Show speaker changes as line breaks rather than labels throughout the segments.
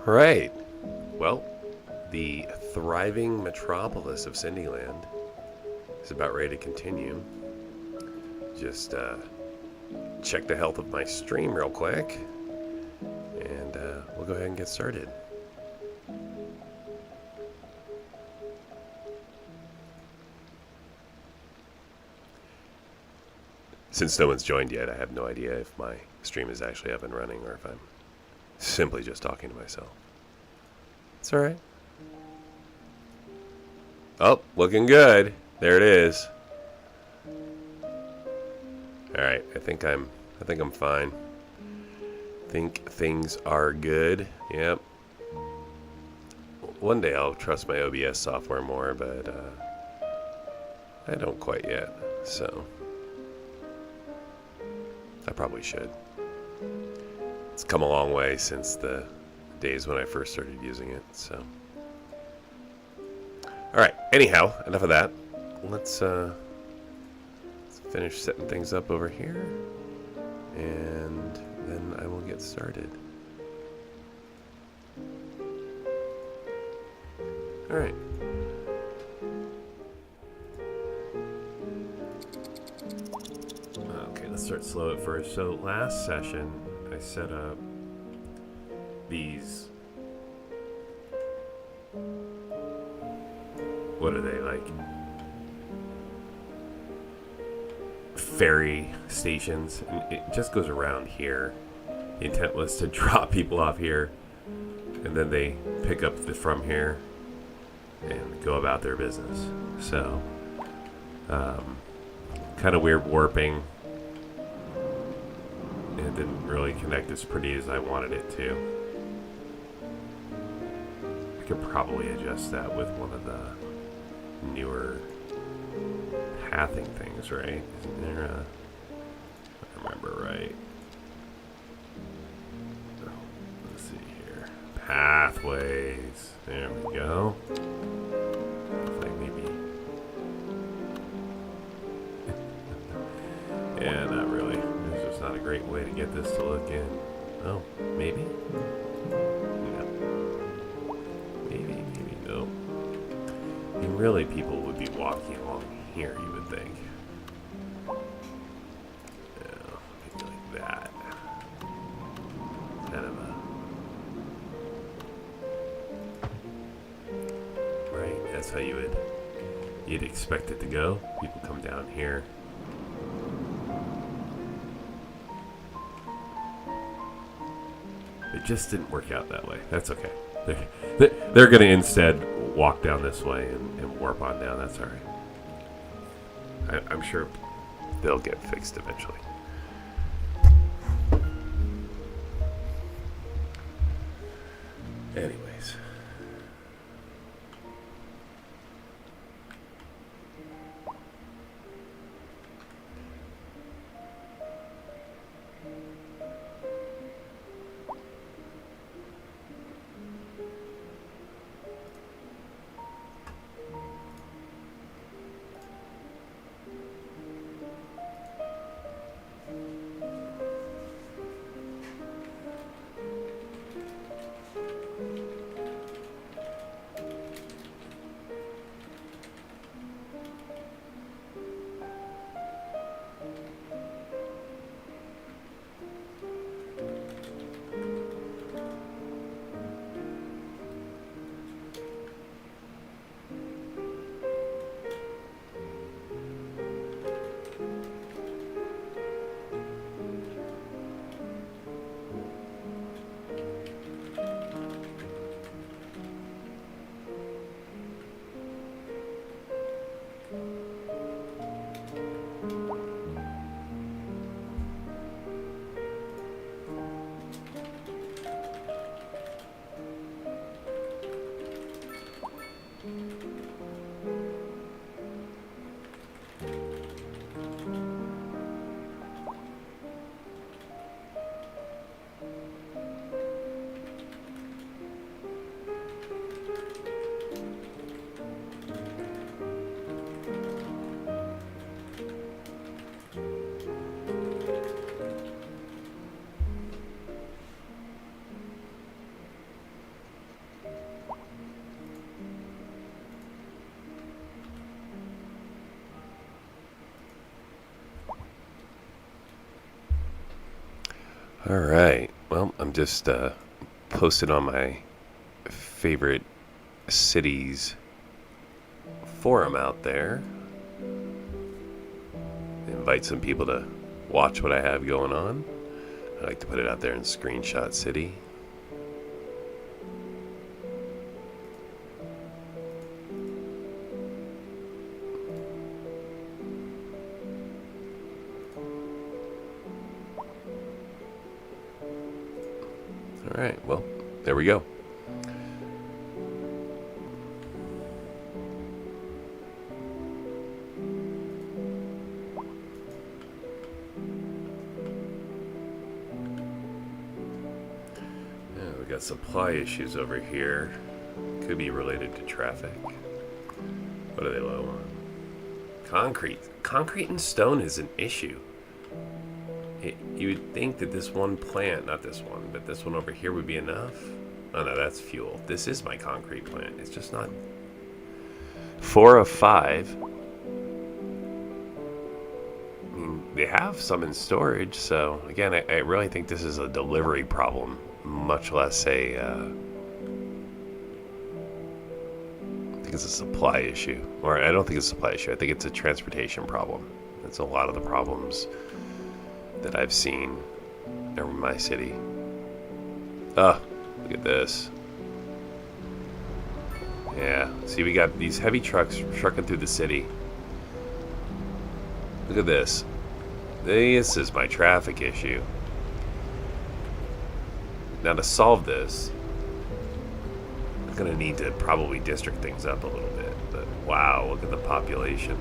Right. Well, the thriving metropolis of Cindyland is about ready to continue. Just check the health of my stream real quick, and we'll go ahead and get started. Since no one's joined yet, I have no idea if my stream is actually up and running or if I'm simply just talking to myself. It's alright. Oh, looking good. There it is. Alright, I think I'm fine. Think things are good. Yep. One day I'll trust my OBS software more, but I don't quite yet. So I probably should. It's come a long way since the days when I first started using it, so. Alright, anyhow, enough of that. Let's finish setting things up over here, and then I will get started. Alright. Okay, let's start slow at first. So last session, I set up these, what are they, like ferry stations, and it just goes around here. The intent was to drop people off here, and then they pick up from here and go about their business. So kind of weird warping. It didn't really connect as pretty as I wanted it to. I could probably adjust that with one of the newer pathing things, right? Isn't there a... if I remember right. Oh, let's see here. Pathways. There we go. Looks like maybe... yeah, not really. There's just not a great way to get this to look in. Oh, maybe? Maybe no. I mean, really, people would be walking along here, you would think. Yeah, maybe like that. Kind of a... right, that's how you'd expect it to go. People come down here. It just didn't work out that way. That's okay. They're going to instead walk down this way and warp on down. That's all right. I'm sure they'll get fixed eventually. Anyways. All right. Well, I'm just posted on my favorite cities forum out there. Invite some people to watch what I have going on. I like to put it out there in Screenshot City. All right, well, there we go. We got supply issues over here. Could be related to traffic. What are they low on? Concrete. Concrete and stone is an issue. You would think that this one plant, not this one, but this one over here would be enough. Oh no, that's fuel. This is my concrete plant. It's just not. 4 of 5. I mean, they have some in storage, so again, I really think this is a delivery problem, much less a. I think it's a supply issue, or I don't think it's a supply issue. I think it's a transportation problem. That's a lot of the problems that I've seen in my city. Oh, look at this. Yeah, see, we got these heavy trucks trucking through the city. Look at this. This is my traffic issue. Now to solve this, I'm gonna need to probably district things up a little bit, but wow, look at the population.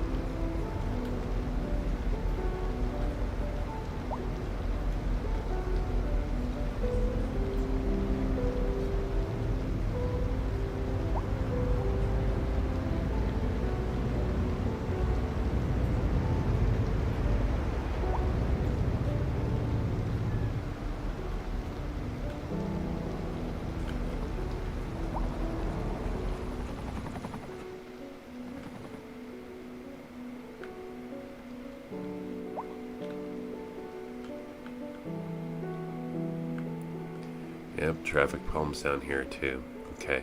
Yep, traffic problems down here too. Okay.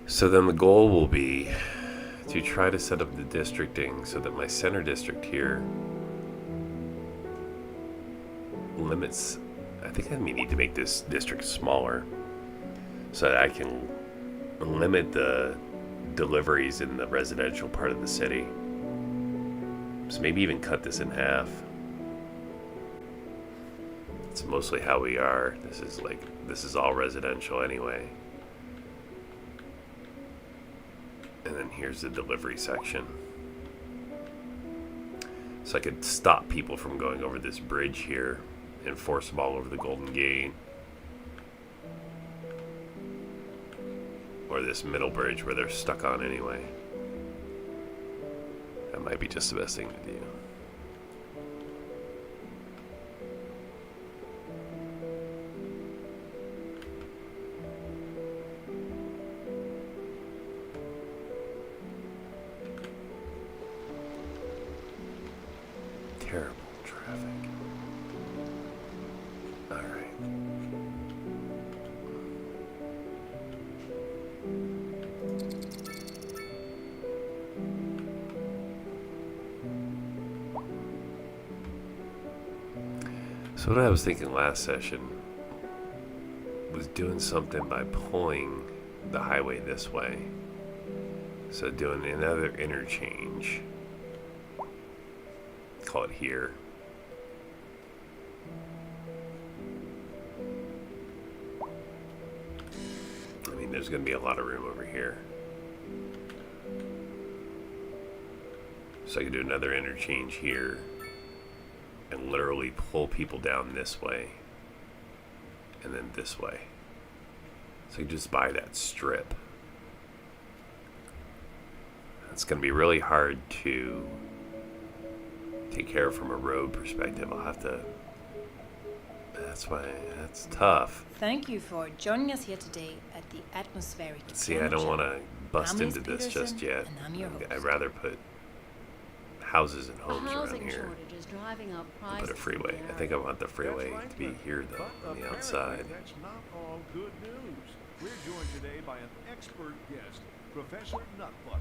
So then the goal will be to try to set up the districting so that my center district here limits. I think I may need to make this district smaller so that I can limit the deliveries in the residential part of the city. So maybe even cut this in half. It's mostly how we are. This is all residential anyway. And then here's the delivery section. So I could stop people from going over this bridge here and force them all over the Golden Gate. Or this middle bridge where they're stuck on anyway. That might be just the best thing to do. Terrible traffic. All right. So what I was thinking last session was doing something by pulling the highway this way. So doing another interchange. Call it here. I mean, there's going to be a lot of room over here. So I could do another interchange here and literally pull people down this way and then this way. So you just buy that strip. It's going to be really hard to take care of from a road perspective. I'll have to. That's tough.
Thank you for joining us here today at the Atmospheric.
See, I don't want to bust into this just yet. I'd rather put houses and homes around here.
Shortage
is driving up
I'll
prices.
put a freeway. I think I want the freeway to be here though,
But
on the
apparently
outside.
That's not all good news. We're joined today by an expert guest, Professor Nutbutt.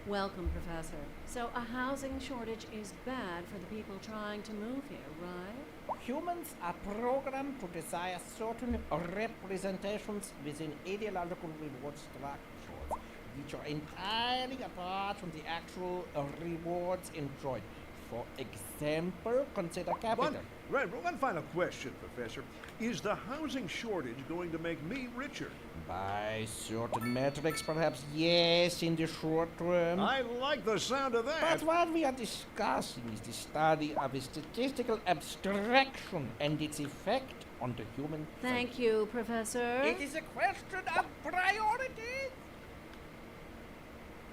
Welcome, Professor. So a housing shortage is bad for the people trying to move here, right?
Humans are programmed to desire certain representations within ideological reward structures, which are entirely apart from the actual rewards enjoyed. For example, consider capital.
One final question, Professor. Is the housing shortage going to make me richer?
By certain metrics, perhaps yes, in the short term.
I like the sound of that.
But what we are discussing is the study of a statistical abstraction and its effect on the human
Thank you, Professor.
It is a question of priorities.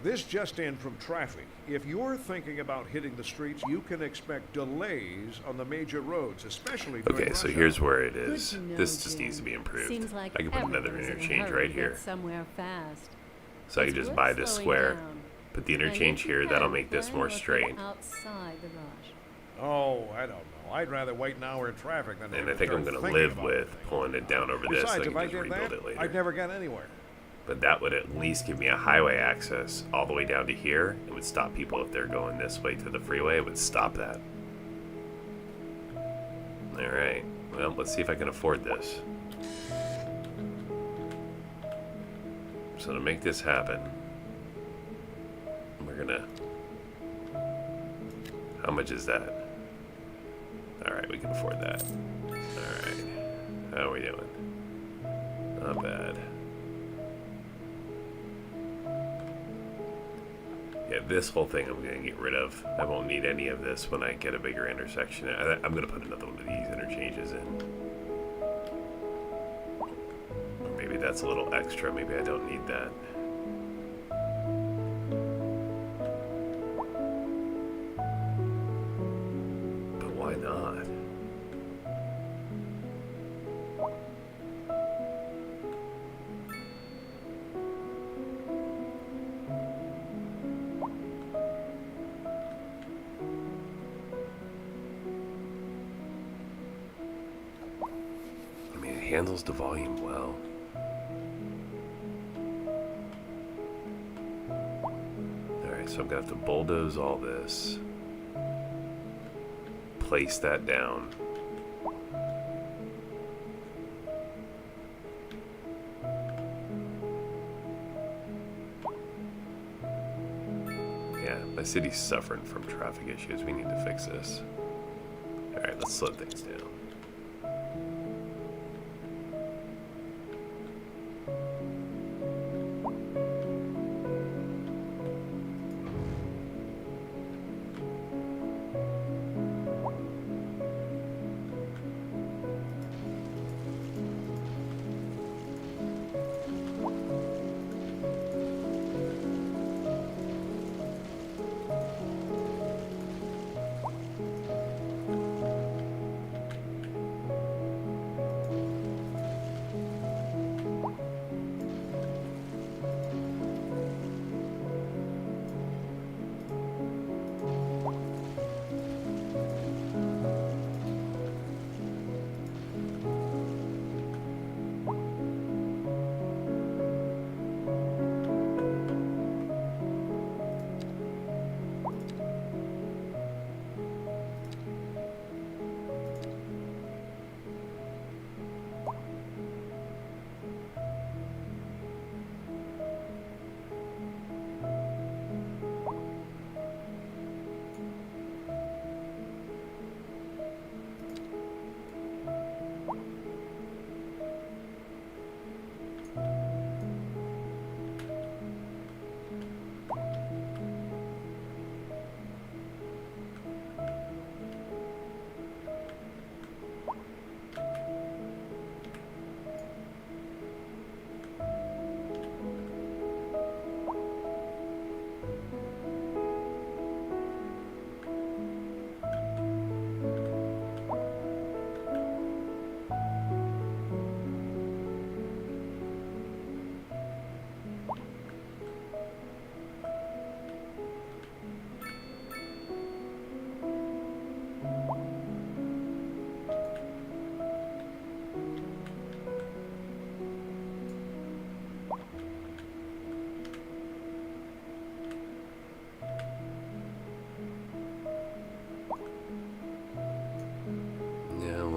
This just in from traffic. If you're thinking about hitting the streets, you can expect delays on the major roads, especially during
Okay, so
rush
here's
hour.
where it
Good
is.
to know,
This just
Jim.
needs to be improved.
Seems like
I can put another
everyone's in a
interchange
hurry
right
to
here.
get somewhere fast.
So I
It's
can just
worth
buy this
slowing
square,
down.
put the
Now, you
interchange
can
here. That'll
head
make this
then
more
or get
straight.
outside the rush.
Oh, I don't know. I'd rather wait an hour in traffic than
And
to
I think I'm
start
going to
thinking
live
about
with
the thing.
pulling it down over this so
Besides,
I
if
can
I
just
did
rebuild
that,
it later.
I'd never get anywhere.
But that would at least give me a highway access all the way down to here. It would stop people if they're going this way to the freeway. It would stop that. Alright. Well, let's see if I can afford this. So to make this happen, we're gonna... How much is that? Alright, we can afford that. Alright. How are we doing? Not bad. Yeah, this whole thing I'm going to get rid of. I won't need any of this when I get a bigger intersection. I'm going to put another one of these interchanges in. Or maybe that's a little extra. Maybe I don't need that. But why not? I mean, it handles the volume well. Alright, so I'm gonna have to bulldoze all this. Place that down. Yeah, my city's suffering from traffic issues. We need to fix this. Alright, let's slow things down.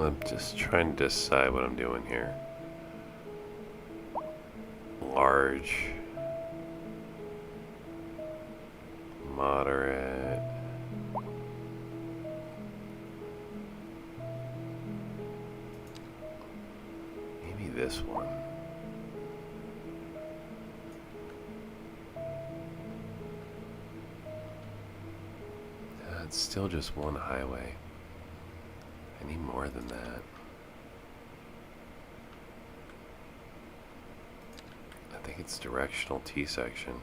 I'm just trying to decide what I'm doing here. Large. Moderate. Maybe this one. It's still just one highway. I need more than that. I think it's directional T-section.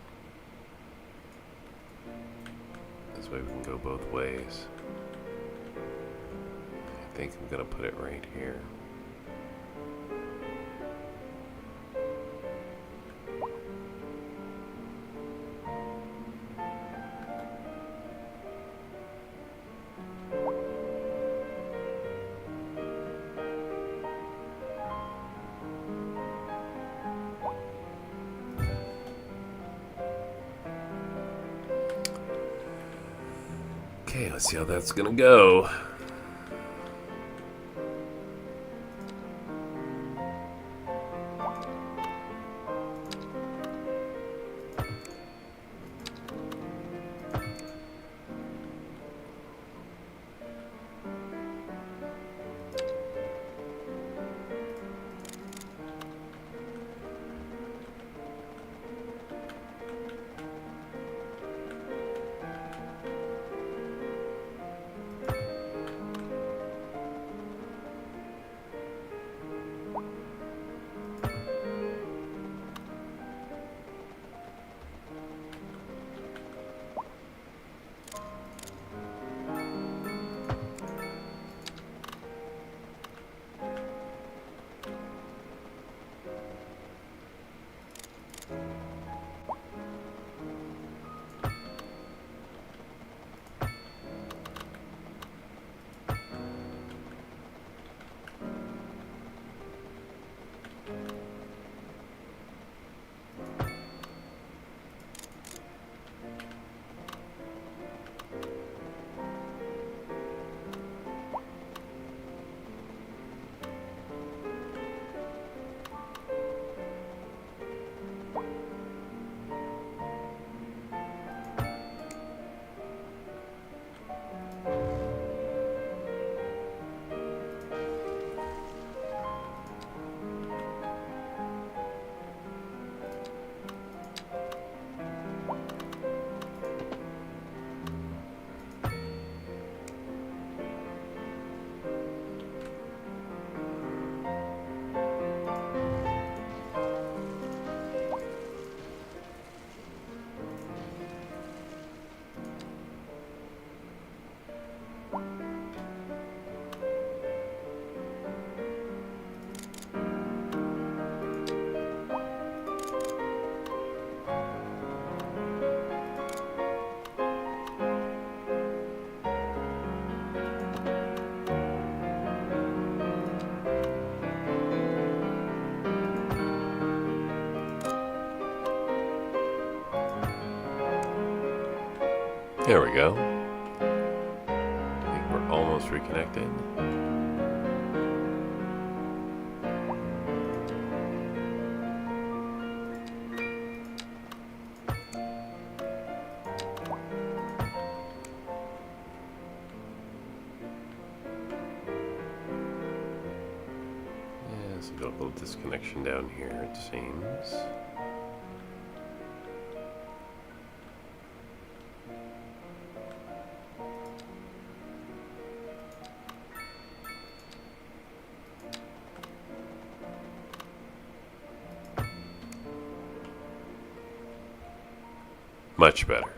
This way we can go both ways. I think I'm gonna put it right here. Okay, let's see how that's gonna go. There we go. I think we're almost reconnected. Yeah, so got a little disconnection down here, it seems. Much better.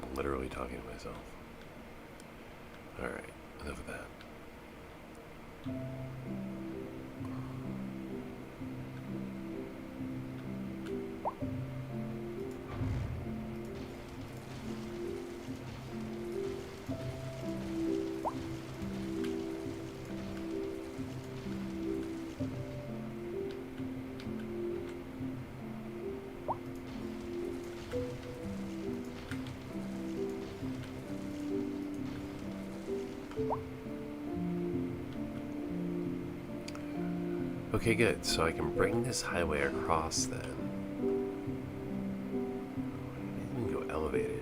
I'm literally talking to myself. Alright, enough of that. Okay, good. So I can bring this highway across then. We can go elevated.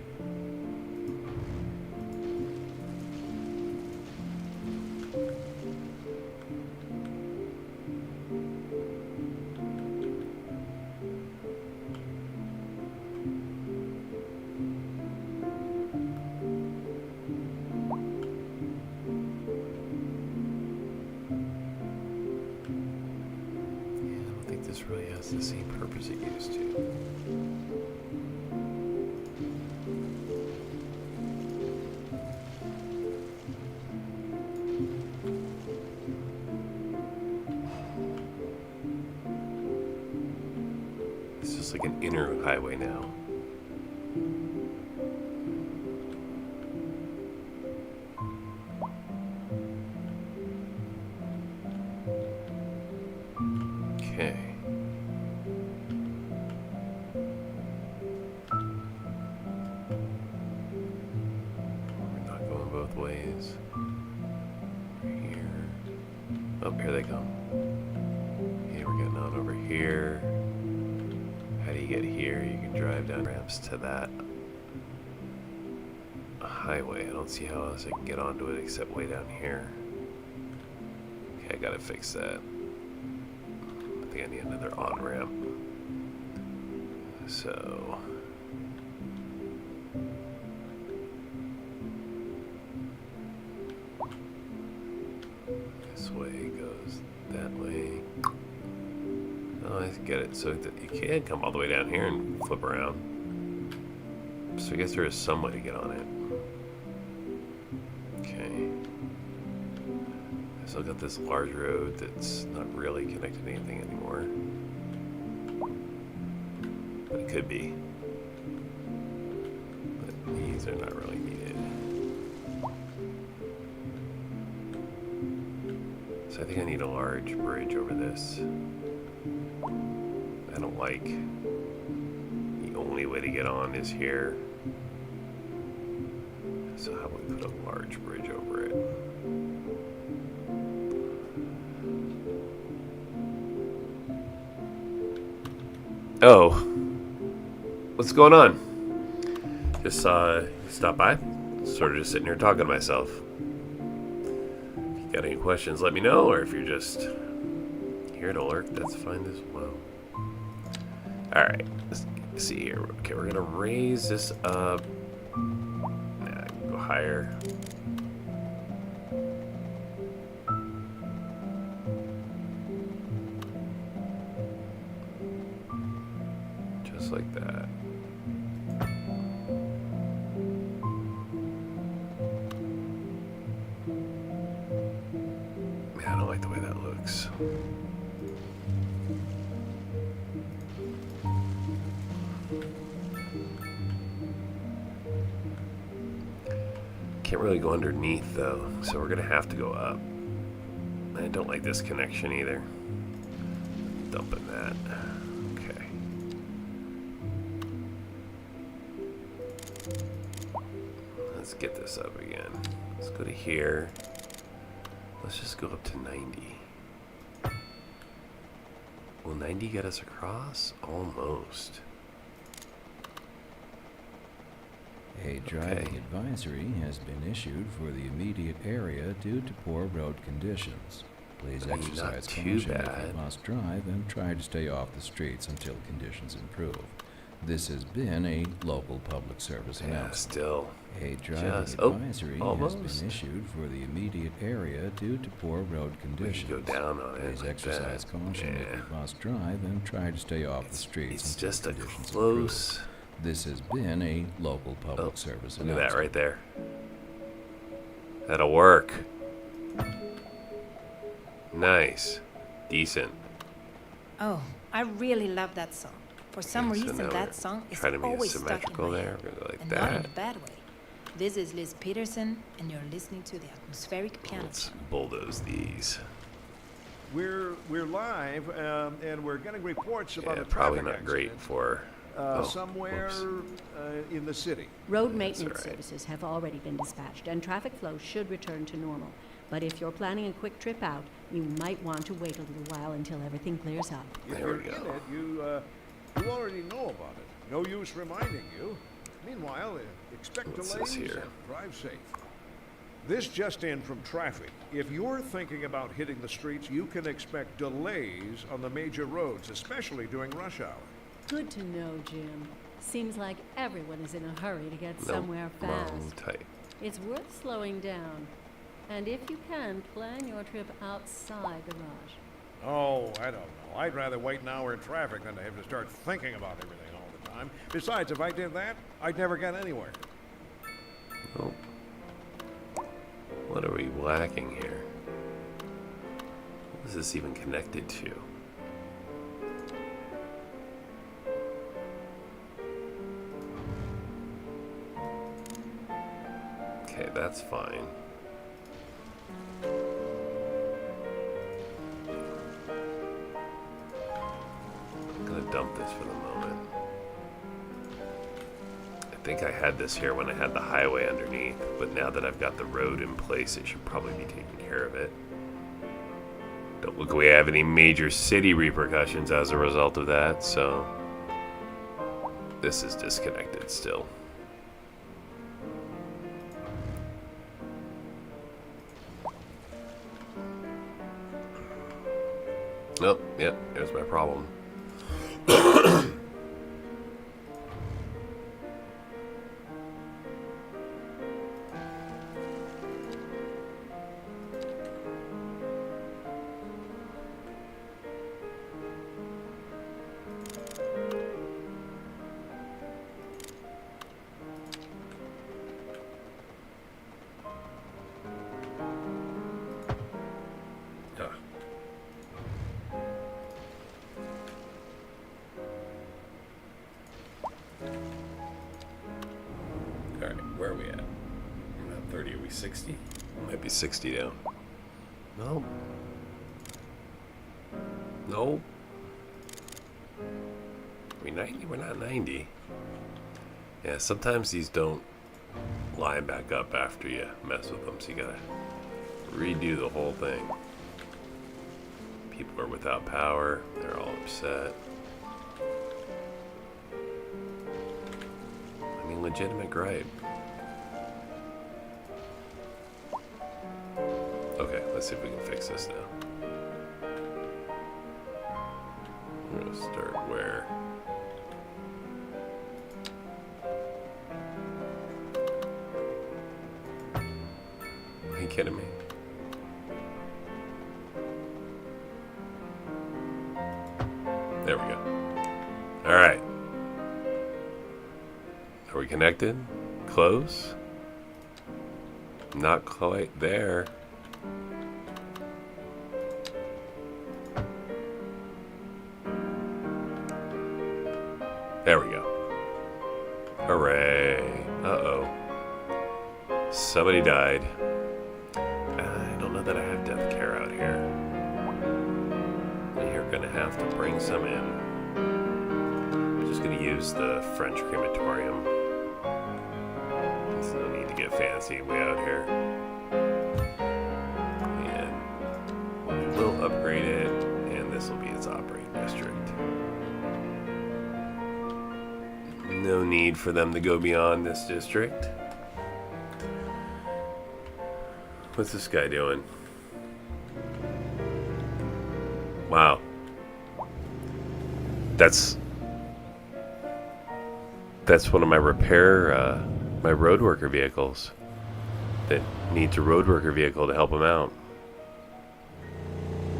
This really has the same purpose it used to. It's just like an inner highway now. Okay. Ways. Here. Oh, here they come. Okay, we're getting on over here. How do you get here? You can drive down ramps to that highway. I don't see how else I can get onto it except way down here. Okay, I gotta fix that. I think I need another on-ramp. So... way goes that way. Oh, I get it. So that you can come all the way down here and flip around. So I guess there is some way to get on it. Okay. I still got this large road that's not really connected to anything anymore. But it could be. But these are not really needed. I think I need a large bridge over this. I don't like the only way to get on is here. So how about we put a large bridge over it? Oh, what's going on? Just stop by. Sort of just sitting here talking to myself. Got any questions, let me know, or if you're just here to lurk, that's fine as well. Alright, let's see here. Okay, we're gonna raise this up. Nah, I can go higher. Just like that. I don't like the way that looks. Can't really go underneath though, so we're gonna have to go up. I don't like this connection either. Dumping that. Okay. Let's get this up again. Let's go to here. Let's just go up to 90. Will 90 get us across? Almost.
A driving advisory has been issued for the immediate area due to poor road conditions. Please exercise caution if you must drive and try to stay off the streets until conditions improve. This has been a local public service announcement.
Still.
A driving advisory has been issued for the immediate area due to poor road conditions.
We can go down on it.
Please exercise caution if you must drive and try to stay off the streets
It's
until
just a
conditions
close.
improve. This has been a local public service
Look
announcement.
at that right there. That'll work. Nice. Decent.
Oh, I really love that song. For some
Okay, so
reason,
now
that
we're
song is
trying to be
always stuck in
symmetrical
my
there.
head.
We're gonna go like
And not in
that.
a bad way. This is Liz Peterson, and you're listening to the Atmospheric Piano
Let's
Channel.
bulldoze these.
We're live, and we're getting reports about
Yeah,
a
probably
traffic
not great
accident,
for
somewhere in the city.
Road
That's
maintenance
all right.
services have already been dispatched, and traffic flow should return to normal. But if you're planning a quick trip out, you might want to wait a little while until everything clears up.
If
There
you're
we go.
in it, you already know about it. No use reminding you. Meanwhile, expect
What's
delays
this here?
and drive safe. This just in from traffic. If you're thinking about hitting the streets, you can expect delays on the major roads, especially during rush hour.
Good to know, Jim. Seems like everyone is in a hurry to get
Nope,
somewhere
wrong
fast.
type.
It's worth slowing down. And if you can, plan your trip outside the rush.
Oh, I don't know. I'd rather wait an hour in traffic than to have to start thinking about everything all the time. Besides, if I did that, I'd never get anywhere.
Oh. What are we lacking here? What is this even connected to? Okay, that's fine. I'm gonna dump this for the moment. I think I had this here when I had the highway underneath, but now that I've got the road in place, it should probably be taking care of it. Don't look like we have any major city repercussions as a result of that, so this is disconnected still. Nope, yep, there's my problem. Ah. Alright, where are we at? We're not 30, are we 60? Might be 60 now. No. No. Are we 90? We're not 90. Yeah, sometimes these don't line back up after you mess with them, so you gotta redo the whole thing. People are without power, they're all upset. I mean, legitimate gripe. Okay, let's see if we can fix this now. We're gonna start where? Are you kidding me? There we go. All right. Are we connected? Close? Not quite there. There we go. Hooray. Uh-oh. Somebody died. I don't know that I have death care out here. You're gonna have to bring some in. I'm just gonna use the French crematorium. There's no need to get fancy way out here. And we'll upgrade it, and this will be its operating district. No need for them to go beyond this district. What's this guy doing? Wow. That's one of my repair, my road worker vehicles that needs a road worker vehicle to help him out.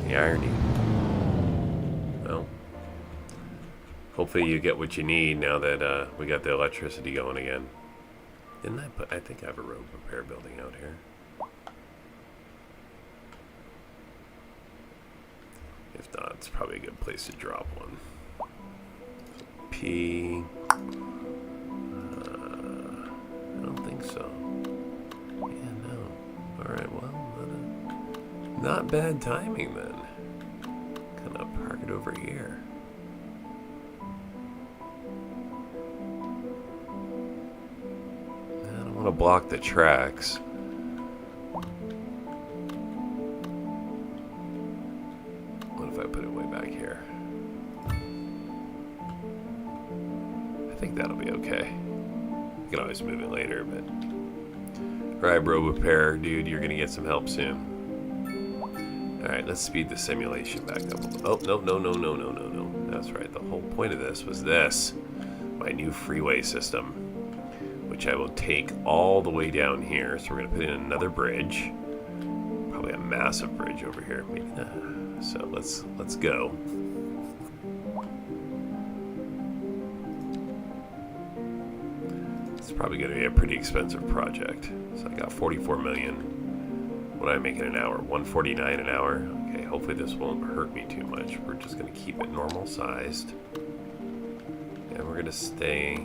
The irony. Well, hopefully you get what you need now that we got the electricity going again. Didn't I put? I think I have a road repair building out here. If not, it's probably a good place to drop one. P. I don't think so. Yeah, no. Alright, well, not bad timing then. Gonna park it over here. I don't want to block the tracks. if I put it way back here? I think that'll be okay. You can always move it later, but... Alright, bro, repair, dude, you're gonna get some help soon. Alright, let's speed the simulation back up. Oh, no. That's right, the whole point of this was this. My new freeway system, which I will take all the way down here. So we're gonna put in another bridge. Probably a massive bridge over here. Maybe not. So let's go. It's probably going to be a pretty expensive project. So I got 44 million. What am I making an hour? 149 an hour. Okay, hopefully this won't hurt me too much. We're just going to keep it normal sized. And we're going to stay.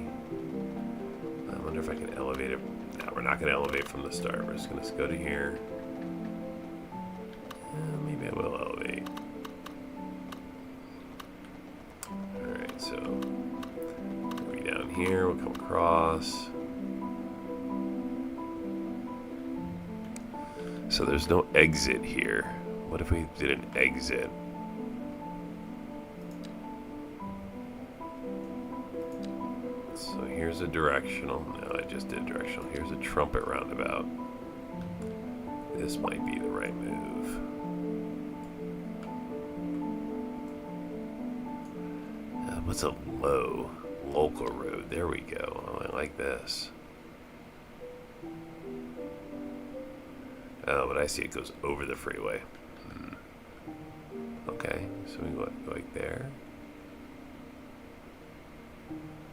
I wonder if I can elevate it. No, we're not going to elevate from the start. We're just going to go to here. Maybe I will elevate. Alright, so we'll be down here. We'll come across. So there's no exit here. What if we did an exit? So here's a directional. No, I just did directional. Here's a trumpet roundabout. This might be the right move. What's a low local road? There we go. Oh, I like this. Oh, but I see it goes over the freeway. Okay, so we go like there.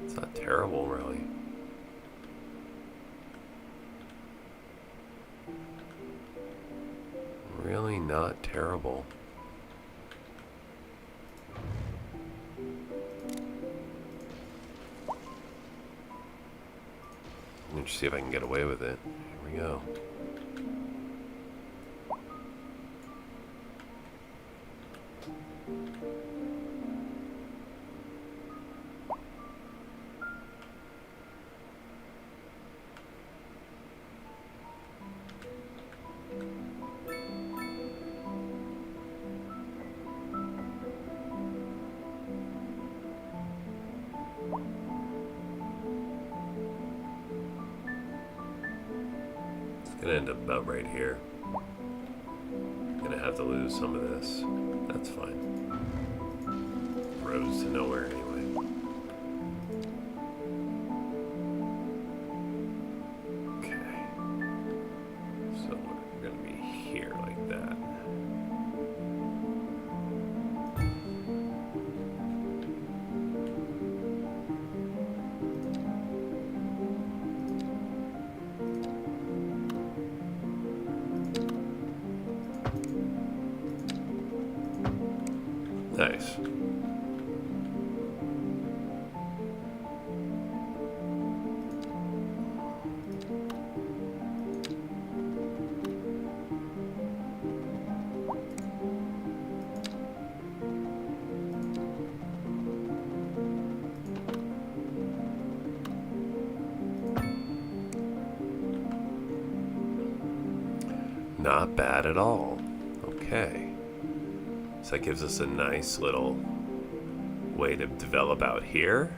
It's not terrible, really. Really not terrible. Let me see if I can get away with it. Here we go. Gonna end up about right here. Gonna have to lose some of this. That's fine. Roads to nowhere anyway. Okay. So we're gonna be here like that. Nice. Not bad at all. Okay. So that gives us a nice little way to develop out here.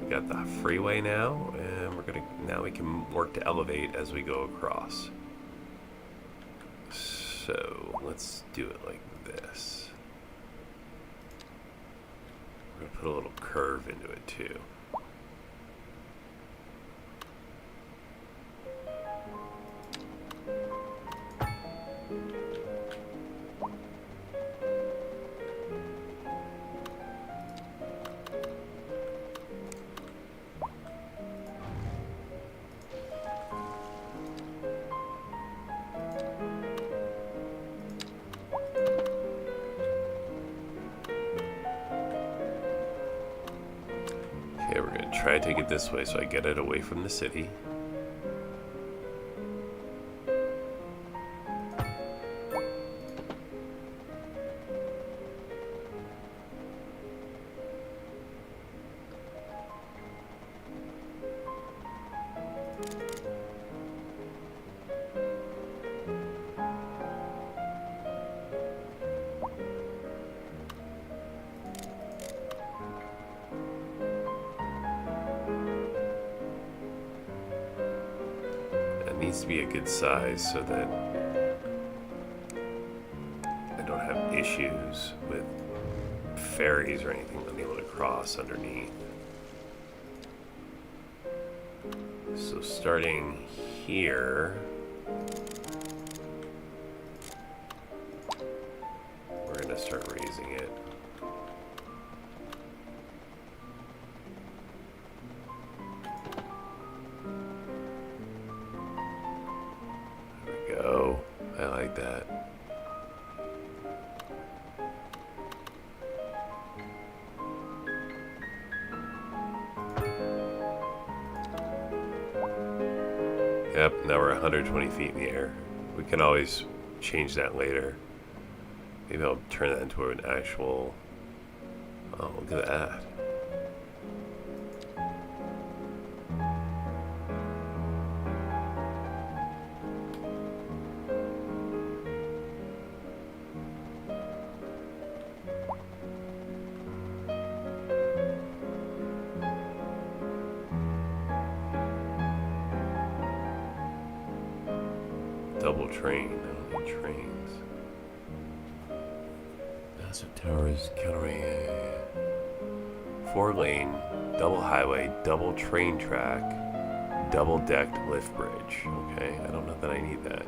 We got the freeway now, and now we can work to elevate as we go across. So let's do it like this. We're gonna put a little curve into it too. Okay, we're gonna try to take it this way so I get it away from the city. needs to be a good size so that I don't have issues with ferries or anything being able to cross underneath. So starting here, we're going to start raising it. There we go. I like that. Yep, now we're 120 feet in the air. We can always change that later. Maybe I'll turn that into an actual... Oh, look at that. Double train, I don't need trains. Massive towers, counterweight. 4-lane, double highway, double train track, double decked lift bridge. Okay, I don't know that I need that.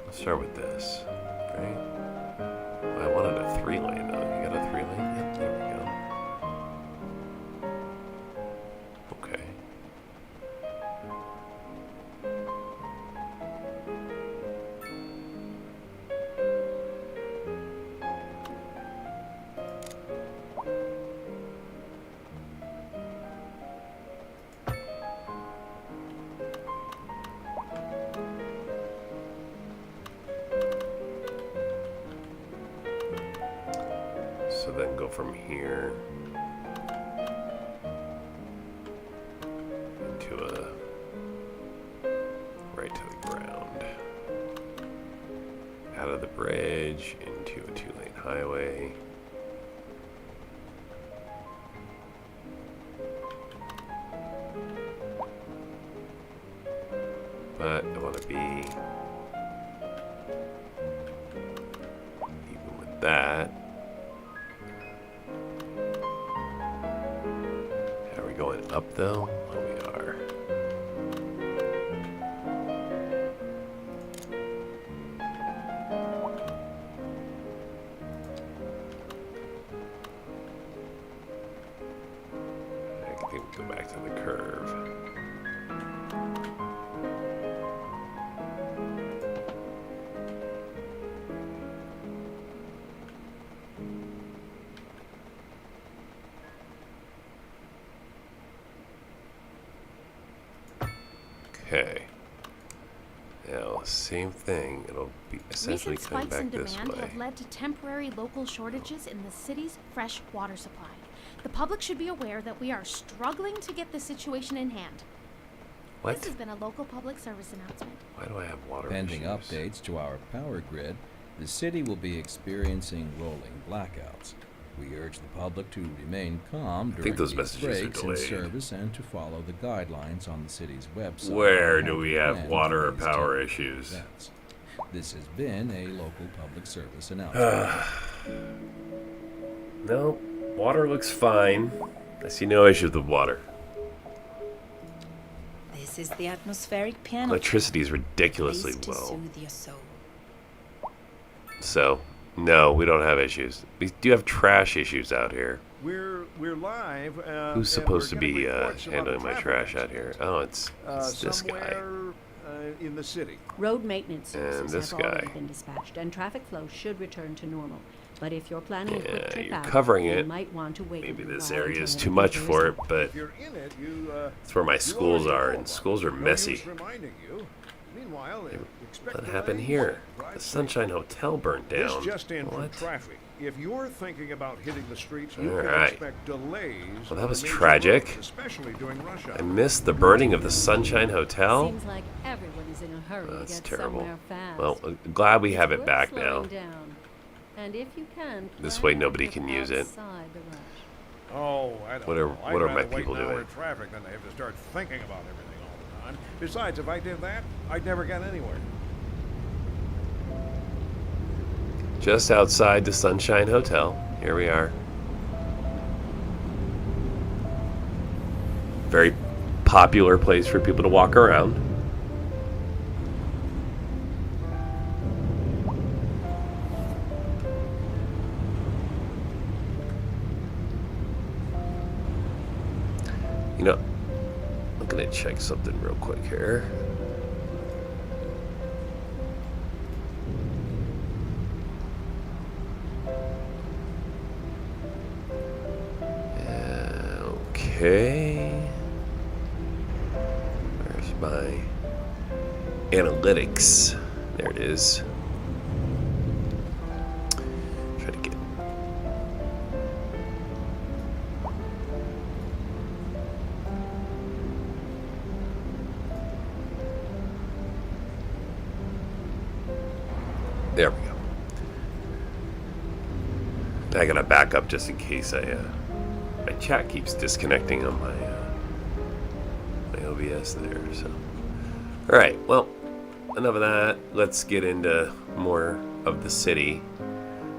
Let's start with this, right? I wanted a 3-lane though. You got a 3-lane? Yep, there we go. Okay. So then go from here into a right to the ground. Out of the bridge into a 2-lane highway. But I want to be even with that. Are we going up though? Oh, we are. I think we go back to the curve. Okay. Now, same thing. It'll be essentially
Recent
coming
spikes in
back this
demand
way.
have led to temporary local shortages in the city's fresh water supply. The public should be aware that we are struggling to get the situation in hand.
What?
This has been a local public service announcement.
Why do I have water
Pending
issues?
updates to our power grid, the city will be experiencing rolling blackouts. We urge the public to remain calm
I think
during
those
these
messages are
breaks in
delayed.
service and to follow the guidelines on the city's website.
Where
on
do
how
we
to
have
plan
water
for
or
these
power
temporary
issues?
events. This has been a local public service announcement.
No, water looks fine. I see no issues with water.
This is the atmospheric piano.
Electricity is ridiculously
Place to
low.
soothe your soul.
So, no, we don't have issues. We do have trash issues out here.
We're live.
Who's supposed to
and we're
be
getting reports about
handling
a
my
traffic
trash out
accident,
here? Oh, it's this guy.
somewhere, in the city.
Road maintenance
And
services
this
have already
guy.
been dispatched, and traffic flow should return to normal. But if you're planning a
Yeah,
quick trip
you're
out,
covering
you
it.
might want to wait.
Maybe
a little
this
while
area
until
is too
everything
much
clears
for
up.
it, but
If you're in it,
it's where my
you
schools
already
are,
know
and
about
schools
it.
are
No
messy.
use reminding you. Meanwhile, expect
What happened
delays,
here?
drive
The
safe.
Sunshine Hotel burnt
This
down.
just in from
What?
traffic. If you're thinking about hitting the streets, you
All
can
right.
expect delays.
Well, that
on
was
the major
tragic.
roads, especially during rush hour.
I missed the burning of the Sunshine Hotel.
Seems like everybody's in a hurry to
That's
get
terrible.
somewhere fast.
Well, glad we have
It's
it
worth
back now.
slowing down. And if you can,
This
plan
way
a
nobody
trip
can use it.
outside the rush.
Oh, I don't
What are-
know.
what are
I'd
my
rather wait
people
an hour
doing?
in traffic than to have to start thinking about everything all the time. Besides, if I did that, I'd never get anywhere.
Just outside the Sunshine Hotel. Here we are. Very popular place for people to walk around. You know, I'm gonna check something real quick here. Okay. Where's my analytics? There it is. Try to get. There we go. I gotta back up just in case my chat keeps disconnecting on my OBS there. So, all right. Well, enough of that. Let's get into more of the city.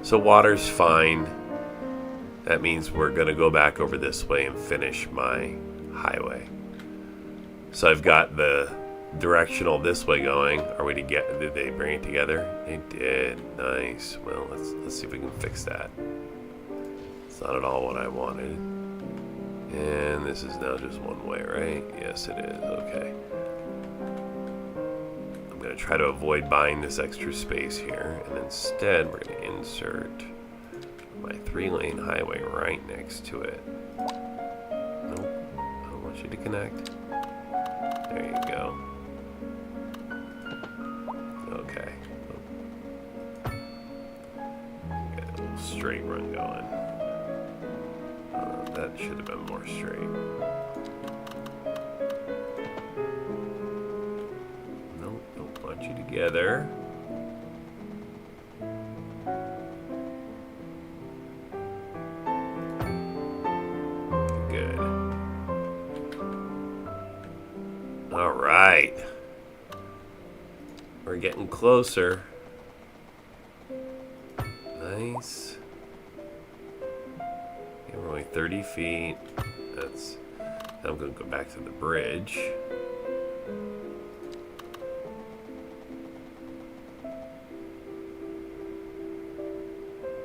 So water's fine. That means we're gonna go back over this way and finish my highway. So I've got the directional this way going. Are we to get? Did they bring it together? They did. Nice. Well, let's see if we can fix that. It's not at all what I wanted. And this is now just one way, right? Yes, it is. Okay. I'm going to try to avoid buying this extra space here. And instead, we're going to insert my 3-lane highway right next to it. Nope. I want you to connect. There you go. Okay. Get a little straight run going. That should have been more straight. Nope, don't want you together. Good. All right. We're getting closer. Nice. We're only 30 feet. That's. Now I'm going to go back to the bridge.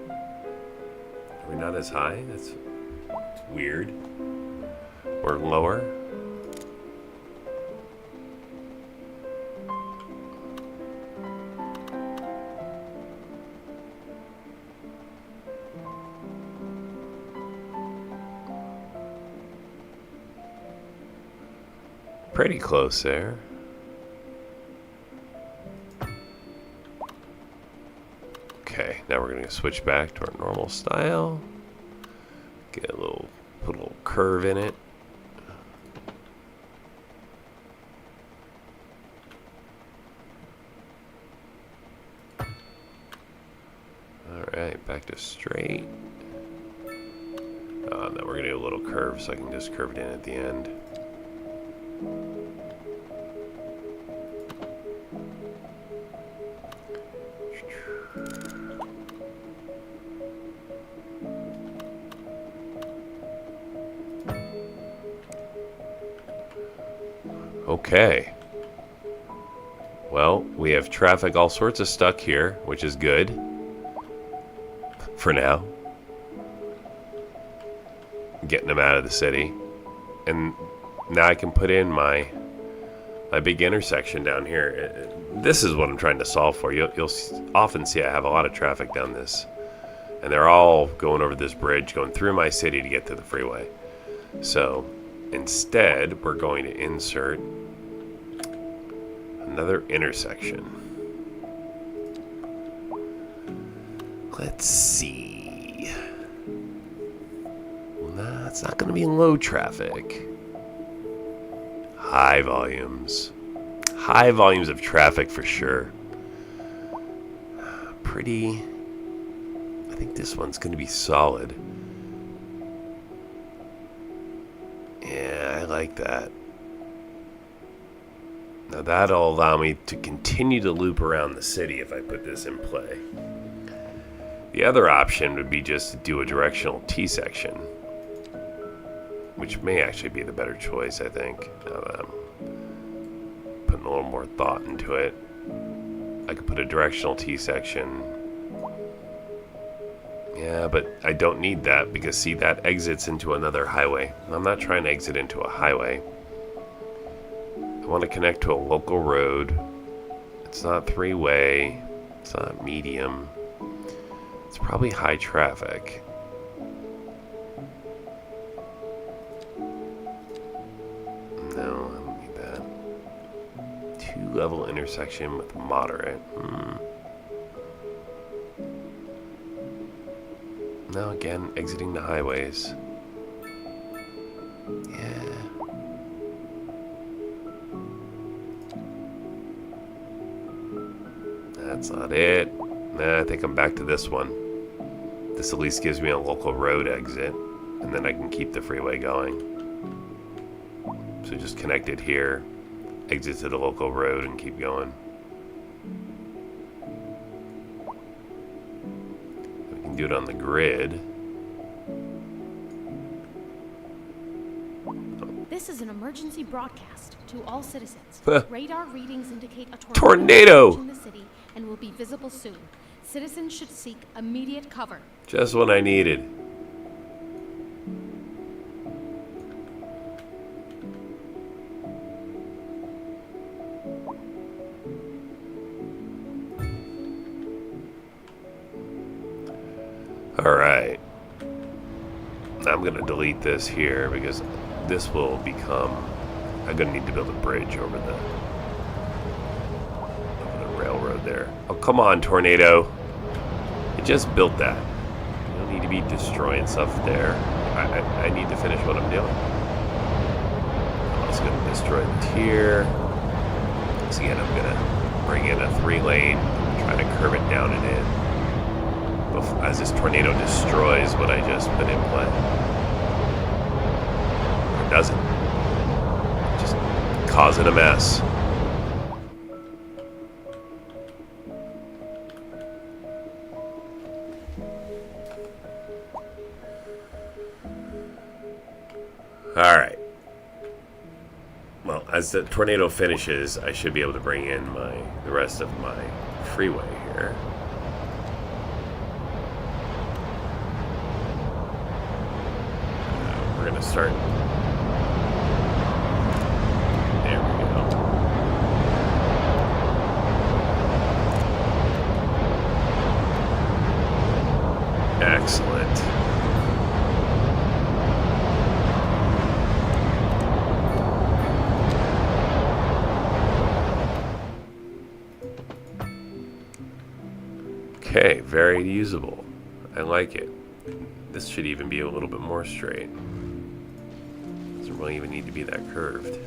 Are we not as high? That's weird. Or lower. Pretty close there. Okay, now we're going to switch back to our normal style. Get a little, put a little curve in it. Alright, back to straight. Now we're going to do a little curve so I can just curve it in at the end. Okay. Well, we have traffic all sorts of stuck here, which is good. For now. Getting them out of the city. And now I can put in my big intersection down here. This is what I'm trying to solve for. You'll often see I have a lot of traffic down this. And they're all going over this bridge, going through my city to get to the freeway. So instead, we're going to insert another intersection. Let's see. Nah, it's not going to be low traffic. High volumes. High volumes of traffic for sure. I think this one's going to be solid. like that. Now that'll allow me to continue to loop around the city if I put this in play. The other option would be just to do a directional T-section, which may actually be the better choice, I think, now that I'm putting a little more thought into it. I could put a directional T-section. Yeah, but I don't need that because, see, that exits into another highway. I'm not trying to exit into a highway. I want to connect to a local road. It's not three-way. It's not medium. It's probably high traffic. No, I don't need that. Two-level intersection with moderate. No, again, exiting the highways. Yeah. That's not it. Nah, I think I'm back to this one. This at least gives me a local road exit, and then I can keep the freeway going. So just connect it here, exit to the local road, and keep going. We can do it on the grid.
This is an emergency broadcast to all citizens. Radar readings indicate a
Tornado
approaching the city and will be visible soon. Citizens should seek immediate cover.
Just what I needed. Alright. I'm going to delete this here because this will become... I'm going to need to build a bridge over the railroad there. Oh, come on, tornado. I just built that. You don't need to be destroying stuff there. I need to finish what I'm doing. I'm also going to destroy the tier. So again, I'm going to bring in a 3-lane, try to curve it down and in. As this tornado destroys what I just put in play. Or doesn't. Just causing a mess. Alright. Well, as the tornado finishes, I should be able to bring in the rest of my freeway here. We're going to start. There we go. Excellent. Okay, very usable. I like it. This should even be a little bit more straight. Doesn't really even need to be that curved.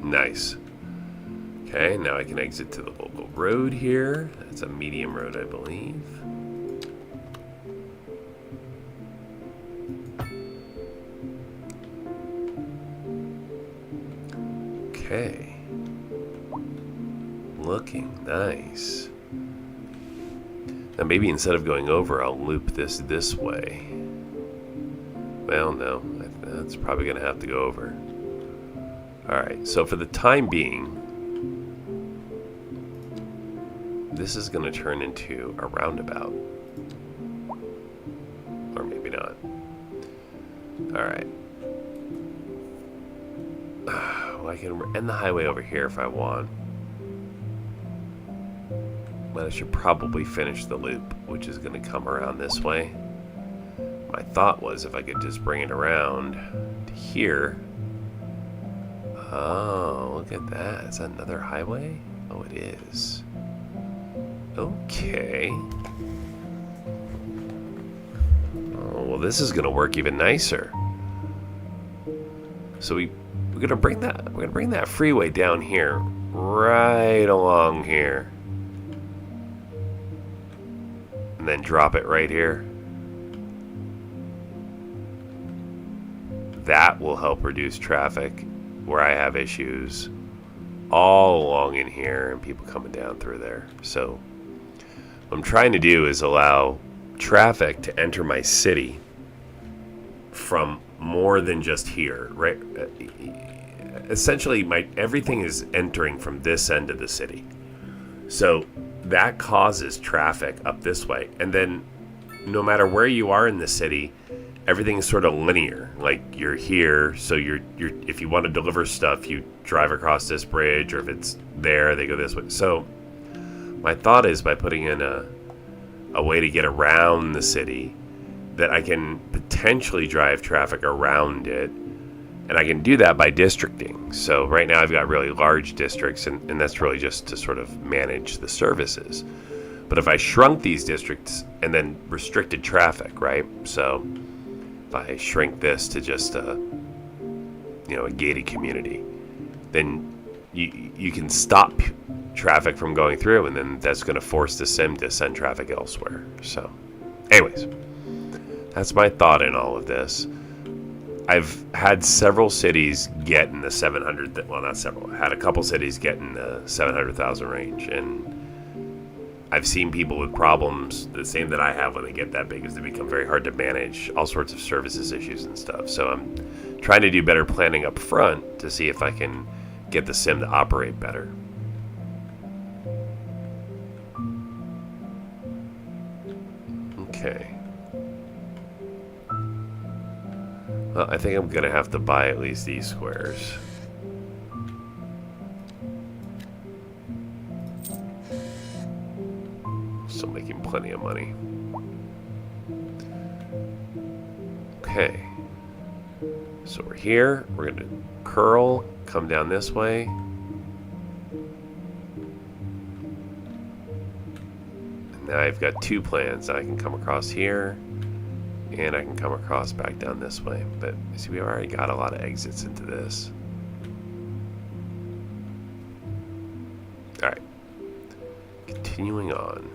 Nice. Okay, now I can exit to the local road here. That's a medium road, I believe. Okay. Looking nice. Now maybe instead of going over, I'll loop this way. Well, no. That's probably going to have to go over. Alright, so for the time being, this is going to turn into a roundabout. Or maybe not. Alright. Well, I can end the highway over here if I want. But I should probably finish the loop, which is going to come around this way. My thought was if I could just bring it around to here. Oh, look at that. Is that another highway? Oh, it is. Okay. Oh, well, this is going to work even nicer. So we're going to bring that freeway down here, right along here. and then drop it right here. That will help reduce traffic where I have issues all along in here and people coming down through there. So what I'm trying to do is allow traffic to enter my city from more than just here, right? Essentially, everything is entering from this end of the city. So that causes traffic up this way. And then no matter where you are in the city, everything is sort of linear. Like you're here, so you're if you want to deliver stuff, you drive across this bridge, or if it's there, they go this way. So my thought is by putting in a way to get around the city that I can potentially drive traffic around it. And I can do that by districting. So right now I've got really large districts, and that's really just to sort of manage the services. But if I shrunk these districts and then restricted traffic, right? So if I shrink this to just a gated community, then you can stop traffic from going through, and then that's going to force the sim to send traffic elsewhere. So anyways, that's my thought in all of this. I've had several cities get in the 700, well, not several, I had a couple cities get in the 700,000 range, and I've seen people with problems, the same that I have when they get that big, is they become very hard to manage, all sorts of services issues and stuff. So I'm trying to do better planning up front to see if I can get the sim to operate better. Okay. Well, I think I'm going to have to buy at least these squares. Still making plenty of money. Okay. So we're here. We're going to curl, come down this way. And now I've got two plans. I can come across here. And I can come across back down this way. But see, we already got a lot of exits into this. Alright. Continuing on.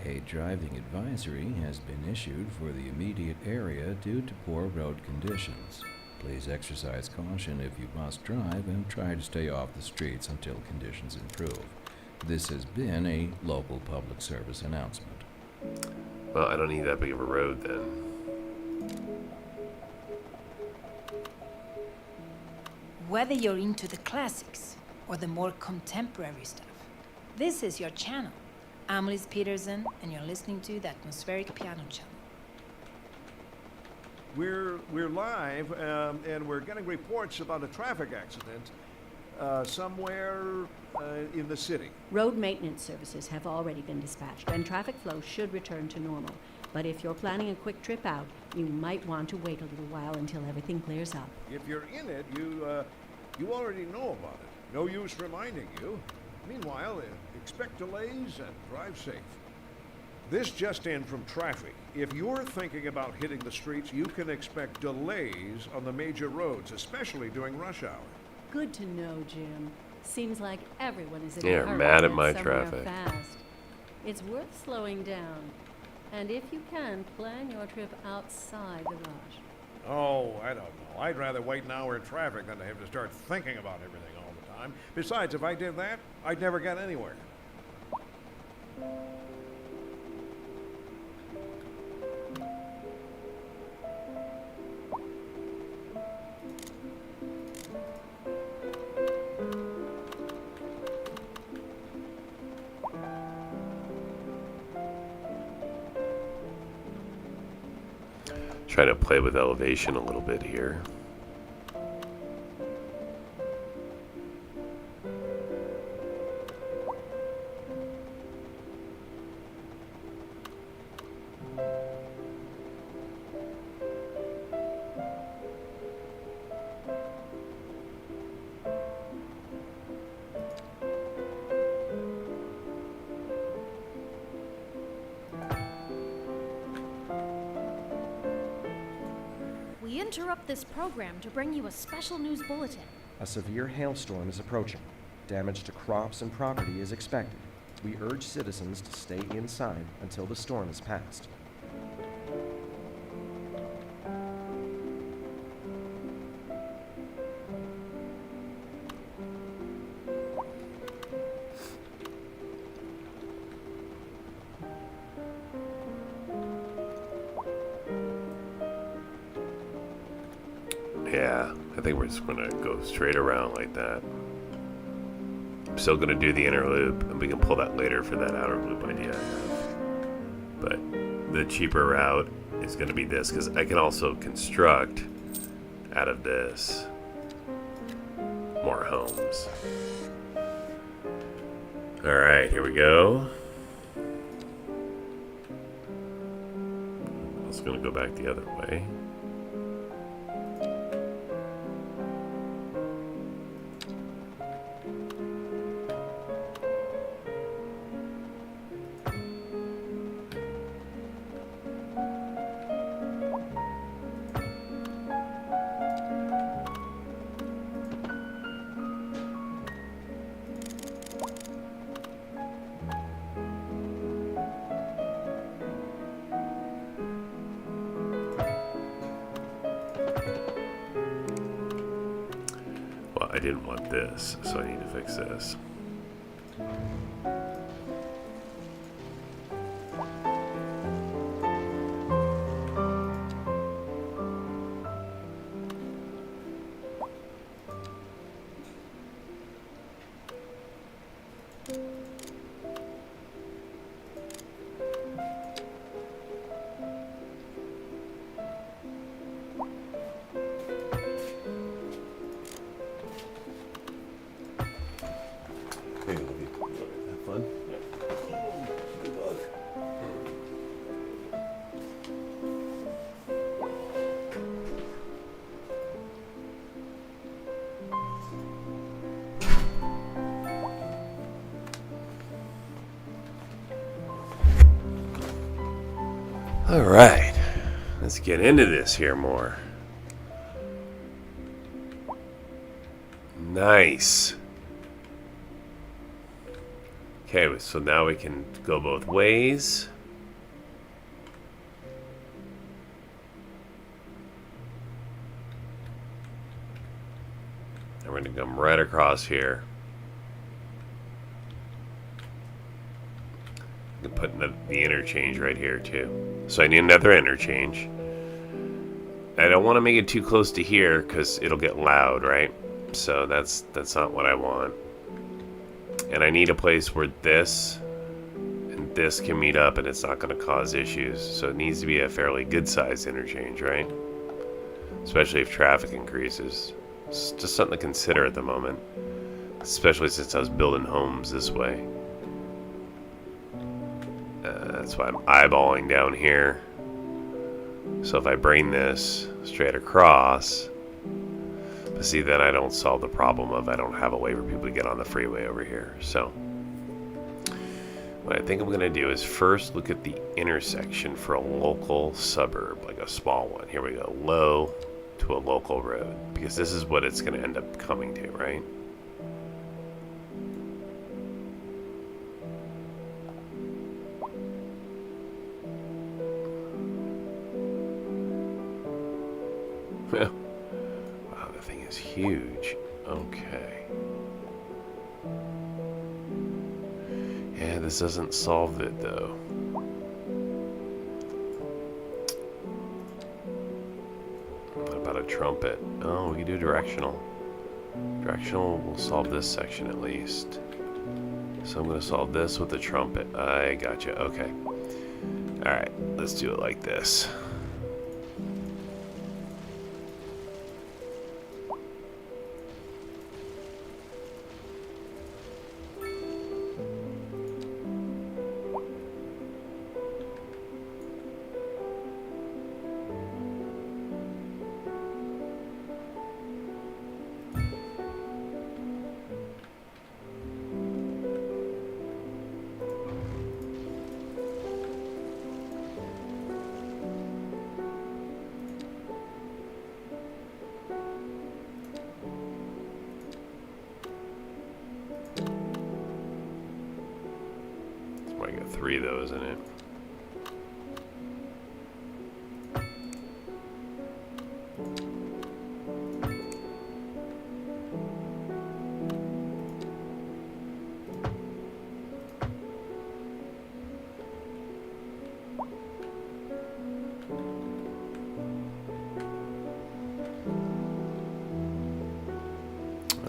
A driving advisory has been issued for the immediate area due to poor road conditions. Please exercise caution if you must drive and try to stay off the streets until conditions improve. This has been a local public service announcement.
Well, I don't need that big of a road then.
Whether you're into the classics or the more contemporary stuff, this is your channel. I'm Liz Peterson, and you're listening to the Atmospheric Piano Channel.
We're live, and we're getting reports about a traffic accident somewhere in the city.
Road maintenance services have already been dispatched, and traffic flow should return to normal. But if you're planning a quick trip out, you might want to wait a little while until everything clears up.
If you're in it, you already know about it. No use reminding you. Meanwhile, expect delays and drive safe. This just in from traffic. If you're thinking about hitting the streets, you can expect delays on the major roads, especially during rush hour.
Good to know, Jim. Seems like everyone is in
Yeah,
a hurry
mad
to
at
get
my
somewhere
traffic.
fast. It's worth slowing down. And if you can, plan your trip outside the rush.
Oh, I don't know. I'd rather wait an hour in traffic than to have to start thinking about everything all the time. Besides, if I did that, I'd never get anywhere.
Trying to play with elevation a little bit here.
interrupt this program to bring you a special news bulletin.
A severe hailstorm is approaching. Damage to crops and property is expected. We urge citizens to stay inside until the storm has passed.
Yeah, I think we're just gonna go straight around like that. I'm still gonna do the inner loop, and we can pull that later for that outer loop idea I have. But the cheaper route is gonna be this, because I can also construct out of this more homes. Alright, here we go. I was gonna go back the other way. I didn't want this, so I need to fix this. All right, let's get into this here more. Nice. Okay, so now we can go both ways. And we're going to come right across here. I'm putting the interchange right here too. So I need another interchange. I don't want to make it too close to here because it'll get loud, right? So that's not what I want. And I need a place where this and this can meet up and it's not going to cause issues. So it needs to be a fairly good sized interchange, right? Especially if traffic increases. It's just something to consider at the moment. Especially since I was building homes this way. That's why I'm eyeballing down here. So if I bring this straight across, but see, then I don't solve the problem of I don't have a way for people to get on the freeway over here. So what I think I'm going to do is first look at the intersection for a local suburb, like a small one. Here we go, low to a local road, because this is what it's going to end up coming to, right? Wow, the thing is huge. Okay. Yeah, this doesn't solve it though. What about a trumpet? Oh, we can do directional. Directional will solve this section at least. So I'm going to solve this with the trumpet. I gotcha. Okay. Alright, let's do it like this. 3 though, isn't it?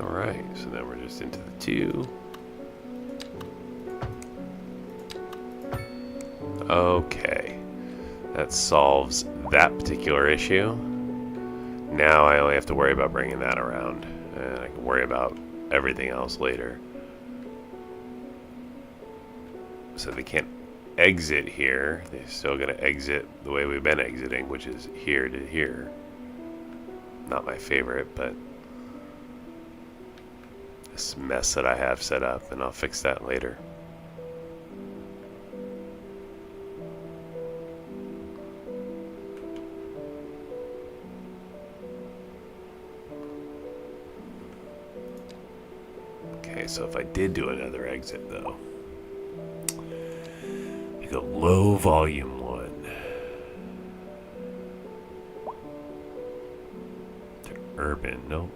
Alright, so then we're just into the 2. Okay. That solves that particular issue. Now I only have to worry about bringing that around. And I can worry about everything else later. So they can't exit here. They're still going to exit the way we've been exiting, which is here to here. Not my favorite, but this mess that I have set up, and I'll fix that later. Okay, so if I did do another exit though, I go low volume 1 to urban. Nope.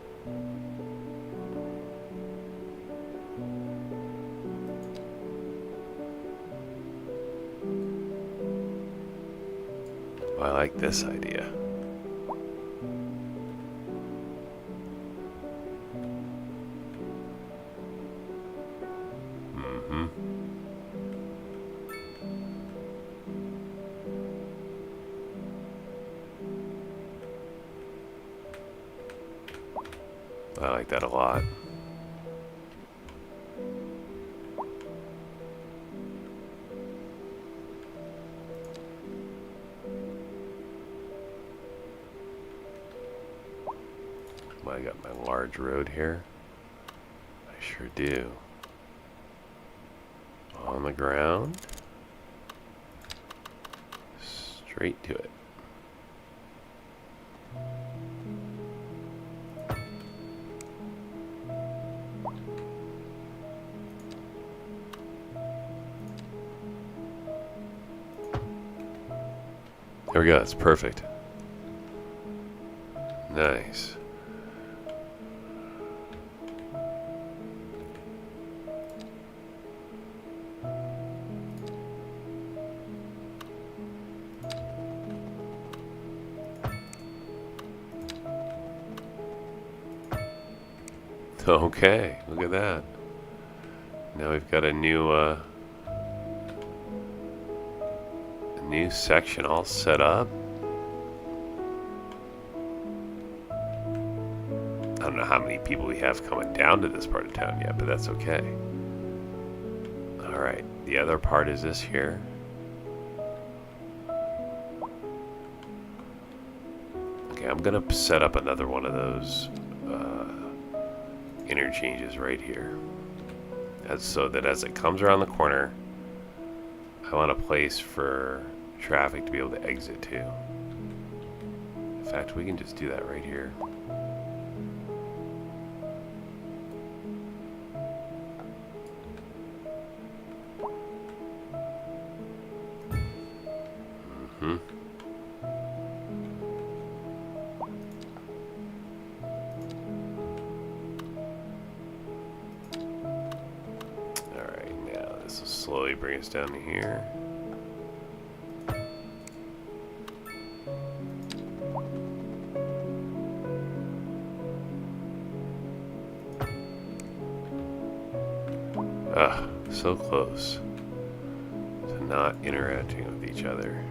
I like this idea. I like that a lot. I got my large road here. I sure do. On the ground. Straight to it. There we go, that's perfect. Nice. Okay, look at that. Now we've got a new section all set up. I don't know how many people we have coming down to this part of town yet, but that's okay. Alright, the other part is this here. Okay, I'm gonna set up another one of those interchanges right here. So that as it comes around the corner, I want a place for traffic to be able to exit to. In fact, we can just do that right here. Slowly bring us down to here. Ah, so close to not interacting with each other.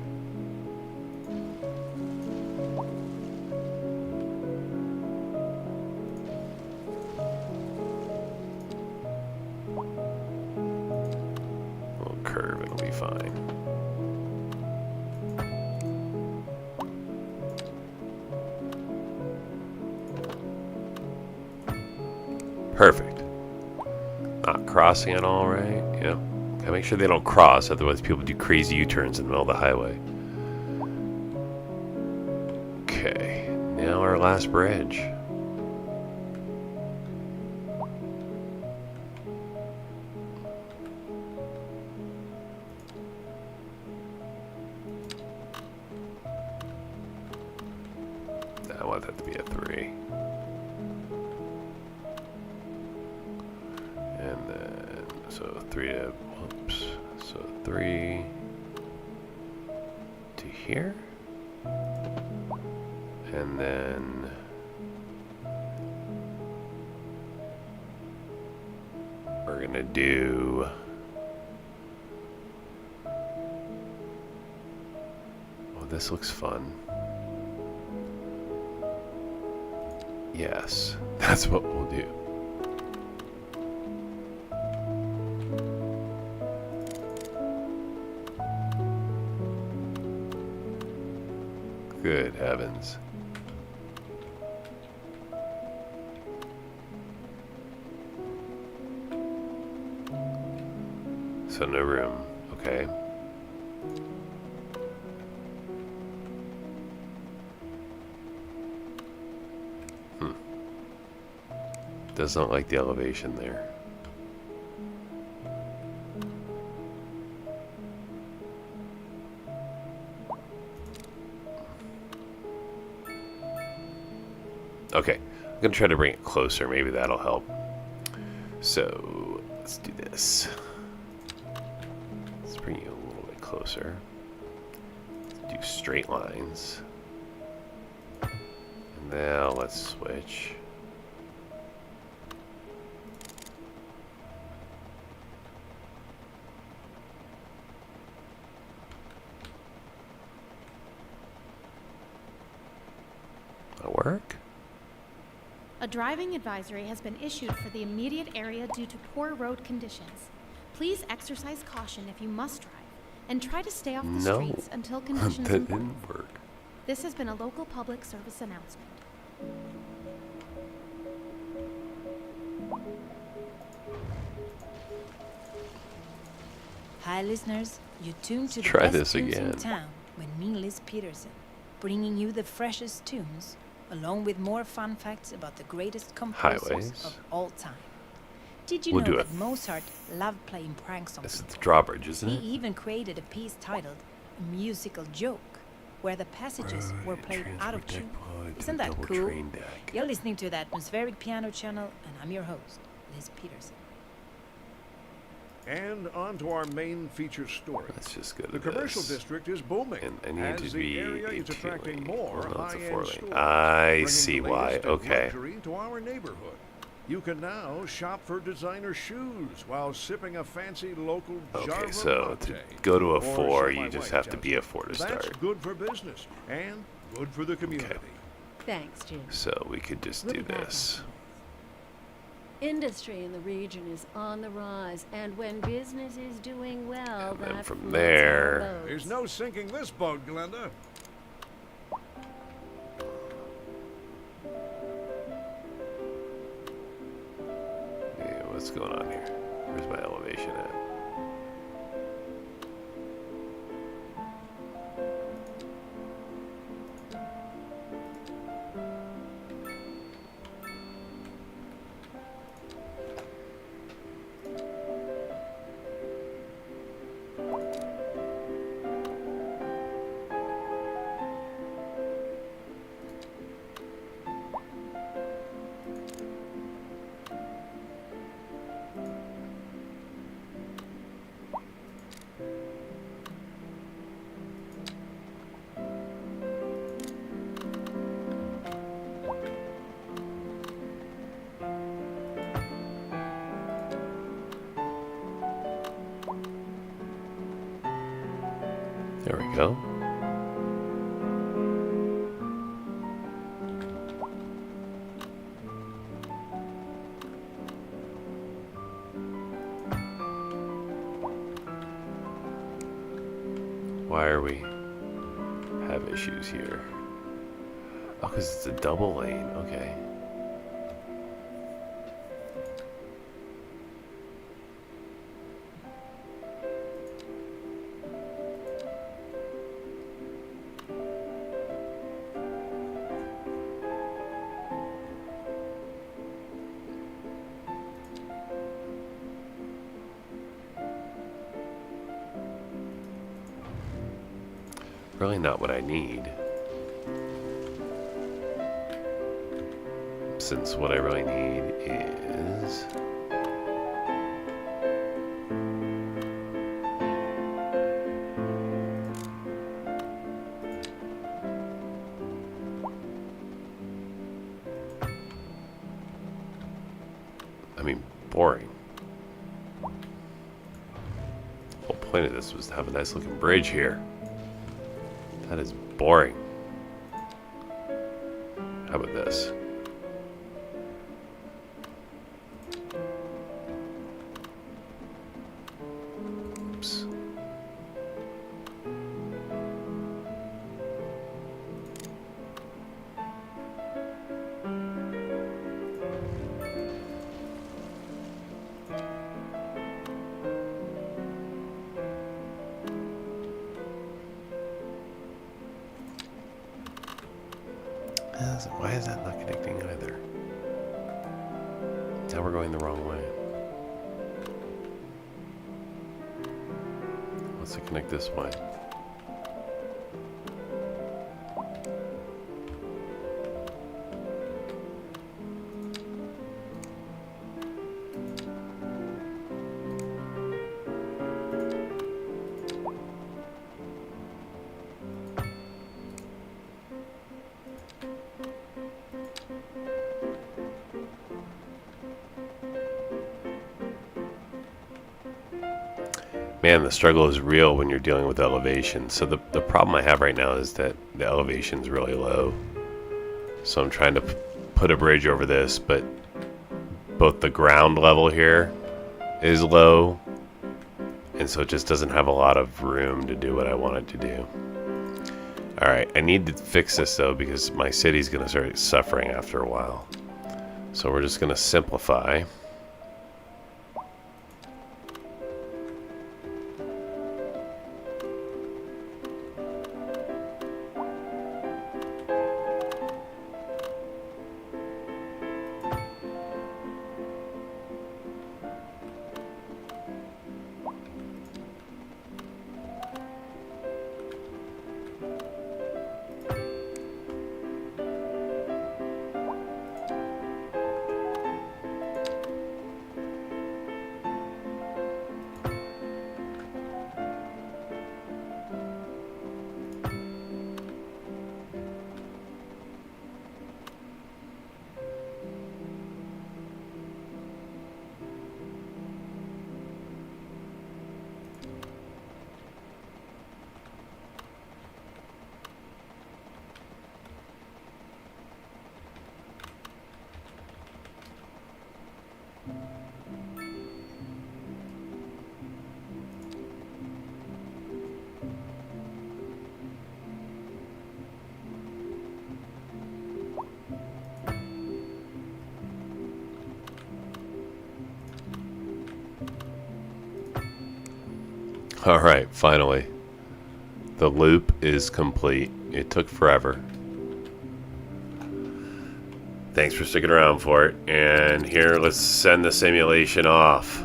Curve, it'll be fine. Perfect. Not crossing at all, right? Yeah. Gotta make sure they don't cross, otherwise people do crazy U-turns in the middle of the highway. Okay, now our last bridge. want that to be a 3. And then, so 3 to, whoops, so 3 to here. And then we're gonna do this looks fun. Yes, that's what we'll do. Good heavens. So no room, okay. Does not like the elevation there. Okay, I'm gonna try to bring it closer. Maybe that'll help. So let's do this. Let's bring you a little bit closer. Let's do straight lines. And now let's switch. Work?
A driving advisory has been issued for the immediate area due to poor road conditions. Please exercise caution if you must drive, and try to stay off the streets until conditions
that
improve.
didn't work.
This has been a local public service announcement.
Hi, listeners. You tuned to the
Try
best
this
tunes in
again.
town with me, Liz Peterson, bringing you the freshest tunes, along with more fun facts about the greatest composers
Highways.
of all time. Did you
We'll
know
do
that
it.
Mozart loved playing pranks on
This is the
people?
drawbridge, isn't
He
it?
even created a piece titled A Musical Joke, where the passages were played out of tune. Isn't that cool? You're listening to the Atmospheric Piano Channel, and I'm your host, Liz Peterson.
And on to our main feature story.
Let's just go to
The commercial
this.
district is booming,
And I need
as
to
the
be
area
a
is attracting
two-lane.
more
Well, no, it's a
high-end
four-lane.
stores,
I
bringing
see
the
why.
latest in
Okay.
luxury to our neighborhood. You can now shop for designer shoes while sipping a fancy local
Okay,
Java
so
latte.
to go to a
Or
4,
so my
you just
wife
have to
tells
be
me.
a 4 to
That's
start.
good for business and good for the community.
Thanks, Jim.
So we could just
We'll
do
be back
this.
after this. Industry in the region is on the rise, and when business is doing well,
And then
that
from
floats
there-
our boats.
There's no sinking this boat, Glenda.
Yeah, what's going on here? Where's my elevation at? There we go. Why are we have issues here? Oh, because it's a double lane. Okay. Really not what I need. essence, what I really need is... I mean, boring. The whole point of this was to have a nice looking bridge here. That is boring. How about this? Oops. Why is that not connecting either? Now we're going the wrong way. Let's connect this way. Man, the struggle is real when you're dealing with elevation. So the problem I have right now is that the elevation's really low. So I'm trying to put a bridge over this, but both the ground level here is low, and so it just doesn't have a lot of room to do what I want it to do. Alright, I need to fix this though, because my city's going to start suffering after a while. So we're just going to simplify. Alright, finally. The loop is complete. It took forever. Thanks for sticking around for it. And here, let's send the simulation off.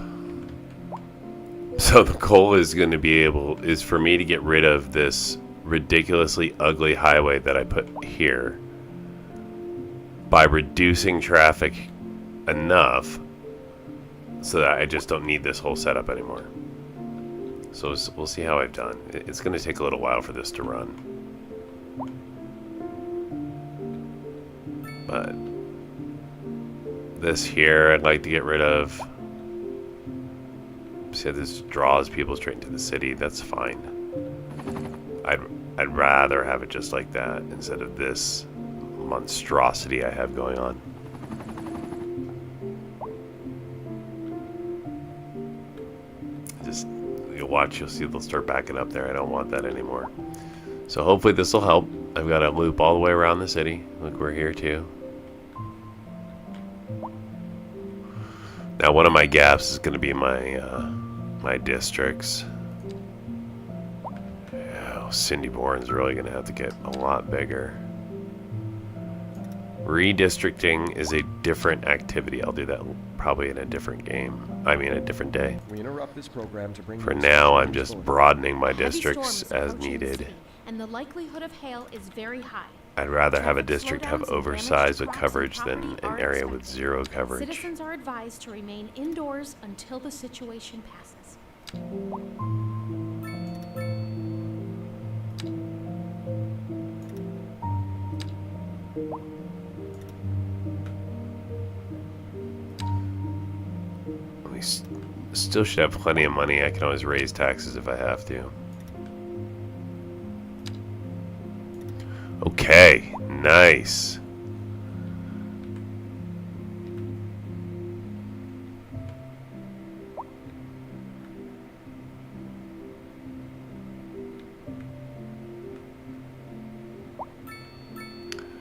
So the goal is going to is for me to get rid of this ridiculously ugly highway that I put here by reducing traffic enough so that I just don't need this whole setup anymore. So we'll see how I've done. It's going to take a little while for this to run. But this here I'd like to get rid of. See, this draws people straight into the city. That's fine. I'd rather have it just like that instead of this monstrosity I have going on. Just you'll watch, you'll see they'll start backing up there. I don't want that anymore. So hopefully this will help. I've got a loop all the way around the city. Look, we're here too. Now one of my gaps is going to be my my districts. Oh, Cindyborn's really going to have to get a lot bigger. Redistricting is a different activity. I'll do that probably in a different game. I mean, a different day.
We interrupt this program to bring
For now, I'm just broadening my districts as needed.
And the likelihood of hail is very high.
I'd rather have a
Traffic
district have
slowdowns and damage to
oversized with
crops and
coverage than
property
an
are
area with
expected.
zero coverage.
Citizens are advised to remain indoors until the situation passes.
We still should have plenty of money. I can always raise taxes if I have to. Okay, nice.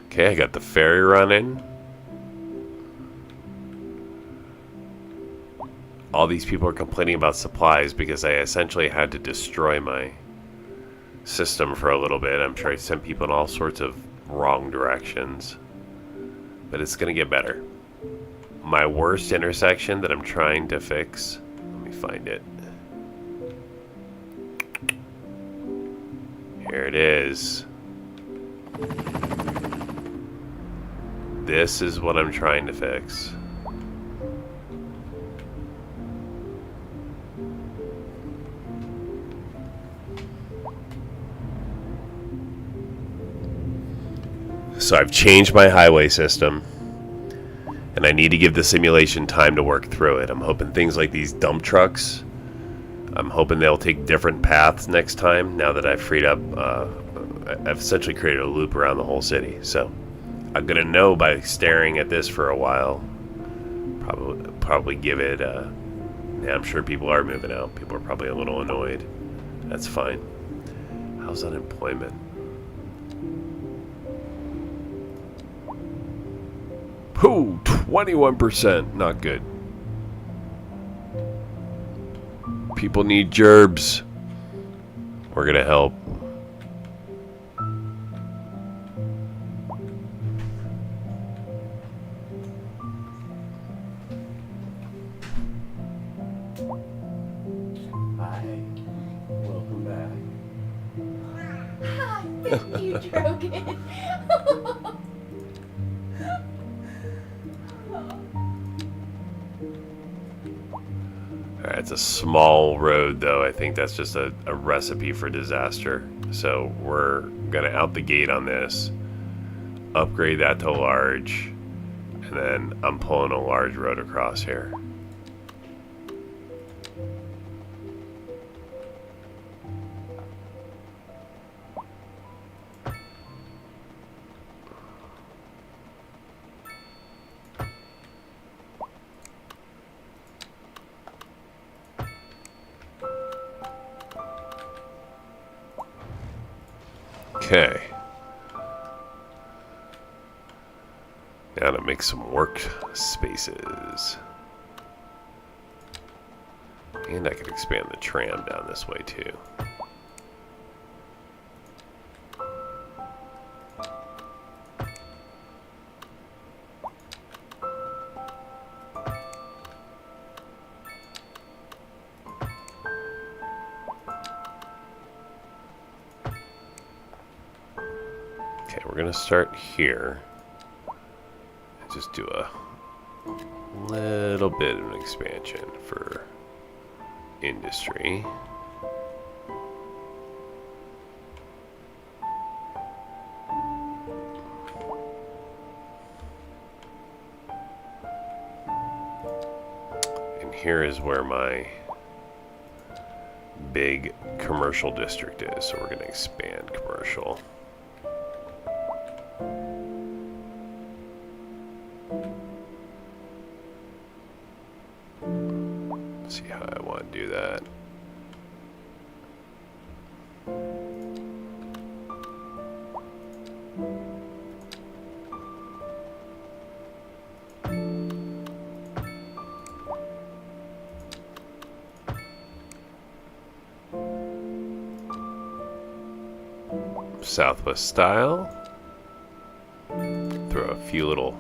Okay, I got the ferry running. All these people are complaining about supplies because I essentially had to destroy my system for a little bit. I'm sure I sent people in all sorts of wrong directions. But it's going to get better. My worst intersection that I'm trying to fix. Let me find it. Here it is. This is what I'm trying to fix. So I've changed my highway system, and I need to give the simulation time to work through it. I'm hoping things like these dump trucks, I'm hoping they'll take different paths next time now that I've freed up, I've essentially created a loop around the whole city. So I'm going to know by staring at this for a while. Probably give it, yeah, I'm sure people are moving out. People are probably a little annoyed. That's fine. How's unemployment? Pooh, 21%. Not good. People need gerbs. We're gonna help. Hi. Welcome back.
You broke it.
Alright, it's a small road though. I think that's just a recipe for disaster. So we're gonna out the gate on this, upgrade that to large, and then I'm pulling a large road across here. Okay. Now to make some work spaces. And I could expand the tram down this way too. Okay, we're gonna start here. And just do a little bit of an expansion for industry. And here is where my big commercial district is, so we're gonna expand commercial. See how I want to do that. Southwest style. Throw a few little,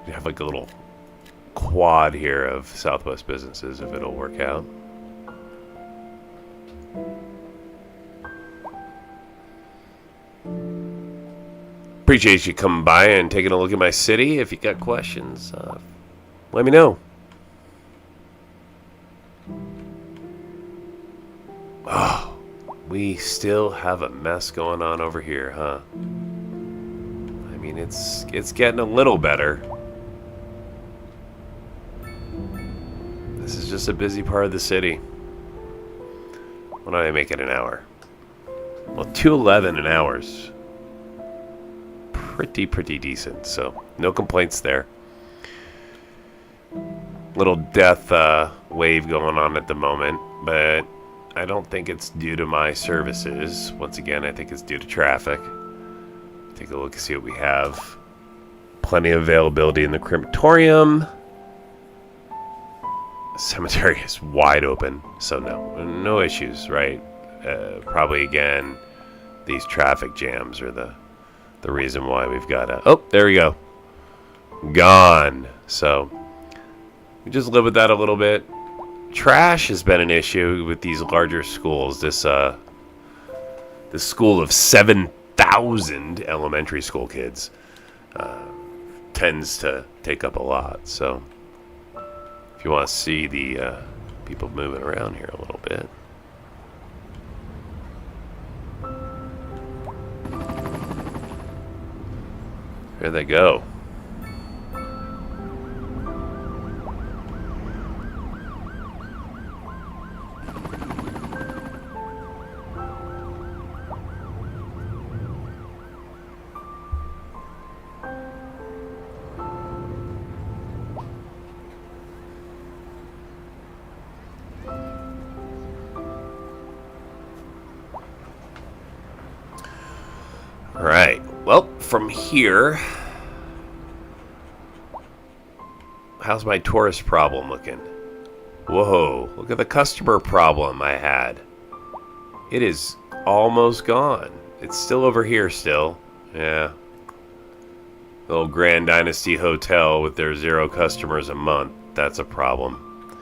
you have like a little quad here of Southwest businesses if it'll work out. Appreciate you coming by and taking a look at my city. If you got questions, let me know. Oh, we still have a mess going on over here, huh? I mean, it's getting a little better. This is just a busy part of the city. What do I make it an hour? Well, 211 an hour's pretty decent, so no complaints there. Little death wave going on at the moment, but I don't think it's due to my services. Once again, I think it's due to traffic. Take a look and see what we have. Plenty of availability in the crematorium. Cemetery is wide open, so no issues, right? Probably again, these traffic jams are the reason why we've got a... Oh, there we go. Gone. So we just live with that a little bit. Trash has been an issue with these larger schools. This school of 7,000 elementary school kids tends to take up a lot. So if you want to see the people moving around here a little bit. There they go. Alright, well, from here, how's my tourist problem looking? Whoa, look at the customer problem I had. It is almost gone. It's still over here still. Yeah. The old Grand Dynasty Hotel with their 0 customers a month. That's a problem.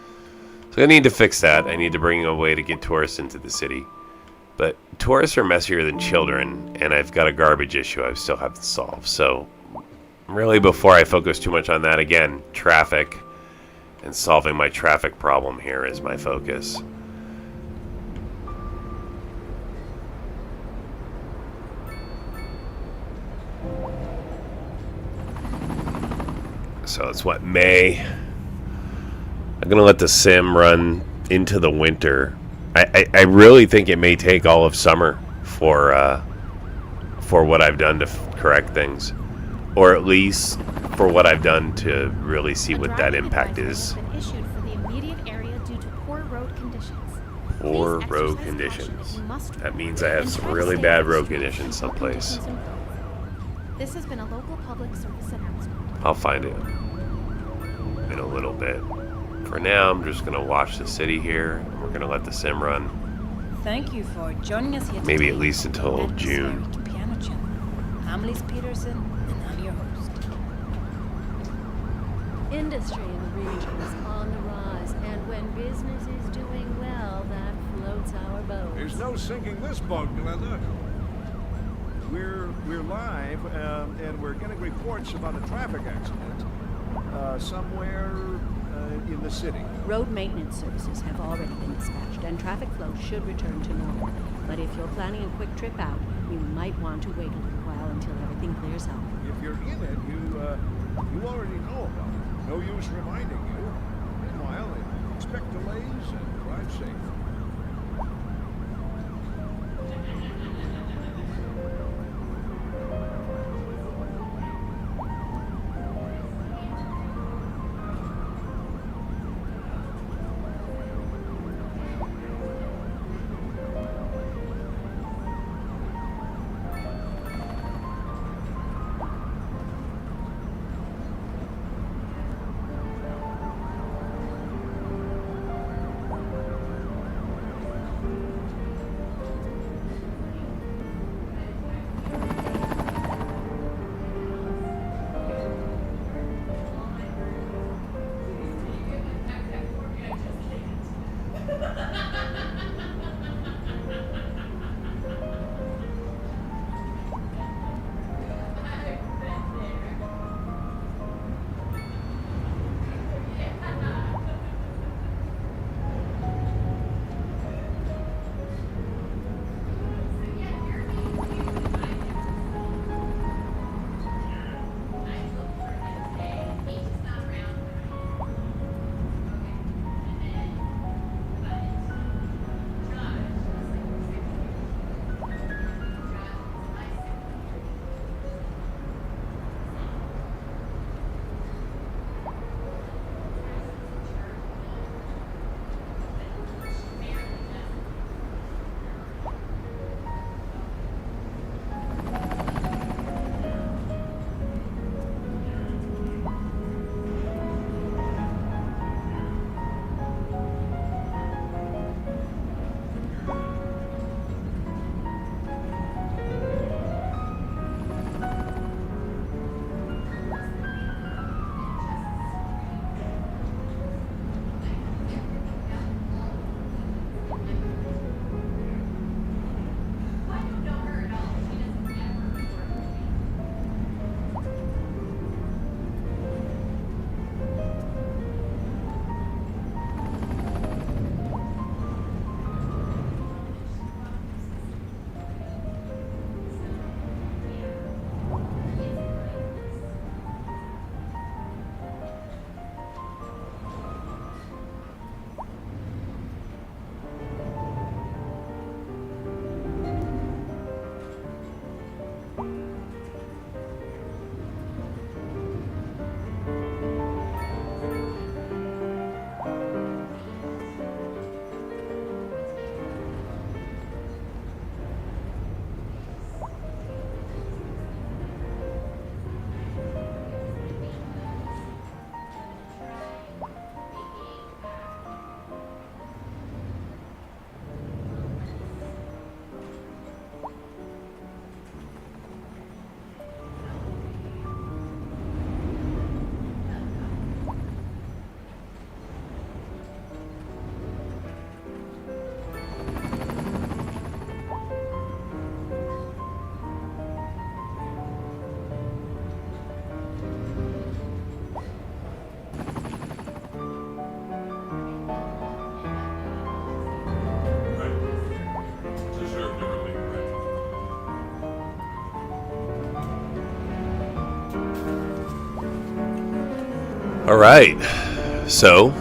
So I need to fix that. I need to bring a way to get tourists into the city. But tourists are messier than children, and I've got a garbage issue I still have to solve. So really, before I focus too much on that, again, traffic and solving my traffic problem here is my focus. So it's what, May? I'm gonna let the sim run into the winter. I really think it may take all of summer for what I've done to correct things, or at least for what I've done to really see what that impact is.
Issued for the immediate area due to poor road conditions.
Poor road conditions. That means I have some really bad road conditions someplace.
This has been a local public service announcement.
I'll find it in a little bit. For now, I'm just going to watch the city here, and we're going to let the sim run.
Thank you for joining us here
Maybe
today
at least until
at
June.
Atmospheric Piano Channel. I'm Liz Peterson, and I'm your host.
Industry in the region is on the rise, and when business is doing well, that floats our boat.
There's no sinking this boat, Glenda. We're live, and we're getting reports about a traffic accident somewhere in the city.
Road maintenance services have already been dispatched, and traffic flow should return to normal. But if you're planning a quick trip out, you might want to wait a little while until everything clears up.
If you're in it, you already know about it. No use reminding you. Meanwhile, expect delays and drive safe.
All right. So,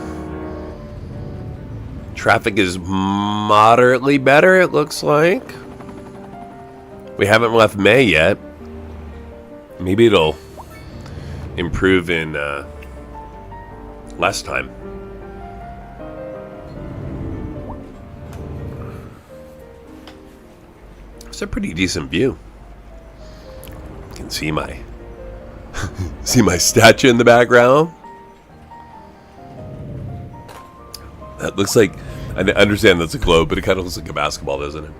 traffic is moderately better, it looks like. We haven't left May yet. Maybe it'll improve in less time. It's a pretty decent view. You can see my see my statue in the background. That looks like, I understand that's a globe, but it kind of looks like a basketball, doesn't it?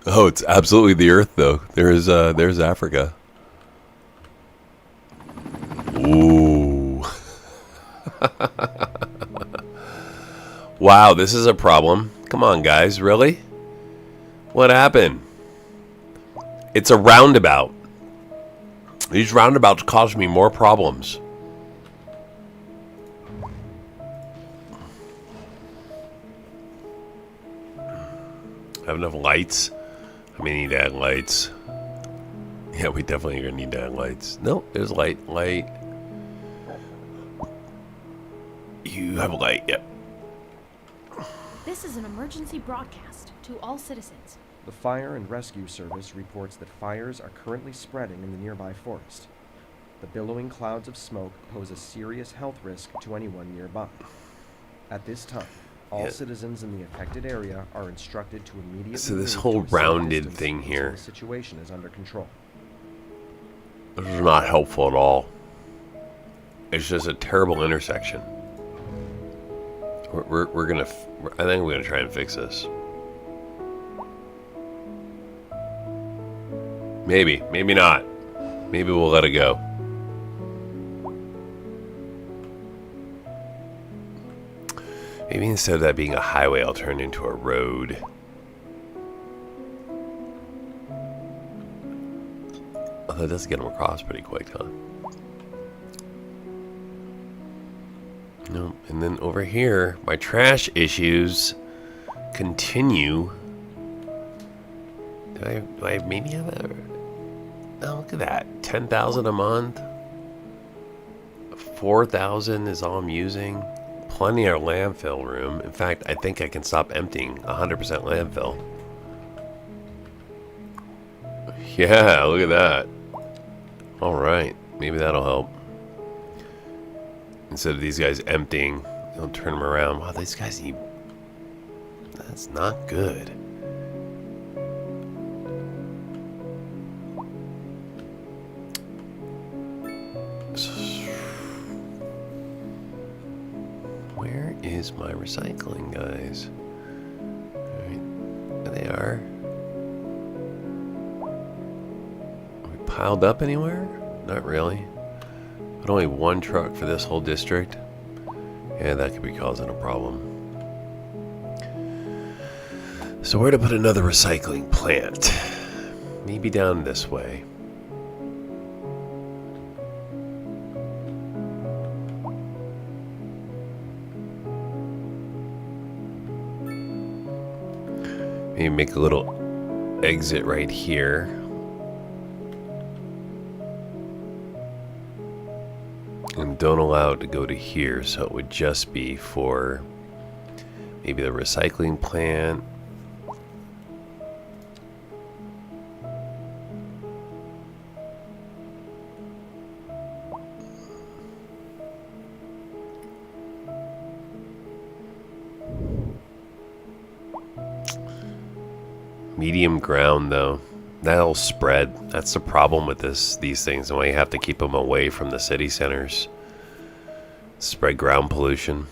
Oh, it's absolutely the Earth, though. There's Africa. Ooh. Wow, this is a problem. Come on, guys, really? What happened? It's a roundabout. These roundabouts cause me more problems. Have enough lights? I may need to add lights. Yeah, we definitely are going to need to add lights. Nope, there's light. You have a light, yep.
This is an emergency broadcast to all citizens.
The Fire and Rescue Service reports that fires are currently spreading in the nearby forest. The billowing clouds of smoke pose a serious health risk to anyone nearby. At this time, all citizens in the affected area are instructed to immediately
So this
move
whole
to a safe
rounded
distance
thing
until
here.
the situation is under control.
This is not helpful at all. It's just a terrible intersection. We're gonna. I think we're gonna try and fix this. Maybe not. Maybe we'll let it go. Maybe instead of that being a highway, I'll turn it into a road. Although it does get them across pretty quick, huh? No, and then over here, my trash issues continue. Do I maybe have a... Oh, look at that. 10,000 a month. 4,000 is all I'm using. Plenty of landfill room. In fact, I think I can stop emptying 100% landfill. Yeah, look at that. All right, maybe that'll help. Instead of these guys emptying, they'll turn them around. Wow, these guys need... That's not good. Where is my recycling, guys? Alright, there they are. Are we piled up anywhere? Not really. But only one truck for this whole district. Yeah, that could be causing a problem. So where to put another recycling plant? Maybe down this way. Maybe make a little exit right here. And don't allow it to go to here, so it would just be for maybe the recycling plant. Medium ground, though. That'll spread. That's the problem with these things, and why you have to keep them away from the city centers. Spread ground pollution.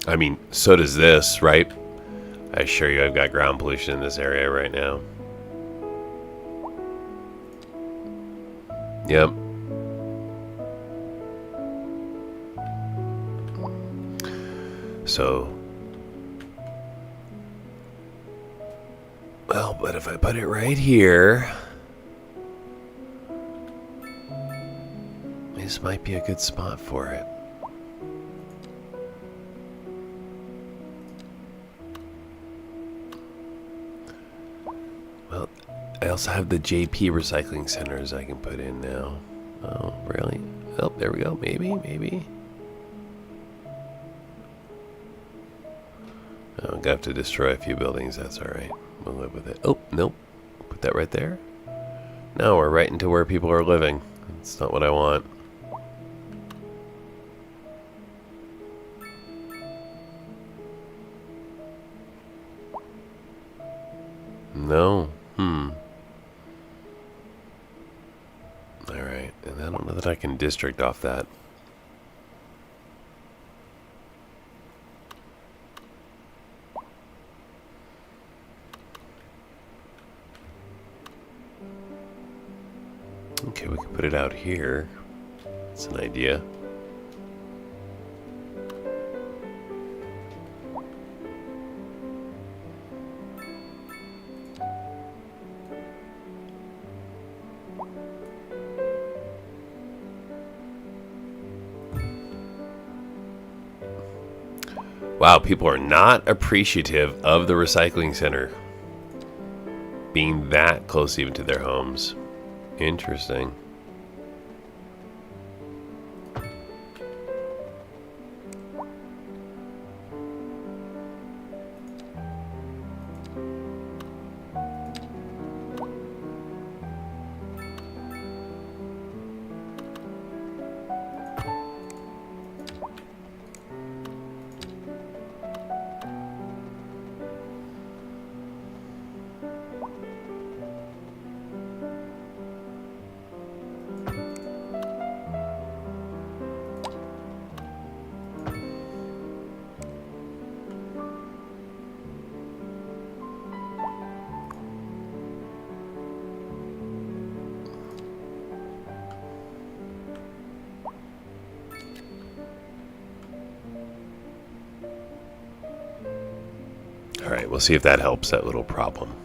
I mean, so does this, right? I assure you I've got ground pollution in this area right now. Yep. So... Well, but if I put it right here... Let me This might be a good spot for it. Well, I also have the JP recycling centers I can put in now. Oh, really? Oh, there we go. Maybe. Oh, I'm gonna have to destroy a few buildings. That's alright. We'll live with it. Oh, nope. Put that right there. No, we're right into where people are living. That's not what I want. No. Alright, and I don't know that I can district off that. Okay, we can put it out here. That's an idea. Wow, people are not appreciative of the recycling center being that close even to their homes. Interesting. Alright, we'll see if that helps that little problem.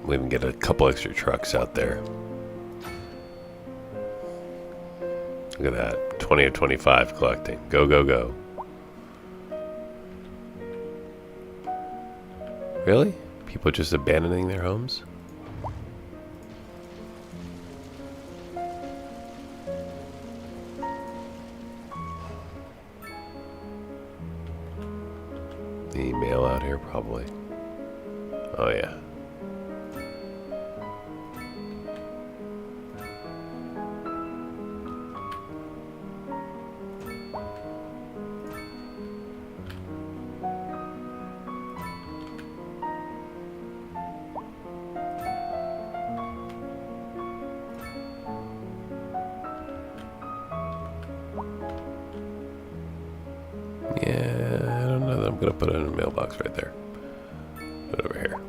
We'll even get a couple extra trucks out there. Look at that. 20 of 25 collecting. Go, go, go. Really? People just abandoning their homes? The mail out here, probably. Oh, yeah. Yeah, I don't know that I'm gonna put it in a mailbox right there. Put it over here.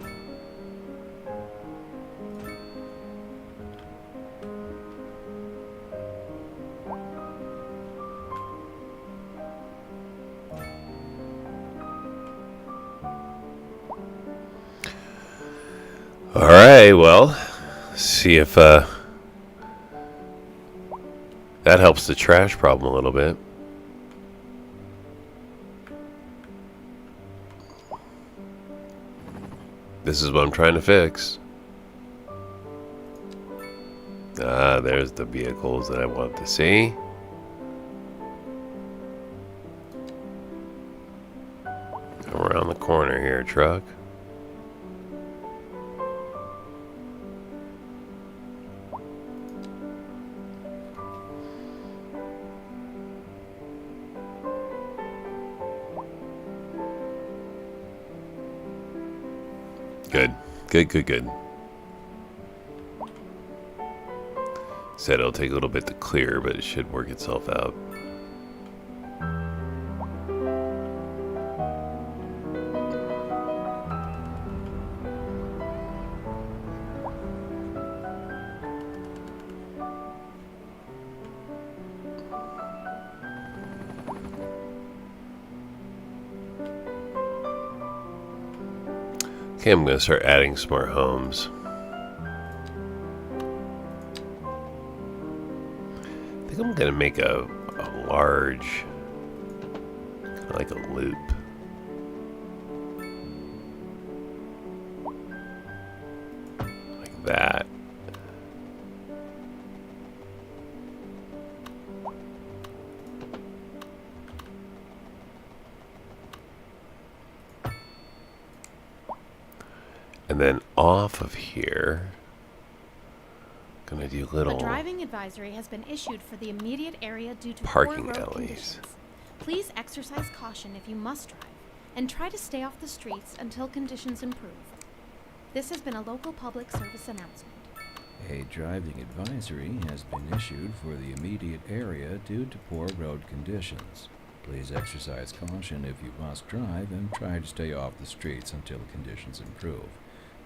All right, well, see if that helps the trash problem a little bit. This is what I'm trying to fix. Ah, there's the vehicles that I want to see. Come around the corner here, truck. Good. Good. Said it'll take a little bit to clear, but it should work itself out. Okay, I'm going to start adding some more homes. think I'm gonna make a large, like a loop. Like that. And then off of here, gonna do
A
little
driving advisory has been issued for the immediate area due to
parking
poor road
alleys.
conditions. Please exercise caution if you must drive, and try to stay off the streets until conditions improve. This has been a local public service announcement.
A driving advisory has been issued for the immediate area due to poor road conditions. Please exercise caution if you must drive and try to stay off the streets until conditions improve.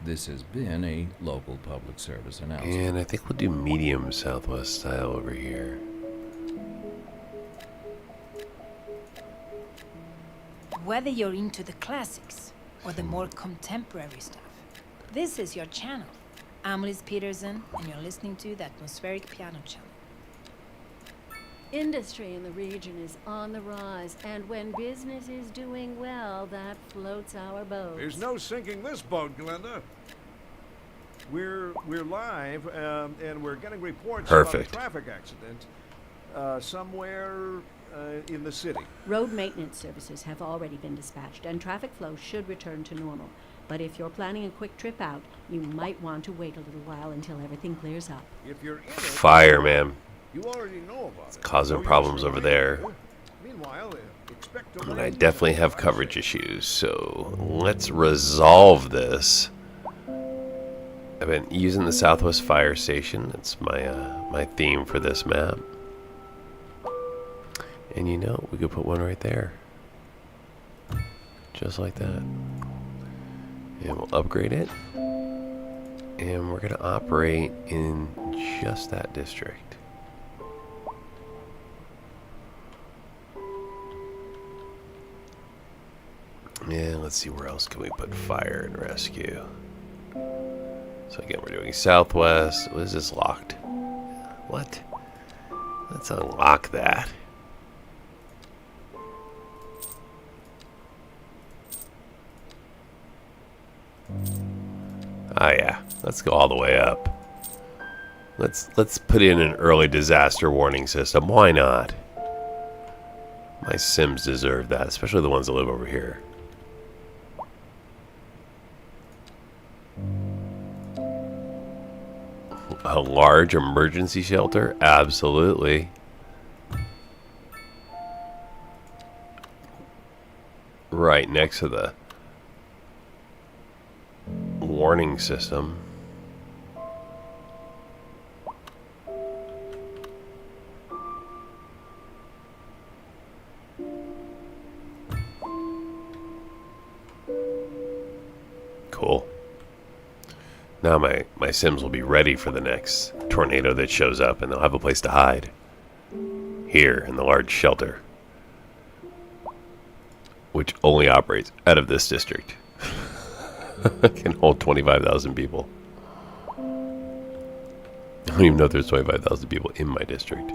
This has been a local public service announcement.
And I think we'll do medium Southwest style over here.
Whether you're into the classics or the more contemporary stuff, this is your channel. I'm Liz Peterson, and you're listening to the Atmospheric Piano Channel.
Industry in the region is on the rise, and when business is doing well, that floats our boat.
There's no sinking this boat, Glenda. We're live, and we're getting reports
Perfect.
about a traffic accident somewhere in the city.
Road maintenance services have already been dispatched, and traffic flow should return to normal. But if you're planning a quick trip out, you might want to wait a little while until everything clears up.
If you're in it,
Fire, man.
you already know about it.
Causing
No use
problems over there.
reminding you. Meanwhile, expect
And I
delays
definitely
and
have
drive
coverage
safe.
issues, so let's resolve this. I've been using the Southwest Fire Station. It's my theme for this map. And you know, we could put one right there. Just like that. And we'll upgrade it. And we're gonna operate in just that district. Yeah, let's see, where else can we put fire and rescue? So again, we're doing Southwest. What is this locked? What? Let's unlock that. Ah, yeah. Let's go all the way up. Let's put in an early disaster warning system. Why not? My Sims deserve that, especially the ones that live over here. A large emergency shelter? Absolutely. Right next to the warning system. Cool. Now my Sims will be ready for the next tornado that shows up, and they'll have a place to hide. Here in the large shelter. Which only operates out of this district. Can hold 25,000 people. I don't even know if there's 25,000 people in my district.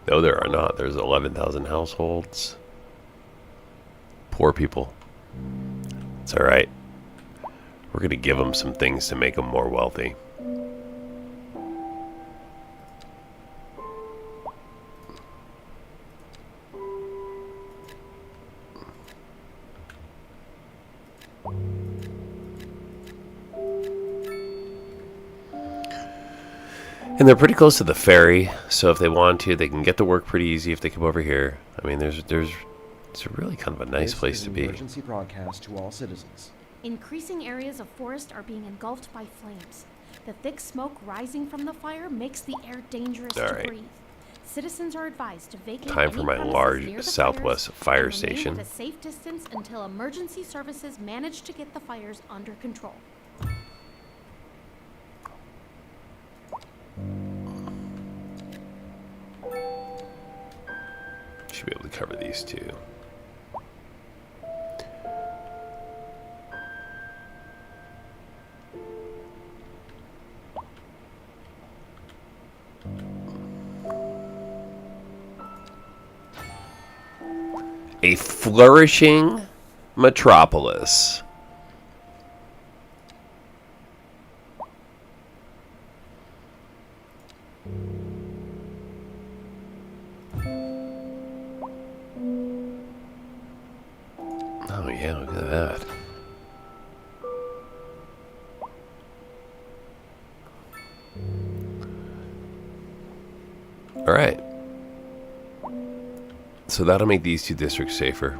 No, there are not. There's 11,000 households. Poor people. It's alright. We're going to give them some things to make them more wealthy. And they're pretty close to the ferry, so if they want to, they can get to work pretty easy if they come over here. I mean, it's really kind of a nice
This
place
is
to
an
be.
Emergency broadcast to all citizens.
Increasing areas of forest are being engulfed by flames. The thick smoke rising from the fire makes the air dangerous
All
to
right.
breathe. Citizens are advised to vacate
Time
any
for my
premises
large
near the
Southwest
fires
fire
and remain
station.
at a safe distance until emergency services manage to get the fires under control.
Should be able to cover these two. a flourishing metropolis. Oh yeah, look at that. All right. So that'll make these two districts safer.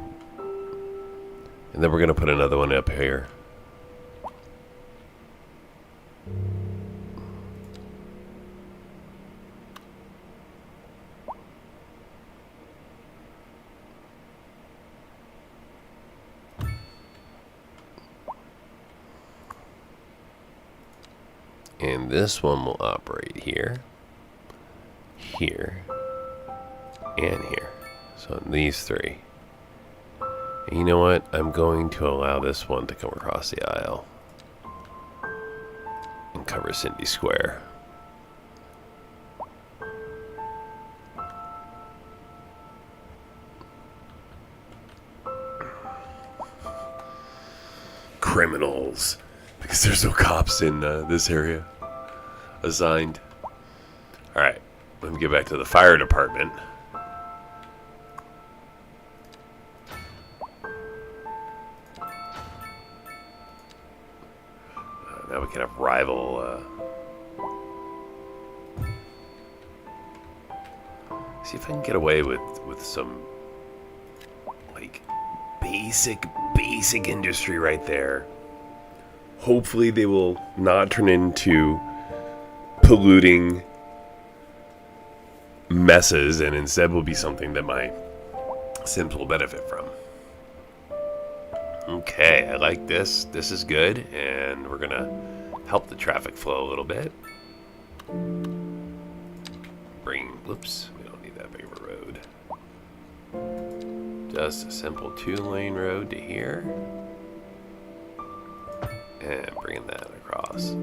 And then we're going to put another one up here. And this one will operate here, here, and here. So these three. And you know what? I'm going to allow this one to come across the aisle and cover Cindy Square. Criminals. Because there's no cops in this area assigned. Alright, let me get back to the fire department. Now we can have rival. See if I can get away with some like basic industry right there. Hopefully they will not turn into polluting messes and instead will be something that my Sims will benefit from. Okay, I like this. This is good, and we're gonna help the traffic flow a little bit. Whoops, we don't need that big of a road. Just a simple 2-lane road to here. And bringing that across.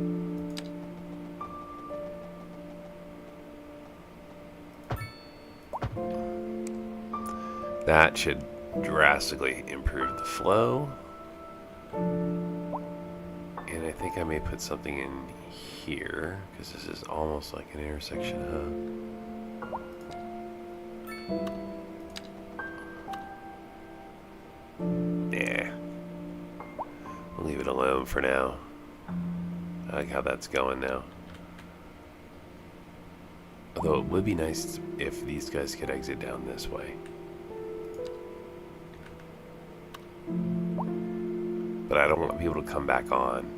That should drastically improve the flow. And I think I may put something in here, because this is almost like an intersection hub. Nah. We'll leave it alone for now. I like how that's going now. Although it would be nice if these guys could exit down this way. But I don't want people to come back on.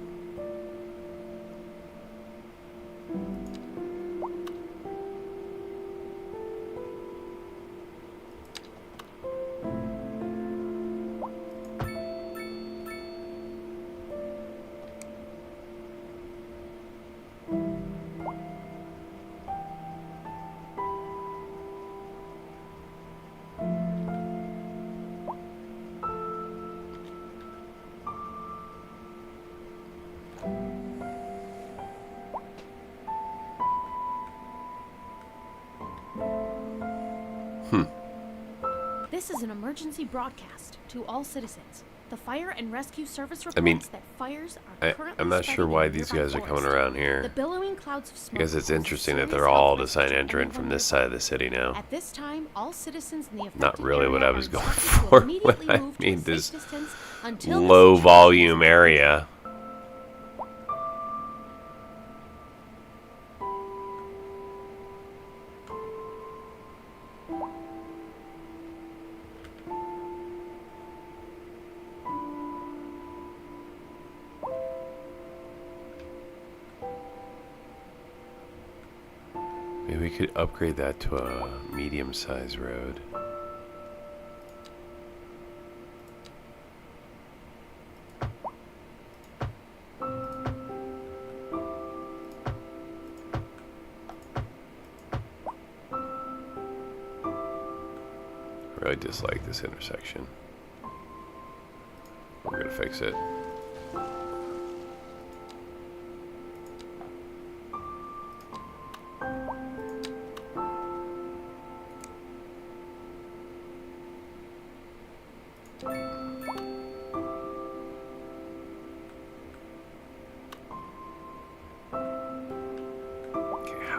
This is an emergency broadcast to all citizens. The fire and rescue service reports that fires are currently
I'm not sure why these guys are coming around here.
The billowing clouds of smoke.
Because it's interesting that they're all deciding to enter in from this side of the city now.
At this time, all citizens in the
Not really what I was going
to
for
immediately
when I
move to a
made
safe
this
distance until the
low
situation
volume
is
area. Maybe we could upgrade that to a medium-sized road. I really dislike this intersection. We're gonna fix it.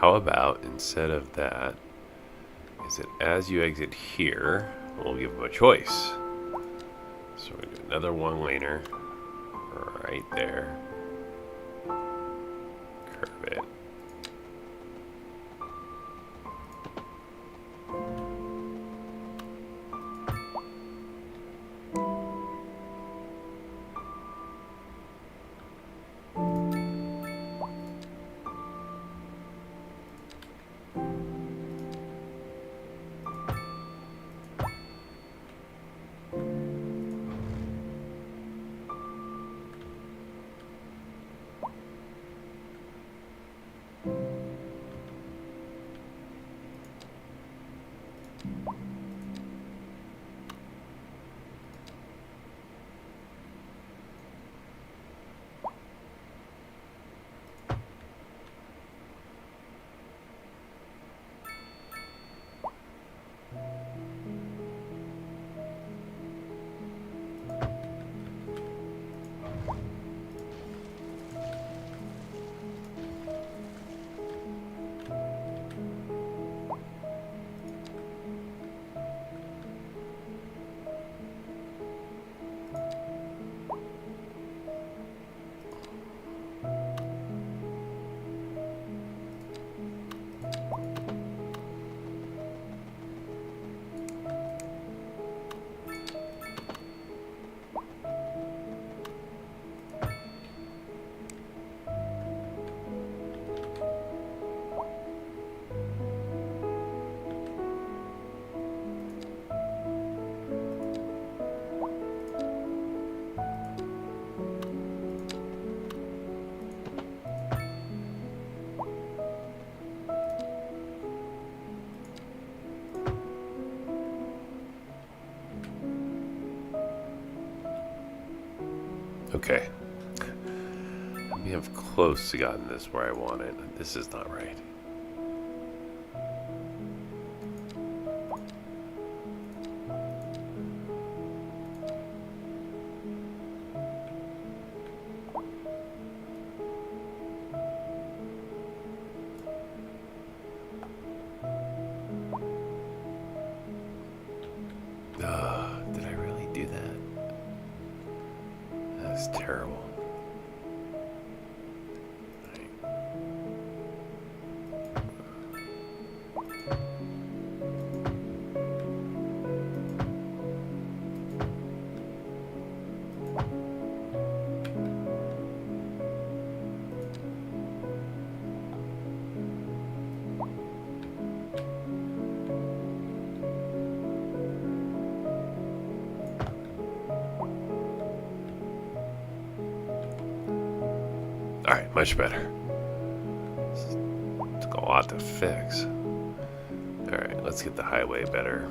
how about instead of that, is it as you exit here, we'll give them a choice. So we're going to do another one-laner right there. Curve it. Okay. We have close to gotten this where I want it. This is not right. Did I really do that? That's terrible. Alright, much better. It's a lot to fix. Alright, let's get the highway better.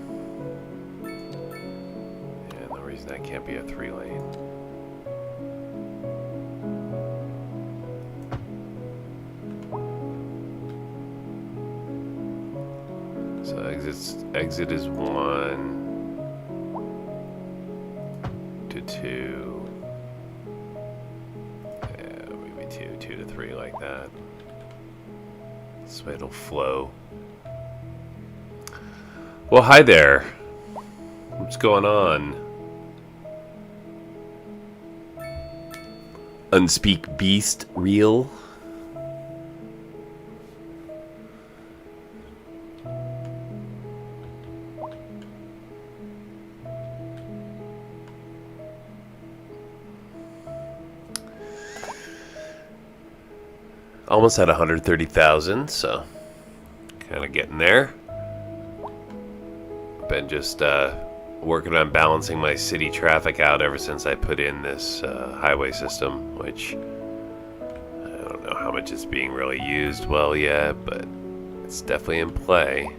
And the reason that can't be a 3-lane. So exit is 1 to 2. 2 to 3 like that. This way it'll flow. Well, hi there. What's going on? Unspeak Beast Real. Almost at 130,000, so kind of getting there. Been just working on balancing my city traffic out ever since I put in this highway system, which I don't know how much it's being really used well yet, but it's definitely in play.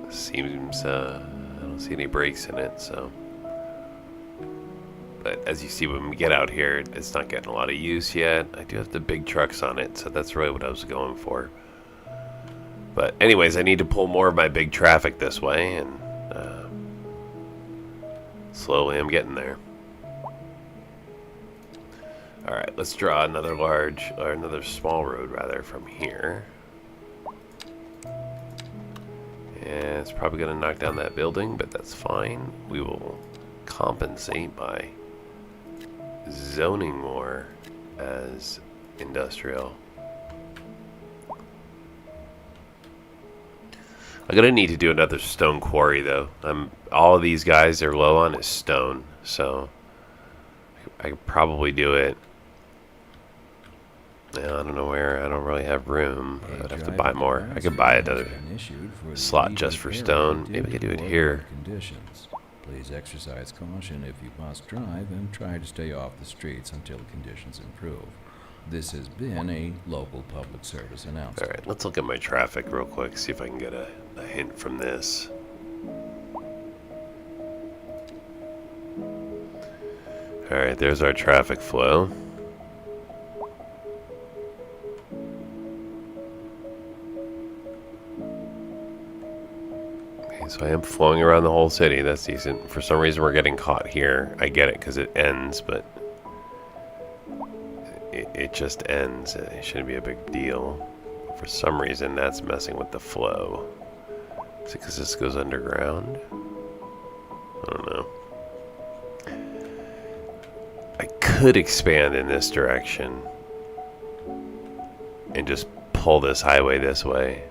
Seems I don't see any breaks in it, so. But as you see, when we get out here, it's not getting a lot of use yet. I do have the big trucks on it, so that's really what I was going for. But anyways, I need to pull more of my big traffic this way, and slowly I'm getting there. Alright, let's draw another large, or another small road rather, from here. And it's probably going to knock down that building, but that's fine. We will compensate by zoning more as industrial. I'm going to need to do another stone quarry, though. All of these guys are low on is stone, so I could probably do it. I don't know where. I don't really have room. I'd have to buy more. I could buy another slot just for stone. Maybe I could do it here.
Conditions. Please exercise caution if you must drive and try to stay off the streets until conditions improve. This has been a local public service announcement.
Alright, let's look at my traffic real quick, see if I can get a hint from this. Alright, there's our traffic flow. So I am flowing around the whole city. That's decent. For some reason we're getting caught here. I get it because it ends, but it just ends. It shouldn't be a big deal. For some reason that's messing with the flow. Is it because this goes underground? I don't know. I could expand in this direction and just pull this highway this way.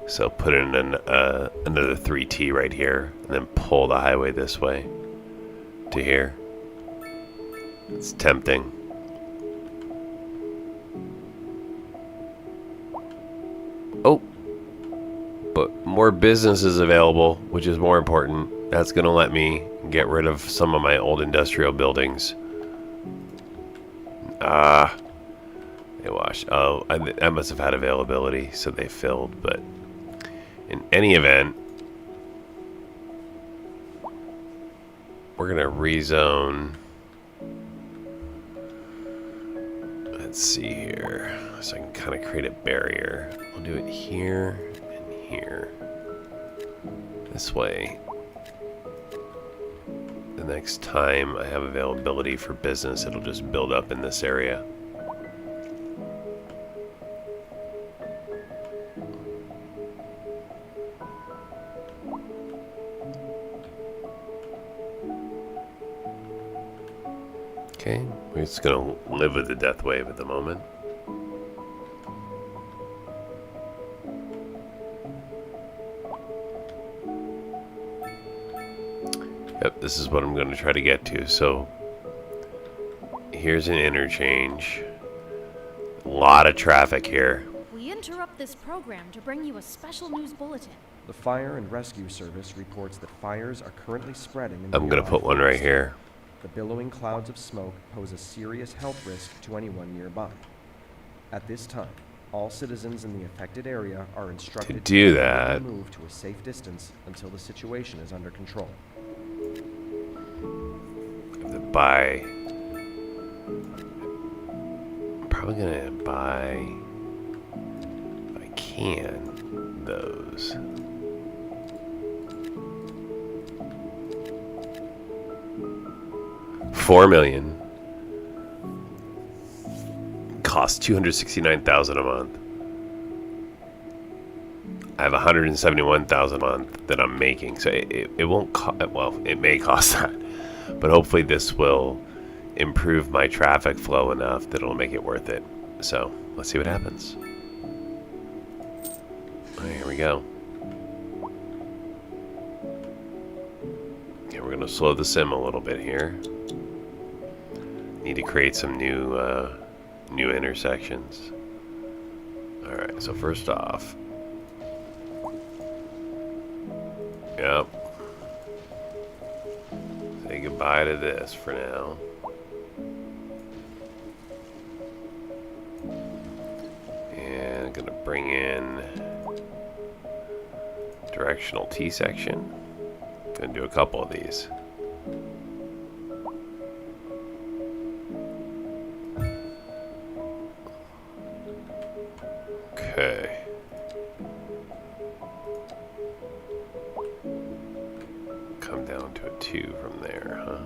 So put in another 3T right here, and then pull the highway this way to here. It's tempting. Oh, but more business is available, which is more important. That's going to let me get rid of some of my old industrial buildings. They washed. Oh, I must have had availability, so they filled, but in any event, we're going to rezone. Let's see here. So I can kind of create a barrier. I'll do it here and here. This way. The next time I have availability for business, it'll just build up in this area. Okay, we're just gonna live with the death wave at the moment. Yep, this is what I'm gonna try to get to. So here's an interchange. A lot of traffic here.
We interrupt this program to bring you a special news bulletin.
The Fire and Rescue Service reports that fires are currently spreading in the
I'm gonna
nearby
put one right
forest.
here.
The billowing clouds of smoke pose a serious health risk to anyone nearby. At this time, all citizens in the affected area are instructed
To do
to
that,
move to a safe distance until the situation is under control.
I have to buy. I'm probably gonna buy, if I can, those. $4 million. Costs $269,000 a month. I have $171,000 a month that I'm making, so it won't cost. Well, it may cost that, but hopefully this will improve my traffic flow enough that it'll make it worth it. So let's see what happens. All right, here we go. Okay, we're gonna slow the sim a little bit here. Need to create some new intersections. All right, so first off, yep. Say goodbye to this for now. And I'm gonna bring in directional T section. Gonna do a couple of these. Okay. Come down to a 2 from there, huh?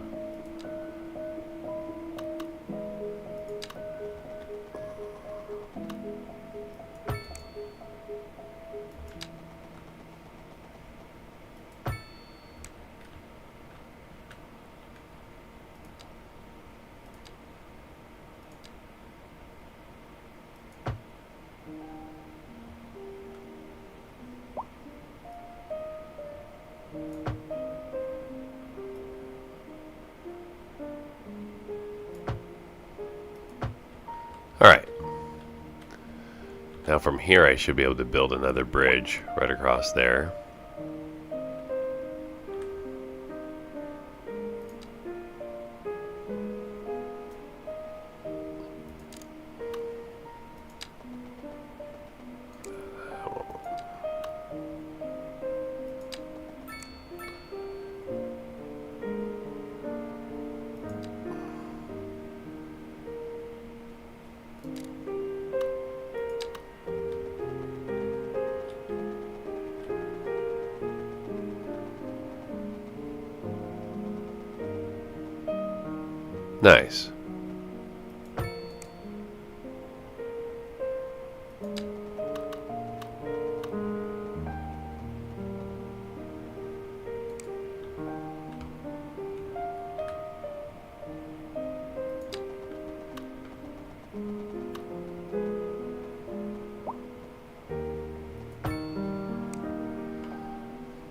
Now from here I should be able to build another bridge right across there. Nice.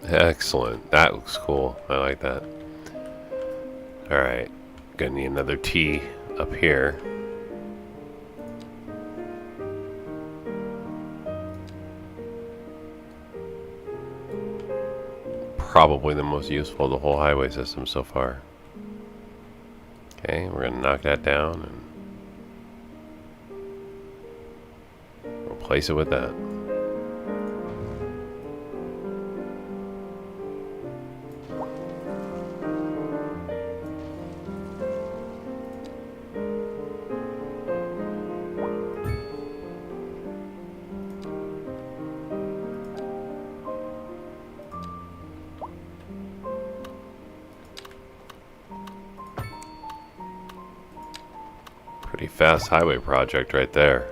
Excellent. That looks cool. I like that. Alright. Gonna need another T up here. Probably the most useful of the whole highway system so far. Okay, we're gonna knock that down and replace it with that. Pretty fast highway project right there.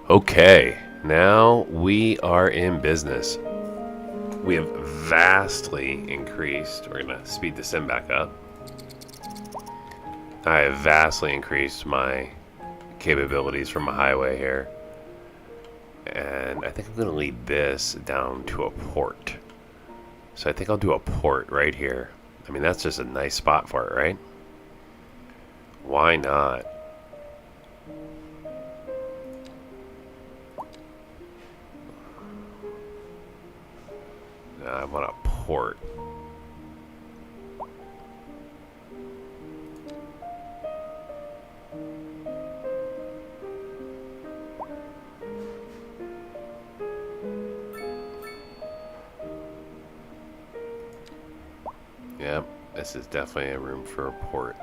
Okay, now we are in business. We have vastly increased. We're gonna speed the sim back up. I have vastly increased my capabilities from a highway here. And I think I'm going to lead this down to a port. So I think I'll do a port right here. I mean, that's just a nice spot for it, right? Why not? I want a port. Yep, this is definitely a room for a port.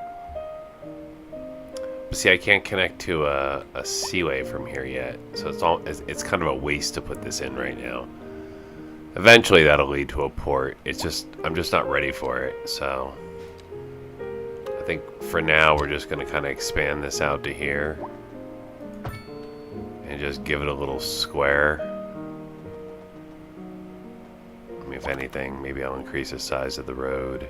But see, I can't connect to a seaway from here yet, so it's kind of a waste to put this in right now. Eventually, that'll lead to a port. I'm just not ready for it. So I think for now, we're just going to kind of expand this out to here and just give it a little square. If anything, maybe I'll increase the size of the road.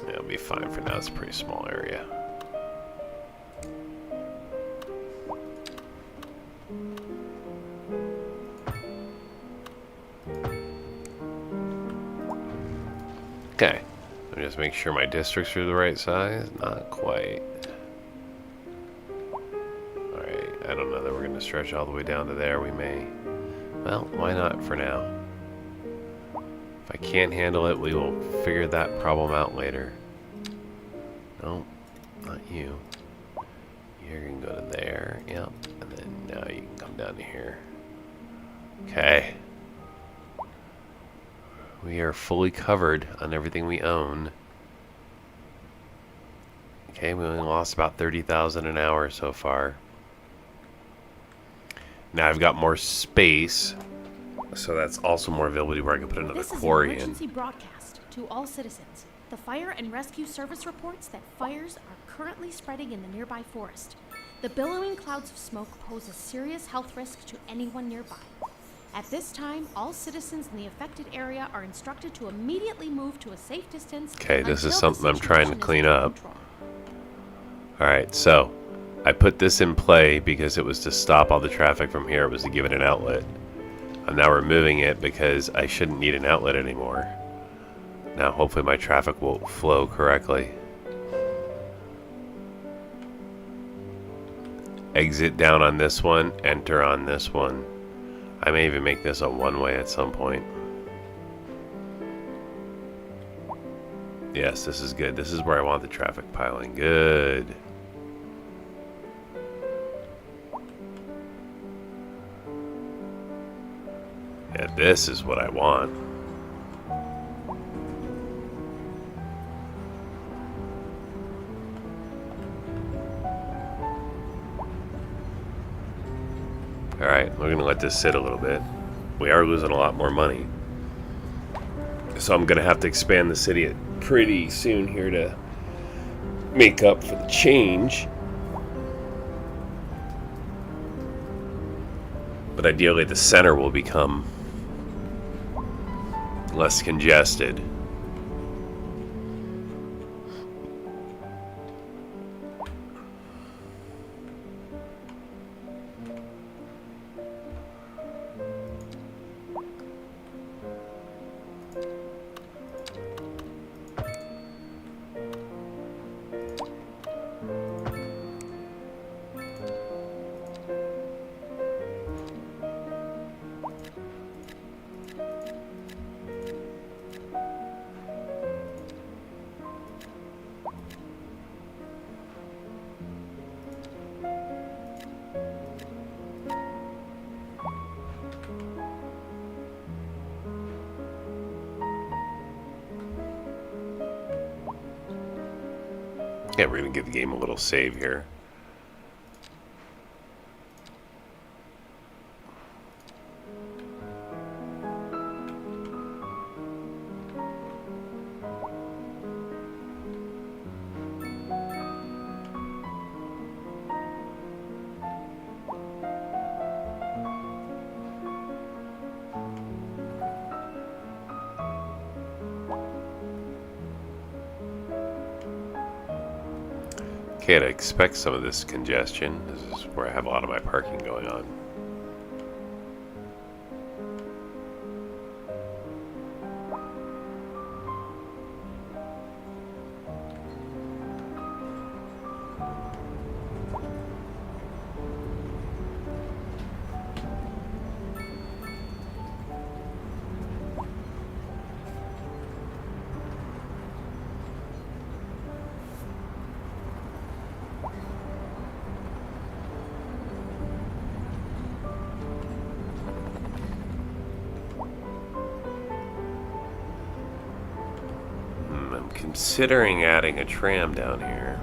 Yeah, it'll be fine for now. It's a pretty small area. Okay. Let me just make sure my districts are the right size. Not quite. I don't know that we're going to stretch all the way down to there. We may. Well, why not for now? If I can't handle it, we will figure that problem out later. No, not you. You're going to go to there. Yep. And then now you can come down to here. Okay. We are fully covered on everything we own. Okay, we only lost about 30,000 an hour so far. Now I've got more space, so that's also more availability where I can put another quarry in.
This is an emergency broadcast to all citizens. The Fire and Rescue Service reports that fires are currently spreading in the nearby forest. The billowing clouds of smoke pose a serious health risk to anyone nearby. At this time, all citizens in the affected area are instructed to immediately move to a safe distance.
Okay, this is something I'm trying to clean up. Alright, so I put this in play because it was to stop all the traffic from here. It was to give it an outlet. I'm now removing it because I shouldn't need an outlet anymore. Now hopefully my traffic will flow correctly. Exit down on this one, enter on this one. I may even make this a one-way at some point. Yes, this is good. This is where I want the traffic piling. Good. Yeah, this is what I want. Alright, we're gonna let this sit a little bit. We are losing a lot more money. So I'm gonna have to expand the city pretty soon here to make up for the change. But ideally the center will become less congested. Yeah, we're going to give the game a little save here. Okay, I'd expect some of this congestion. This is where I have a lot of my parking going on. I'm considering adding a tram down here.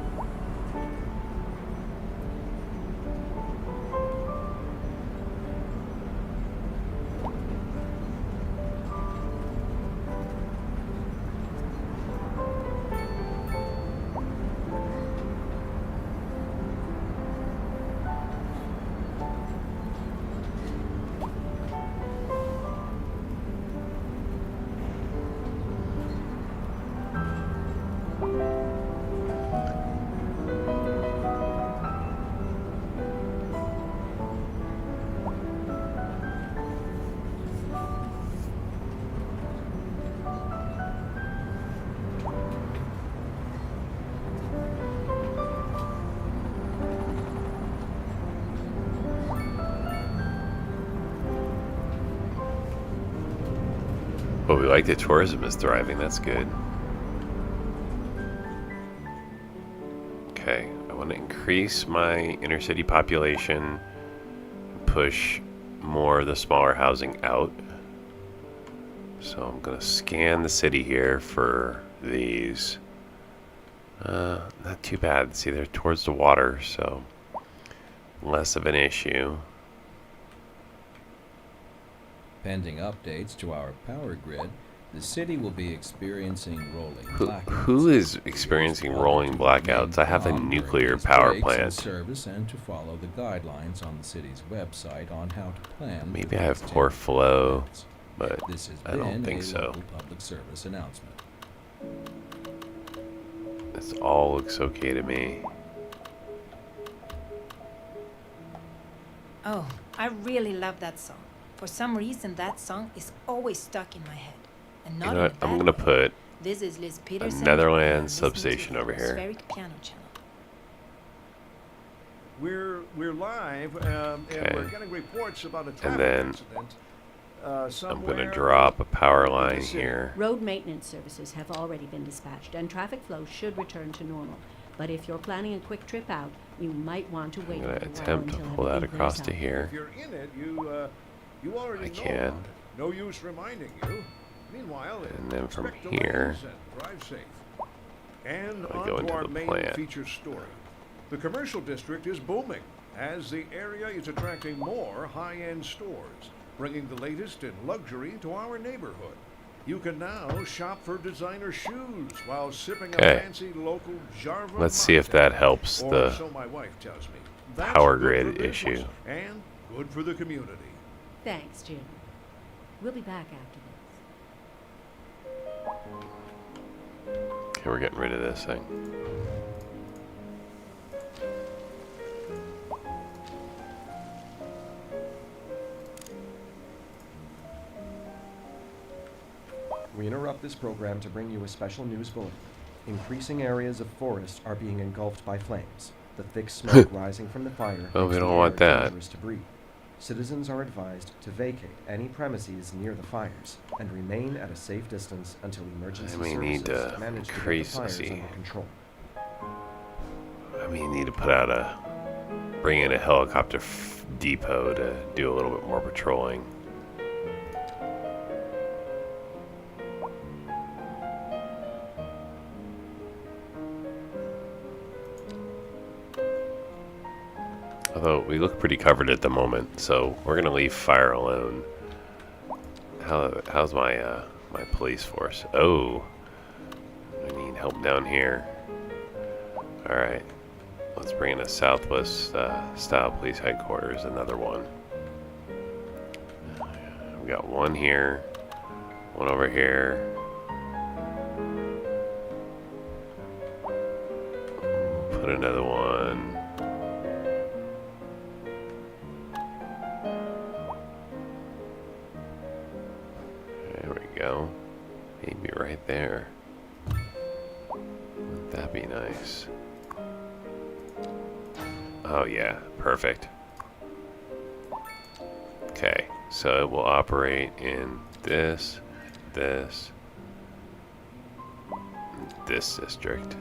Well, we like the tourism is thriving. That's good. Okay, I want to increase my inner city population, push more of the smaller housing out. So I'm going to scan the city here for these. Not too bad. See, they're towards the water, so less of an issue.
Pending updates to our power grid, the city will be experiencing rolling blackouts.
Who is experiencing rolling blackouts? I have a nuclear power plant.
Service and to follow the guidelines on the city's website on how to plan.
Maybe I have poor flow, but
this has
I don't
been
think
a
so.
local public service announcement.
This all looks okay to me.
Oh, I really love that song. For some reason, that song is always stuck in my head. And not
You know
in a
what? I'm
bad
gonna
way.
put
This is Liz
a
Peterson.
Netherlands
and you're listening to
substation
the
over here.
Atmospheric Piano Channel.
We're live, and we're getting reports about a traffic
then
accident.
I'm
Somewhere
gonna drop a power
in the
line
city.
here.
Road maintenance services have already been dispatched, and traffic flow should return to normal. But if you're planning a quick trip out, you might want to
I'm
wait a
gonna
little while
attempt to
until
pull that
everything
across
clears
to
up.
here.
If you're in it, you already
I
know
can.
about it. No use reminding you. Meanwhile,
And then from
expect
here,
delays and drive safe. And
I
on
go
to
into
our
the
main
plant.
feature story. The commercial district is booming as the area is attracting more high-end stores, bringing the latest in luxury to our neighborhood. You can now shop for designer shoes while sipping a
Okay.
fancy local Jarva
Let's see if
mocktail.
that helps
Or
the
so my wife tells me. That's
power
good
grid
for business
issue.
and good for the community.
Thanks, Jim. We'll be back after this.
Okay, we're getting rid of this thing.
We interrupt this program to bring you a special news bulletin. Increasing areas of forest are being engulfed by flames. The thick smoke rising from the fire
Oh,
makes
we
the
don't
air
want that.
dangerous to breathe. Citizens are advised to vacate any premises near the fires and remain at a safe distance until emergency
may need
services
to
manage to get the
increase the
fires
sea.
under control.
I mean, you need to put out bring in a helicopter depot to do a little bit more patrolling. Although we look pretty covered at the moment, so we're gonna leave fire alone. How's my my police force? Oh, we need help down here. All right, let's bring in a Southwest style police headquarters. Another one. We got one here, one over here. Put another one. There we go. Maybe right there. Wouldn't that be nice? Oh yeah, perfect. Okay, so it will operate in this district.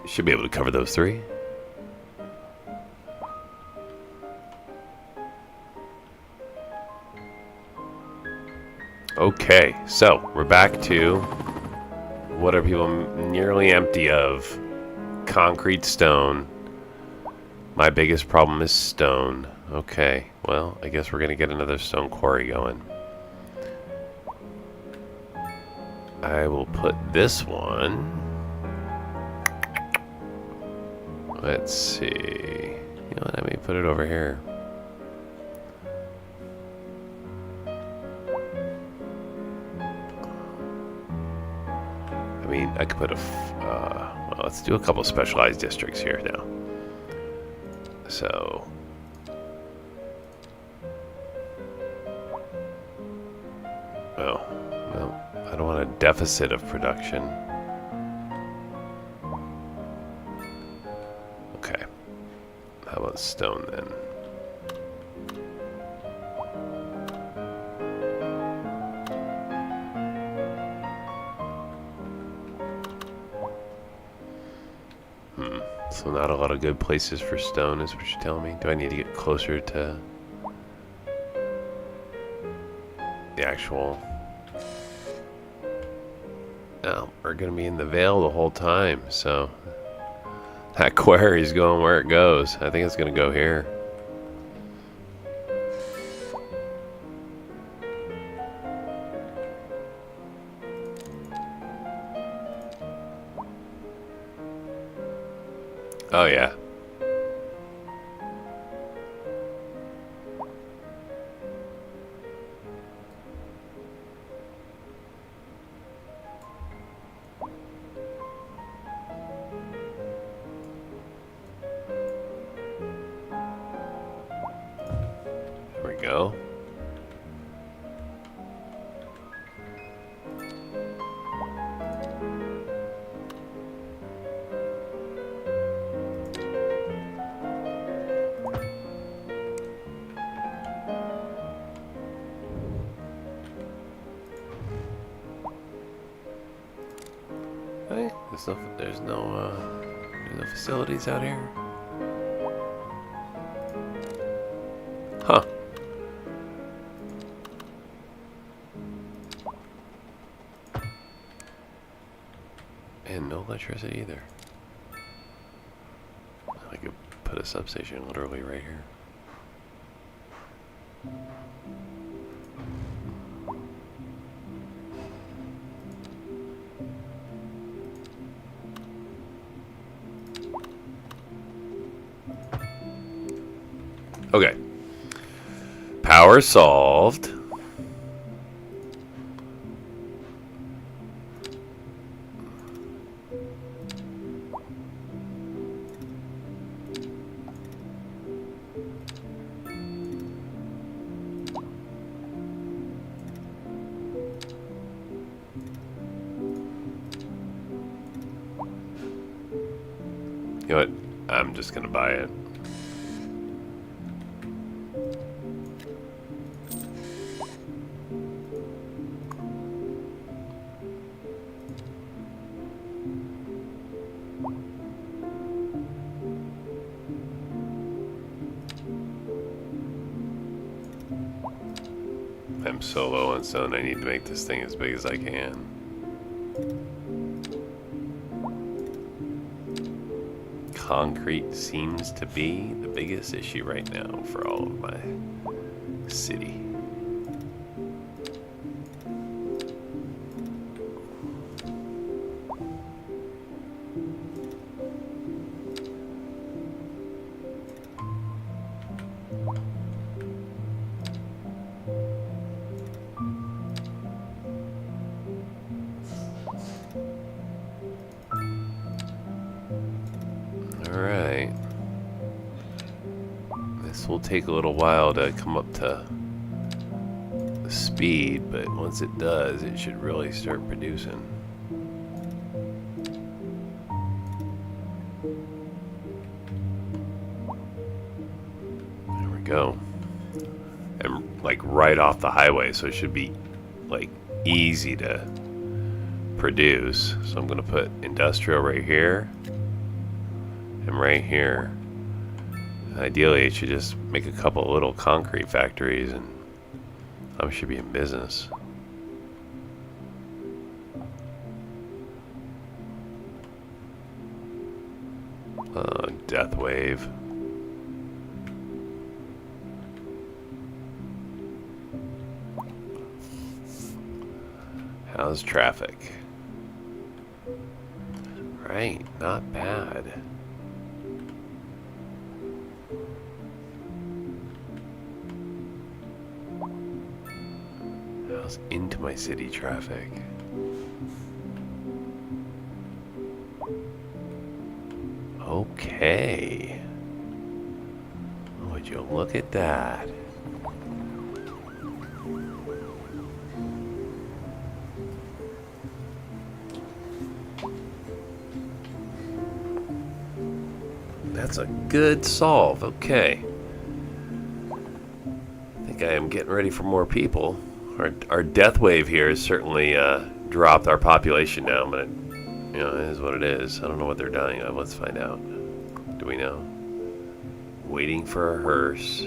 You should be able to cover those three. Okay, so we're back to what are people nearly empty of? Concrete, stone. My biggest problem is stone. Okay, well, I guess we're gonna get another stone quarry going. I will put this one. Let's see. You know what? I may put it over here. I mean, I could put well, let's do a couple specialized districts here now. So, well, I don't want a deficit of production. Okay. How about stone then? So not a lot of good places for stone is what you're telling me. Do I need to get closer to the actual... No, we're going to be in the Vale the whole time, so that quarry's going where it goes. I think it's going to go here. Oh yeah. Hey, there's no facilities out here. Huh. And no electricity either. I could put a substation literally right here. Okay. Power solved. You know what? I'm just gonna buy it. I'm so low on stone, I need to make this thing as big as I can. Concrete seems to be the biggest issue right now for all of my city. Alright. This will take a little while to come up to the speed, but once it does, it should really start producing. There we go. And like right off the highway, so it should be like easy to produce. So I'm gonna put industrial right here. And right here, ideally it should just make a couple of little concrete factories and I should be in business. Death wave. How's traffic? Right, not bad. Into my city traffic. Okay. Would you look at that? That's a good solve. Okay. I think I am getting ready for more people. Our death wave here has certainly dropped our population down, but you know, it is what it is. I don't know what they're dying of. Let's find out. Do we know? Waiting for a hearse.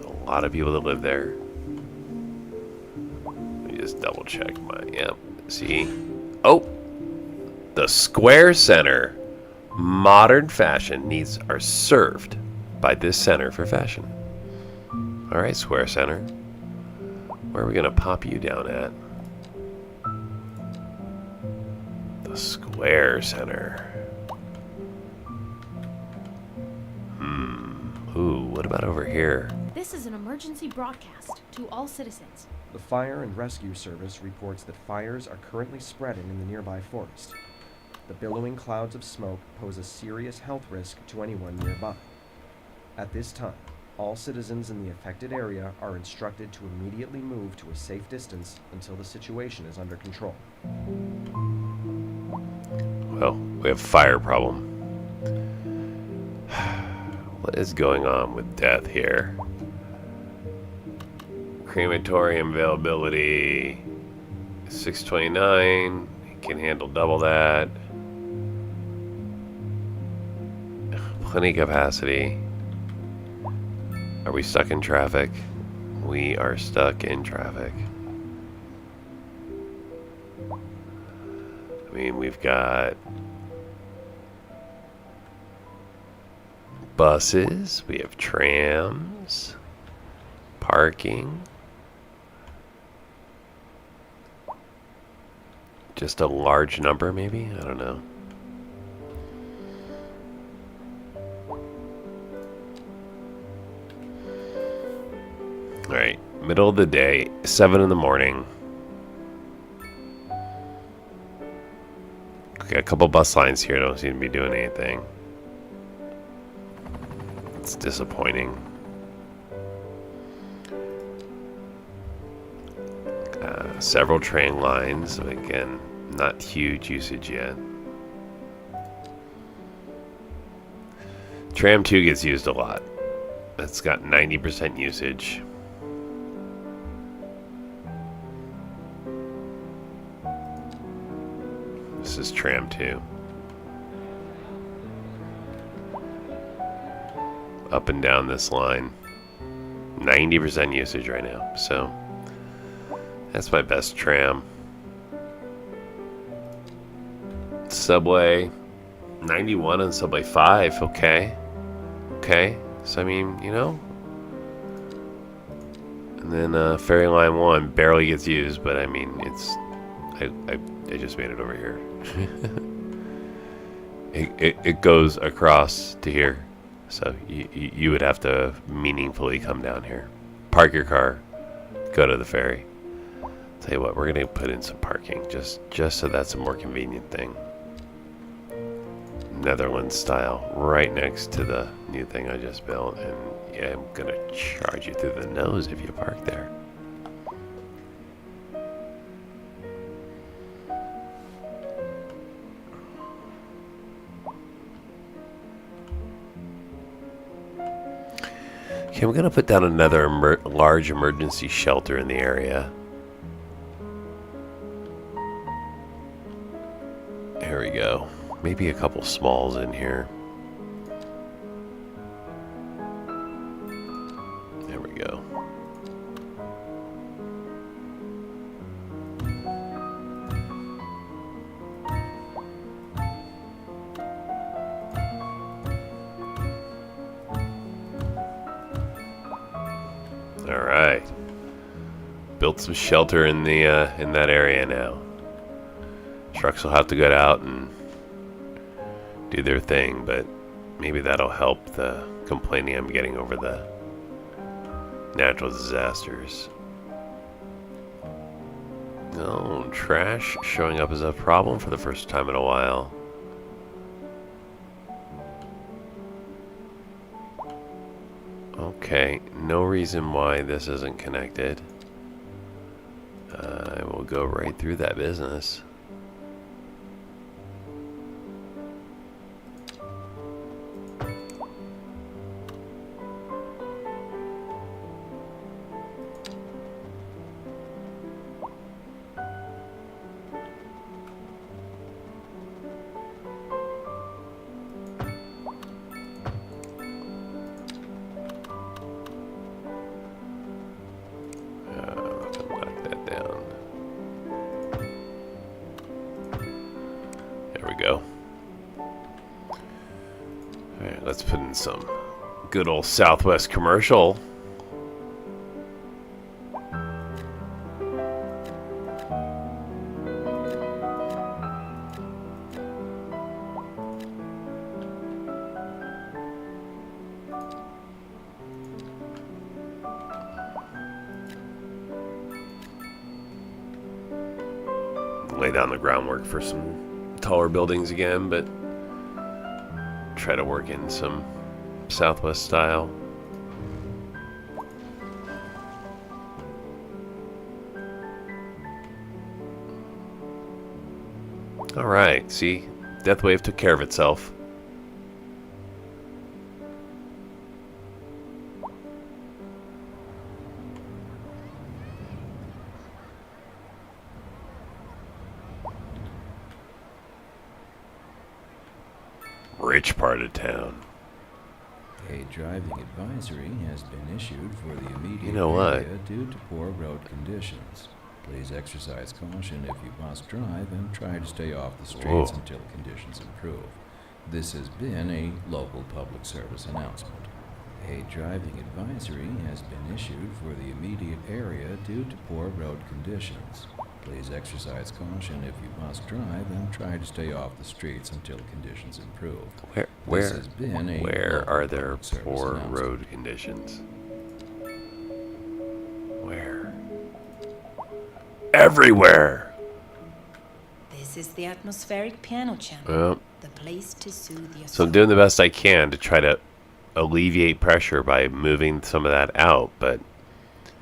A lot of people that live there. Let me just double check my, yep. See? Oh! The Square Center. Modern fashion needs are served by this center for fashion. Alright, Square Center. Where are we going to pop you down at? The Square Center. Ooh, what about over here?
This is an emergency broadcast to all citizens.
The Fire and Rescue Service reports that fires are currently spreading in the nearby forest. The billowing clouds of smoke pose a serious health risk to anyone nearby. At this time, all citizens in the affected area are instructed to immediately move to a safe distance until the situation is under control.
Well, we have a fire problem. What is going on with death here? Crematorium availability 629. Can handle double that. Plenty of capacity. Are we stuck in traffic? We are stuck in traffic. I mean, we've got buses, we have trams, parking. Just a large number, maybe? I don't know. Alright, middle of the day, 7 in the morning. Okay, a couple bus lines here don't seem to be doing anything. It's disappointing. Several train lines, again, not huge usage yet. Tram 2 gets used a lot. It's got 90% usage. This is Tram 2. Up and down this line. 90% usage right now, so that's my best tram. Subway, 91 on Subway 5, okay. Okay, so I mean, you know. And then Ferry Line 1 barely gets used, but I mean, it's, I just made it over here. it goes across to here, so you would have to meaningfully come down here, park your car, go to the ferry. Tell you what, we're gonna put in some parking just so that's a more convenient thing. Netherlands style, right next to the new thing I just built, and yeah, I'm gonna charge you through the nose if you park there. Okay, I'm gonna put down another large emergency shelter in the area. There we go. Maybe a couple smalls in here. There we go. All right. Built some shelter in the in that area now. Trucks will have to get out and do their thing, but maybe that'll help the complaining I'm getting over the natural disasters. No, trash showing up as a problem for the first time in a while. Okay, no reason why this isn't connected. I will go right through that business. Go. Alright, let's put in some good old Southwest commercial. Lay down the groundwork for some taller buildings again, but try to work in some Southwest style. All right, see, Death Wave took care of itself. rich part of town.
A driving advisory has been issued for the immediate
You know what?
area due to poor road conditions. Please exercise caution if you must drive and try to stay off the streets
Whoa.
until conditions improve. This has been a local public service announcement. A driving advisory has been issued for the immediate area due to poor road conditions. Please exercise caution if you must drive and try to stay off the streets until conditions improve. This has been a
Where
local
are there
public service
poor
announcement.
road conditions? Where? Everywhere!
This is the atmospheric piano channel.
Well,
The place to soothe your
so I'm doing the best I can to try to alleviate pressure by moving some of that out, but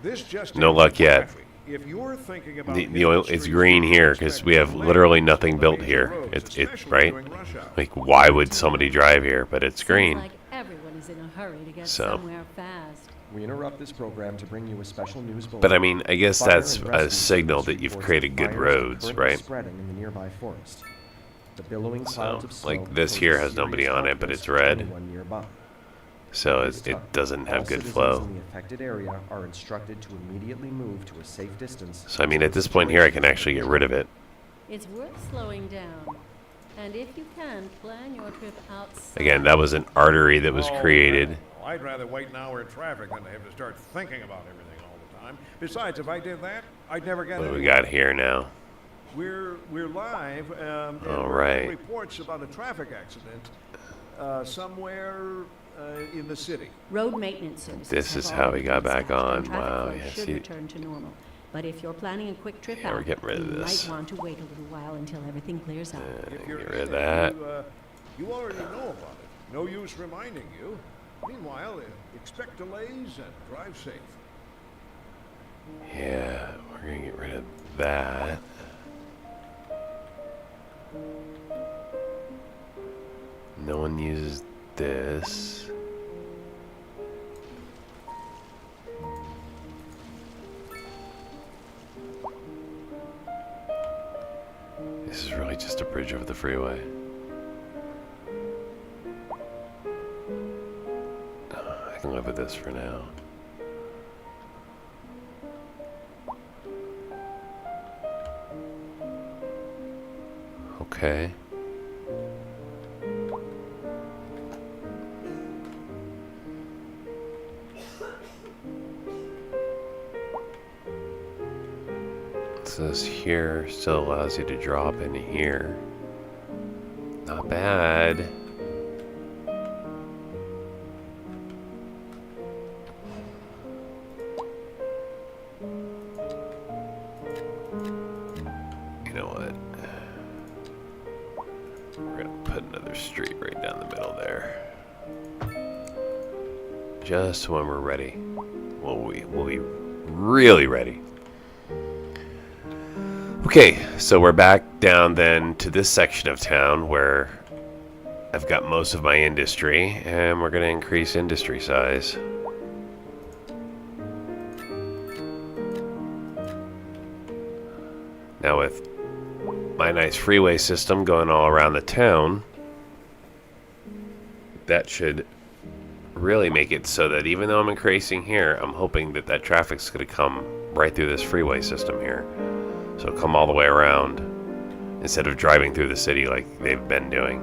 This just
no
in
luck
from
yet.
traffic. If you're thinking about
the oil, it's green here because we have literally nothing built here. It's right. Like, why would somebody drive here? But it's
Seems
green.
like everyone is in a hurry to get
So.
somewhere fast.
We interrupt this program to bring you a special news bulletin.
But I mean, I guess
Fire
that's
and
a
rescue
signal
service
that you've
reports
created good
fires are
roads,
currently
right?
spreading in the nearby forest. The billowing
So,
clouds of
like,
smoke
this
pose
here
a
has nobody
serious
on it,
health
but
risk
it's
to
red.
anyone nearby.
So
At this
it
time,
doesn't
all
have good
citizens
flow.
in the affected area are instructed to immediately move to a safe distance.
So I mean,
until
at
the
this point here, I
situation
can actually get rid of it.
It's worth slowing down. And if you can, plan your trip outside.
Again, that was an artery that was
Oh,
created.
man. I'd rather wait an hour in traffic than to have to start thinking about everything all the time. Besides, if I did that, I'd never get
What do we
anywhere.
got here now?
We're live. And
All
we're getting
right.
reports about a traffic accident somewhere in the city.
Road maintenance services.
This
have
is how we
already
got
been
back
dispatched,
on.
and traffic
Wow,
flow
yeah,
should
see-
return to normal. But if you're planning a quick trip
Yeah, we're
out,
getting rid of
you
this.
might want to wait a little while until everything clears up.
If you're
Get
in
rid of
it,
that.
You already know about it. No use reminding you. Meanwhile, expect delays and drive safe.
Yeah, we're gonna get rid of that. No one uses this. This is really just a bridge over the freeway. I can live with this for now. Okay. So this here still allows you to drop in here. Not bad. You know what? We're gonna put another street right down the middle there. Just when we're ready. We'll be really ready. Okay, so we're back down then to this section of town where I've got most of my industry, and we're going to increase industry size. Now with my nice freeway system going all around the town, that should really make it so that even though I'm increasing here, I'm hoping that that traffic's going to come right through this freeway system here. So it'll come all the way around instead of driving through the city like they've been doing.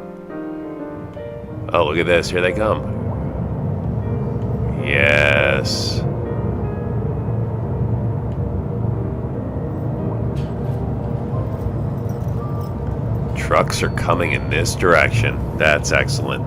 Oh, look at this. Here they come. Yes. Trucks are coming in this direction. That's excellent.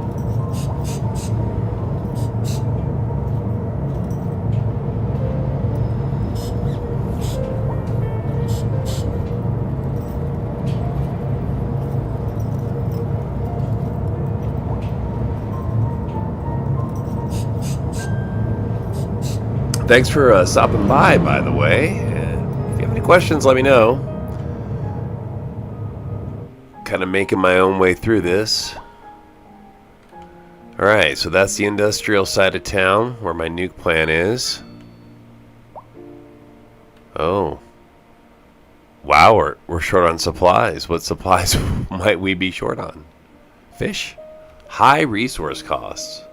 Thanks for stopping by the way. If you have any questions, let me know. Kind of making my own way through this. Alright, so that's the industrial side of town where my nuke plant is. Oh. Wow, we're short on supplies. What supplies might we be short on? Fish? High resource costs.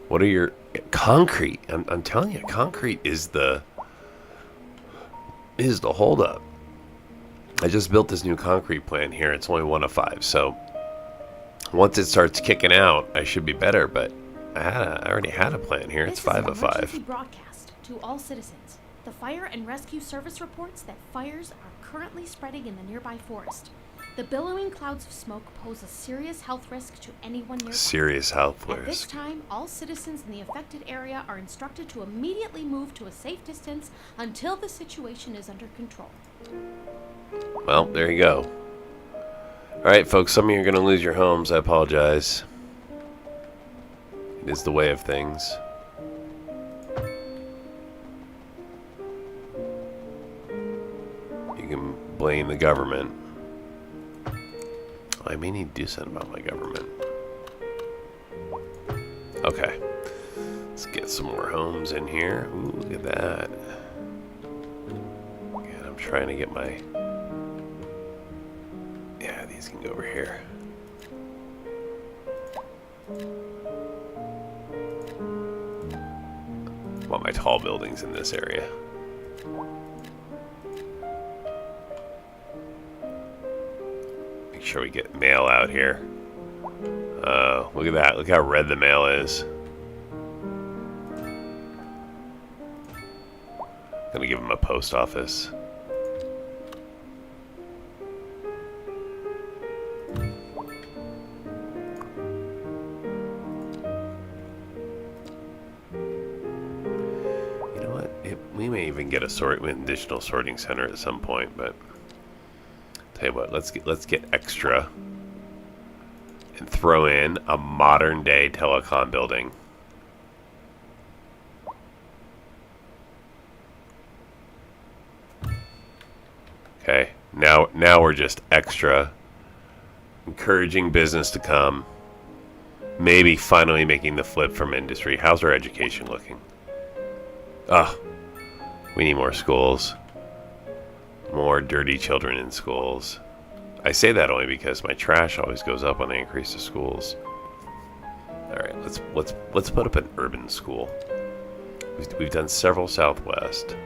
What are your... Concrete. I'm telling you, concrete is the holdup. I just built this new concrete plant here. It's only 1 of 5, so once it starts kicking out, I should be better. But I already had a plant here. It's 5 of 5.
Emergency broadcast to all citizens. The Fire and Rescue Service reports that fires are currently spreading in the nearby forest. The billowing clouds of smoke pose a serious health risk to anyone nearby.
Serious health
At this
risk.
time, all citizens in the affected area are instructed to immediately move to a safe distance until the situation is under control.
Well, there you go. All right, folks. Some of you are going to lose your homes. I apologize. It is the way of things. You can blame the government. I may need to do something about my government. Okay. Let's get some more homes in here. Ooh, look at that. And I'm trying to get my... Yeah, these can go over here. I want my tall buildings in this area. Make sure we get mail out here. Look at that. Look how red the mail is. Gonna give him a post office. We may even get an additional sorting center at some point, but tell you what, let's get extra and throw in a modern day telecom building. Okay, now we're just extra, encouraging business to come. Maybe finally making the flip from industry. How's our education looking? We need more schools. More dirty children in schools. I say that only because my trash always goes up when they increase the schools. All right, let's put up an urban school. We've done several Southwest.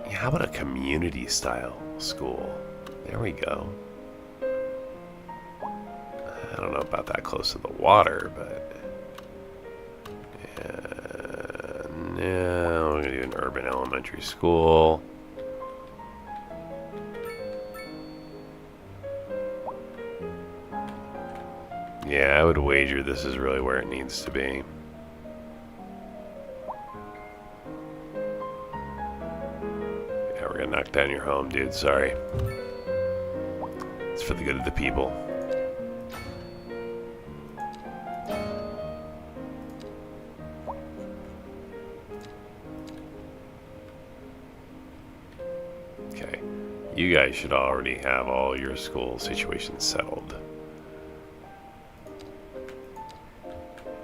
Yeah, how about a community style school? There we go. I don't know about that close to the water, but no, we're gonna do an urban elementary school. Yeah, I would wager this is really where it needs to be. Yeah, we're gonna knock down your home, dude. Sorry. It's for the good of the people. You guys should already have all your school situations settled.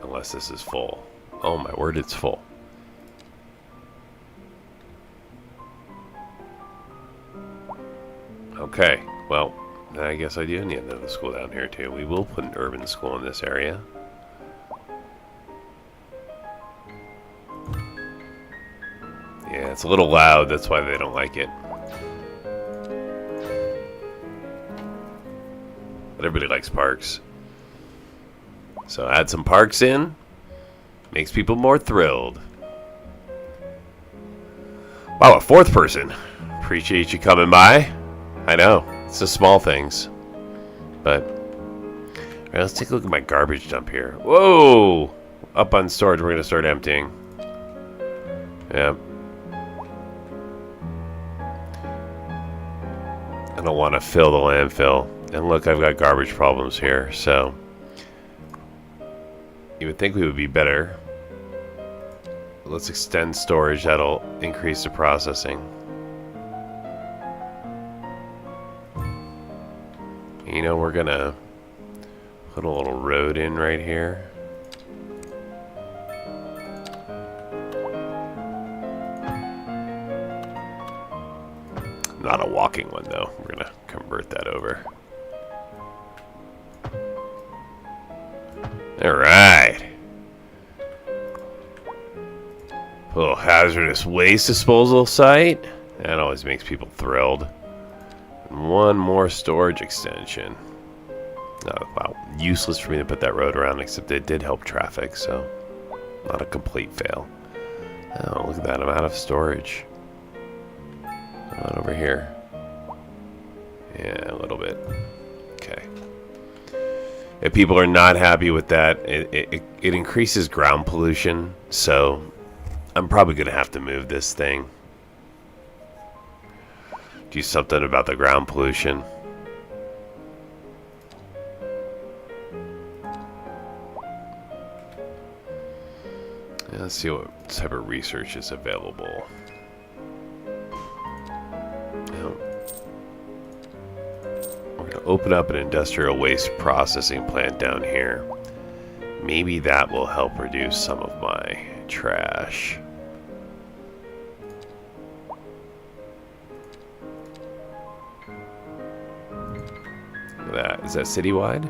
Unless this is full. Oh my word, it's full. Okay, well, I guess I do need another school down here too. We will put an urban school in this area. Yeah, it's a little loud, that's why they don't like it. But everybody likes parks. So add some parks in. Makes people more thrilled. Wow, a 4th person. Appreciate you coming by. I know, it's the small things. But, all right, let's take a look at my garbage dump here. Whoa! Up on storage, we're going to start emptying. Yep. I don't want to fill the landfill. And look, I've got garbage problems here, so you would think we would be better. Let's extend storage, that'll increase the processing. You know, we're gonna put a little road in right here. Not a walking one though, we're gonna convert that over. Alright. Little hazardous waste disposal site. That always makes people thrilled. And one more storage extension. Wow, useless for me to put that road around, except it did help traffic, so not a complete fail. Oh, look at that, I'm out of storage. How about over here? Yeah, a little bit. Okay. If people are not happy with that, it increases ground pollution, so I'm probably going to have to move this thing. Do something about the ground pollution. Let's see what type of research is available. We're going to open up an industrial waste processing plant down here. Maybe that will help reduce some of my trash. Look at that. Is that citywide?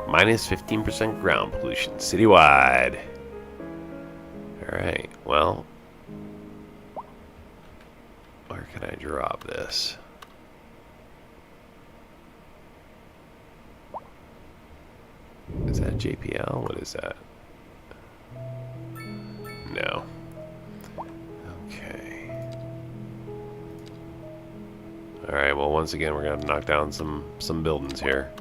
Minus 15% ground pollution. Citywide. Alright, well, where can I drop this? Is that JPL? What is that? No. Okay. Alright, well, once again, we're going to knock down some buildings here.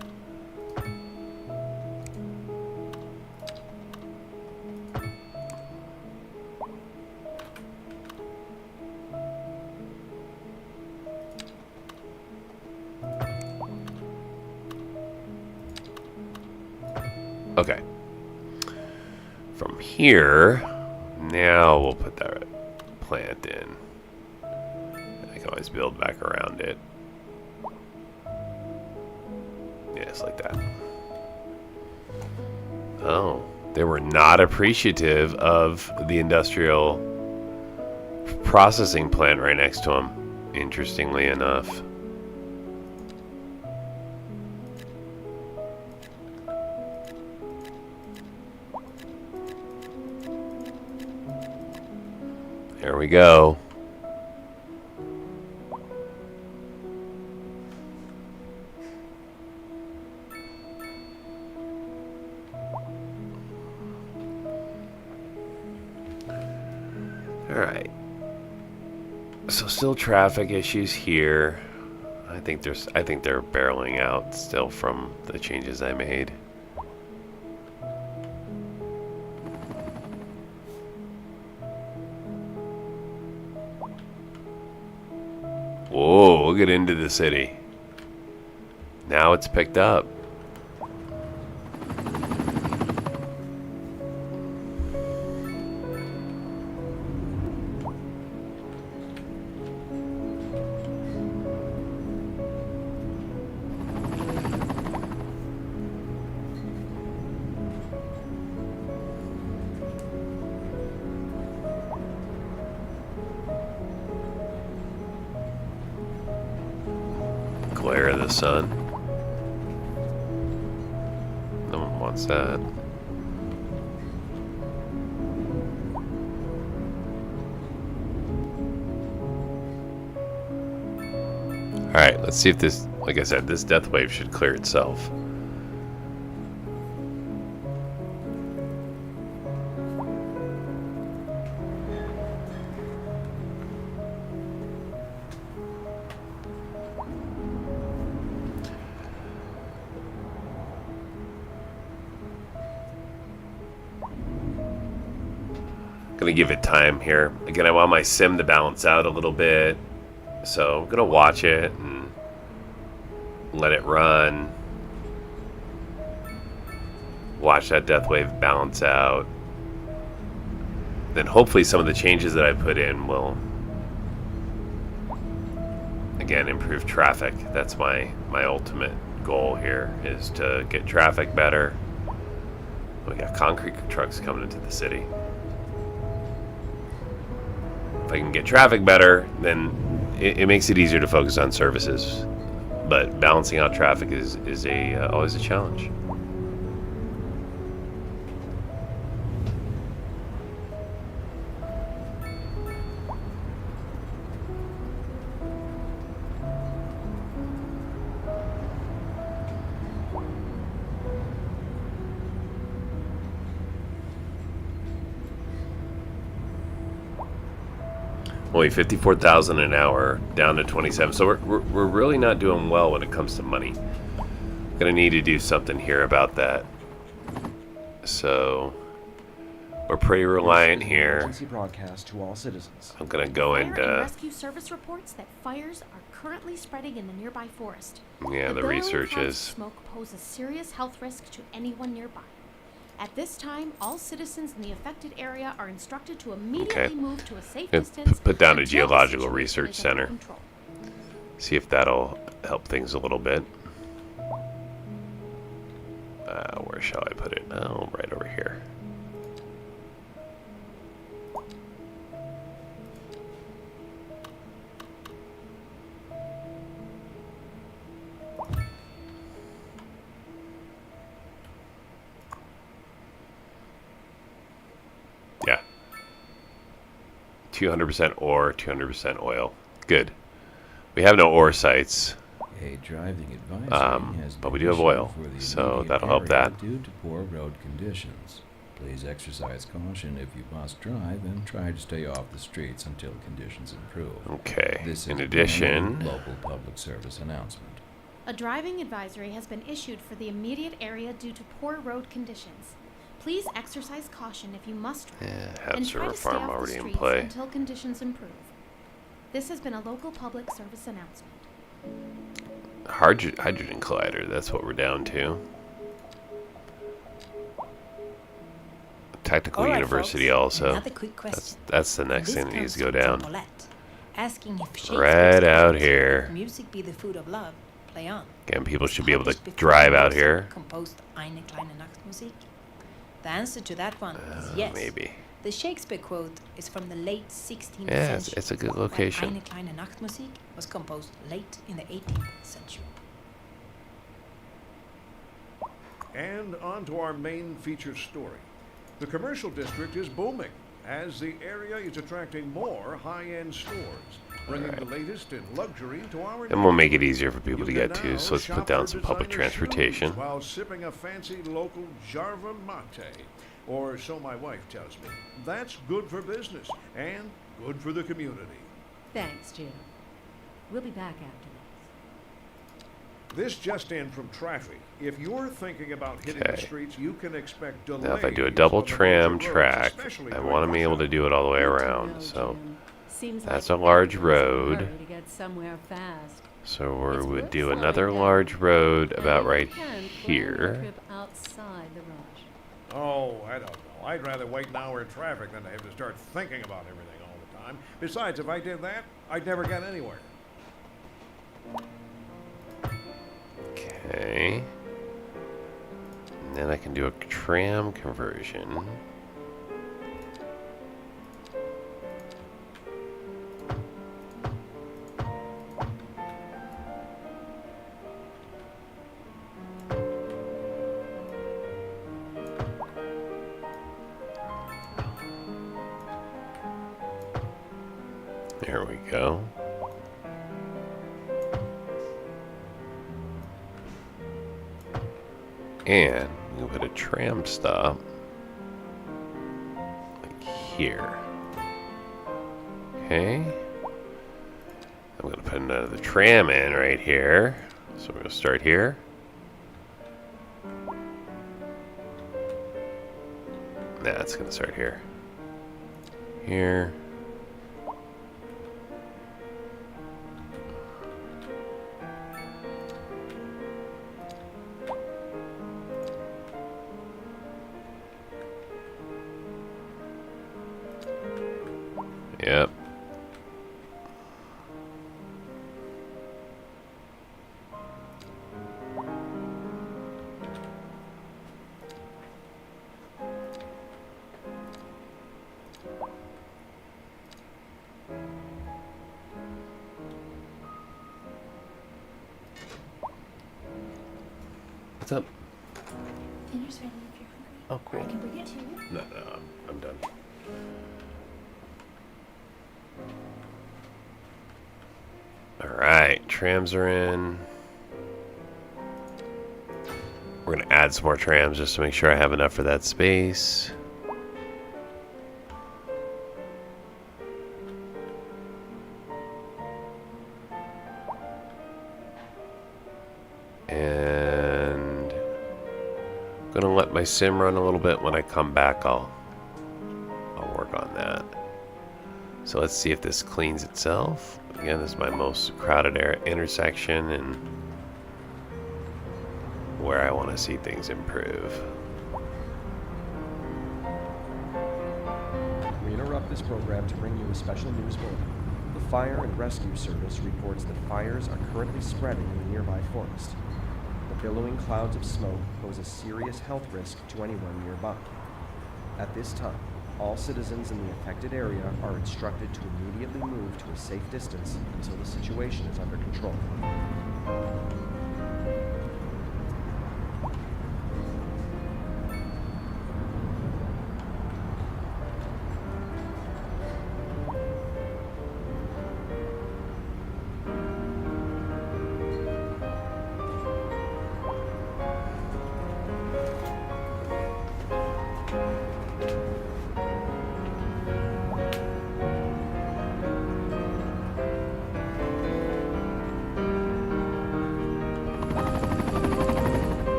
Okay. From here, now we'll put that plant in. I can always build back around it. Yes, like that. Oh, they were not appreciative of the industrial processing plant right next to them, interestingly enough. There we go. All right. So still traffic issues here. I think they're barreling out still from the changes I made. Whoa, we'll get into the city. Now it's picked up. Glare of the sun. No one wants that. Alright, let's see if this, like I said, this death wave should clear itself. Gonna give it time here. Again, I want my sim to balance out a little bit, so I'm gonna watch it and let it run. Watch that death wave balance out. Then hopefully some of the changes that I put in will, again, improve traffic. That's my ultimate goal here, is to get traffic better. We got concrete trucks coming into the city. If I can get traffic better, then it makes it easier to focus on services. But balancing out traffic is always a challenge. Only 54,000 an hour, down to 27. So we're really not doing well when it comes to money. Gonna need to do something here about that. So we're pretty reliant here.
Emergency broadcast to all citizens.
I'm gonna go
Fire
and
and rescue service reports that fires are currently spreading in the nearby forest.
yeah, the
billowing
research
clouds of
is
smoke pose a serious health risk to anyone nearby. At this time, all citizens in the affected area are instructed to immediately move to a safe
Gonna
distance.
put down a
until the
geological
situation
research
is under
center.
control.
See if that'll help things a little bit. Where shall I put it? Oh, right over here. Yeah. 200% ore, 200% oil. Good. We have no ore sites.
A driving advisory has
but
been
we do have
issued
oil,
for the
so
immediate
that'll help
area
that.
Due to poor road conditions. Please exercise caution if you must drive and try to stay off the streets until conditions improve.
Okay.
This
In
is
addition,
a local public service announcement.
A driving advisory has been issued for the immediate area due to poor road conditions. Please exercise caution if you must drive
have
and try
server
to stay
farm
off the
already in
streets
play.
until conditions improve. This has been a local public service announcement.
hydrogen collider. That's what we're down to. Technical
All right,
University
folks,
also.
another quick question.
That's the next
This
thing that needs to
comes
go
from
down.
Paulette, asking if Shakespeare's
Right out
poems,
here.
Music be the food of love. Play on.
Again, people should be able to
Published before
drive out
Mozart
here.
Composed eine kleine Nachtmusik. The answer to that one is yes.
Maybe.
The Shakespeare quote is from the late 16th
Yeah,
century.
it's a good
while
location.
Eine kleine Nachtmusik was composed late in the 18th century.
And on to our main feature story. The commercial district is booming as the area is attracting more high-end stores, bringing the latest in luxury to our
And we'll make it easier for
You
people to
can
get to,
now
so let's
shop
put down
for
some public
designer
transportation.
shoes while sipping a fancy local Jarva mate, or so my wife tells me. That's good for business and good for the community.
Thanks, Jim. We'll be back after
This just in from traffic. If you're thinking about hitting the
Okay.
streets, you can expect delays.
Now, if I do a double
on the
tram
major roads,
track,
especially
I
during
want to be
rush
able to
hour.
do it all the way
this.
around.
No,
So
Jim. Seems
that's
like
a large
everyone's in a
road.
hurry to get somewhere fast.
So we
It's
would
worth
do
slowing
another
down.
large road
Now,
about
you
right
can plan your
here.
trip outside the rush.
Oh, I don't know. I'd rather wait an hour in traffic than to have to start thinking about everything all the time. Besides, if I did that, I'd never get anywhere.
Okay. And then I can do a tram conversion. There we go. And we put a tram stop like here. Okay. I'm going to put another tram in right here. So we're going to start here. Nah, it's going to start here. Here. Yep. What's up?
Dinner's ready if you're hungry.
Oh, cool.
I can bring it to you.
No, I'm done. Alright, trams are in. We're going to add some more trams just to make sure I have enough for that space. gonna let my sim run a little bit. When I come back, I'll work on that. So let's see if this cleans itself. Again, this is my most crowded intersection and where I want to see things improve.
We interrupt this program to bring you a special news bulletin. The Fire and Rescue Service reports that fires are currently spreading in the nearby forest. The billowing clouds of smoke pose a serious health risk to anyone nearby. At this time, all citizens in the affected area are instructed to immediately move to a safe distance until the situation is under control.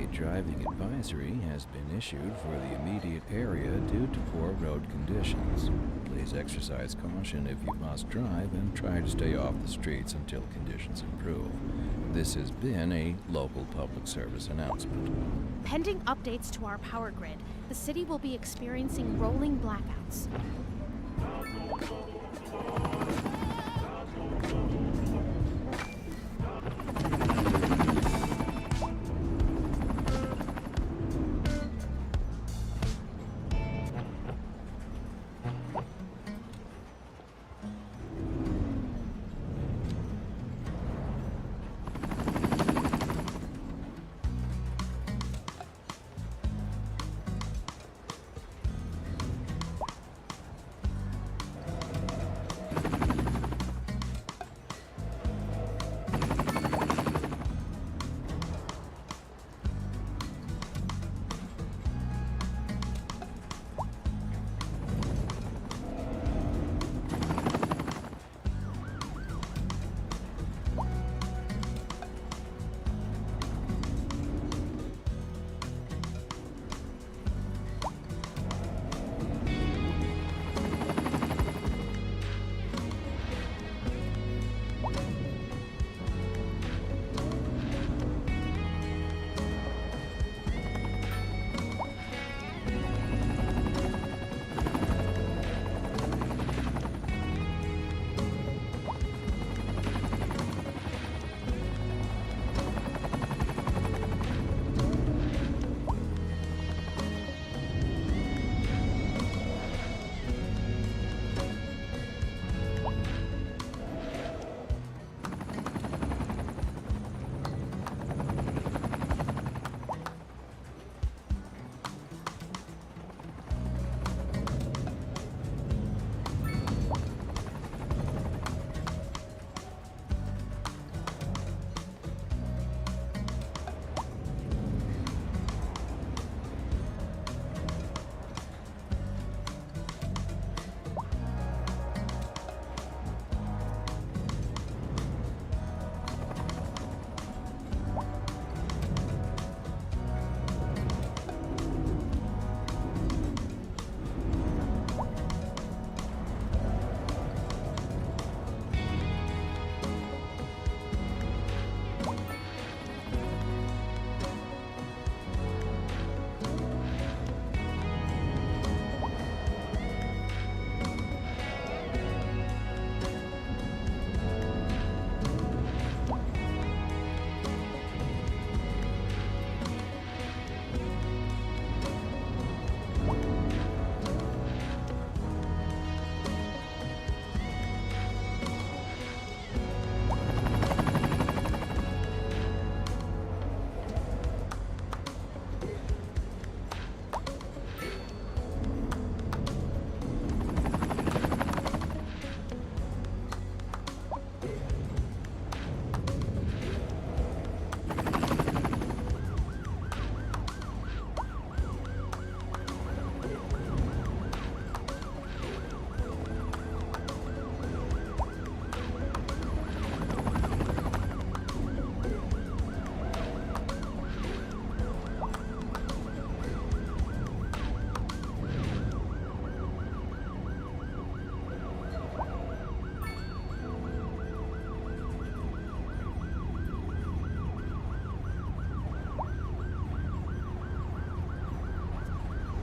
A driving advisory has been issued for the immediate area due to poor road conditions. Please exercise caution if you must drive and try to stay off the streets until conditions improve. This has been a local public service announcement.
Pending updates to our power grid, the city will be experiencing rolling blackouts.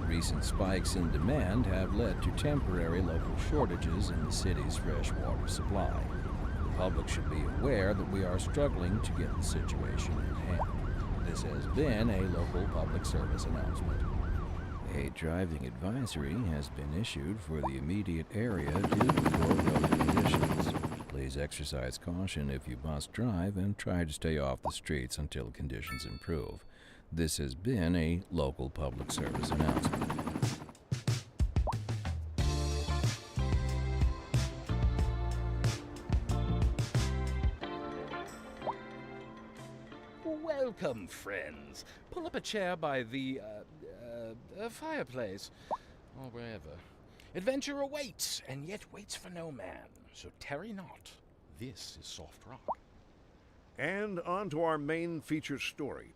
Recent spikes in demand have led to temporary local shortages in the city's fresh water supply. The public should be aware that we are struggling to get the situation in hand. This has been a local public service announcement. A driving advisory has been issued for the immediate area due to poor road conditions. Please exercise caution if you must drive and try to stay off the streets until conditions improve. This has been a local public service announcement.
Welcome, friends. Pull up a chair by the, fireplace, or wherever. Adventure awaits, and yet waits for no man. So tarry not. This is Soft Rock.
And on to our main feature story.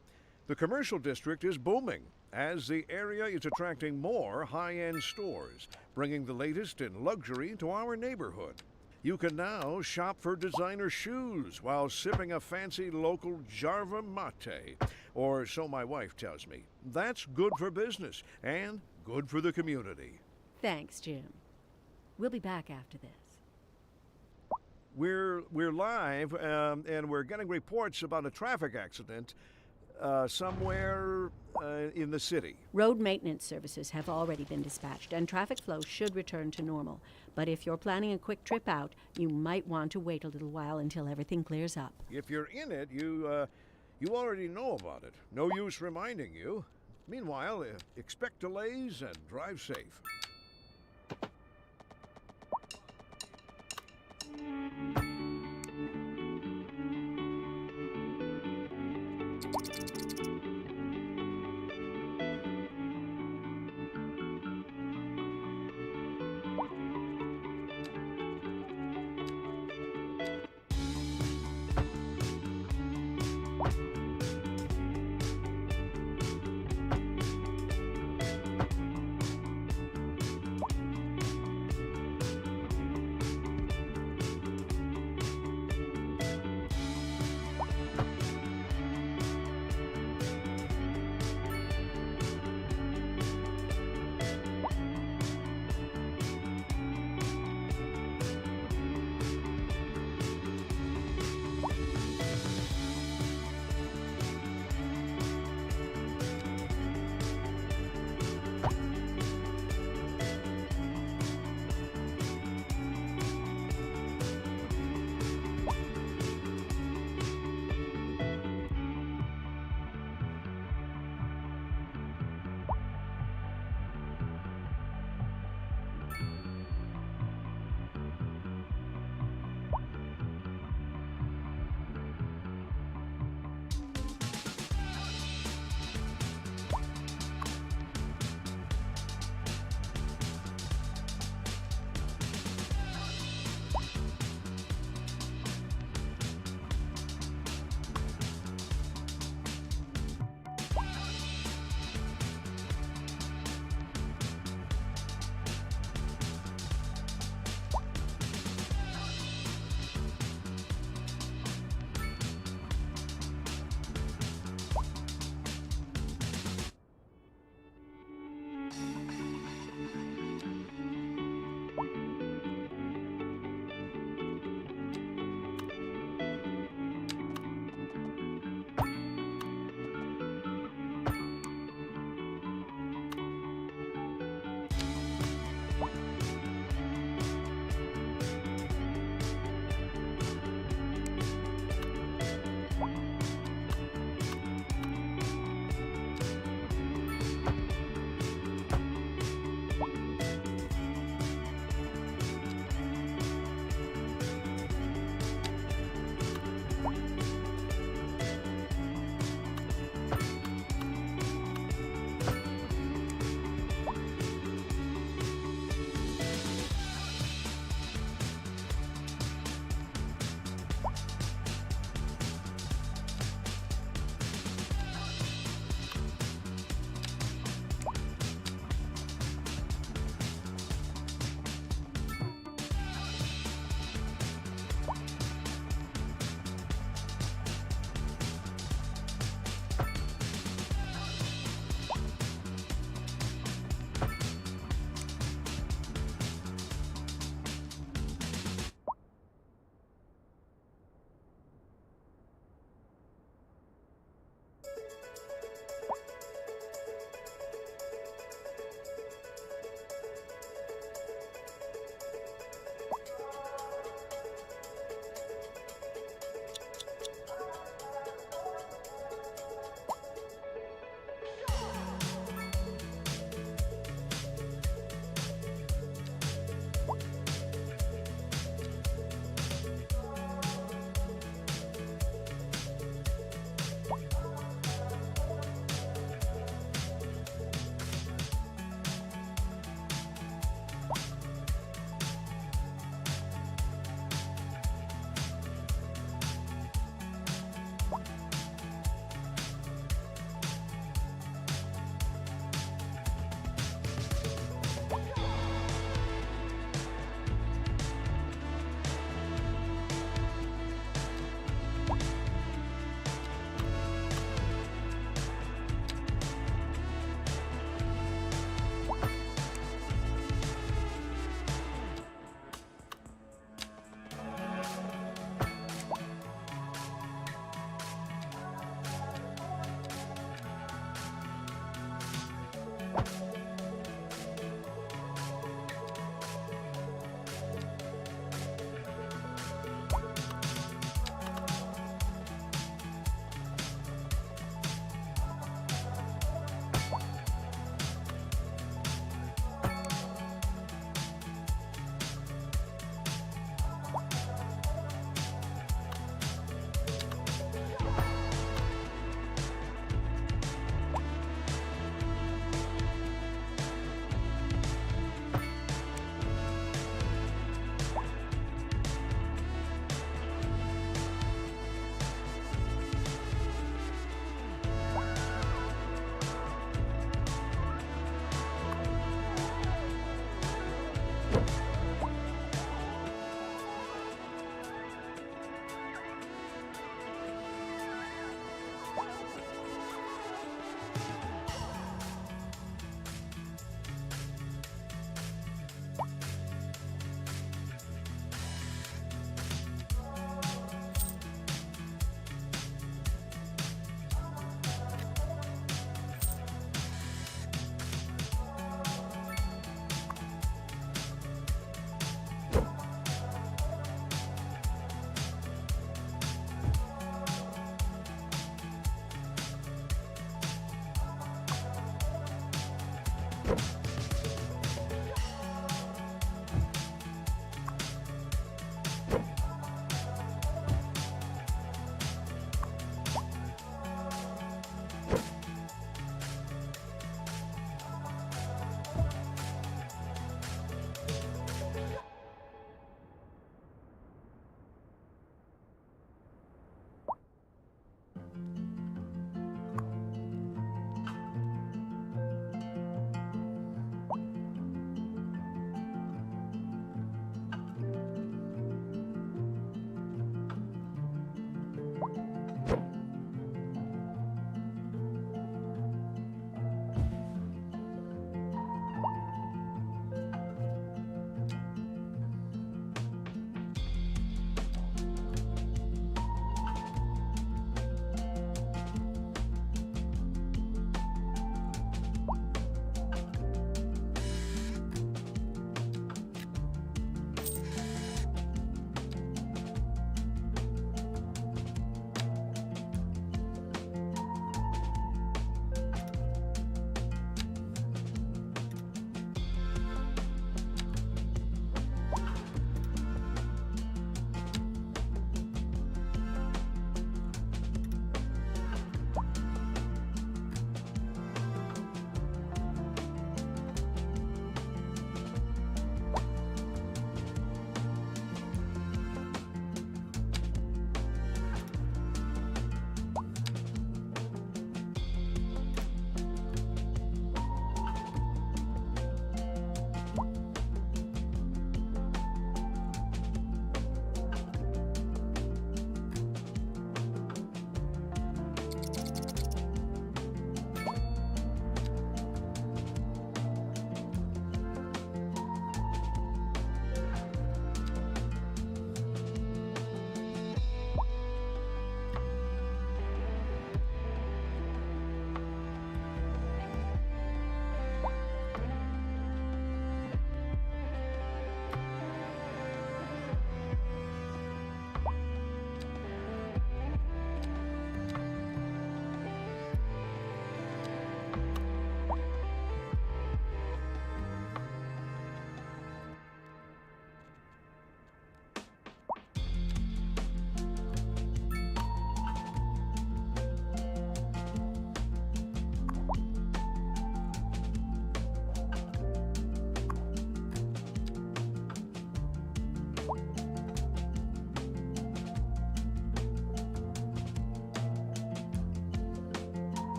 The commercial district is booming, as the area is attracting more high-end stores, bringing the latest in luxury to our neighborhood. You can now shop for designer shoes while sipping a fancy local Jarva mate, or so my wife tells me. That's good for business and good for the community.
Thanks, Jim. We'll be back after this.
We're live, and we're getting reports about a traffic accident somewhere in the city.
Road maintenance services have already been dispatched, and traffic flow should return to normal. But if you're planning a quick trip out, you might want to wait a little while until everything clears up.
If you're in it, you already know about it. No use reminding you. Meanwhile, expect delays and drive safe.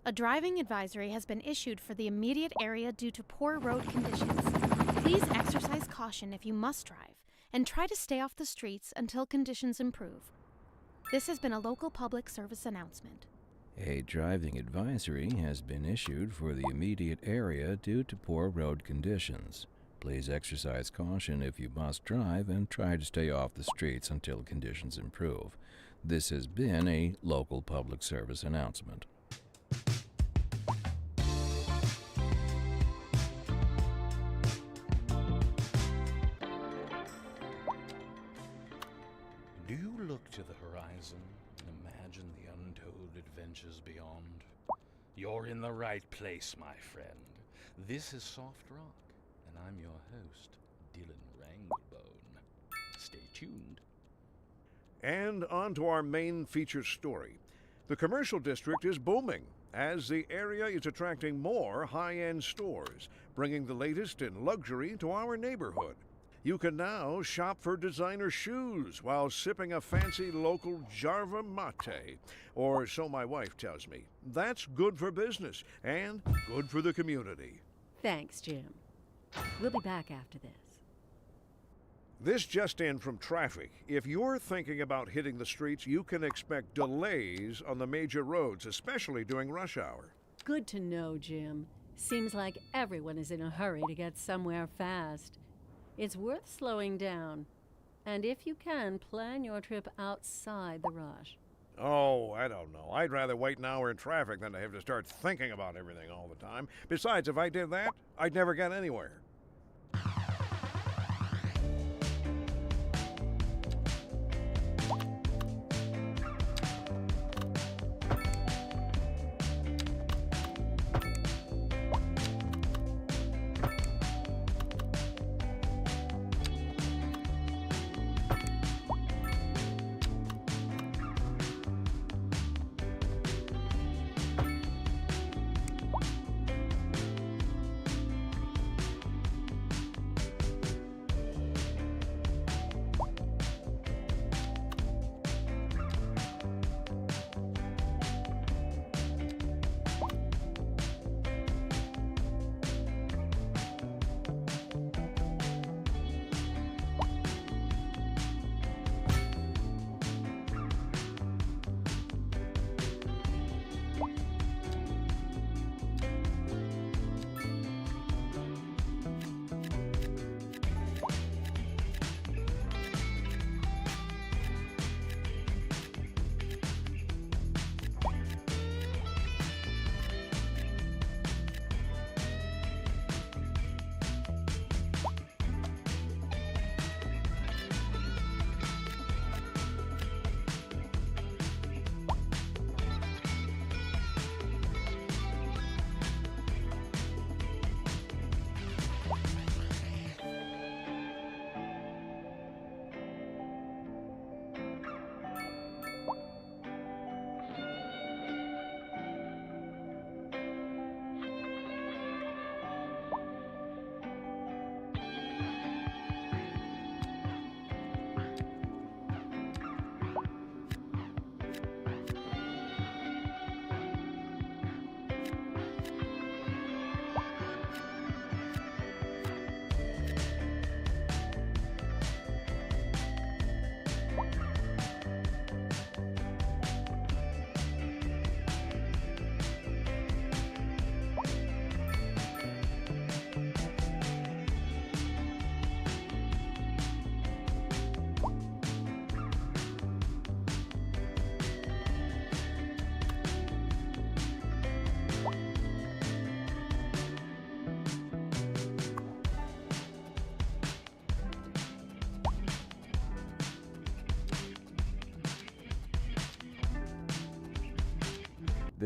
A driving advisory has been issued for the immediate area due to poor road conditions. Please exercise caution if you must drive, and try to stay off the streets until conditions improve. This has been a local public service announcement.
A driving advisory has been issued for the immediate area due to poor road conditions. Please exercise caution if you must drive and try to stay off the streets until conditions improve. This has been a local public service announcement.
Do you look to the horizon and imagine the untold adventures beyond? You're in the right place, my friend. This is Soft Rock, and I'm your host, Dylan Ranglebone. Stay tuned.
And on to our main feature story. The commercial district is booming as the area is attracting more high-end stores, bringing the latest in luxury to our neighborhood. You can now shop for designer shoes while sipping a fancy local Jarva mate, or so my wife tells me. That's good for business and good for the community.
Thanks, Jim. We'll be back after this.
This just in from traffic. If you're thinking about hitting the streets, you can expect delays on the major roads, especially during rush hour.
Good to know, Jim. Seems like everyone is in a hurry to get somewhere fast. It's worth slowing down. And if you can, plan your trip outside the rush.
Oh, I don't know. I'd rather wait an hour in traffic than to have to start thinking about everything all the time. Besides, if I did that, I'd never get anywhere.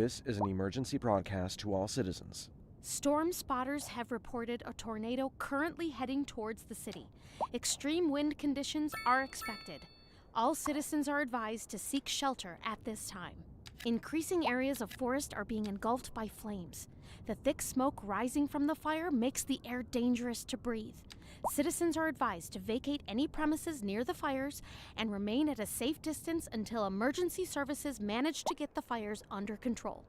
This is an emergency broadcast to all citizens.
Storm spotters have reported a tornado currently heading towards the city. Extreme wind conditions are expected. All citizens are advised to seek shelter at this time. Increasing areas of forest are being engulfed by flames. The thick smoke rising from the fire makes the air dangerous to breathe. Citizens are advised to vacate any premises near the fires and remain at a safe distance until emergency services manage to get the fires under control.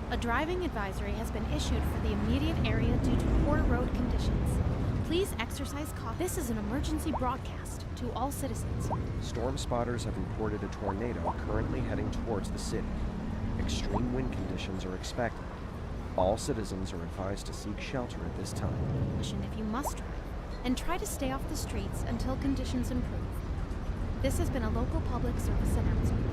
A driving advisory has been issued for the immediate area due to poor road conditions. Please exercise caution. This is an emergency broadcast to all citizens.
Storm spotters have reported a tornado currently heading towards the city. Extreme wind conditions are expected. All citizens are advised to seek shelter at this time.
Caution if you must drive, and try to stay off the streets until conditions improve. This has been a local public service announcement.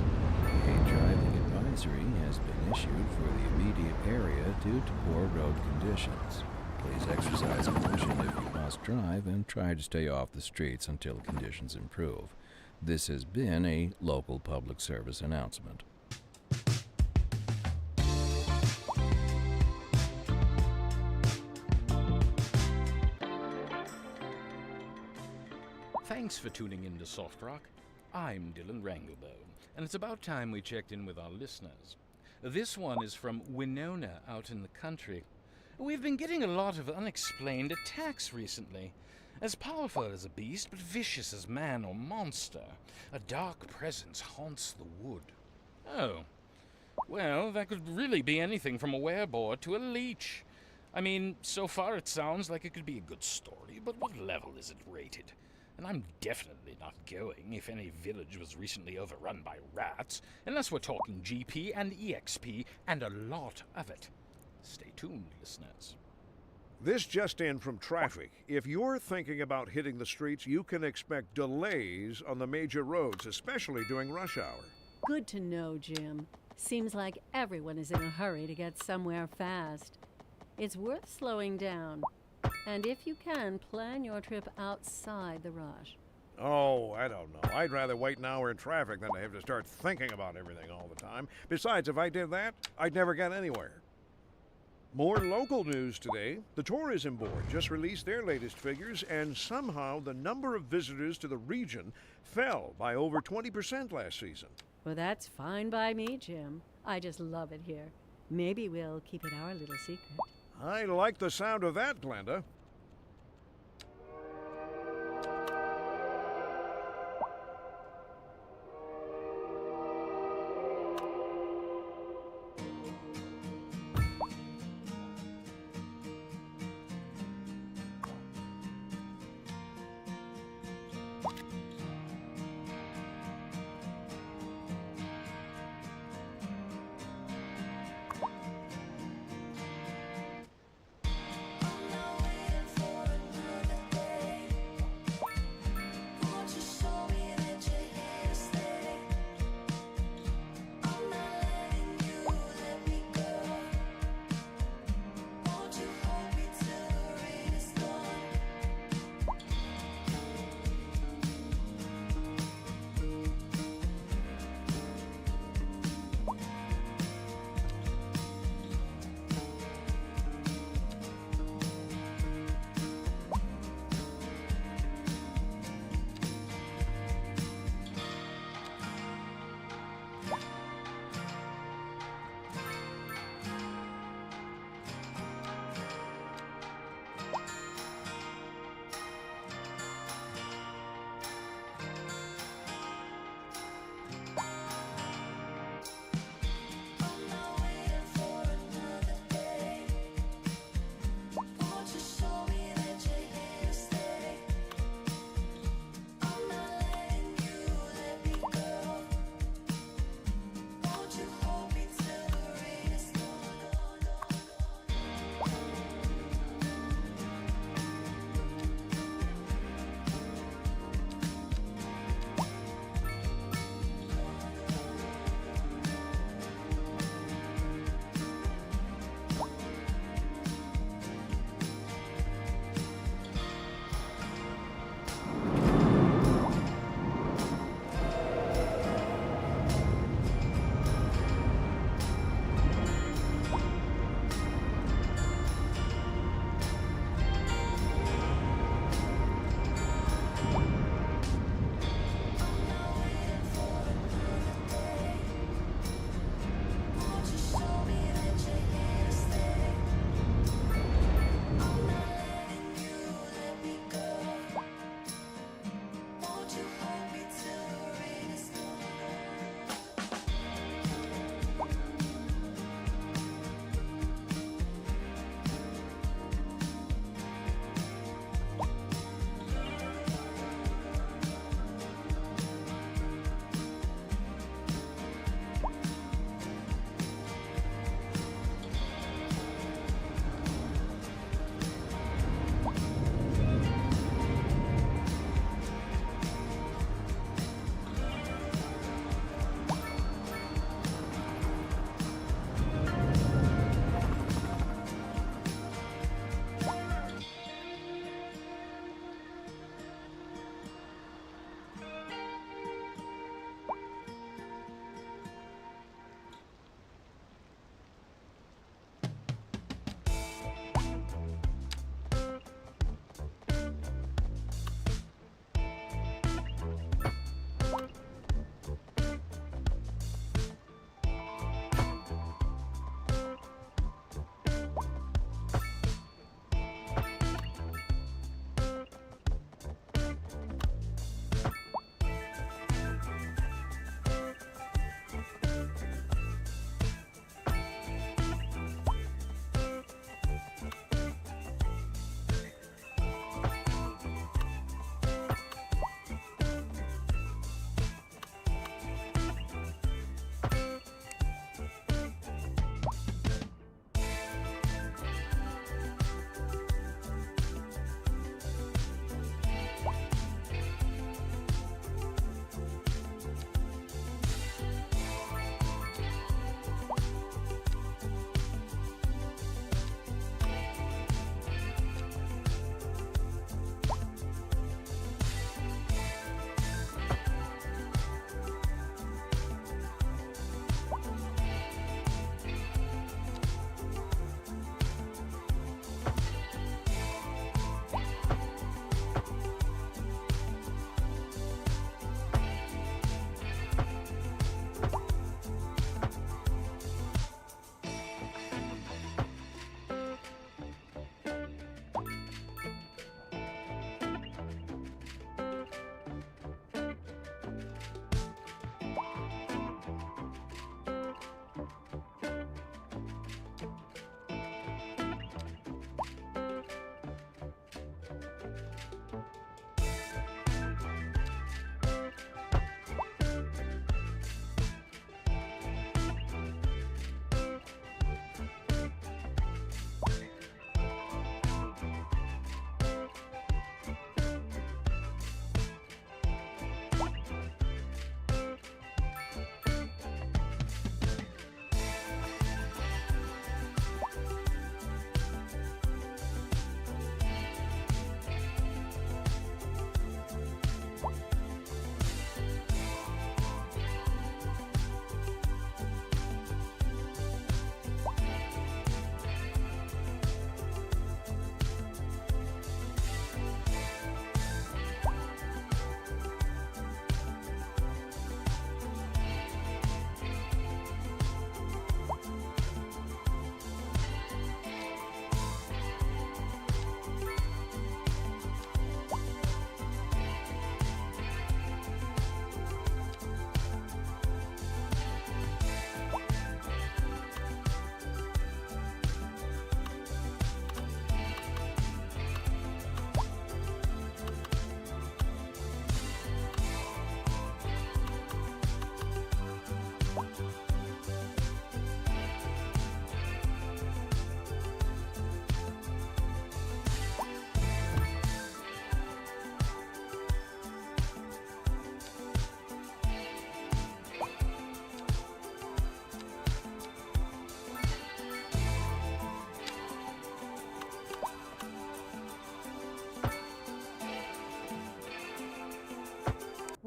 A driving advisory has been issued for the immediate area due to poor road conditions. Please exercise caution if you must drive and try to stay off the streets until conditions improve. This has been a local public service announcement.
Thanks for tuning in to Soft Rock. I'm Dylan Ranglebow, and it's about time we checked in with our listeners. This one is from Winona out in the country. We've been getting a lot of unexplained attacks recently. As powerful as a beast, but vicious as man or monster. A dark presence haunts the wood. Oh. Well, that could really be anything from a wereboard to a leech. I mean, so far it sounds like it could be a good story, but what level is it rated? And I'm definitely not going if any village was recently overrun by rats, unless we're talking GP and EXP, and a lot of it. Stay tuned, listeners.
This just in from traffic. If you're thinking about hitting the streets, you can expect delays on the major roads, especially during rush hour.
Good to know, Jim. Seems like everyone is in a hurry to get somewhere fast. It's worth slowing down. And if you can, plan your trip outside the rush.
Oh, I don't know. I'd rather wait an hour in traffic than to have to start thinking about everything all the time. Besides, if I did that, I'd never get anywhere. More local news today. The Tourism Board just released their latest figures, and somehow the number of visitors to the region fell by over 20% last season.
Well, that's fine by me, Jim. I just love it here. Maybe we'll keep it our little secret.
I like the sound of that, Glenda.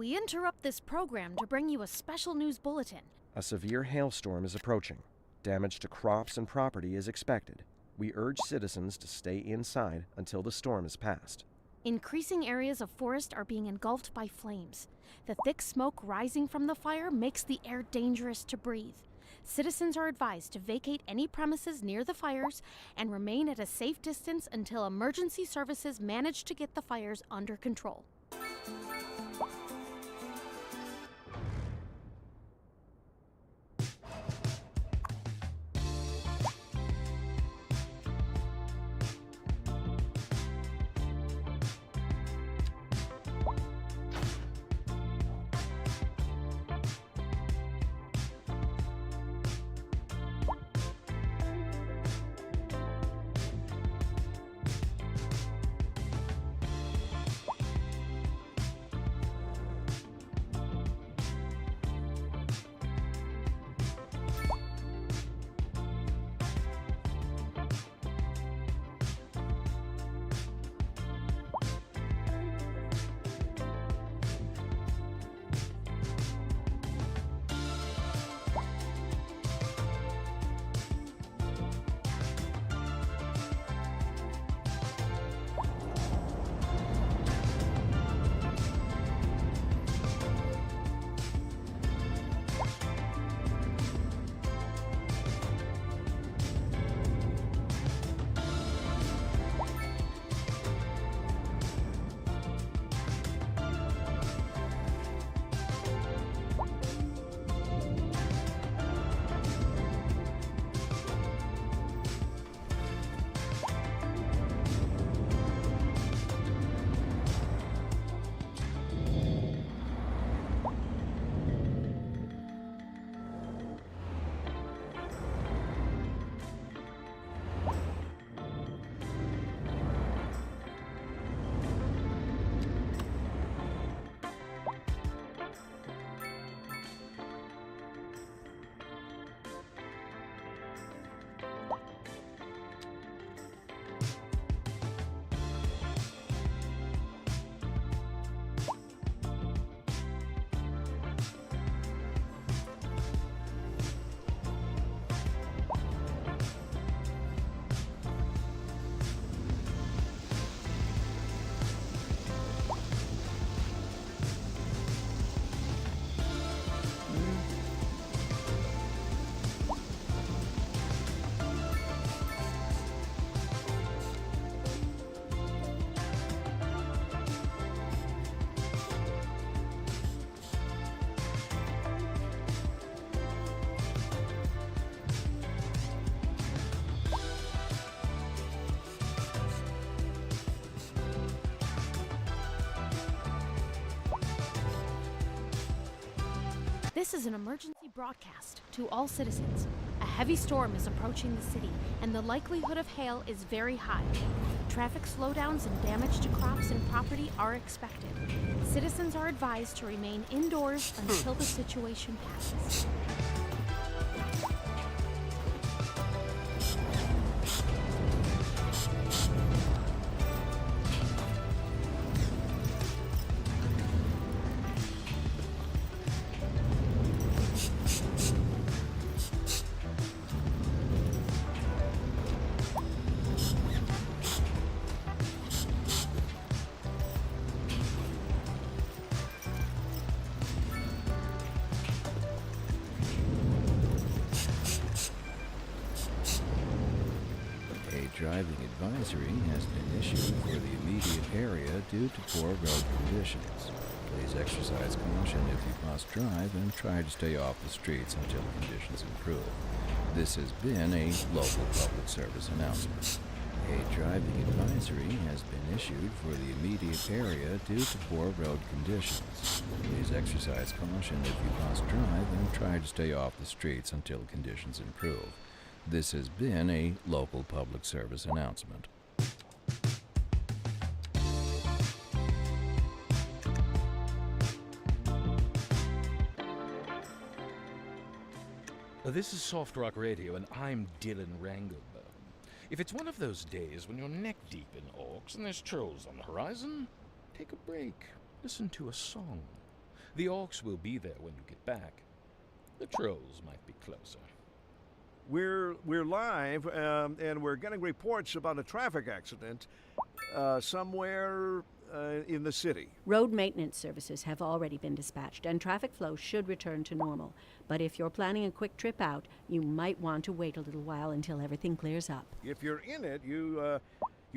We interrupt this program to bring you a special news bulletin.
A severe hailstorm is approaching. Damage to crops and property is expected. We urge citizens to stay inside until the storm is past.
Increasing areas of forest are being engulfed by flames. The thick smoke rising from the fire makes the air dangerous to breathe. Citizens are advised to vacate any premises near the fires and remain at a safe distance until emergency services manage to get the fires under control. This is an emergency broadcast to all citizens. A heavy storm is approaching the city, and the likelihood of hail is very high. Traffic slowdowns and damage to crops and property are expected. Citizens are advised to remain indoors until the situation passes.
Driving advisory has been issued for the immediate area due to poor road conditions. Please exercise caution if you must drive and try to stay off the streets until conditions improve. This has been a local public service announcement. A driving advisory has been issued for the immediate area due to poor road conditions. Please exercise caution if you must drive and try to stay off the streets until conditions improve. This has been a local public service announcement.
This is Soft Rock Radio, and I'm Dylan Ranglebone. If it's one of those days when you're neck deep in orcs and there's trolls on the horizon, take a break, listen to a song. The orcs will be there when you get back. The trolls might be closer.
We're live, and we're getting reports about a traffic accident somewhere in the city.
Road maintenance services have already been dispatched, and traffic flow should return to normal. But if you're planning a quick trip out, you might want to wait a little while until everything clears up.
If you're in it, you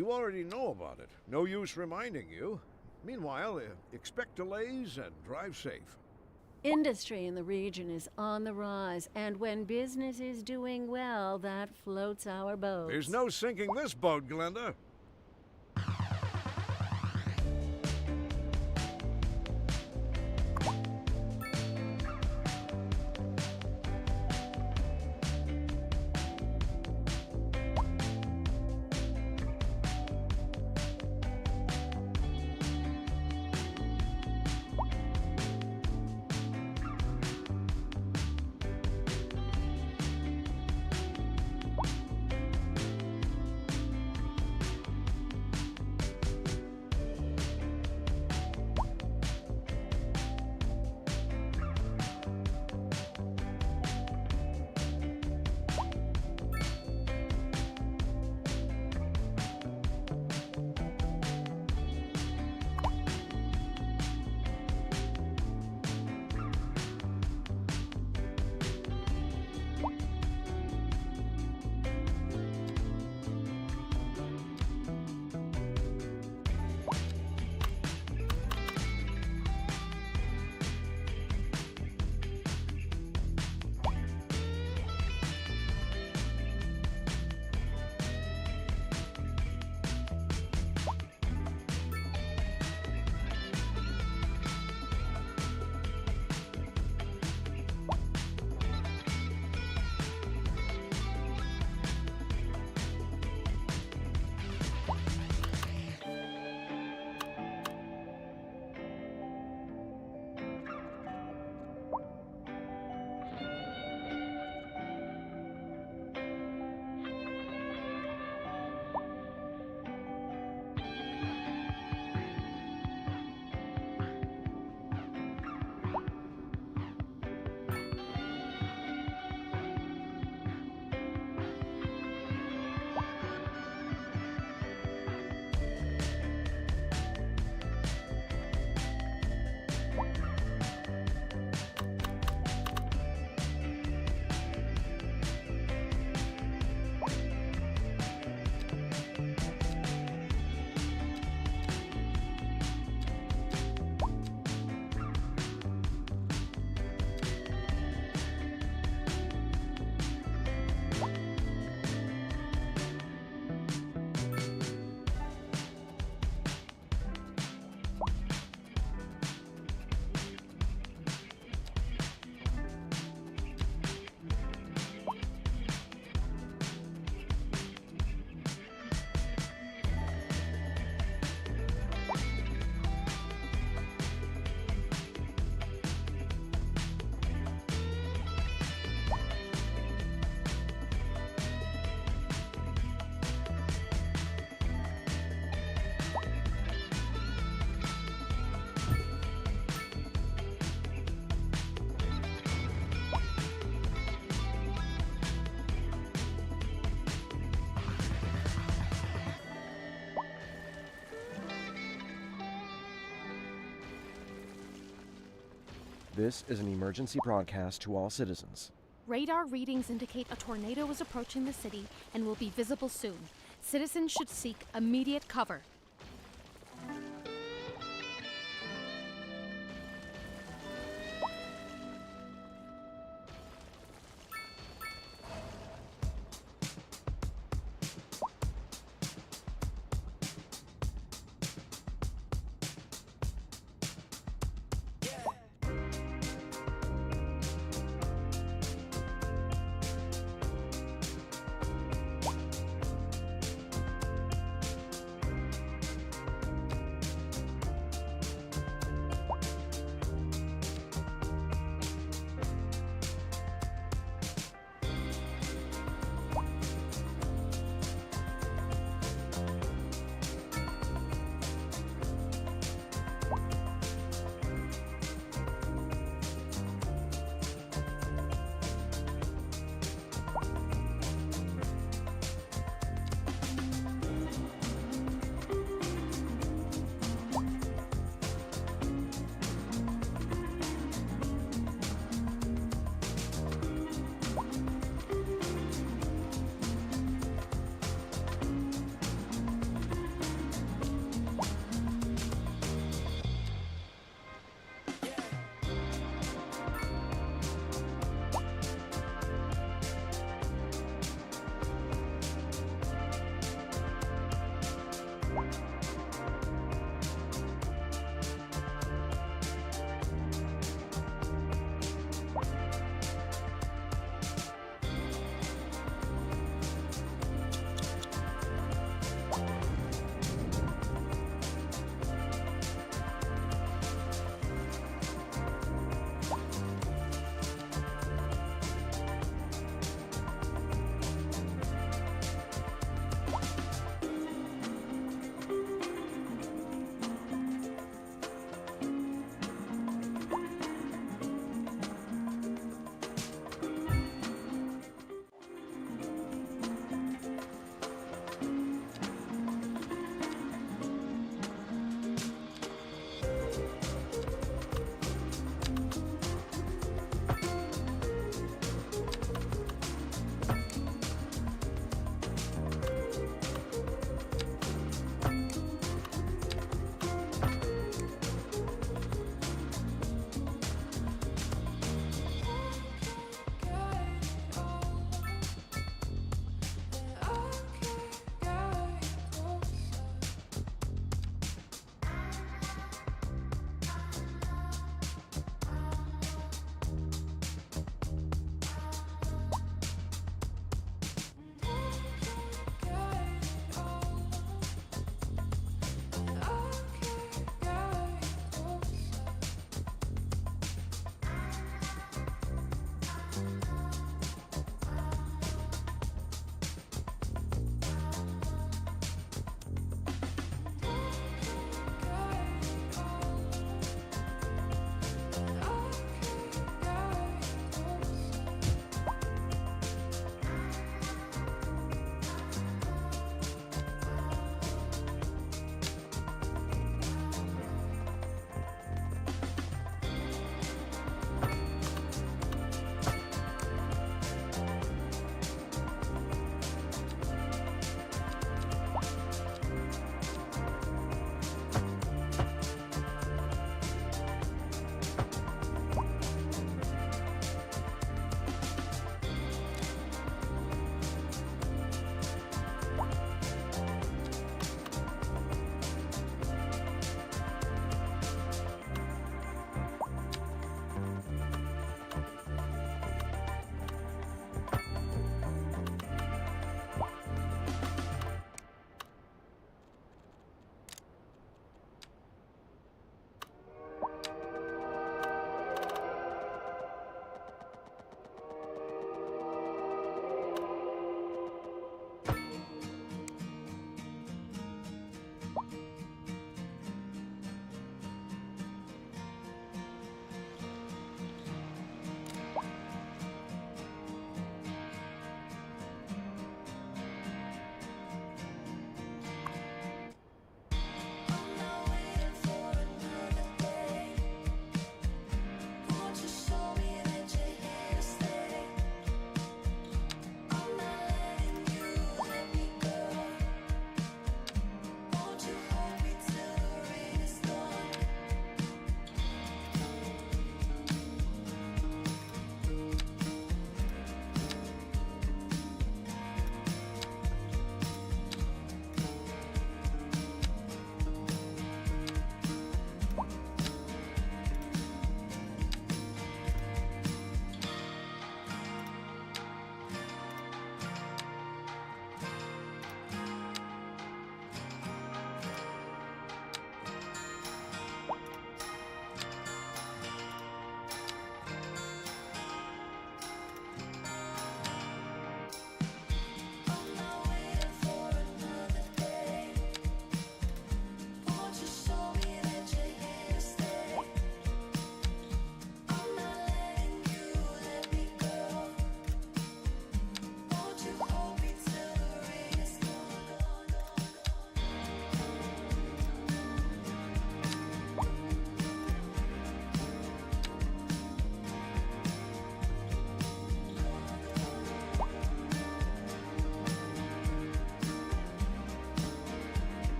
already know about it. No use reminding you. Meanwhile, expect delays and drive safe.
Industry in the region is on the rise, and when business is doing well, that floats our boat.
There's no sinking this boat, Glenda.
This is an emergency broadcast to all citizens.
Radar readings indicate a tornado is approaching the city and will be visible soon. Citizens should seek immediate cover.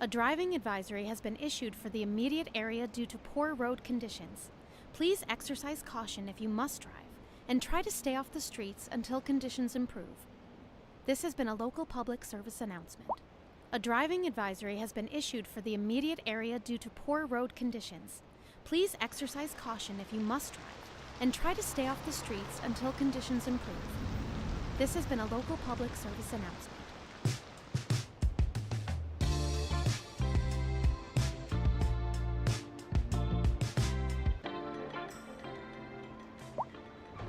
A driving advisory has been issued for the immediate area due to poor road conditions. Please exercise caution if you must drive, and try to stay off the streets until conditions improve. This has been a local public service announcement. A driving advisory has been issued for the immediate area due to poor road conditions. Please exercise caution if you must drive, and try to stay off the streets until conditions improve. This has been a local public service announcement.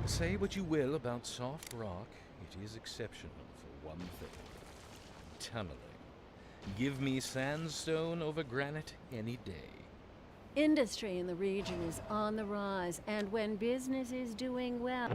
Say what you will about soft rock, it is exceptional for one thing. Tunneling. Give me sandstone over granite any day.
Industry in the region is on the rise, and when business is doing well...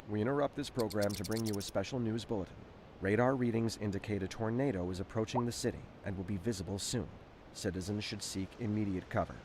We interrupt this program to bring you a special news bulletin. Radar readings indicate a tornado is approaching the city and will be visible soon. Citizens should seek immediate cover.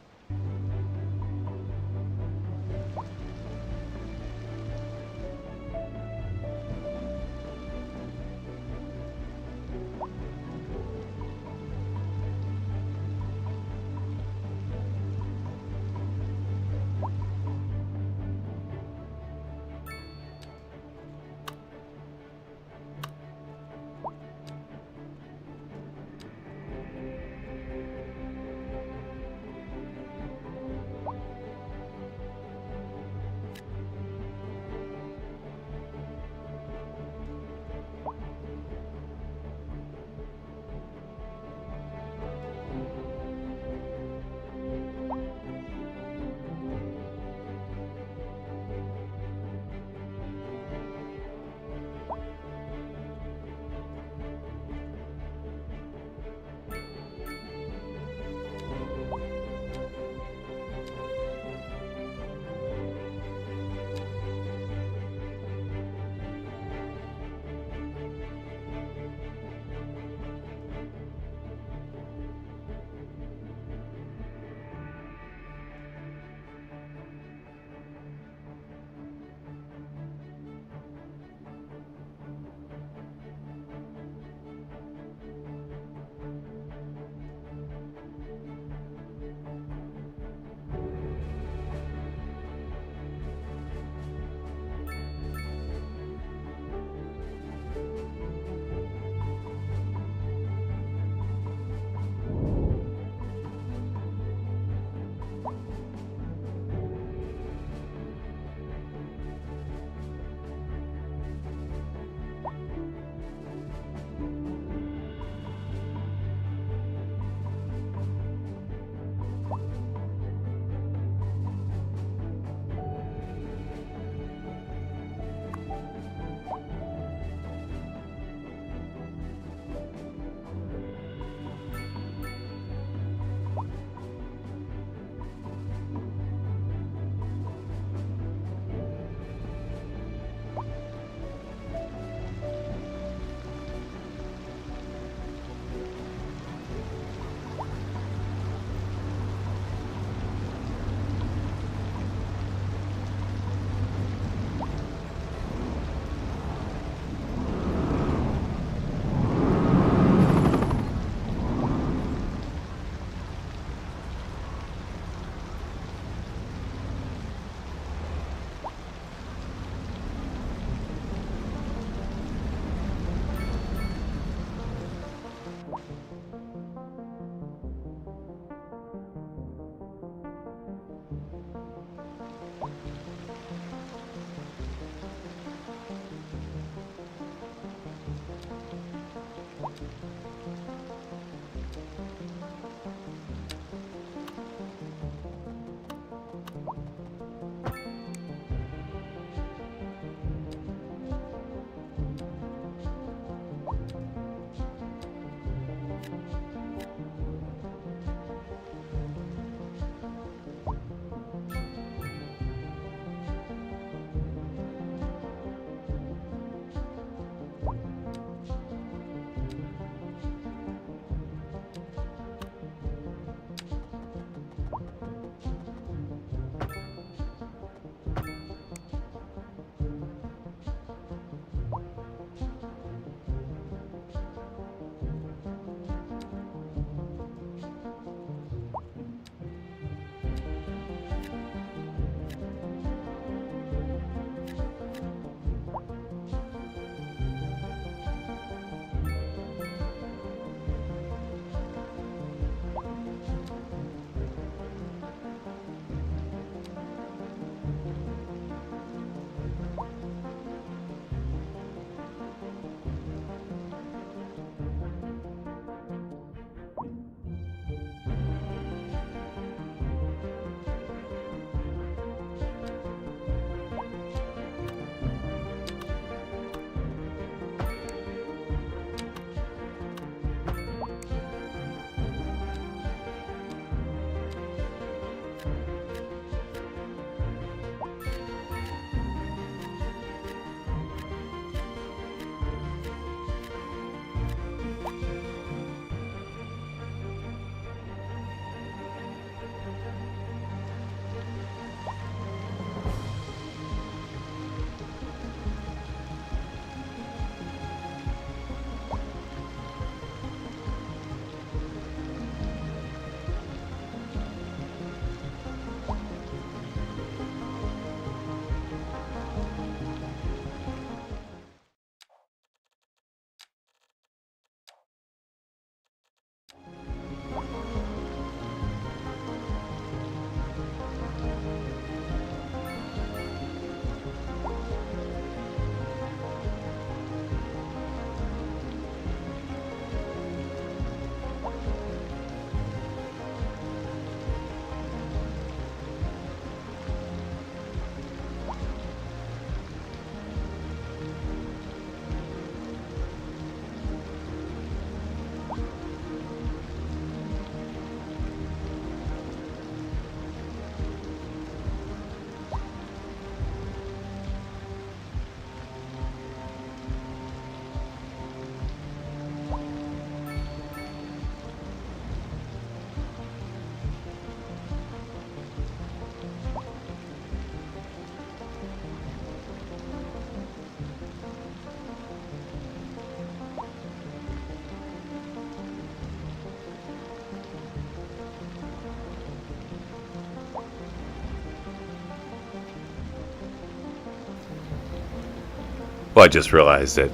Well, I just realized that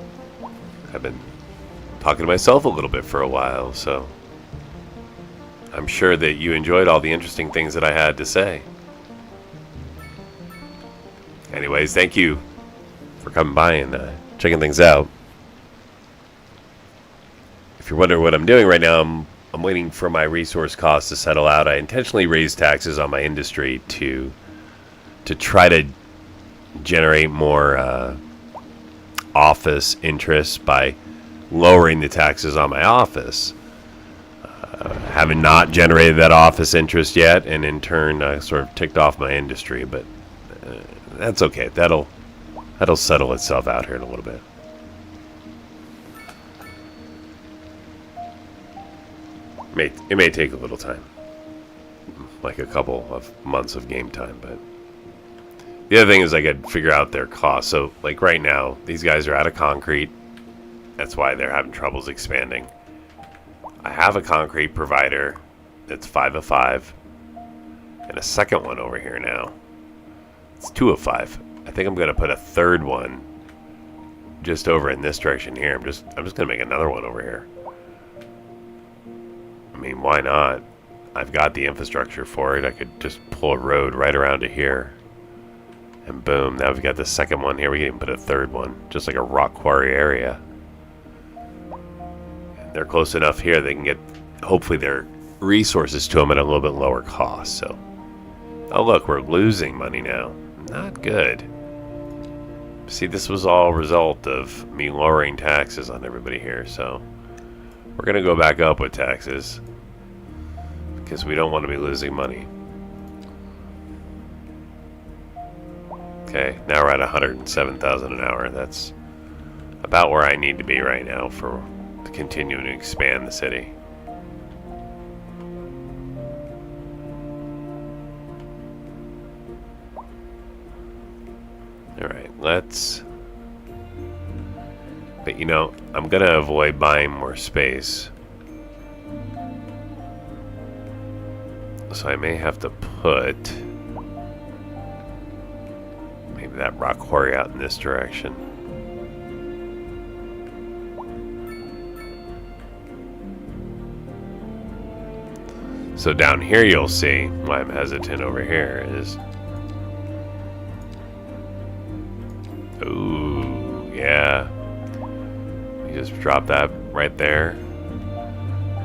I've been talking to myself a little bit for a while, so I'm sure that you enjoyed all the interesting things that I had to say. Anyways, thank you for coming by and checking things out. If you're wondering what I'm doing right now, I'm waiting for my resource costs to settle out. I intentionally raised taxes on my industry to try to generate more office interest by lowering the taxes on my office. Having not generated that office interest yet, and in turn sort of ticked off my industry, but that's okay. That'll settle itself out here in a little bit. It may take a little time, like a couple of months of game time, but the other thing is I could figure out their costs. So, like right now, these guys are out of concrete. That's why they're having troubles expanding. I have a concrete provider that's 5 of 5, and a second one over here now. It's 2 of 5. I think I'm gonna put a third one just over in this direction here. I'm just gonna make another one over here. I mean, why not? I've got the infrastructure for it. I could just pull a road right around to here. And boom, now we've got the second one here. We can even put a third one, just like a rock quarry area. And they're close enough here, they can get, hopefully, their resources to them at a little bit lower cost. So, oh look, we're losing money now. Not good. See, this was all a result of me lowering taxes on everybody here, so we're going to go back up with taxes because we don't want to be losing money. Okay, now we're at 107,000 an hour. That's about where I need to be right now to continue to expand the city. Alright, let's... But you know, I'm going to avoid buying more space. So I may have to put maybe that rock quarry out in this direction. So down here you'll see why I'm hesitant over here is... Ooh, yeah. You just drop that right there.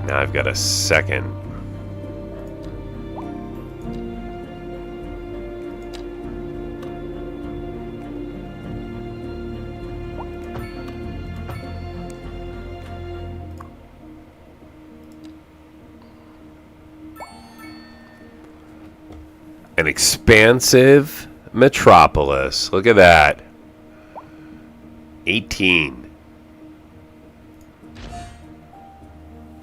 Now I've got a second. An expansive Metropolis. Look at that. 18.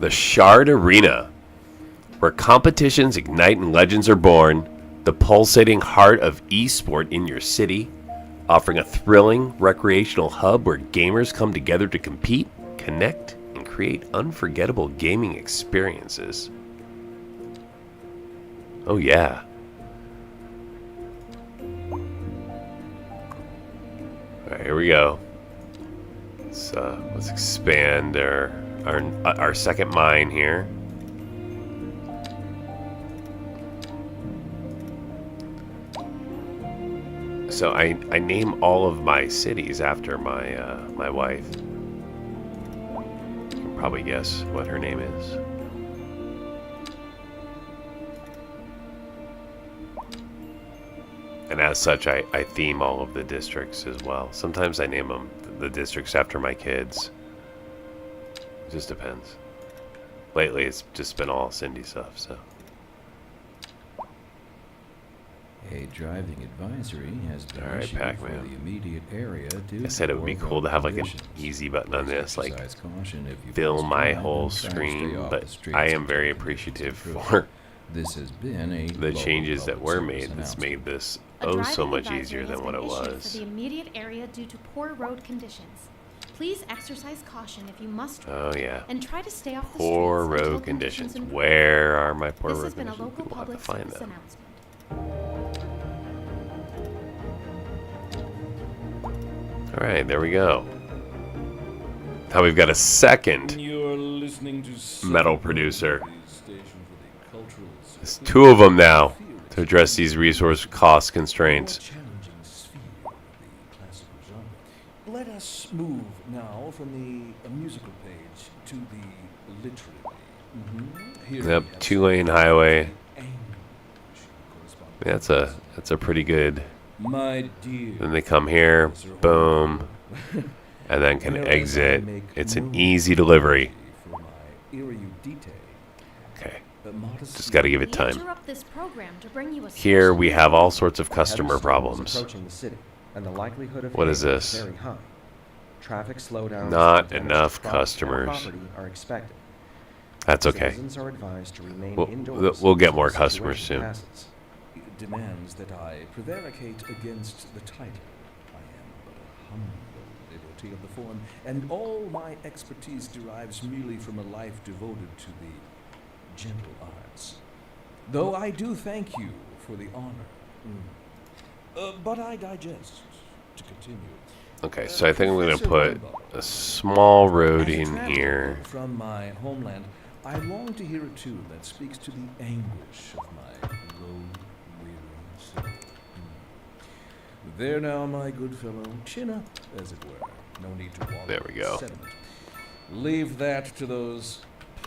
The Shard Arena, where competitions ignite and legends are born, the pulsating heart of esport in your city, offering a thrilling recreational hub where gamers come together to compete, connect, and create unforgettable gaming experiences. Oh yeah. Alright, here we go. Let's expand our second mine here. So I name all of my cities after my wife. You can probably guess what her name is. And as such, I theme all of the districts as well. Sometimes I name them the districts after my kids. It just depends. Lately, it's just been all Cindy stuff, so.
A driving advisory has been
All right,
issued
Pac-Man.
for the immediate area due
I said it would be cool to have like an easy button on this, like fill my whole screen, but I am very appreciative for
this has been a
the changes that were made. That's made this so much easier than what it was.
For the immediate area due to poor road conditions. Please exercise caution if you must drive.
Oh yeah.
And try to stay off the
Poor
streets until
road conditions.
improve.
Where are my poor
This
road
has been a
conditions?
local
We'll have to
public
find
service
them.
announcement.
Alright, there we go. Now we've got a second
You're listening to
metal producer. There's two of them now to address these resource cost constraints.
Let us move now from the musical page to the literary.
Yep, 2-lane highway. That's a pretty good.
My dear.
Then they come here, boom, and then can exit. It's an easy delivery. Okay, just got to give it time.
Interrupt this program to bring you a
Here we have all
special
sorts of customer
Heather
problems.
storm is approaching the city, and the likelihood of
What is
hail
this?
very high. Traffic slowdowns
Not
and damage
enough
to property
customers.
are expected.
That's okay.
Citizens are advised to remain
We'll-
indoors
we'll get
until
more
the
customers
situation
soon.
passes.
It demands that I prevaricate against the title. I am but a humble devotee of the form, and all my expertise derives merely from a life devoted to the gentle arts. Though I do thank you for the honor. But I digest. To continue.
Okay, so I think I'm going to put a small road
As a
in
traveler
here.
From my homeland, I long to hear a tune that speaks to the anguish of my road-weary soul. There now, my good fellow, chin up, as it were. No need to walk.
There we go.
Sentiment. Leave that to those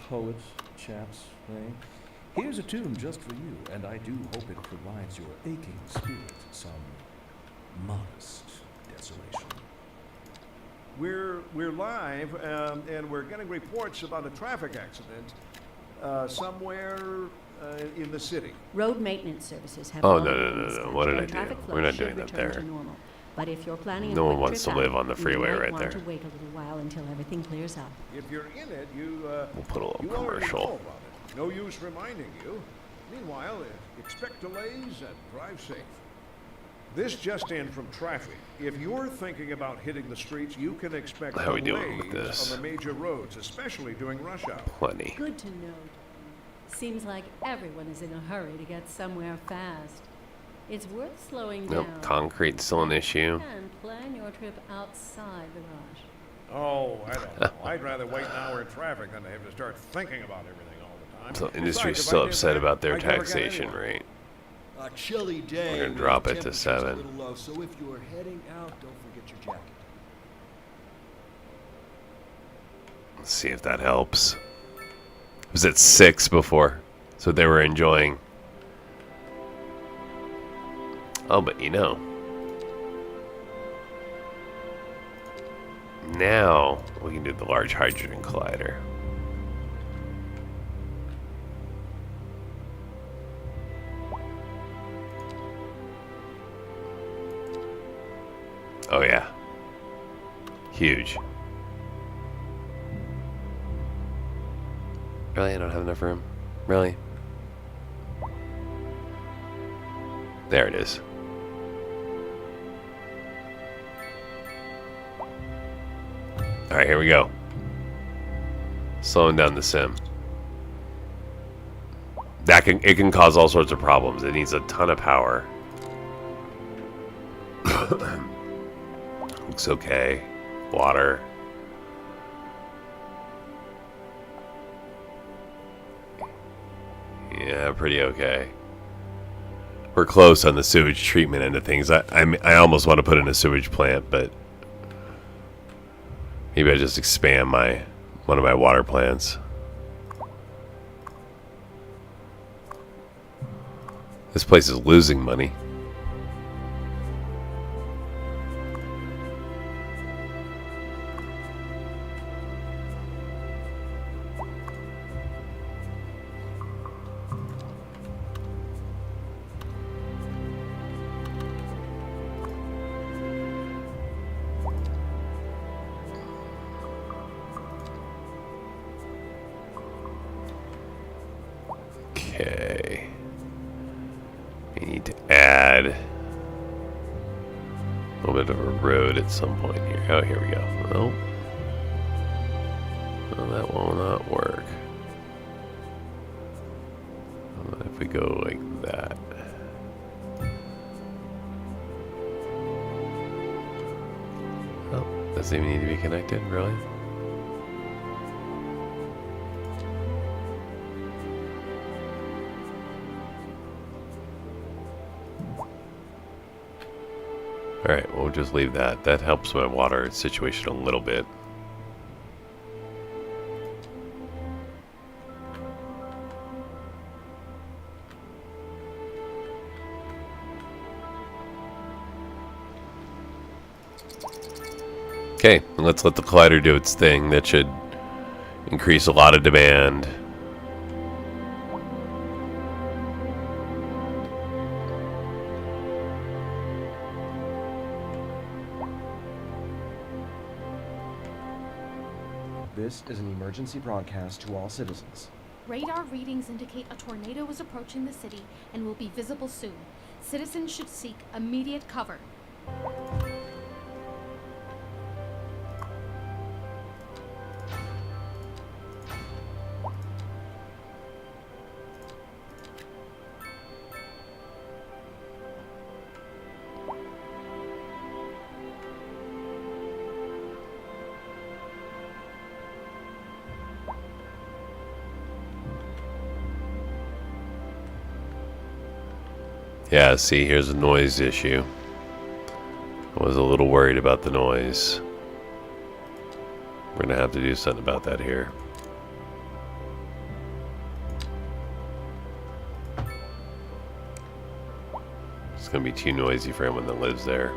poet chaps, eh? Here's a tune just for you, and I do hope it provides your aching spirit some modest desolation.
We're live, and we're getting reports about a traffic accident somewhere in the city.
Road maintenance services have
Oh,
already
no, no, no,
been
no.
dispatched,
What did
and
I do?
traffic
We're
flow
not
should
doing that
return
there.
to normal. But if you're planning a
No one
quick
wants
trip
to live
out,
on the
you
freeway
might
right
want
there.
to wait a little while until everything clears up.
If you're in it, you
We'll put a little
you already know
commercial.
about it. No use reminding you. Meanwhile, expect delays and drive safe. This just in from traffic. If you're thinking about hitting the streets, you can expect
How we doing
delays
with this?
on the major roads, especially during rush hour.
Plenty.
Good to know. Seems like everyone is in a hurry to get somewhere fast. It's worth slowing
Nope,
down.
concrete's still an issue.
And plan your trip outside the rush.
Oh, I don't know. I'd rather wait an hour in traffic than to have to start thinking about everything all the time.
So industry's
Besides, if
still
I did
upset
that,
about their
I'd never get
taxation
anywhere.
rate.
A chilly day.
We're gonna
with
drop
the
it to
temperatures
7.
A little low, so if you are heading out, don't forget your jacket.
Let's see if that helps. It was at 6 before, so they were enjoying. Oh, but you know. Now we can do the Large Hydrogen Collider. Oh yeah. Huge. Really? I don't have enough room? Really? There it is. Alright, here we go. Slowing down the sim. It can cause all sorts of problems. It needs a ton of power. Looks okay. Water. Yeah, pretty okay. We're close on the sewage treatment end of things. I almost want to put in a sewage plant, but maybe I just expand one of my water plants. This place is losing money. Okay. We need to add a little bit of a road at some point here. Oh, here we go. Well, that will not work. If we go like that. Doesn't even need to be connected, really? Alright, we'll just leave that. That helps my water situation a little bit. Okay, let's let the collider do its thing. That should increase a lot of demand.
This is an emergency broadcast to all citizens.
Radar readings indicate a tornado is approaching the city and will be visible soon. Citizens should seek immediate cover.
Yeah, see, here's a noise issue. I was a little worried about the noise. We're gonna have to do something about that here. It's gonna be too noisy for anyone that lives there.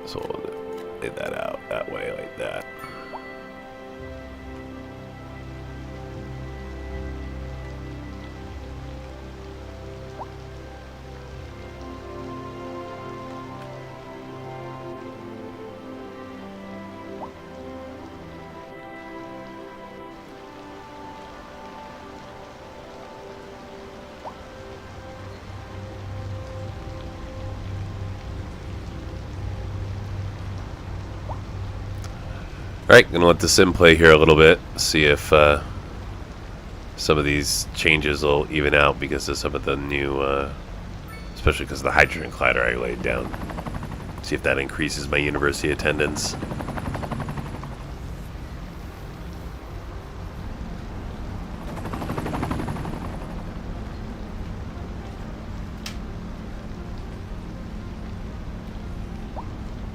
So we'll lay that out that way, like that. Alright, gonna let the sim play here a little bit, see if some of these changes will even out because of some of the new, especially because of the hydrogen collider I laid down. See if that increases my university attendance.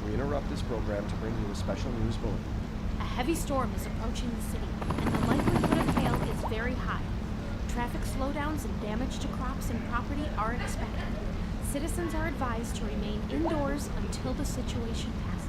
We interrupt this program to bring you a special news bulletin.
A heavy storm is approaching the city, and the likelihood of hail is very high. Traffic slowdowns and damage to crops and property are expected. Citizens are advised to remain indoors until the situation passes.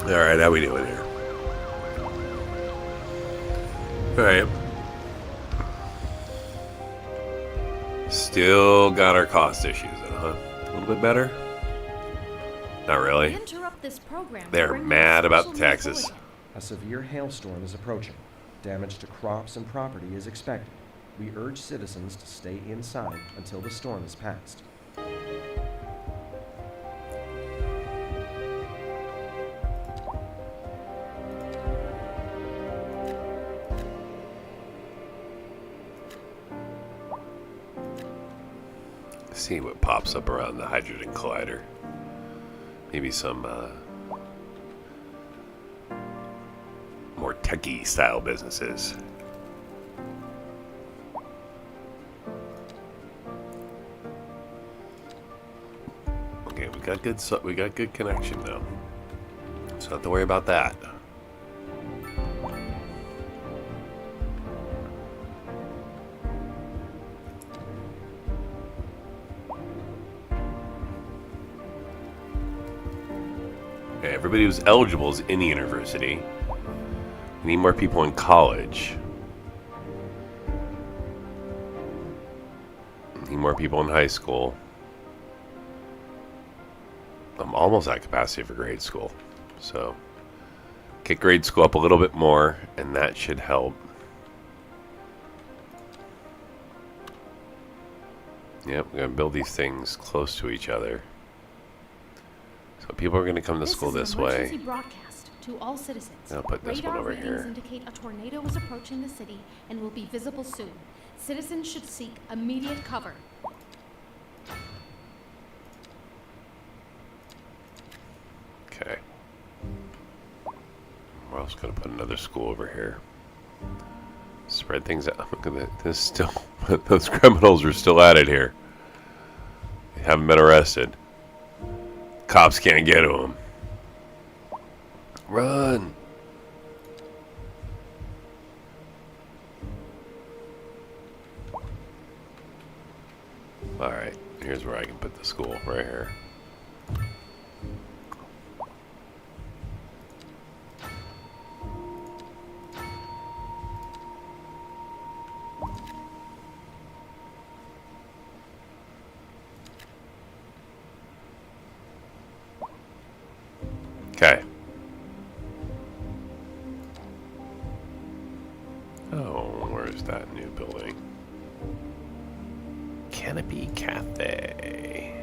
Alright, how we doing here? Alright. Still got our cost issues, huh? A little bit better? Not really.
Interrupt this program.
They're mad about the taxes.
A severe hailstorm is approaching. Damage to crops and property is expected. We urge citizens to stay inside until the storm is passed.
See what pops up around the hydrogen collider. Maybe some more techie style businesses. Okay, we got good connection though, so not to worry about that. Everybody who's eligible is in the university. We need more people in college. We need more people in high school. I'm almost at capacity for grade school. So, kick grade school up a little bit more, and that should help. Yep, we're going to build these things close to each other. So people are going to come to school this way.
Emergency broadcast to all citizens.
I'll put this one over
Radar
here.
readings indicate a tornado is approaching the city and will be visible soon. Citizens should seek immediate cover.
Okay. We're also going to put another school over here. Spread things out. Look at that. This still. Those criminals are still at it here. They haven't been arrested. Cops can't get to them. Run! Alright, here's where I can put the school, right here. Okay. Oh, where's that new building? Canopy Cafe.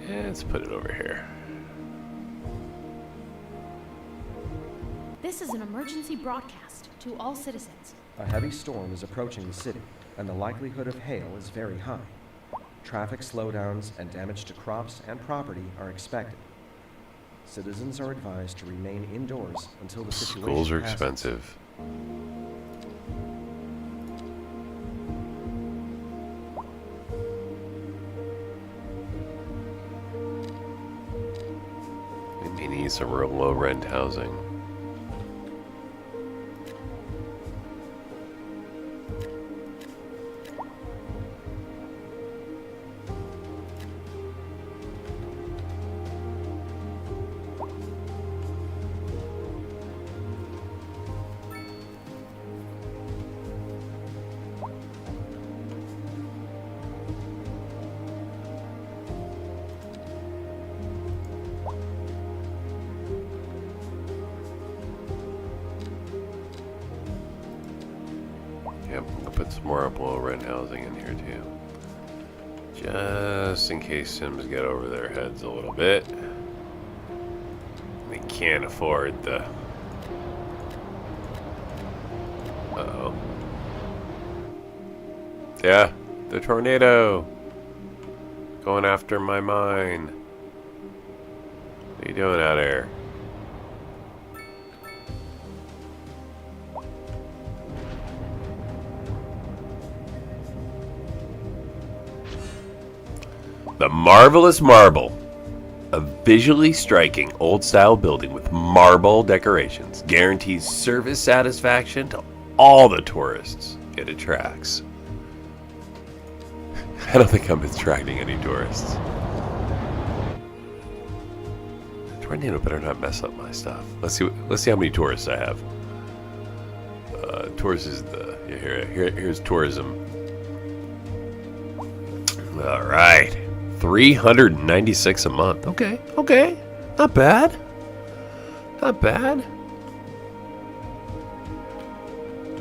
Yeah, let's put it over here.
This is an emergency broadcast to all citizens.
A heavy storm is approaching the city, and the likelihood of hail is very high. Traffic slowdowns and damage to crops and property are expected. Citizens are advised to remain indoors until the situation
Schools are
passes.
expensive. We may need some real low rent housing. Yep, I'll put some more below rent housing in here too. Just in case Sims get over their heads a little bit. They can't afford the... Uh-oh. Yeah, the tornado! Going after my mine. What are you doing out there? The Marvelous Marble. A visually striking old-style building with marble decorations guarantees service satisfaction to all the tourists it attracts. I don't think I'm attracting any tourists. Tornado better not mess up my stuff. Let's see how many tourists I have. Tourists is the here's tourism. All right, 396 a month. Okay, not bad. Not bad.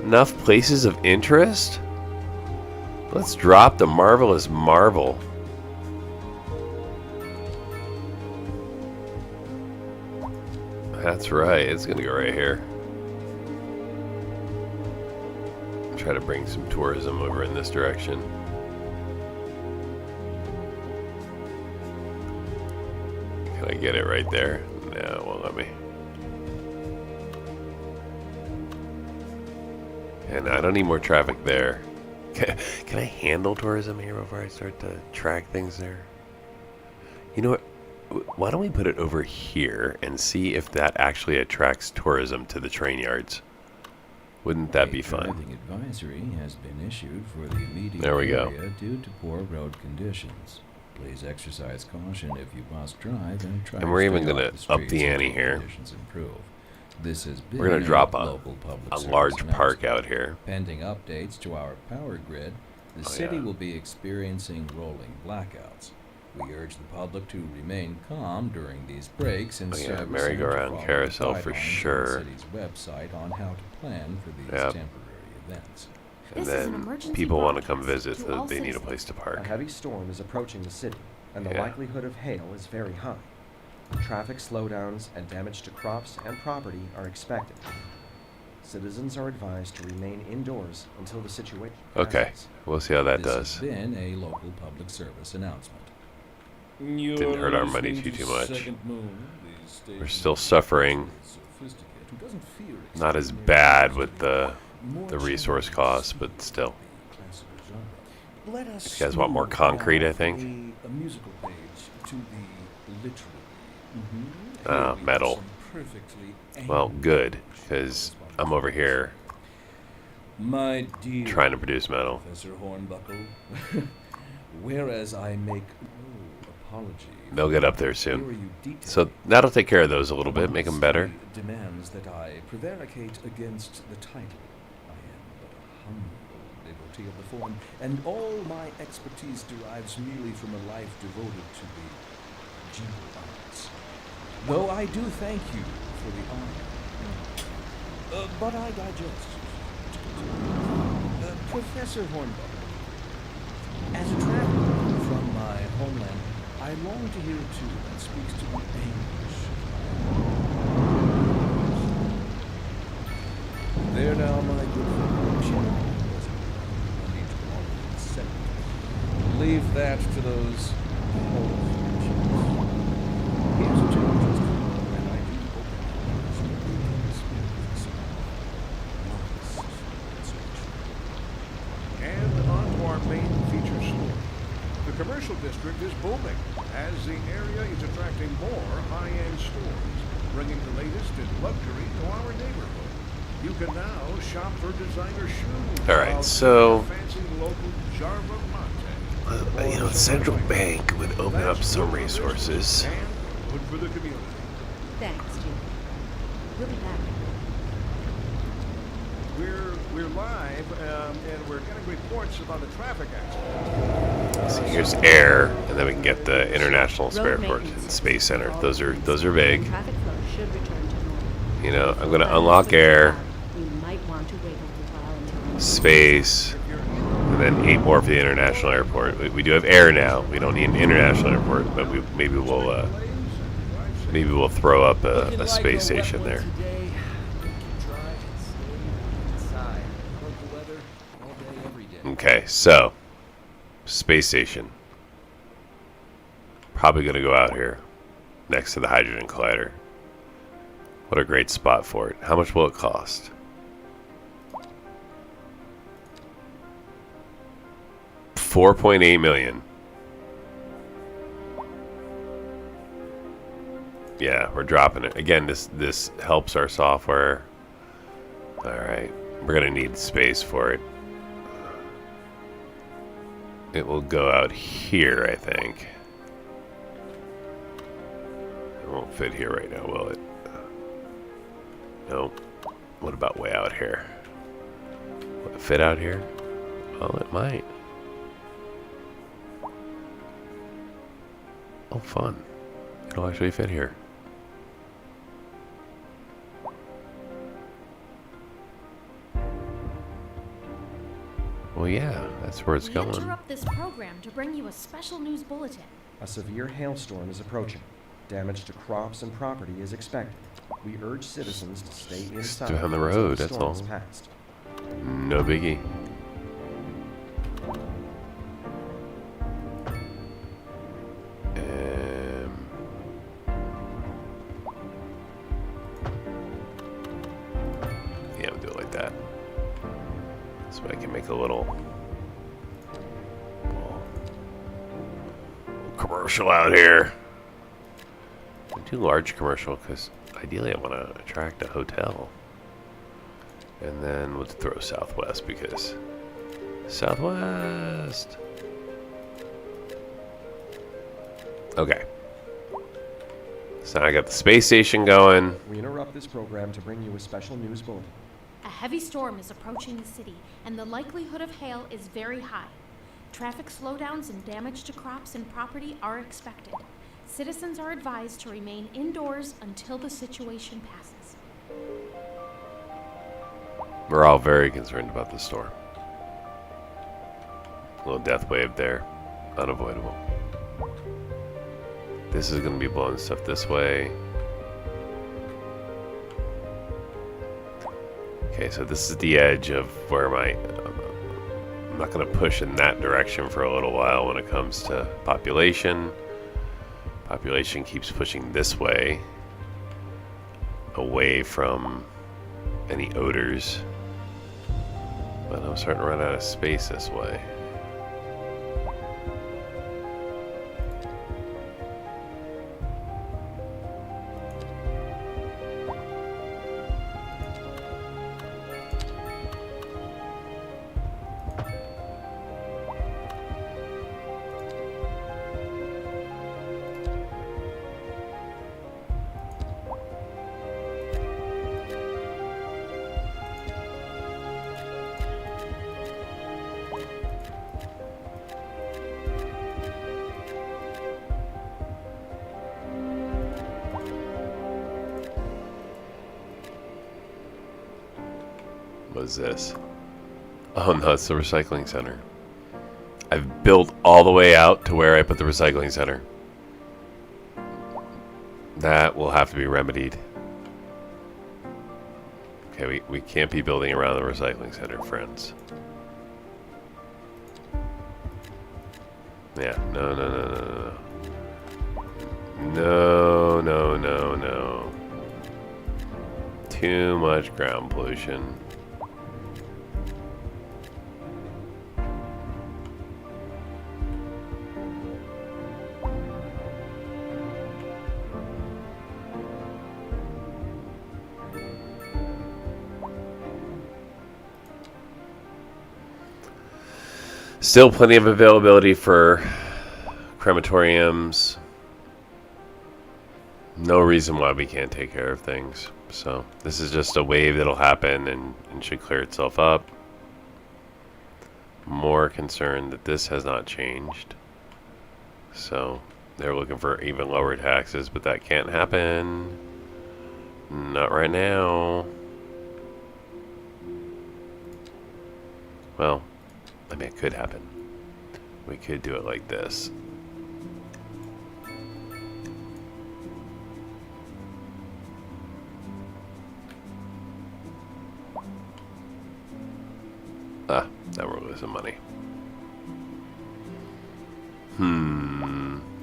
Enough places of interest. Let's drop the marvelous marvel. That's right, it's gonna go right here. Try to bring some tourism over in this direction. Can I get it right there? No, it won't let me. And I don't need more traffic there. Can I handle tourism here before I start to track things there? You know what? Why don't we put it over here and see if that actually attracts tourism to the train yards? Wouldn't that be fun?
Driving advisory has been issued for the immediate
area
due to poor road conditions. Please exercise caution if you must drive and try.
And we're even going to up the ante here.
This has been
we're going to drop
a
large park out here.
Pending updates to our power grid, the city will be experiencing rolling blackouts. We urge the public to remain calm during these breaks and
merry-go-round carousel for sure.
On the city's website on how to plan for these temporary events.
And then people want to come visit, so they need a place to park.
A heavy storm is approaching the city, and the likelihood of hail is very high. Traffic slowdowns and damage to crops and property are expected. Citizens are advised to remain indoors until the situation passes.
We'll see how that does.
This has been a local public service announcement.
Didn't hurt our money too much. We're still suffering. Not as bad with the resource costs, but still. You guys want more concrete, I think? Metal. Well, good, because I'm over here trying to produce metal.
Professor Hornbuckle, whereas I make
They'll get up there soon. So that'll take care of those a little bit, make them better.
Demands that I prevaricate against the title. I am but a humble devotee of the form, and all my expertise derives merely from a life devoted to the gentle arts. Though I do thank you for the honor. But I digest. Professor Hornbuckle, as a traveler from my homeland, I long to hear a tune that speaks to the anguish. There now, my good friend, leave that to those old Here's a challenge that's come, and I do open
And on to our main feature story. The commercial district is booming as the area is attracting more high-end stores, bringing the latest in luxury to our neighborhood. You can now shop for designer shoes.
All right, so
fancy local Jarva Mate.
Central Bank would open up some resources.
And good for the community.
Thanks, Jim. We'll be back.
We're live, and we're getting reports about the traffic accident.
So here's air, and then we can get the International Airport and Space Center. Those are big.
Traffic flow should return to normal.
You know, I'm gonna unlock air,
You might want to wait a little while until
space, and then 8 more for the International Airport. We do have air now. We don't need an international airport, but maybe we'll throw up a space station there. Okay, so space station. Probably gonna go out here next to the hydrogen collider. What a great spot for it. How much will it cost? $4.8 million. Yeah, we're dropping it. Again, this helps our software. Alright. We're gonna need space for it. it will go out here, I think. It won't fit here right now, will it? No. What about way out here? Will it fit out here? Well, it might. Oh, fun. It'll actually fit here. Well, yeah, that's where it's going.
We interrupt this program to bring you a special news bulletin.
A severe hailstorm is approaching. Damage to crops and property is expected. We urge citizens to stay inside
Stay on the
until
road,
the
that's
storm
all.
is passed.
No biggie. Yeah, we'll do it like that. So I can make a little commercial out here. Too large commercial because ideally I want to attract a hotel. And then we'll throw Southwest because Southwest. Okay. So now I got the space station going.
We interrupt this program to bring you a special news bulletin.
A heavy storm is approaching the city, and the likelihood of hail is very high. Traffic slowdowns and damage to crops and property are expected. Citizens are advised to remain indoors until the situation passes.
We're all very concerned about the storm. A little death wave there. Unavoidable. This is going to be blowing stuff this way. Okay, so this is the edge of where I'm not going to push in that direction for a little while when it comes to population. Population keeps pushing this way, away from any odors. But I'm starting to run out of space this way. What is this? Oh no, it's the recycling center. I've built all the way out to where I put the recycling center. That will have to be remedied. Okay, we can't be building around the recycling center, friends. Yeah, no. No. Too much ground pollution. Still plenty of availability for crematoriums. No reason why we can't take care of things. So this is just a wave that'll happen and should clear itself up. More concerned that this has not changed. So they're looking for even lower taxes, but that can't happen. Not right now. Well, I mean, it could happen. We could do it like this. Ah, now we're losing money.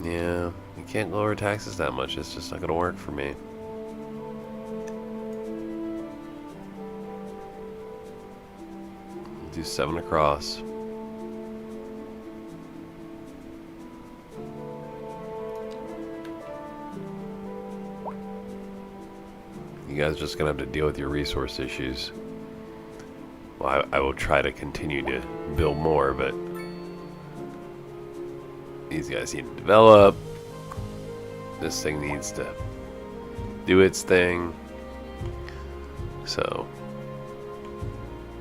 Yeah, you can't lower taxes that much. It's just not going to work for me. Do 7 across. You guys are just going to have to deal with your resource issues. Well, I will try to continue to build more, but These guys need to develop. This thing needs to do its thing. So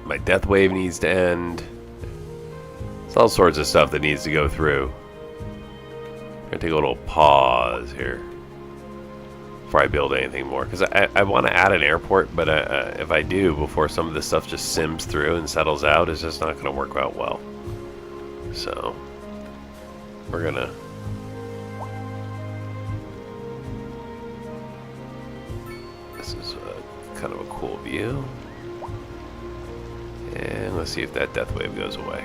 my death wave needs to end. It's all sorts of stuff that needs to go through. I'm gonna take a little pause here before I build anything more, because I want to add an airport, but if I do before some of this stuff just sims through and settles out, it's just not going to work out well. So we're gonna this is kind of a cool view, and let's see if that death wave goes away.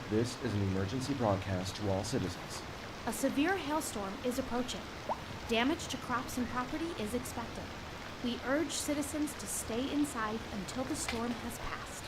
This is an emergency broadcast to all citizens.
A severe hailstorm is approaching. Damage to crops and property is expected. We urge citizens to stay inside until the storm has passed.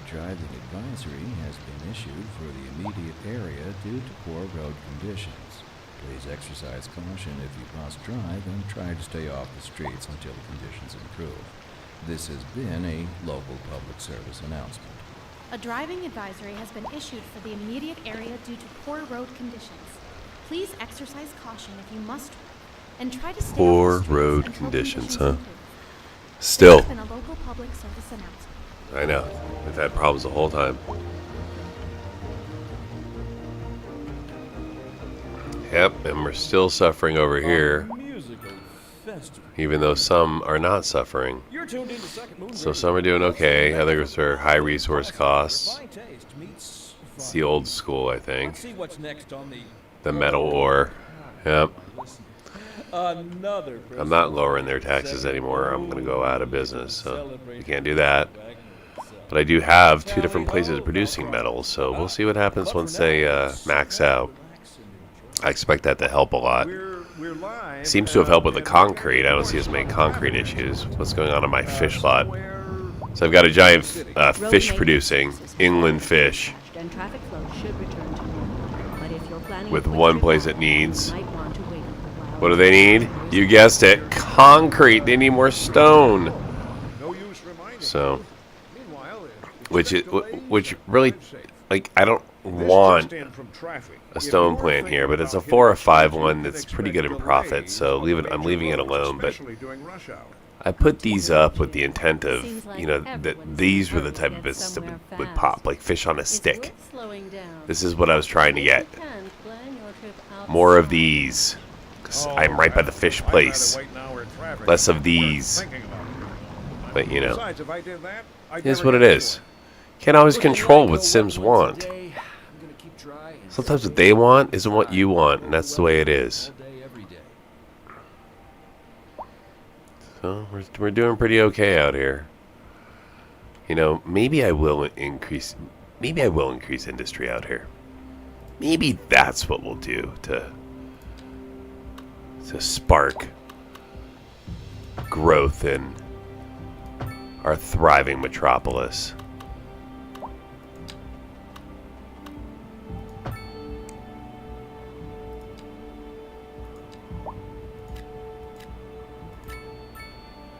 driving advisory has been issued for the immediate area due to poor road conditions. Please exercise caution if you must drive and try to stay off the streets until conditions improve. This has been a local public service announcement.
A driving advisory has been issued for the immediate area due to poor road conditions. Please exercise caution if you must drive and try to stay
Poor
off the streets
road
until
conditions, huh?
improve.
Still,
This has been a local public service announcement.
I know. We've had problems the whole time. Yep, and we're still suffering over here, even though some are not suffering. So some are doing okay, others are high resource costs. It's the old school, I think. The metal ore. Yep. I'm not lowering their taxes anymore. I'm going to go out of business, so you can't do that. But I do have 2 different places producing metals, so we'll see what happens once they max out. I expect that to help a lot. Seems to have helped with the concrete. I don't see as many concrete issues. What's going on in my fish lot? So I've got a giant fish producing, inland fish,
And traffic flow should return to normal. But if you're planning
with
a quick
one
trip
place
out,
it needs.
you might want to wait a while.
What do they need? You guessed it, concrete. They need more stone. So, which really, like, I don't want a stone plant here, but it's a 4 or 5 one that's pretty good in profit, so I'm leaving it alone. But I put these up with the intent of, you know, that these were the type of business that would pop, like fish on a stick. This is what I was trying to get. More of these, because I'm right by the fish place. Less of these. But, you know, it is what it is. Can't always control what Sims want. Sometimes what they want isn't what you want, and that's the way it is. So we're doing pretty okay out here. You know, maybe I will increase industry out here. Maybe that's what we'll do to spark growth in our thriving metropolis.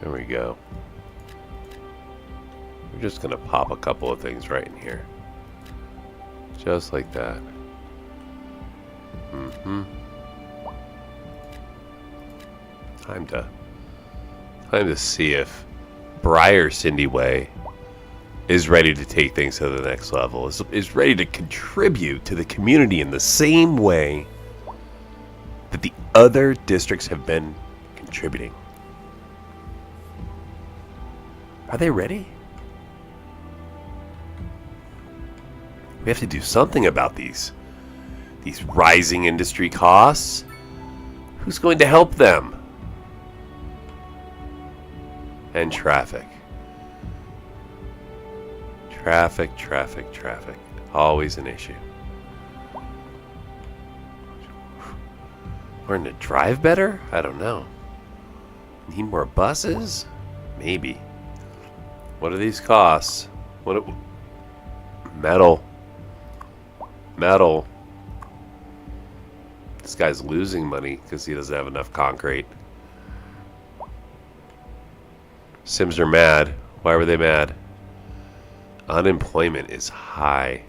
There we go. We're just gonna pop a couple of things right in here. Just like that. Time to see if Briar Cindy Way is ready to take things to the next level. Is ready to contribute to the community in the same way that the other districts have been contributing. Are they ready? We have to do something about these rising industry costs. Who's going to help them? And traffic. Traffic. Always an issue. Learn to drive better? I don't know. Need more buses? Maybe. What are these costs? Metal. This guy's losing money because he doesn't have enough concrete. Sims are mad. Why were they mad? Unemployment is high.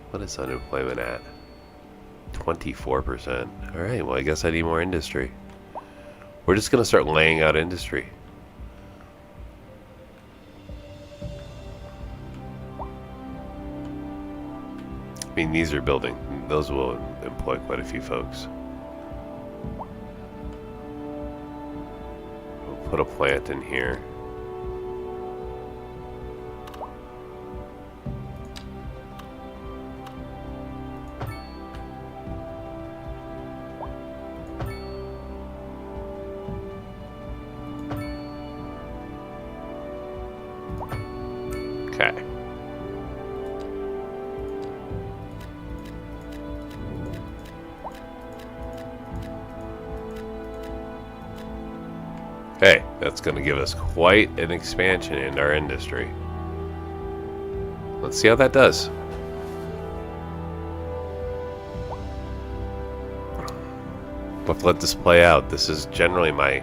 What is unemployment at? 24%. Alright, well I guess I need more industry. We're just going to start laying out industry. I mean, these are building. Those will employ quite a few folks. We'll put a plant in here. Okay. Hey, that's going to give us quite an expansion in our industry. Let's see how that does. We'll have to let this play out. This is generally my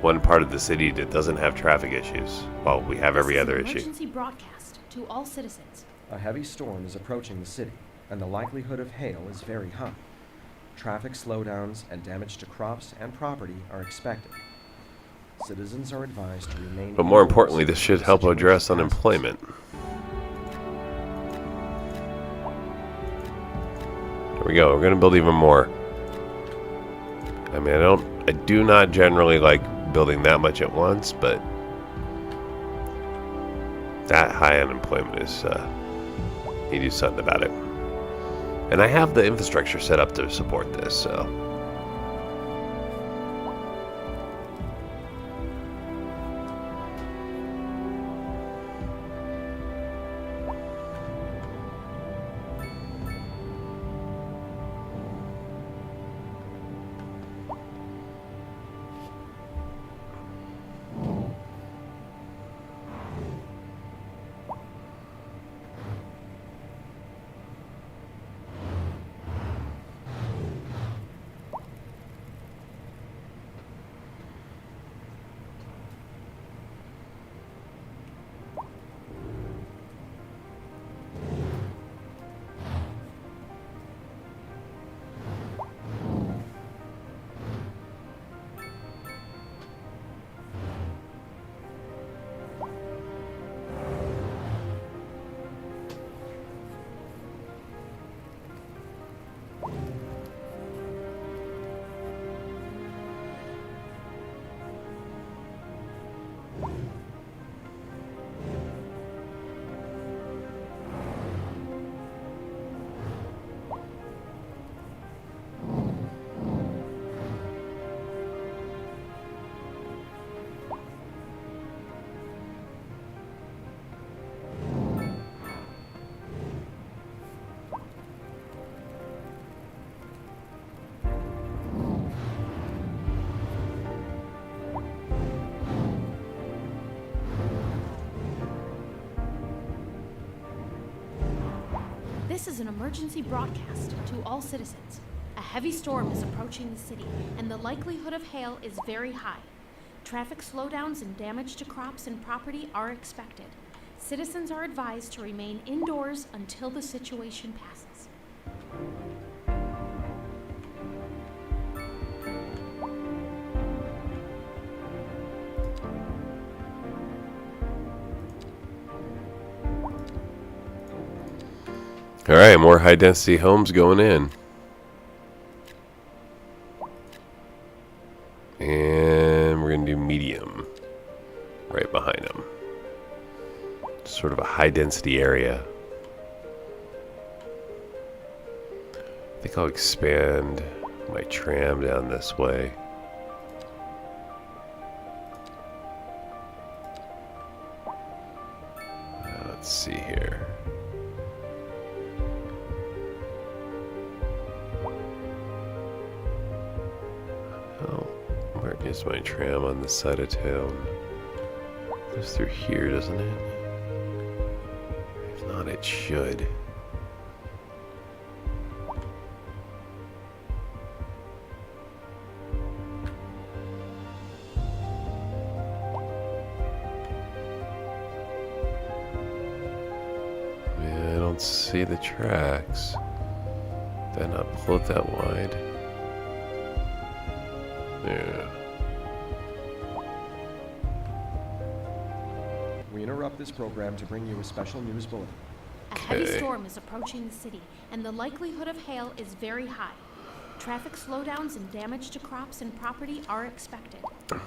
one part of the city that doesn't have traffic issues, while we have every other issue.
Emergency broadcast to all citizens.
A heavy storm is approaching the city, and the likelihood of hail is very high. Traffic slowdowns and damage to crops and property are expected. Citizens are advised to remain.
But more
indoors
importantly, this should
until the
help
situation
address
passes.
unemployment. Here we go. We're going to build even more. I mean, I do not generally like building that much at once, but that high unemployment is, you do something about it. And I have the infrastructure set up to support this, so.
This is an emergency broadcast to all citizens. A heavy storm is approaching the city, and the likelihood of hail is very high. Traffic slowdowns and damage to crops and property are expected. Citizens are advised to remain indoors until the situation passes.
All right, more high-density homes going in. And we're going to do medium right behind them. Sort of a high-density area. I think I'll expand my tram down this way. Let's see here. Where is my tram on this side of town? It goes through here, doesn't it? If not, it should. Yeah, I don't see the tracks. Did I not pull it that wide? Yeah.
We interrupt this program to bring you a special news bulletin.
A heavy storm is approaching the city, and the likelihood of hail is very high. Traffic slowdowns and damage to crops and property are expected.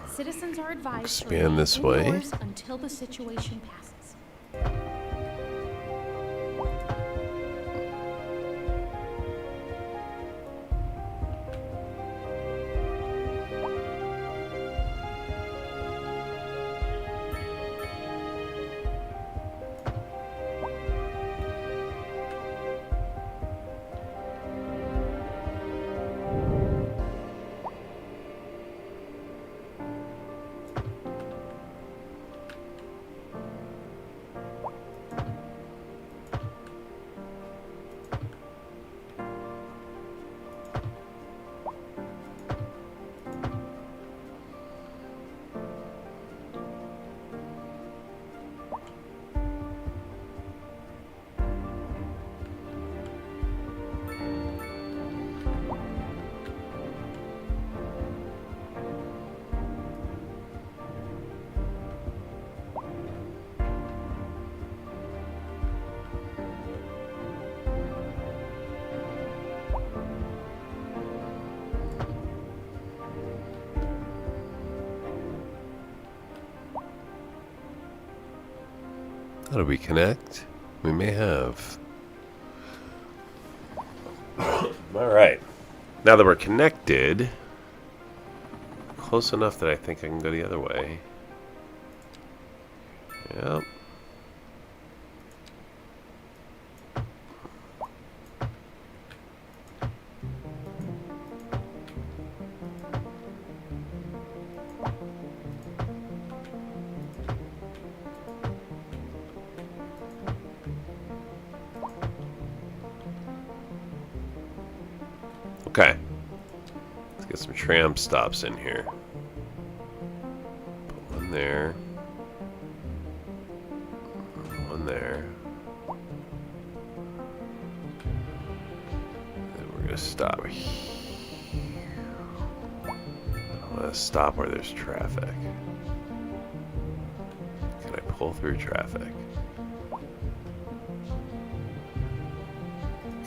Citizens are advised to
Expand
remain
this way.
indoors until the situation passes.
How do we connect? We may have. Alright. Now that we're connected, close enough that I think I can go the other way. Yep. Okay. Let's get some tram stops in here. Put one there. One there. Then we're gonna stop here. I wanna stop where there's traffic. Can I pull through traffic?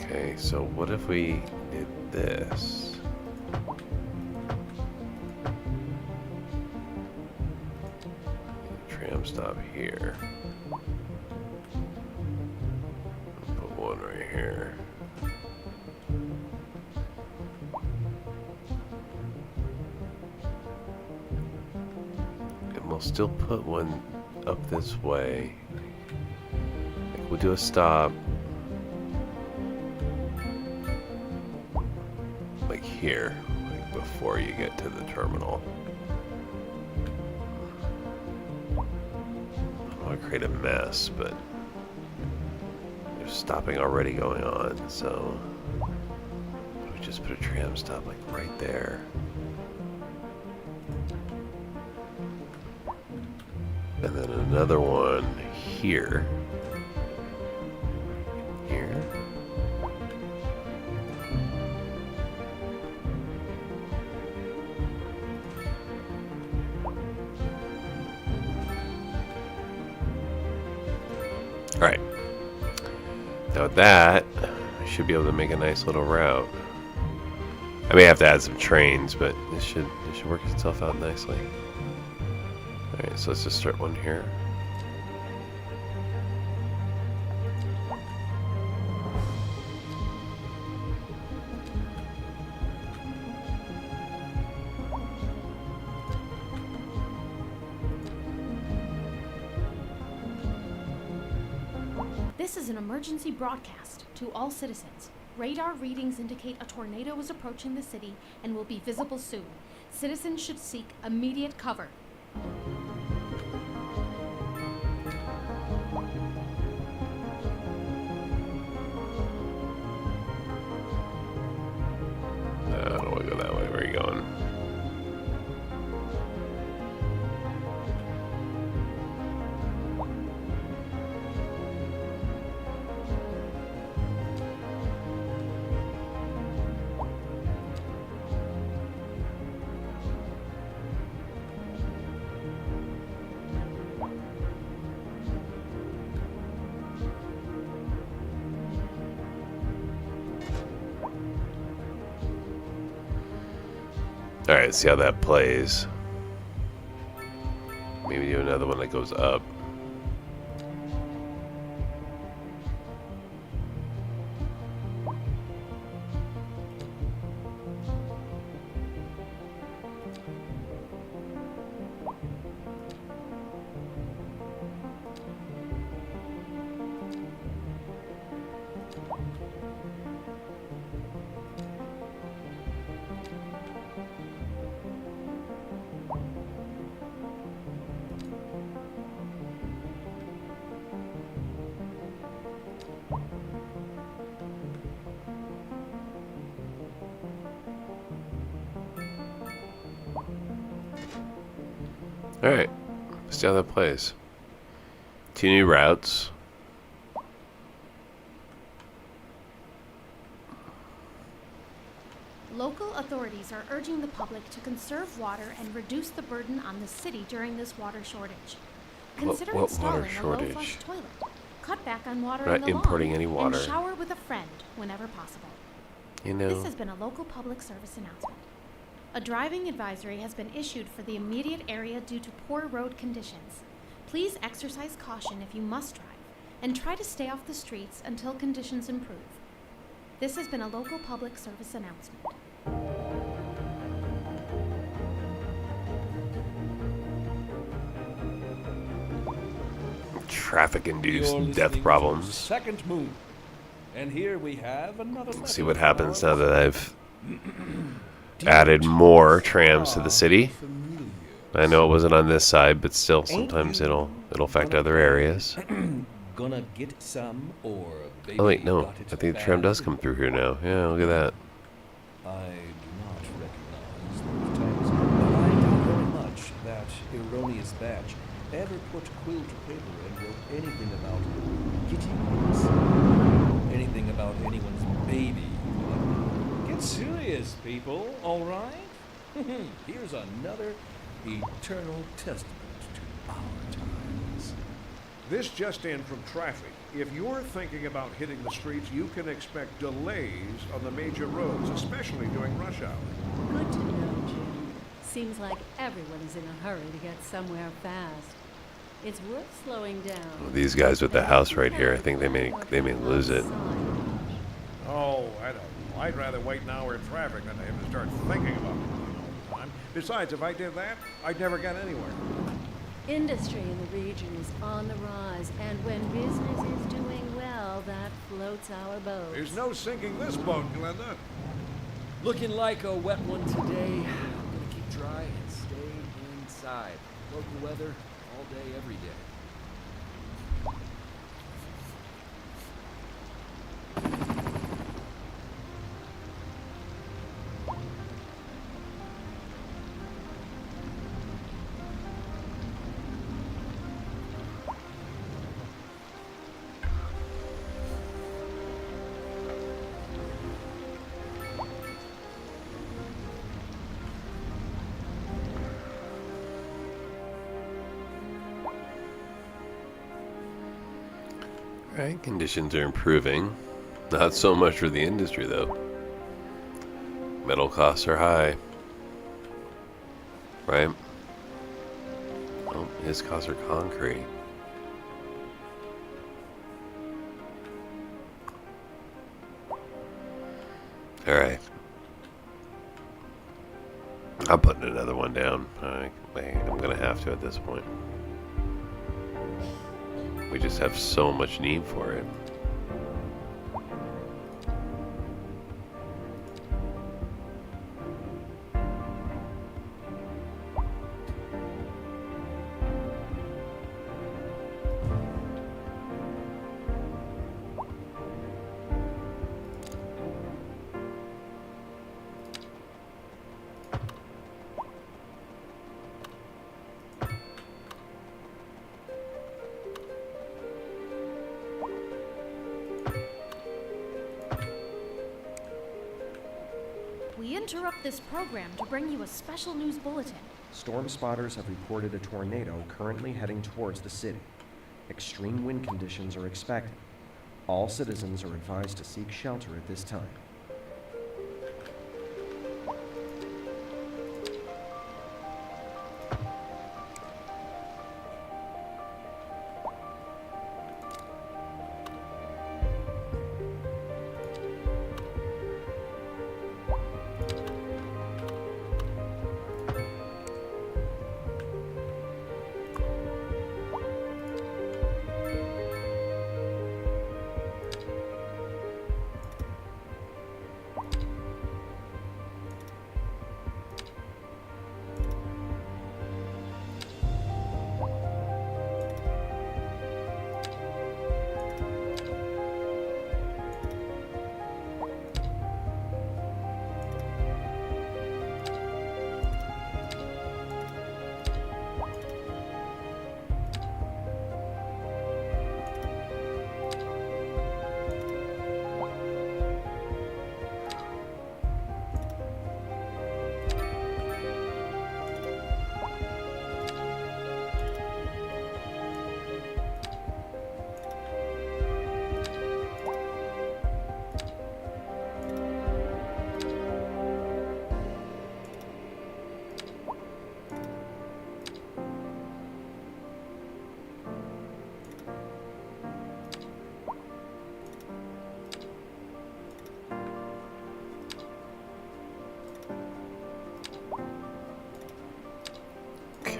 Okay, so what if we did this? Tram stop here. Put one right here. And we'll still put one up this way. We'll do a stop. Like here, like before you get to the terminal. I don't want to create a mess, but there's stopping already going on, so we just put a tram stop like right there. And then another one here. Here. Alright. Now with that, I should be able to make a nice little route. I may have to add some trains, but it should work itself out nicely. Alright, so let's just start one here.
This is an emergency broadcast to all citizens. Radar readings indicate a tornado is approaching the city and will be visible soon. Citizens should seek immediate cover.
I don't want to go that way. Where are you going? Alright, let's see how that plays. Maybe do another one that goes up. Alright, let's see how that plays. 2 new routes.
Local authorities are urging the public to conserve water and reduce the burden on the city during this water shortage. Consider
What
installing
water
a
shortage?
low-flush toilet. Cut back on water
Not
in the
importing
lawn,
any water.
and shower with a friend whenever possible.
You know,
This has been a local public service announcement. A driving advisory has been issued for the immediate area due to poor road conditions. Please exercise caution if you must drive, and try to stay off the streets until conditions improve. This has been a local public service announcement.
Traffic-induced death problems.
Second move. And here we have another.
Let's see what happens now that I've added more trams to the city. I know it wasn't on this side, but still, sometimes it'll affect other areas.
Gonna get some, or
Oh wait, no. I think the tram does come through here now. Yeah, look at that.
I do not recognize the times, but I doubt very much that erroneous batch ever put quill to paper and wrote anything about kitties, anything about anyone's baby. Get serious, people, all right? Here's another eternal testament to our times.
This just in from traffic. If you're thinking about hitting the streets, you can expect delays on the major roads, especially during rush hour.
Good to know, Jim. Seems like everyone is in a hurry to get somewhere fast. It's worth slowing down.
These guys with the house right here, I think they may lose it.
Oh, I don't know. I'd rather wait an hour in traffic than to have to start thinking about it all the time. Besides, if I did that, I'd never get anywhere.
Industry in the region is on the rise, and when business is doing well, that floats our boat.
There's no sinking this boat, Glenda.
Looking like a wet one today. I'm gonna keep dry and stay inside. Local weather, all day, every day.
Right, conditions are improving. Not so much for the industry, though. Metal costs are high. Right? Oh, his costs are concrete. Alright. I'm putting another one down. I'm gonna have to at this point. We just have so much need for it.
We interrupt this program to bring you a special news bulletin.
Storm spotters have reported a tornado currently heading towards the city. Extreme wind conditions are expected. All citizens are advised to seek shelter at this time.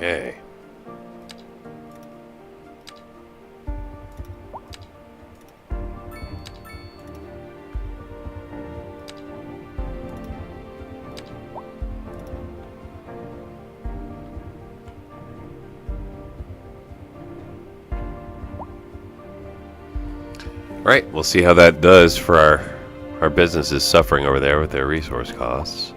Okay. Right, we'll see how that does for our businesses suffering over there with their resource costs.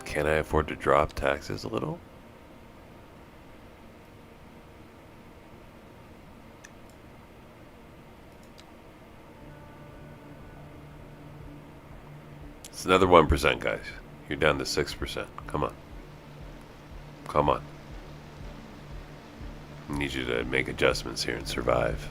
Can I afford to drop taxes a little? It's another 1%, guys. You're down to 6%. Come on. Come on. I need you to make adjustments here and survive.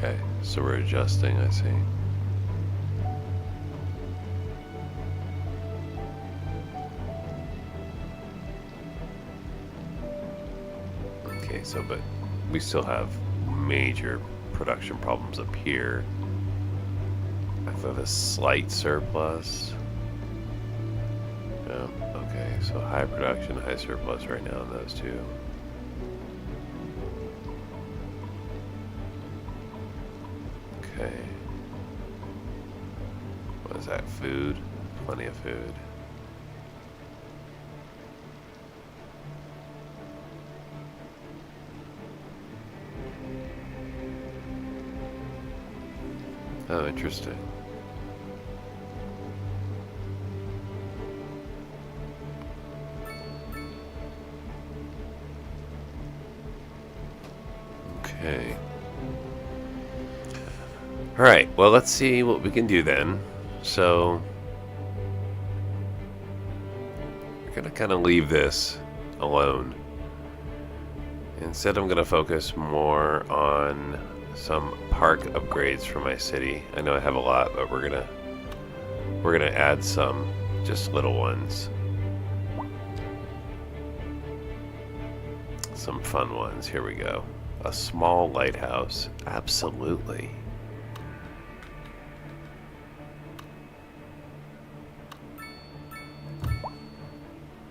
Okay, so we're adjusting, I see. Okay, so but we still have major production problems up here. I have a slight surplus. Yeah, okay, so high production, high surplus right now in those two. Okay. What is that? Food? Plenty of food. Oh, interesting. Okay. Alright, well, let's see what we can do then. So, we're going to kind of leave this alone. Instead, I'm going to focus more on some park upgrades for my city. I know I have a lot, but we're gonna add some just little ones. Some fun ones. Here we go. A small lighthouse. Absolutely.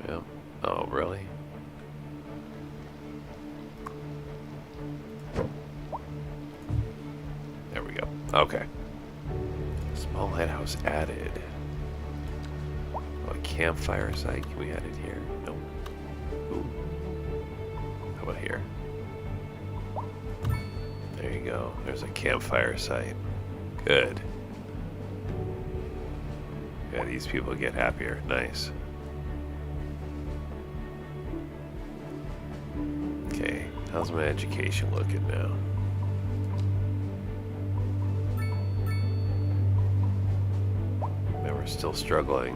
Yeah. Oh, really? There we go. Okay. Small lighthouse added. Oh, a campfire site. Can we add it here? Nope. Ooh. How about here? There you go. There's a campfire site. Good. Yeah, these people get happier. Nice. Okay. How's my education looking now? We're still struggling.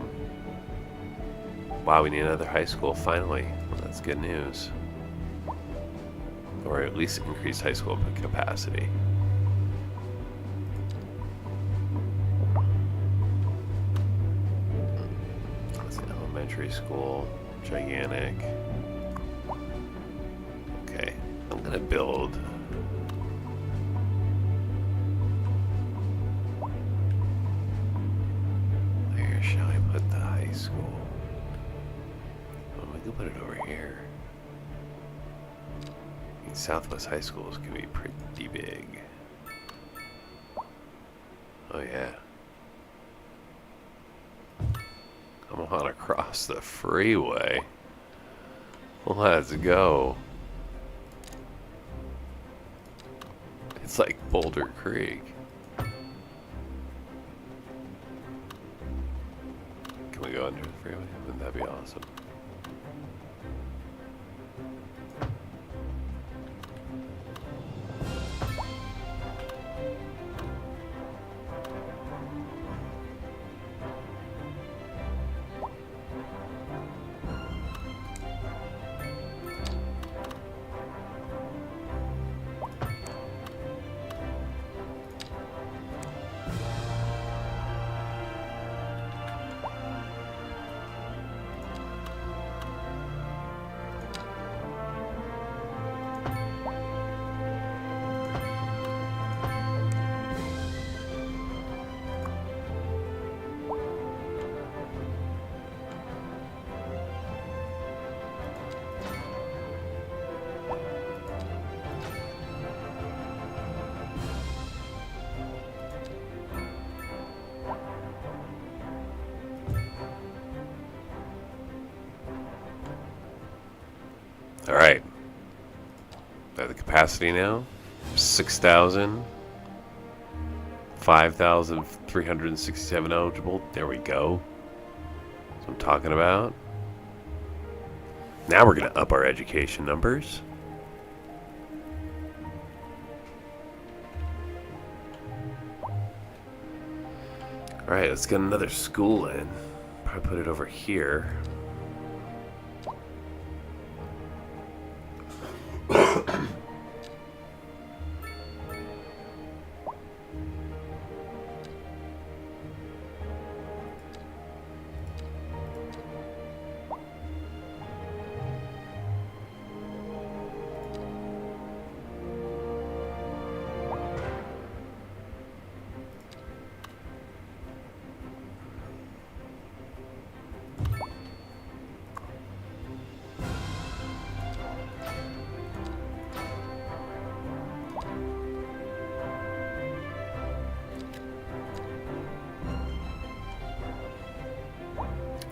Wow, we need another high school finally. Well, that's good news. Or at least increase high school capacity. That's an elementary school. Gigantic. Okay, I'm gonna build. Shall I put the high school? Oh, I can put it over here. I mean, Southwest High School is going to be pretty big. Oh, yeah. I'm on across the freeway. Let's go. It's like Boulder Creek. Can we go under the freeway? Wouldn't that be awesome? All right. At the capacity now, 6,000, 5,367 eligible. There we go. That's what I'm talking about. Now we're going to up our education numbers. All right, let's get another school in. Probably put it over here.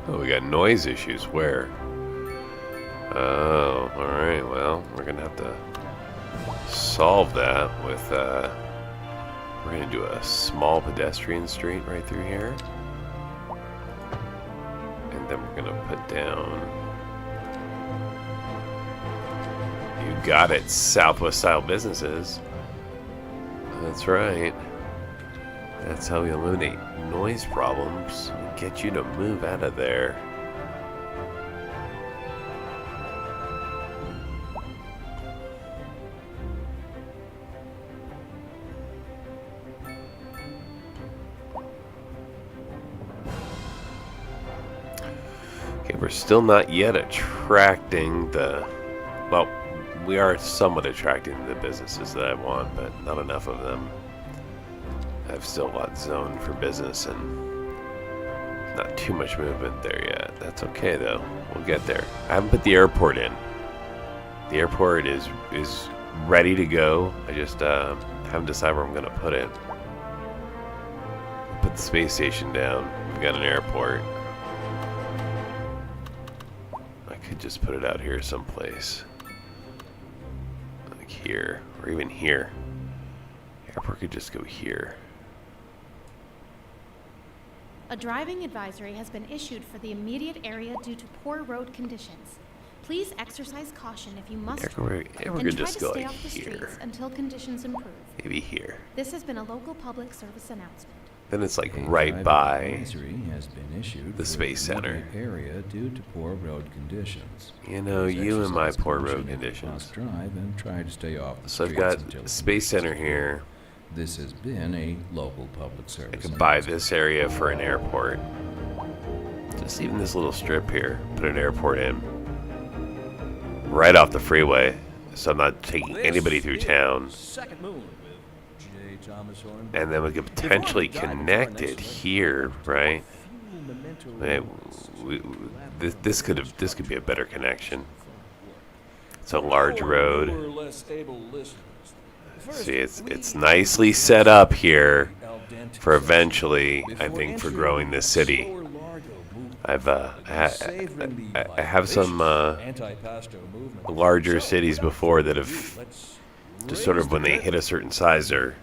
Oh, we got noise issues. Where? Oh, alright. Well, we're going to have to solve that with, we're going to do a small pedestrian street right through here. And then we're going to put down... You got it, Southwest style businesses. That's right. That's how we eliminate noise problems and get you to move out of there. Okay, we're still not yet attracting the... Well, we are somewhat attracting the businesses that I want, but not enough of them. I've still got zoned for business and not too much movement there yet. That's okay though. We'll get there. I haven't put the airport in. The airport is ready to go. I just haven't decided where I'm gonna put it. Put the space station down. We've got an airport. I could just put it out here someplace. Like here, or even here. Airport could just go here.
A driving advisory has been issued for the immediate area due to poor road conditions. Please exercise caution if you must drive, and try to stay off the streets until conditions improve.
Maybe here.
This has been a local public service announcement.
Then it's like right by
has been issued
the Space Center.
Area due to poor road conditions.
You know, you and my poor road conditions.
Drive and try to stay off the
so I've got Space Center here.
This has been a local public service.
I could buy this area for an airport. Just even this little strip here. Put an airport in. Right off the freeway. So I'm not taking anybody through town. And then we could potentially connect it here, right? This could be a better connection. It's a large road. See, it's nicely set up here for eventually, I think, for growing this city. I have some larger cities before that have just sort of, when they hit a certain size, they're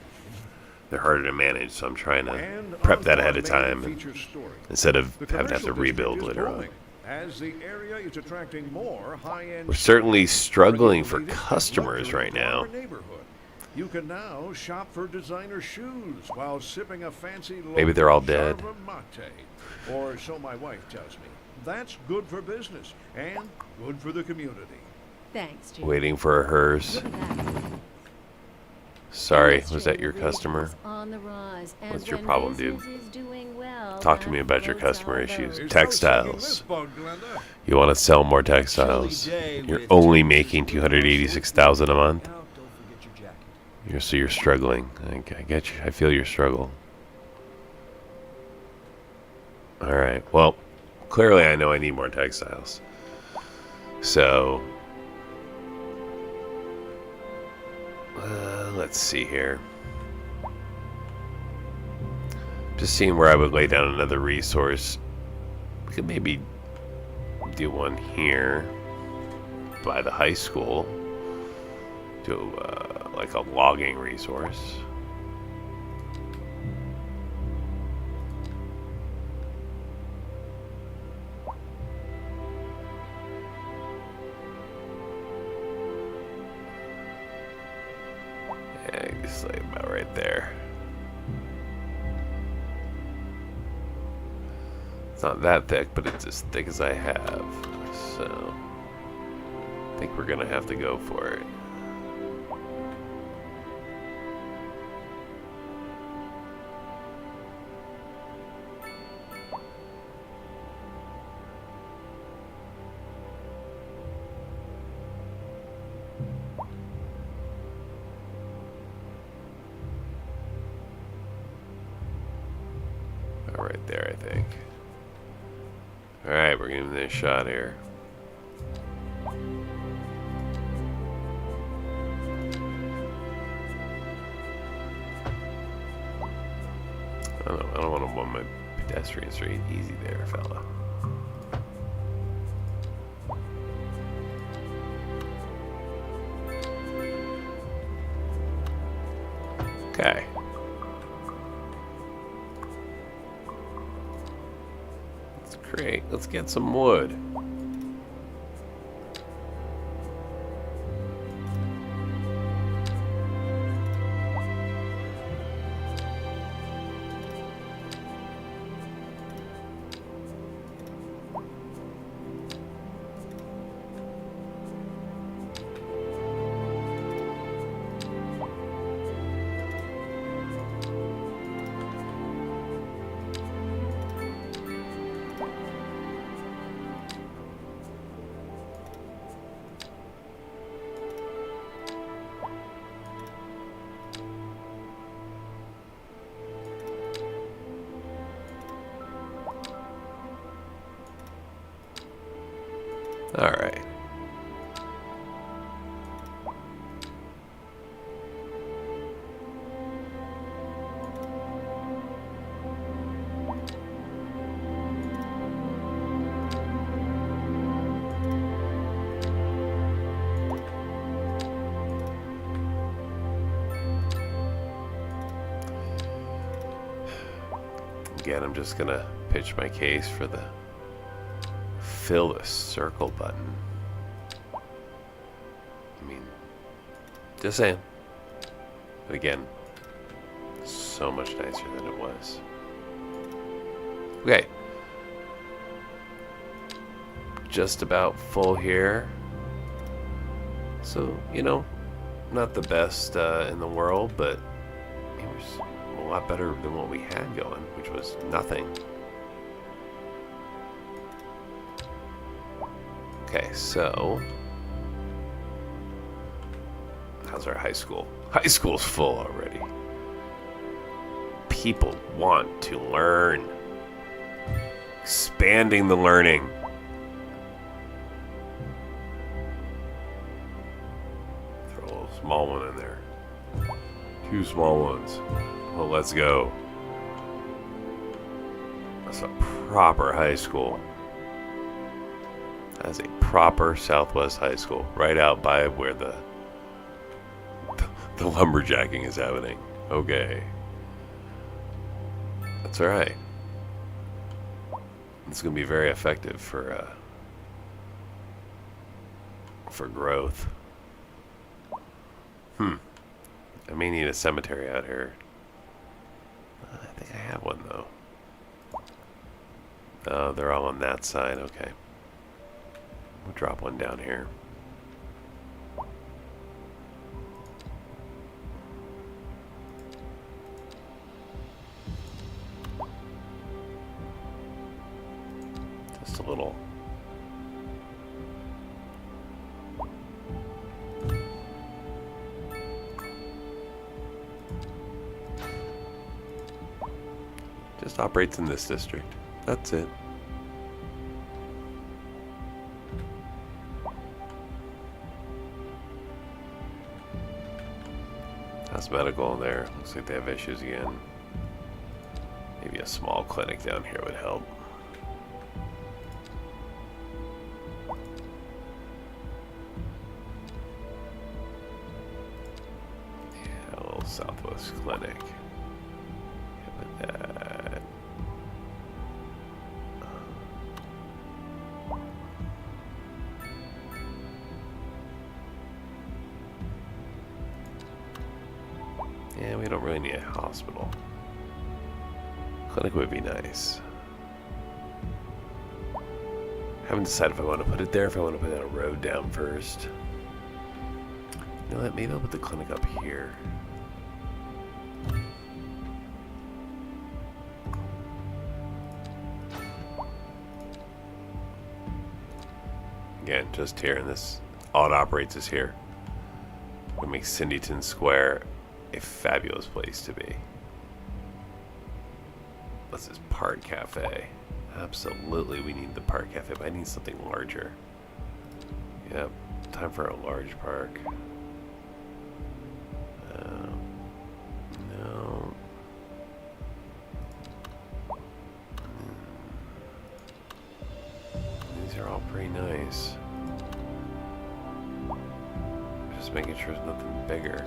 harder to manage. So I'm trying to prep that ahead of time instead of having to have to rebuild later on.
As the area is attracting more high-end.
We're certainly struggling for customers right now.
You can now shop for designer shoes while sipping a fancy
Maybe they're all dead.
mate. Or so my wife tells me. That's good for business and good for the community.
Thanks, Jim.
Waiting for a hearse.
Look at that.
Sorry, was that your customer?
On the rise, and
What's your
when
problem, dude?
business is doing well,
Talk to me
that
about your
floats
customer
all
issues.
boats.
Textiles. You want to sell more textiles. You're only making $286,000 a month. So you're struggling. I get you. I feel your struggle. All right. Well, clearly I know I need more textiles. So let's see here. Just seeing where I would lay down another resource. We could maybe do one here by the high school. Do like a logging resource. Yeah, just like about right there. It's not that thick, but it's as thick as I have. So I think we're gonna have to go for it. Right there, I think. Alright, we're giving this a shot here. I don't want to want my pedestrian street. Easy there, fella. Okay. Great, let's get some wood. All right. Again, I'm just gonna pitch my case for the fill the circle button. I mean, just saying. But again, so much nicer than it was. Okay. Just about full here. So, you know, not the best in the world, but it was a lot better than what we had going, which was nothing. Okay, so how's our high school? High school's full already. People want to learn. Expanding the learning. Throw a little small one in there. 2 small ones. Well, let's go. That's a proper high school. As a proper Southwest high school, right out by where the lumberjacking is happening. Okay. That's alright. It's going to be very effective for growth. I may need a cemetery out here. I think I have one, though. Oh, they're all on that side. Okay. We'll drop one down here. Just a little. Just operates in this district. That's it. How's medical in there? Looks like they have issues again. Maybe a small clinic down here would help. Yeah, a little Southwest clinic. How about that? Yeah, we don't really need a hospital. Clinic would be nice. Haven't decided if I want to put it there, if I want to put that road down first. You know what? Maybe I'll put the clinic up here. Again, just here, and this, all it operates is here. What makes Cindyton Square a fabulous place to be. This is Park Cafe. Absolutely, we need the Park Cafe, but I need something larger. Yep, time for a large park. No. These are all pretty nice. Just making sure there's nothing bigger.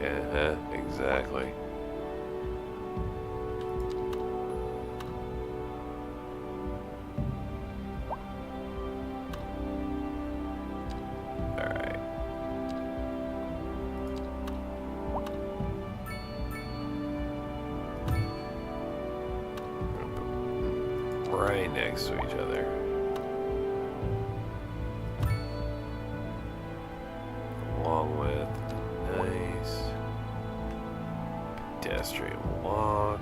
Yeah, exactly. Alright. Right next to each other. Along with nice pedestrian walk.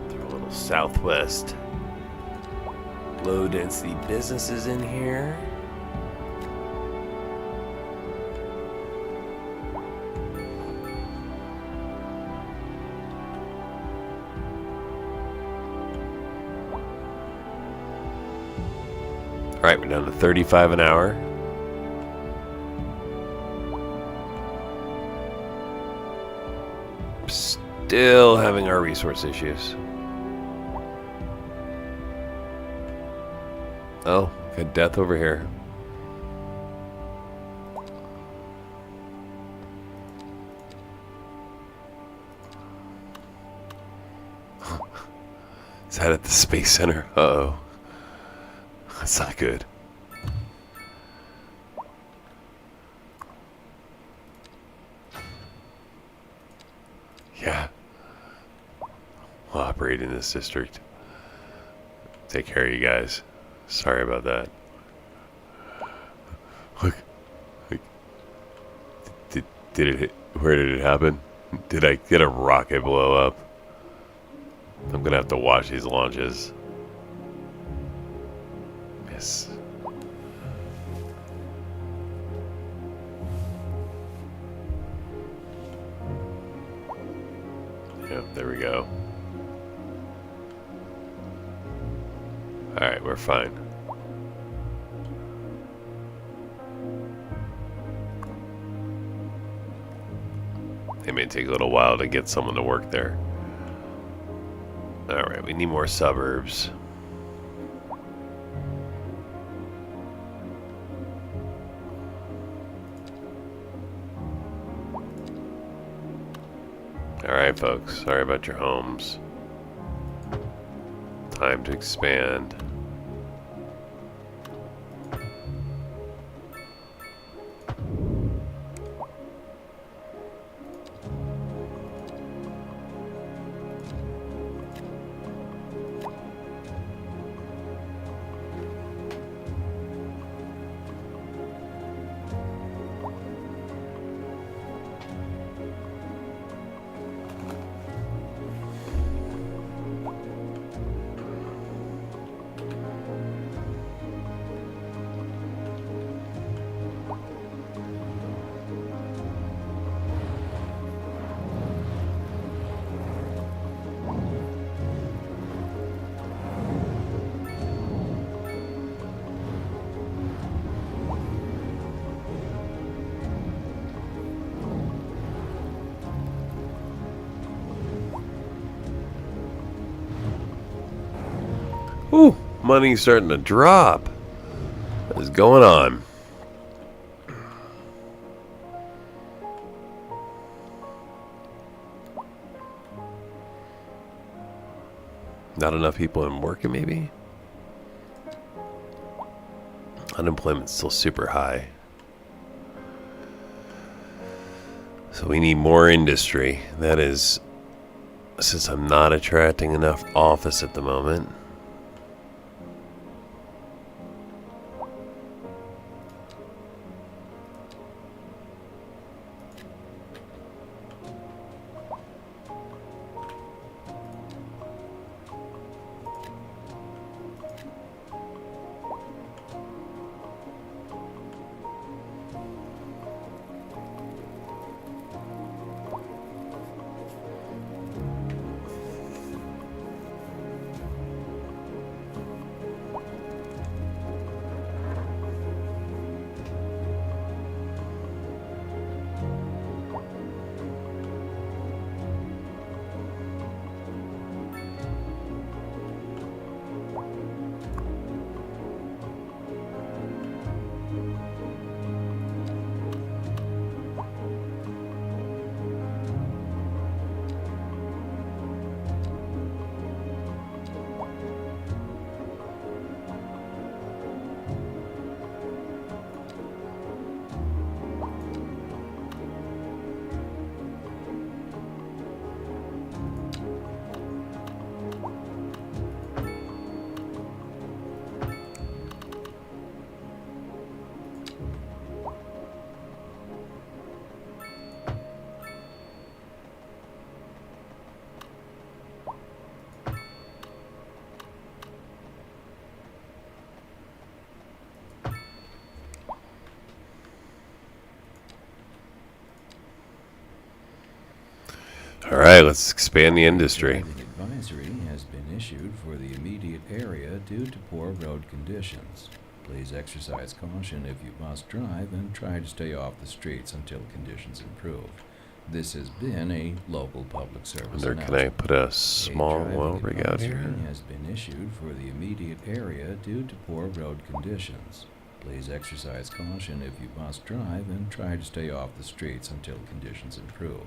Throw a little Southwest low density businesses in here. Alright, we're down to 35 an hour. Still having our resource issues. Oh, got death over here. Is that at the Space Center? Uh-oh. That's not good. Yeah. We'll operate in this district. Take care of you guys. Sorry about that. Look. Did it hit? Where did it happen? Did I get a rocket blow up? I'm gonna have to watch these launches. Yes. Yep, there we go. Alright, we're fine. It may take a little while to get someone to work there. Alright, we need more suburbs. Alright, folks. Sorry about your homes. Time to expand. Ooh, money's starting to drop. What is going on? Not enough people in working, maybe? Unemployment's still super high. So we need more industry. That is, since I'm not attracting enough office at the moment. All right, let's expand the industry.
An advisory has been issued for the immediate area due to poor road conditions. Please exercise caution if you must drive and try to stay off the streets until conditions improve. This has been a local public service
Wonder, can I put a small oil rig out here?
Advisory has been issued for the immediate area due to poor road conditions. Please exercise caution if you must drive and try to stay off the streets until conditions improve.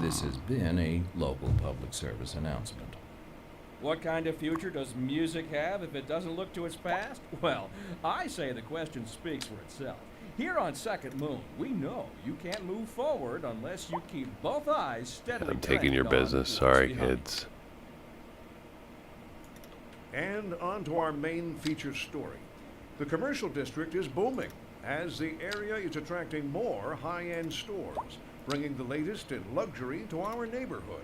This has been a local public service announcement.
What kind of future does music have if it doesn't look to its past? Well, I say the question speaks for itself. Here on Second Moon, we know you can't move forward unless you keep both eyes steadily.
I'm taking your business. Sorry, kids.
And on to our main feature story. The commercial district is booming as the area is attracting more high-end stores, bringing the latest in luxury to our neighborhood.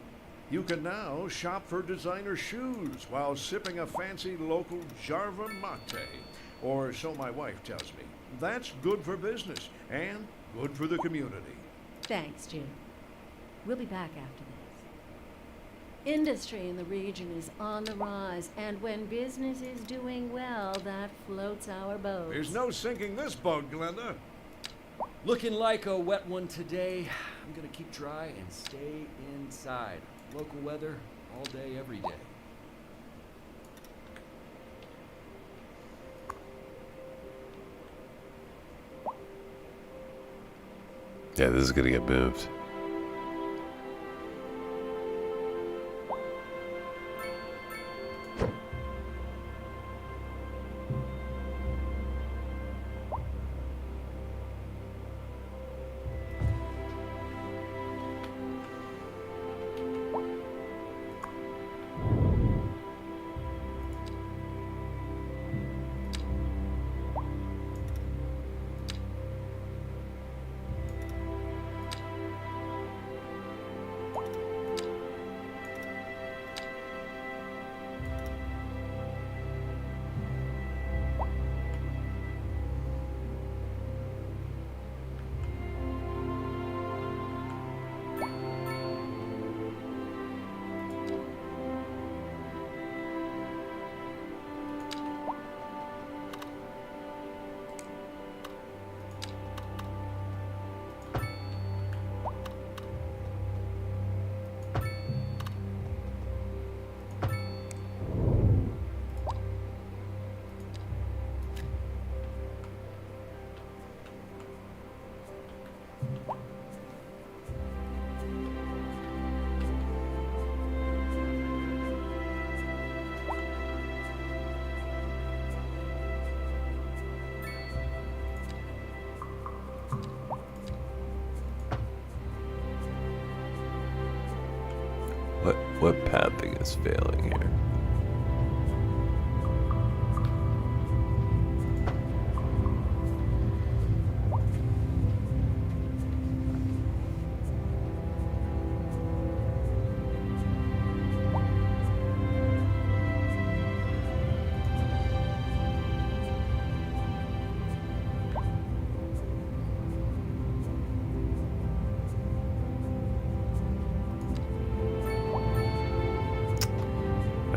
You can now shop for designer shoes while sipping a fancy local Jarva mate, or so my wife tells me. That's good for business and good for the community.
Thanks, Jim. We'll be back after this. Industry in the region is on the rise, and when business is doing well, that floats our boat.
There's no sinking this boat, Glenda.
Looking like a wet one today. I'm gonna keep dry and stay inside. Local weather, all day, every day.
Yeah, this is gonna get moved. What pathing is failing here?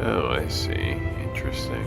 Oh, I see. Interesting.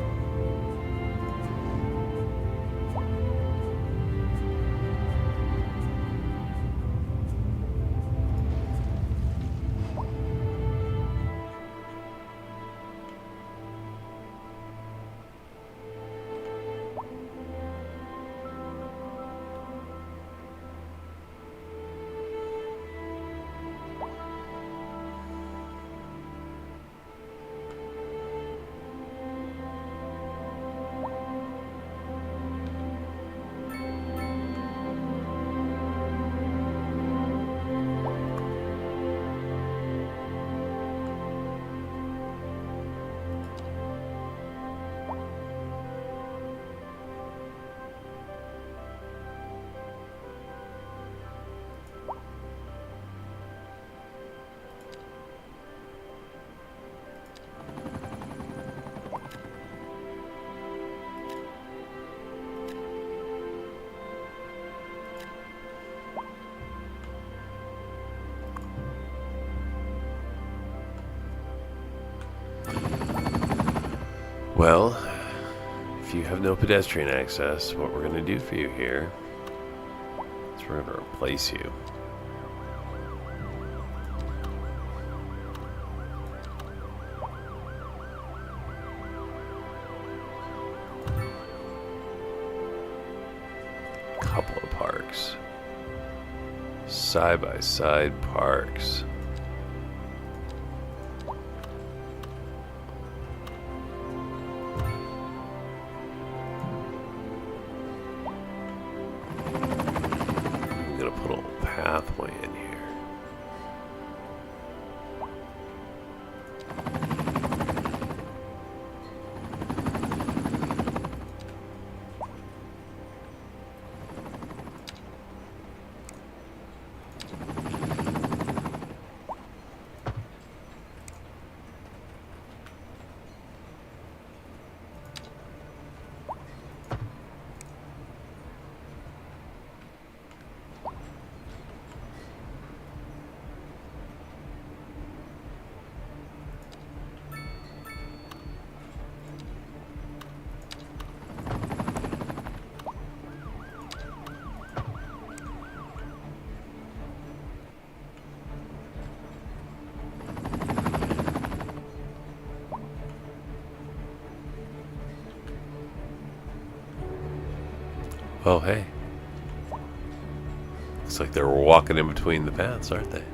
Well, if you have no pedestrian access, what we're going to do for you here is we're going to replace you. Couple of parks. Side-by-side parks. Pathway in here. Oh, hey. Looks like they're walking in between the paths, aren't they?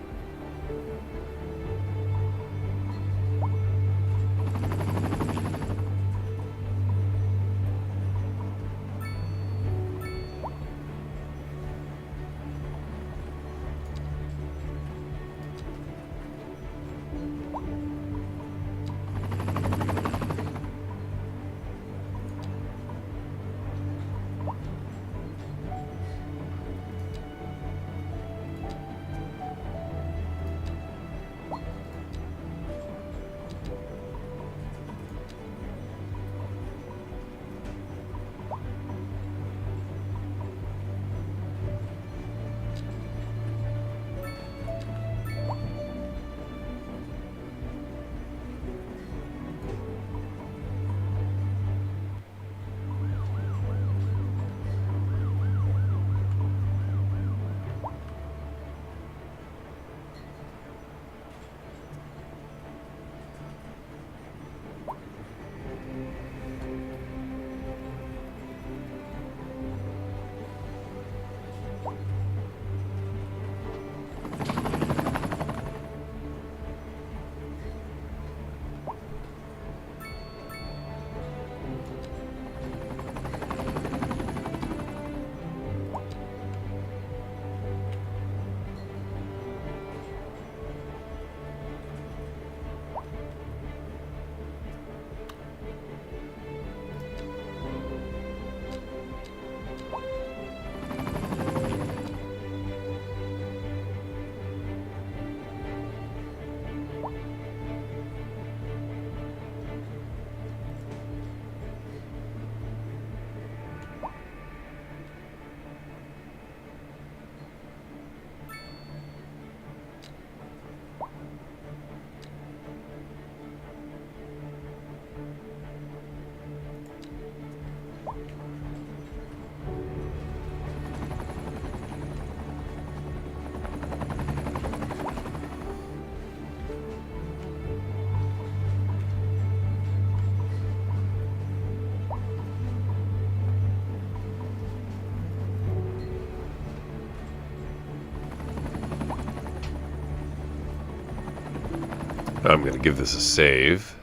I'm going to give this a save.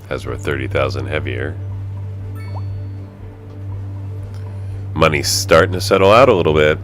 As we're 30,000 heavier. Money's starting to settle out a little bit.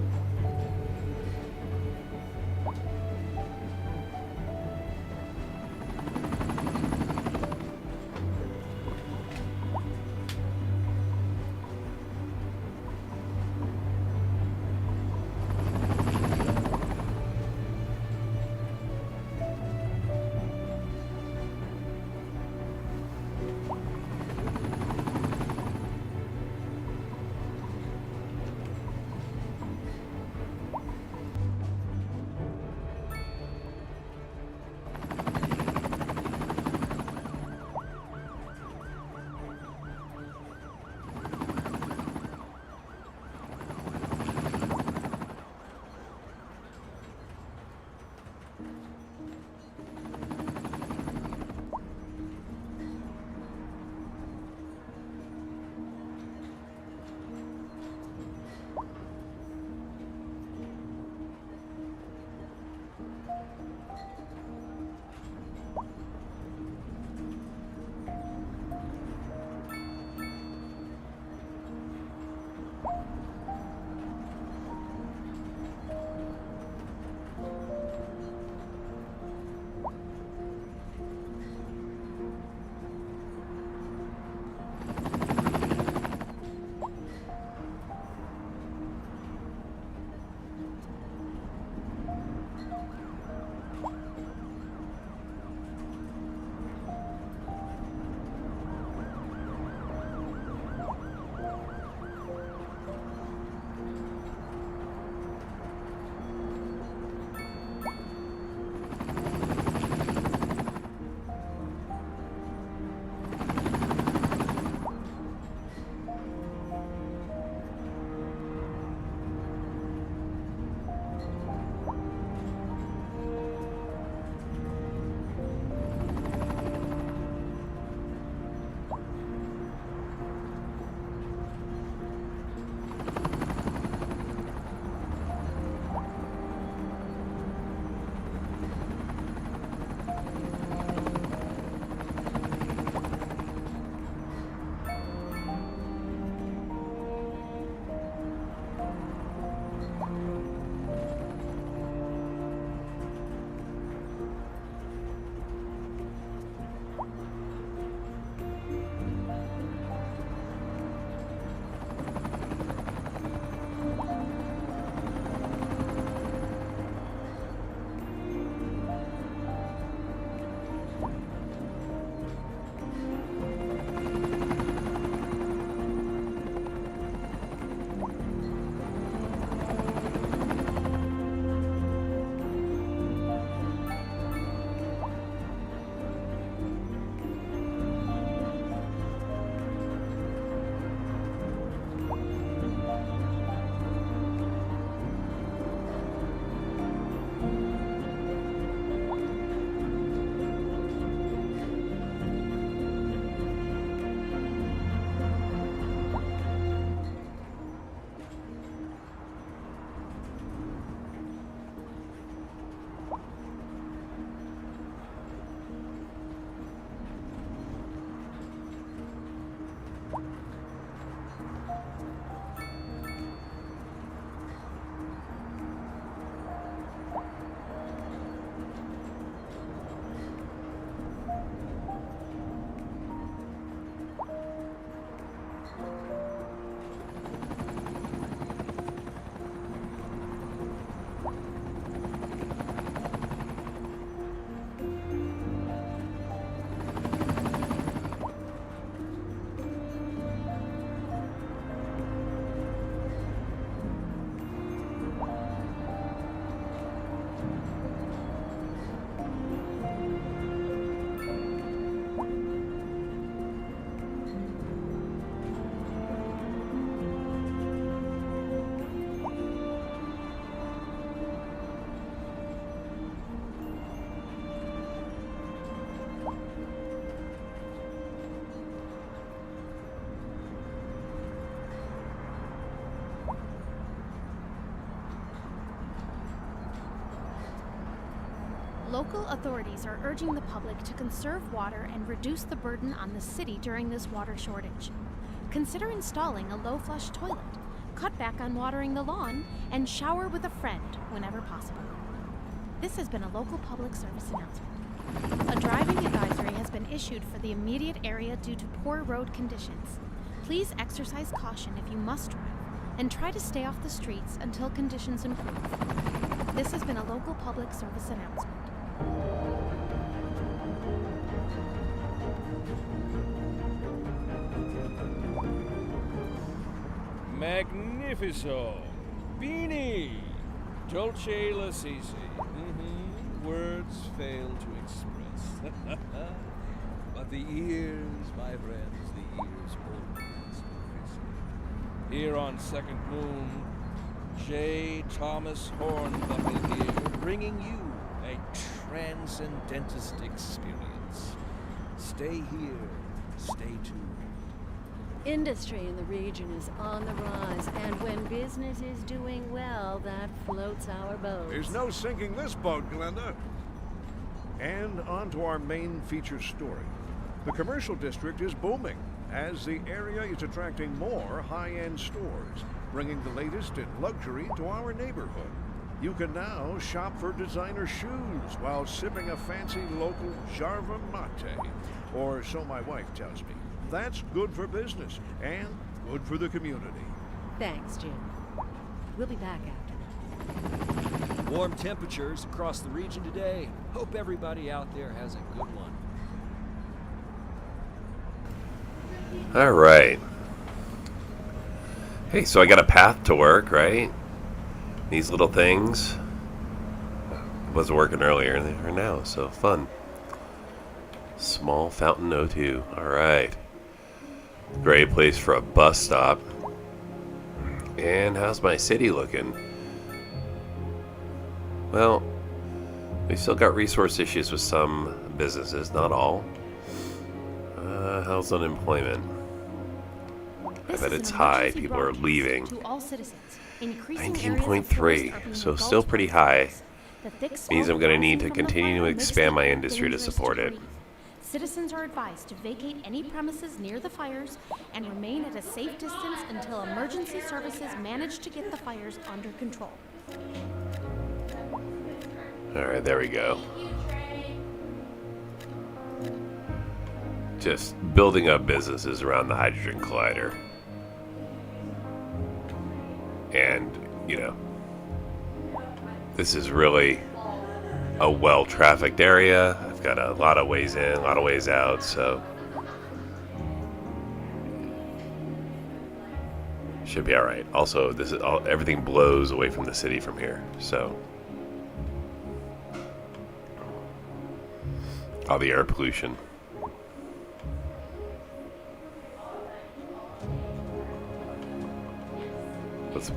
Local authorities are urging the public to conserve water and reduce the burden on the city during this water shortage. Consider installing a low-flush toilet, cut back on watering the lawn, and shower with a friend whenever possible. This has been a local public service announcement. A driving advisory has been issued for the immediate area due to poor road conditions. Please exercise caution if you must drive, and try to stay off the streets until conditions improve. This has been a local public service announcement.
Magnifico! Beanie! Dolce Lasisi. Words fail to express. But the ears, my friends, the ears always appreciate. Here on Second Moon, J. Thomas Hornbuckle here, bringing you a transcendentist experience. Stay here, stay tuned.
Industry in the region is on the rise, and when business is doing well, that floats our boat.
There's no sinking this boat, Glenda. And on to our main feature story. The commercial district is booming, as the area is attracting more high-end stores, bringing the latest in luxury to our neighborhood. You can now shop for designer shoes while sipping a fancy local Jarva mate, or so my wife tells me. That's good for business and good for the community.
Thanks, Jim. We'll be back after that.
Warm temperatures across the region today. Hope everybody out there has a good one.
All right. Hey, so I got a path to work, right? These little things. It wasn't working earlier, and they are now, so fun. Small Fountain O2. All right. Great place for a bus stop. And how's my city looking? Well, we still got resource issues with some businesses, not all. How's unemployment? I bet it's high. People are leaving. 19.3, so still pretty high. Means I'm going to need to continue to expand my industry to support it.
Citizens are advised to vacate any premises near the fires and remain at a safe distance until emergency services manage to get the fires under control.
Alright, there we go. Just building up businesses around the hydrogen collider. And, you know, this is really a well-trafficked area. I've got a lot of ways in, a lot of ways out, so should be all right. Also, this is all, everything blows away from the city from here, so all the air pollution.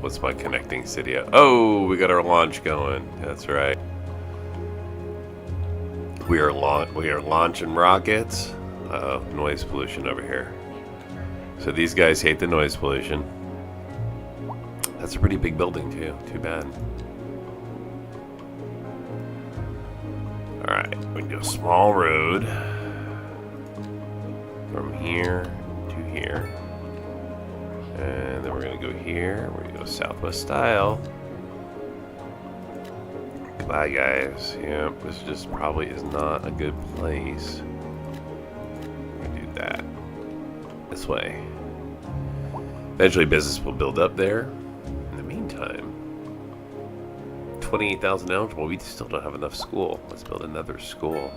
What's my connecting city? Oh, we got our launch going. That's right. We are launching rockets. Noise pollution over here. So these guys hate the noise pollution. That's a pretty big building too. Too bad. All right, we can do a small road from here to here. And then we're gonna go here. We're gonna go Southwest style. Bye, guys. Yep, this just probably is not a good place. We're gonna do that this way. Eventually, business will build up there. In the meantime, 28,000 eligible. We still don't have enough school. Let's build another school.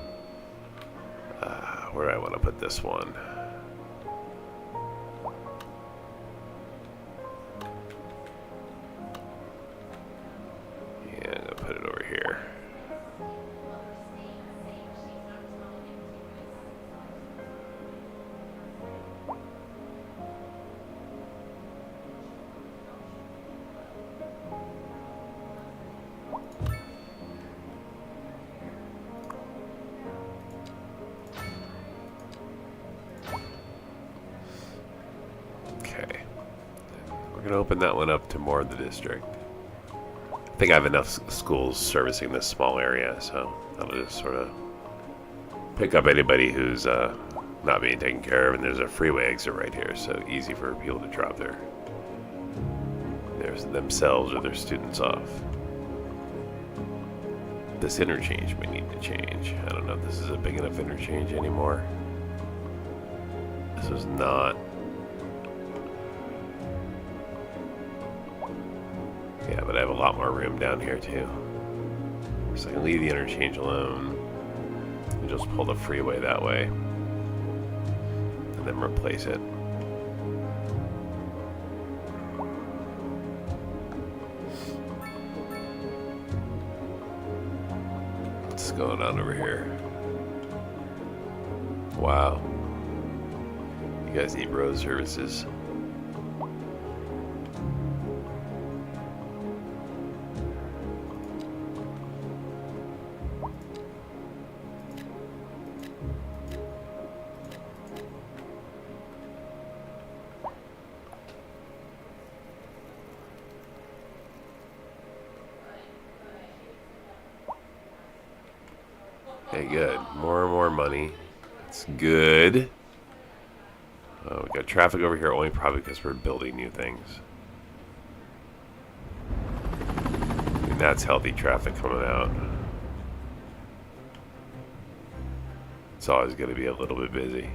Where do I want to put this one? Yeah, I'm gonna put it over here. We're going to open that one up to more of the district. I think I have enough schools servicing this small area, so that'll just sort of pick up anybody who's not being taken care of. And there's a freeway exit right here, so easy for people to drop themselves or their students off. This interchange may need to change. I don't know if this is a big enough interchange anymore. This is not. Yeah, but I have a lot more room down here too. So I can leave the interchange alone and just pull the freeway that way and then replace it. What's going on over here? Wow. You guys need road services. Okay, good. More and more money. That's good. We got traffic over here only probably because we're building new things. I mean, that's healthy traffic coming out. It's always going to be a little bit busy.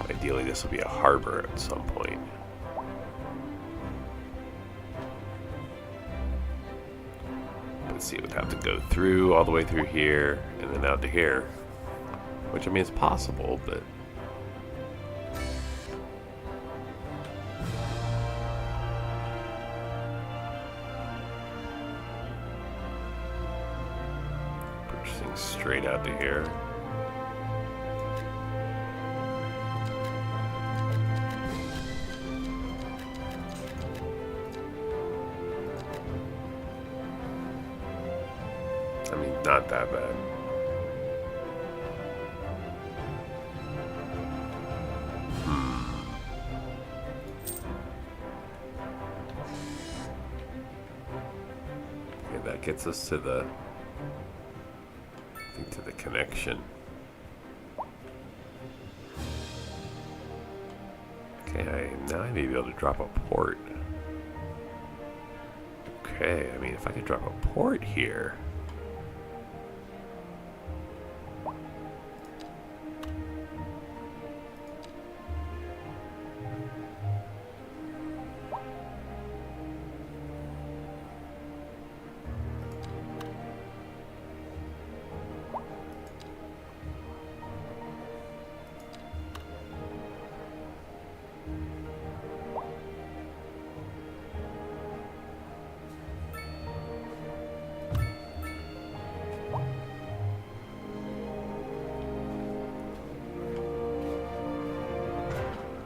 Ideally, this will be a harbor at some point. Let's see, it would have to go through, all the way through here, and then out to here. Which, I mean, it's possible, but... purchasing straight out to here. I mean, not that bad. Okay, that gets us to the, I think, to the connection. Okay, now I may be able to drop a port. Okay, I mean, if I could drop a port here.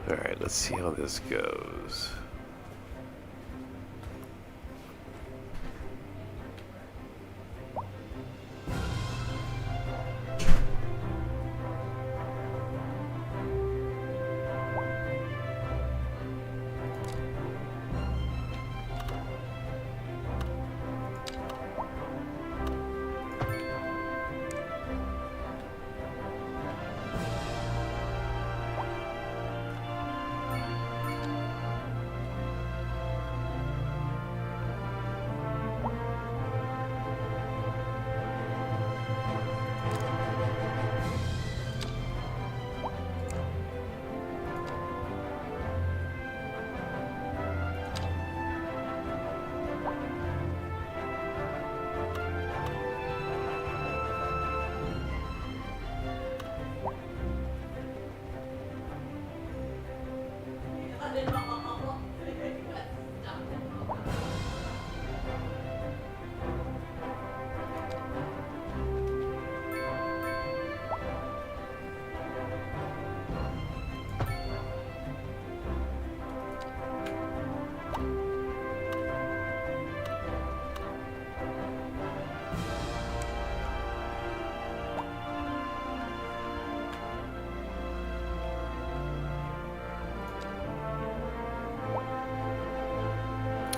Alright, let's see how this goes.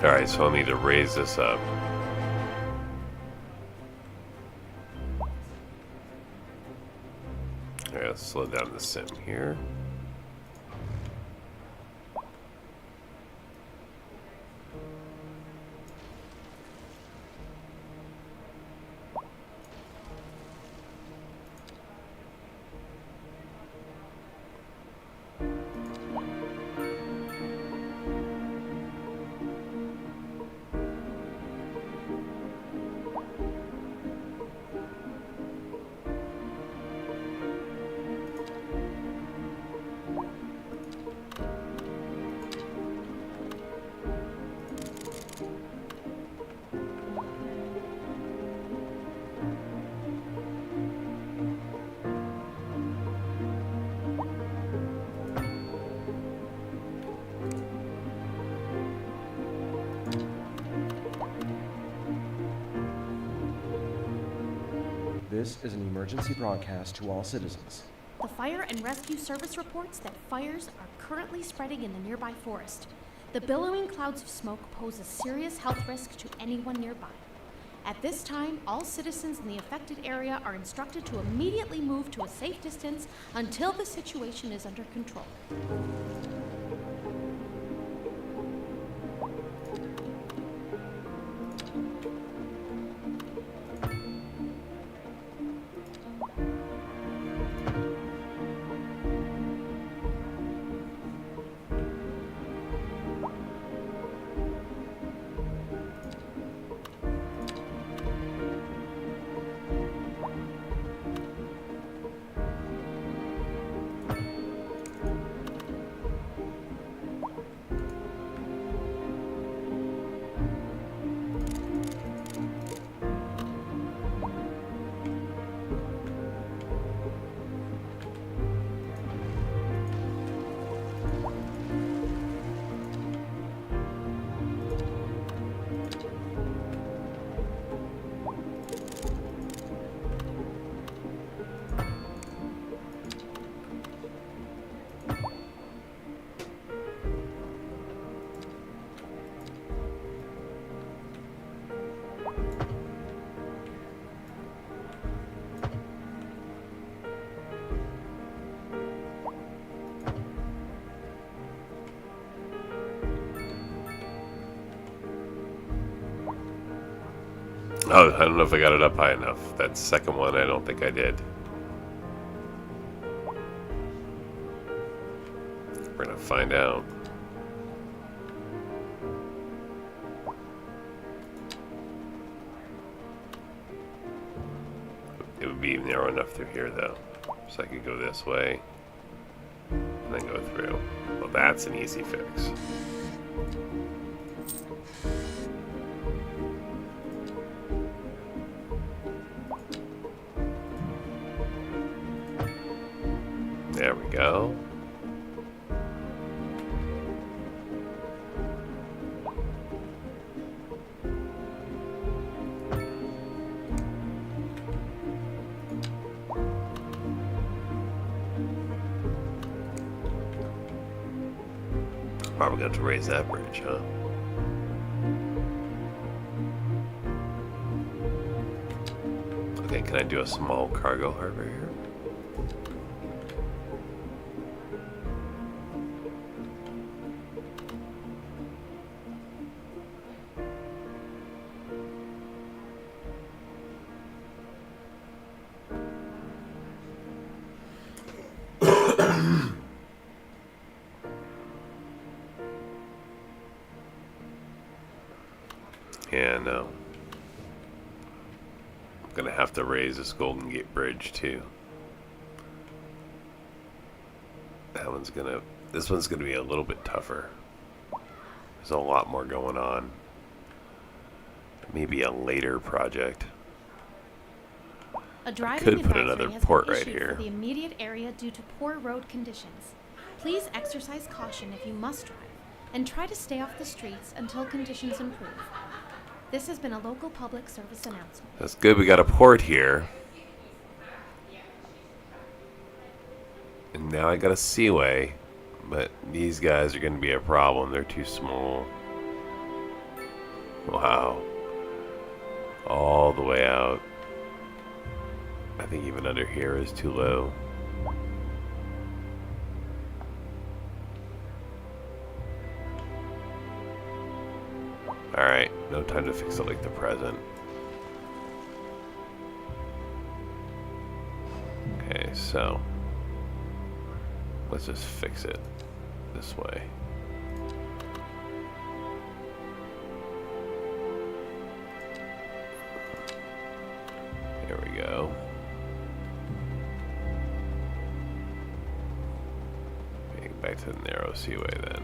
Alright, so I'll need to raise this up. Alright, let's slow down the sim here.
This is an emergency broadcast to all citizens.
The Fire and Rescue Service reports that fires are currently spreading in the nearby forest. The billowing clouds of smoke pose a serious health risk to anyone nearby. At this time, all citizens in the affected area are instructed to immediately move to a safe distance until the situation is under control.
Oh, I don't know if I got it up high enough. That second one, I don't think I did. We're gonna find out. It would be narrow enough through here, though. So I could go this way and then go through. Well, that's an easy fix. There we go. Probably going to raise that bridge, huh? Okay, can I do a small cargo harbor here? And I'm gonna have to raise this Golden Gate Bridge too. This one's gonna be a little bit tougher. There's a lot more going on. Maybe a later project.
A driving
could put
advisory
another
has
port
been
right
issued
here.
for the immediate area due to poor road conditions. Please exercise caution if you must drive, and try to stay off the streets until conditions improve. This has been a local public service announcement.
That's good, we got a port here. And now I got a seaway, but these guys are going to be a problem. They're too small. Wow. All the way out. I think even under here is too low. Alright, no time to fix it like the present. Okay, so let's just fix it this way. There we go. Okay, back to the narrow seaway then.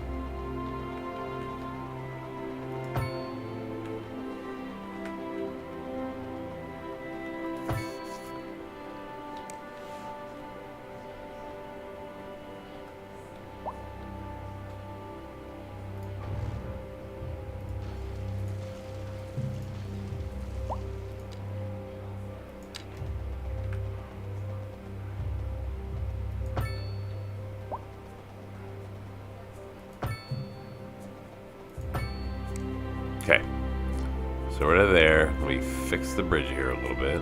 Okay, so we're there. We fix the bridge here a little bit.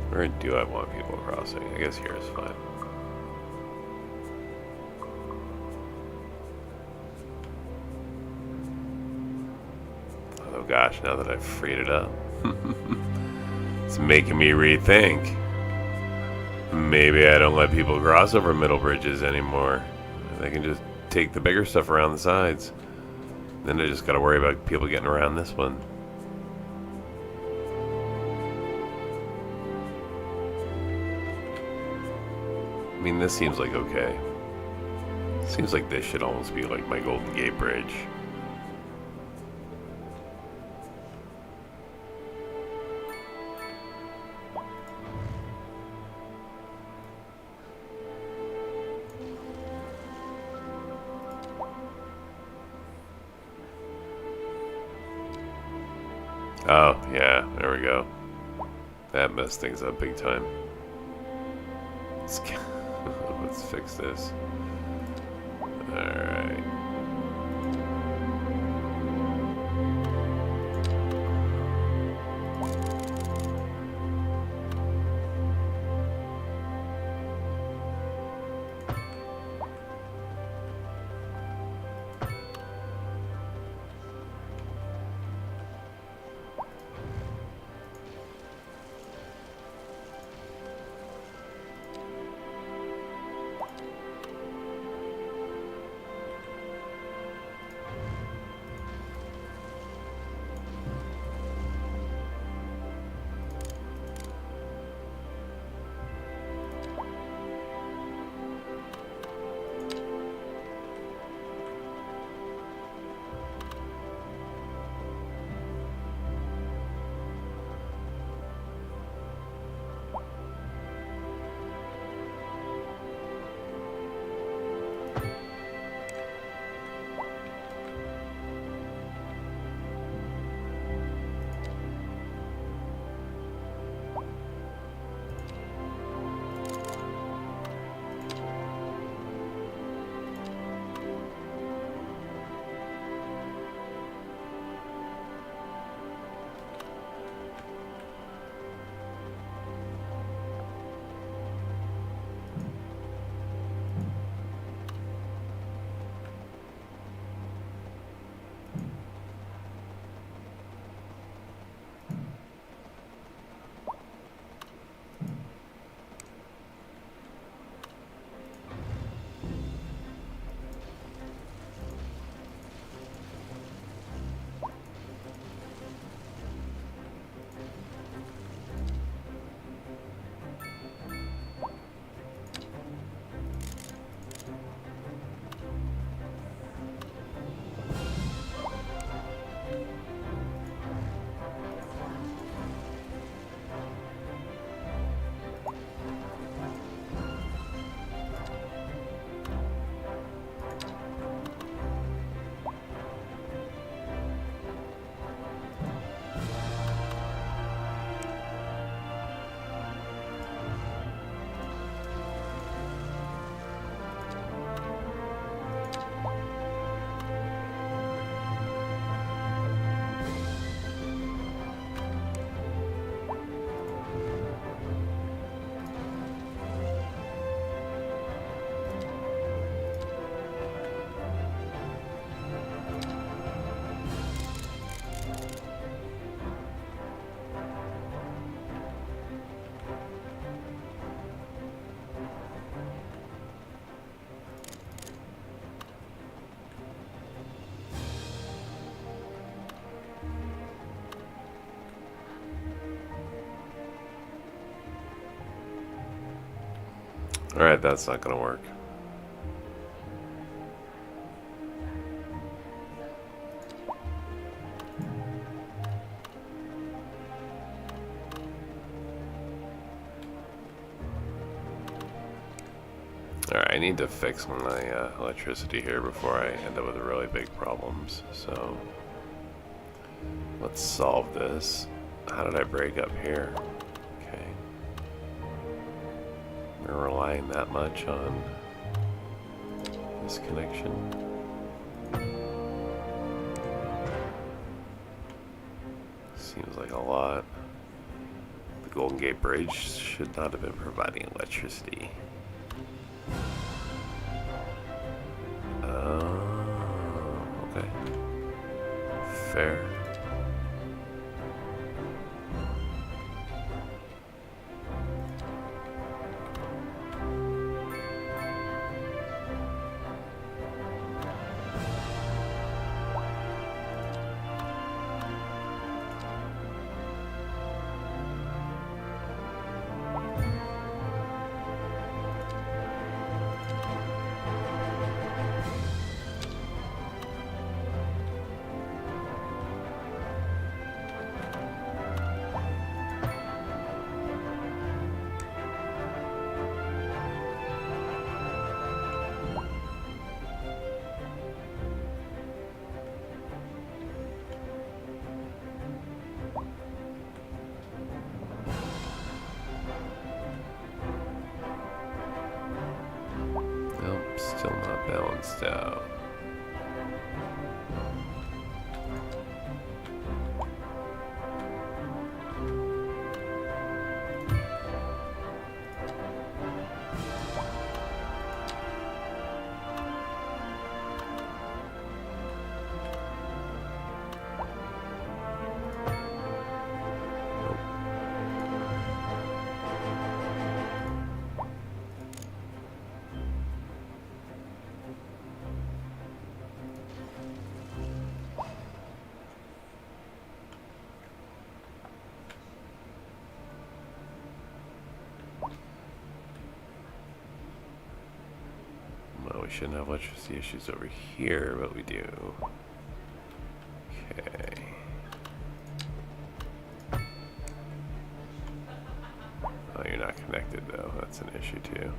Where do I want people crossing? I guess here is fine. Oh gosh, now that I've freed it up. It's making me rethink. Maybe I don't let people cross over middle bridges anymore. They can just take the bigger stuff around the sides. Then I just gotta worry about people getting around this one. I mean, this seems like okay. Seems like this should almost be like my Golden Gate Bridge. Oh, yeah, there we go. That messed things up big time. Let's fix this. Alright. Alright, that's not gonna work. Alright, I need to fix my electricity here before I end up with really big problems. So, let's solve this. How did I break up here? Okay. We're relying that much on this connection. Seems like a lot. The Golden Gate Bridge should not have been providing electricity. Okay. Fair. Still not balanced out. Well, we shouldn't have electricity issues over here, but we do. Okay. Oh, you're not connected though. That's an issue too.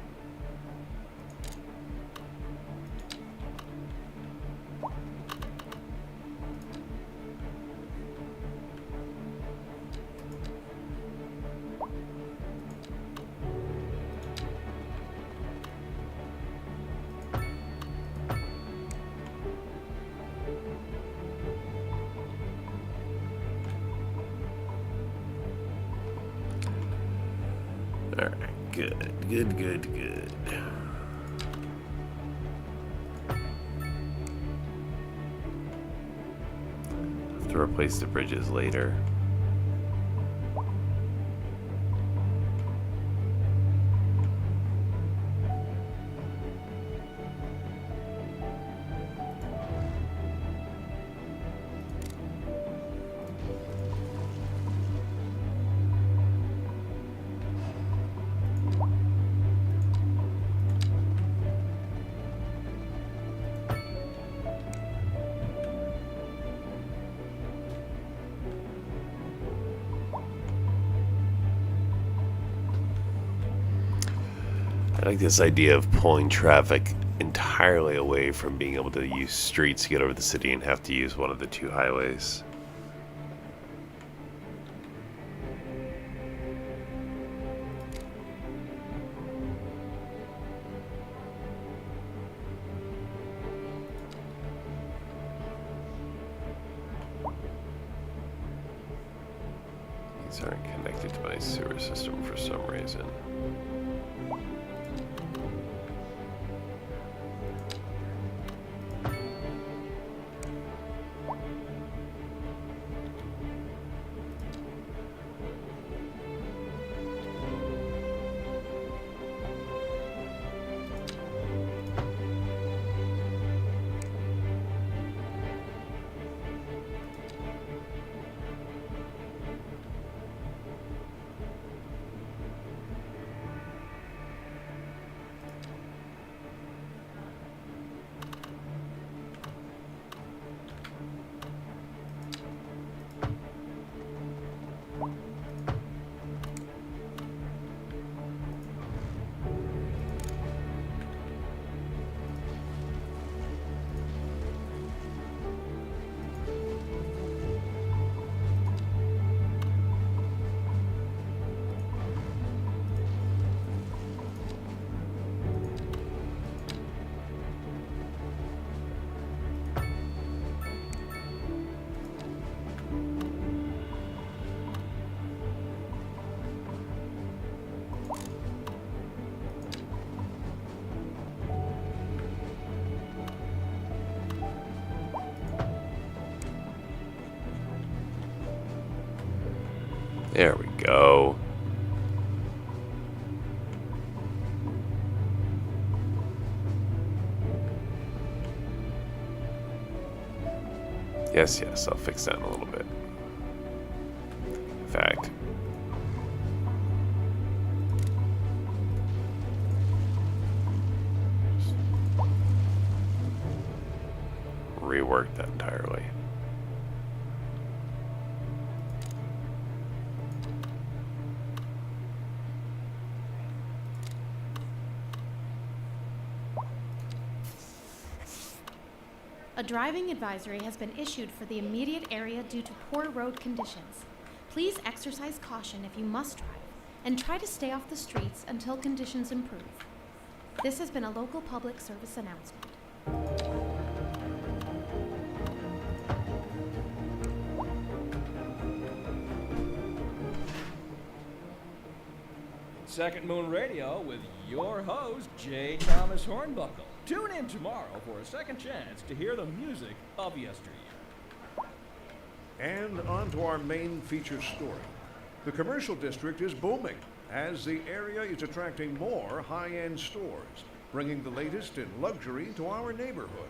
Alright, good. Have to replace the bridges later. I like this idea of pulling traffic entirely away from being able to use streets to get over the city and have to use one of the two highways. These aren't connected to my sewer system for some reason. There we go. Yes, yes, I'll fix that in a little bit. In fact, rework that entirely.
A driving advisory has been issued for the immediate area due to poor road conditions. Please exercise caution if you must drive, and try to stay off the streets until conditions improve. This has been a local public service announcement.
Second Moon Radio with your host, J. Thomas Hornbuckle. Tune in tomorrow for a second chance to hear the music of yesteryear.
And on to our main feature story. The commercial district is booming as the area is attracting more high-end stores, bringing the latest in luxury to our neighborhood.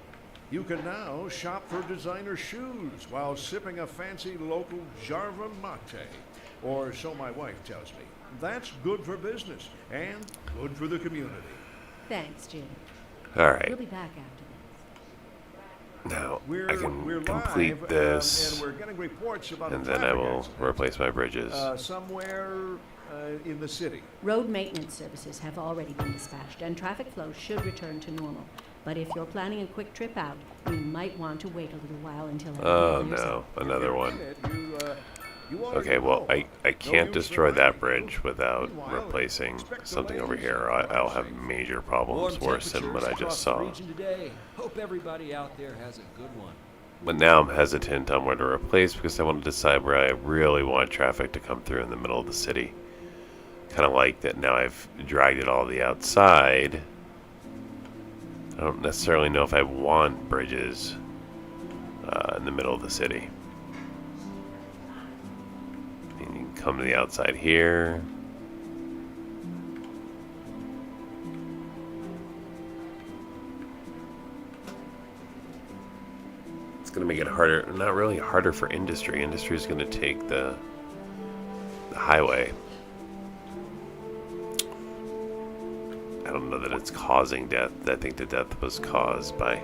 You can now shop for designer shoes while sipping a fancy local Jarva mate, or so my wife tells me. That's good for business and good for the community.
Thanks, Jim.
All right.
We'll be back after this.
Now
We're
I can
live,
complete this,
and we're getting reports about
and
a
then I
traffic
will
accident,
replace my bridges.
somewhere in the city.
Road maintenance services have already been dispatched, and traffic flow should return to normal. But if you're planning a quick trip out, you might want to wait a little while until
Oh
everything clears
no,
up.
another one.
You already
Okay, well,
know.
I can't
No use
destroy that
reminding
bridge
you.
without
Meanwhile,
replacing
expect
something over
delays
here.
and
I'll have
drive safe.
major problems worse than what I just
across
saw.
the region today. Hope everybody out there has a good one.
But now I'm hesitant on where to replace because I want to decide where I really want traffic to come through in the middle of the city. Kind of like that now I've dragged it all the outside. I don't necessarily know if I want bridges in the middle of the city. And you can come to the outside here. It's going to make it harder, not really harder for industry. Industry is going to take the highway. I don't know that it's causing death. I think the death was caused by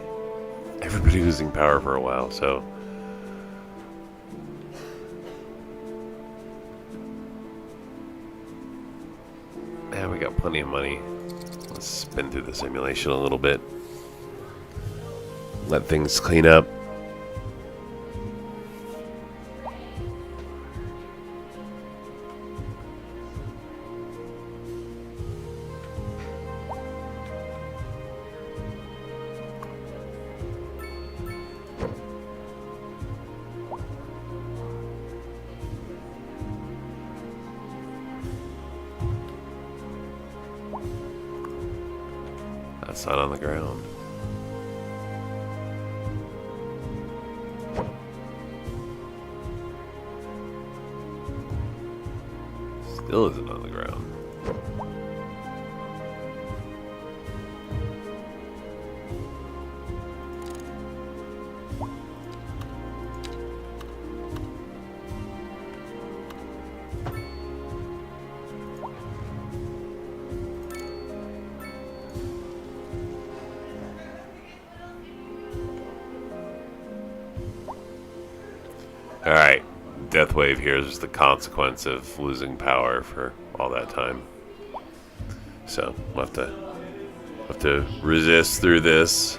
everybody losing power for a while, so. Yeah, we got plenty of money. Let's spin through the simulation a little bit. Let things clean up. That's not on the ground. Still isn't on the ground. Alright, death wave here is just the consequence of losing power for all that time. So we'll have to resist through this.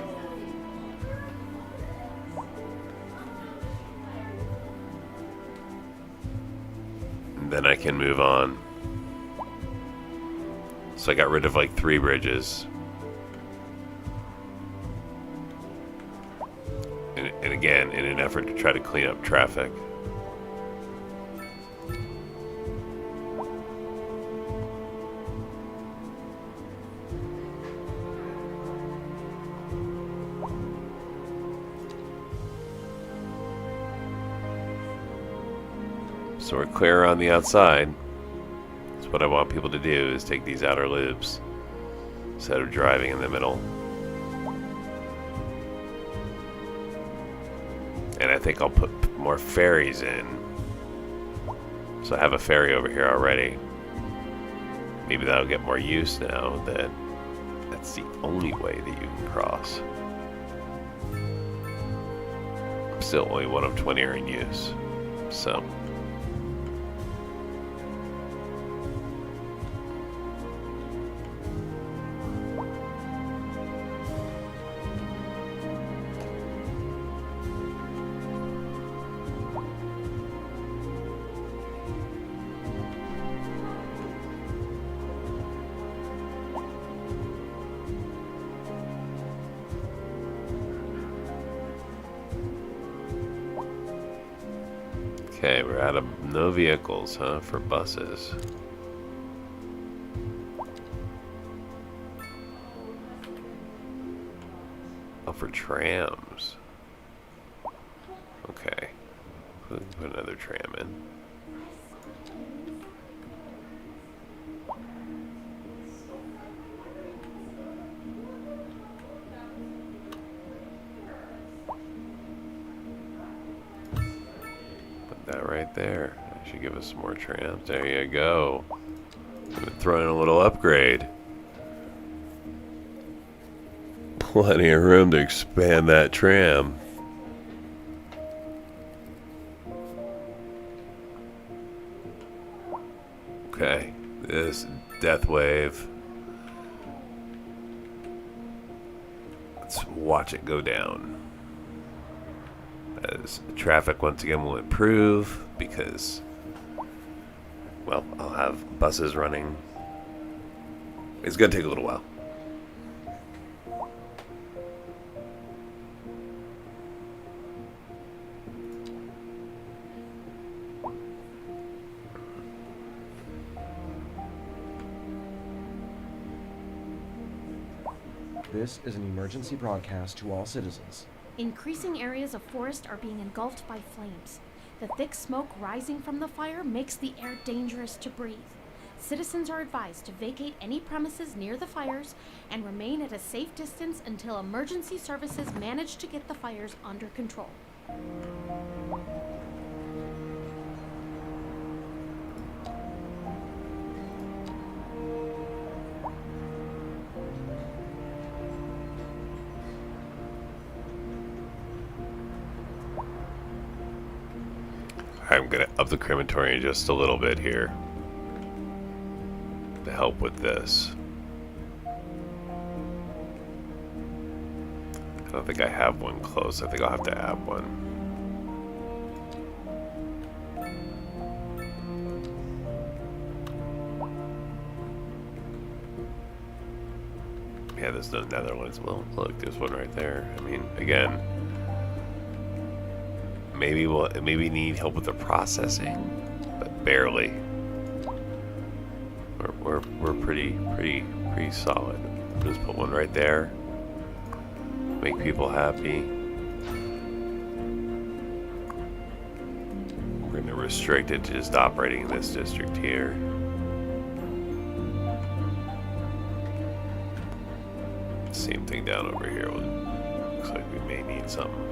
And then I can move on. So I got rid of like 3 bridges. And again, in an effort to try to clean up traffic. So we're clear on the outside. That's what I want people to do, is take these outer loops instead of driving in the middle. And I think I'll put more ferries in. So I have a ferry over here already. Maybe that'll get more use now that that's the only way that you can cross. Still only 1 of 20 are in use. So okay, we're out of no vehicles, huh, for buses. Oh, for trams. Okay. Put another tram in. That right there. That should give us some more trams. There you go. I'm gonna throw in a little upgrade. Plenty of room to expand that tram. Okay, this death wave. Let's watch it go down. As traffic once again will improve because, well, I'll have buses running. It's gonna take a little while.
This is an emergency broadcast to all citizens.
Increasing areas of forest are being engulfed by flames. The thick smoke rising from the fire makes the air dangerous to breathe. Citizens are advised to vacate any premises near the fires and remain at a safe distance until emergency services manage to get the fires under control.
I'm gonna up the crematorium just a little bit here to help with this. I don't think I have one close. I think I'll have to add one. Yeah, there's no Netherlands. Well, look, there's one right there. I mean, again, maybe need help with the processing, but barely. We're pretty solid. Just put one right there. Make people happy. We're gonna restrict it to just operating in this district here. Same thing down over here. Looks like we may need something.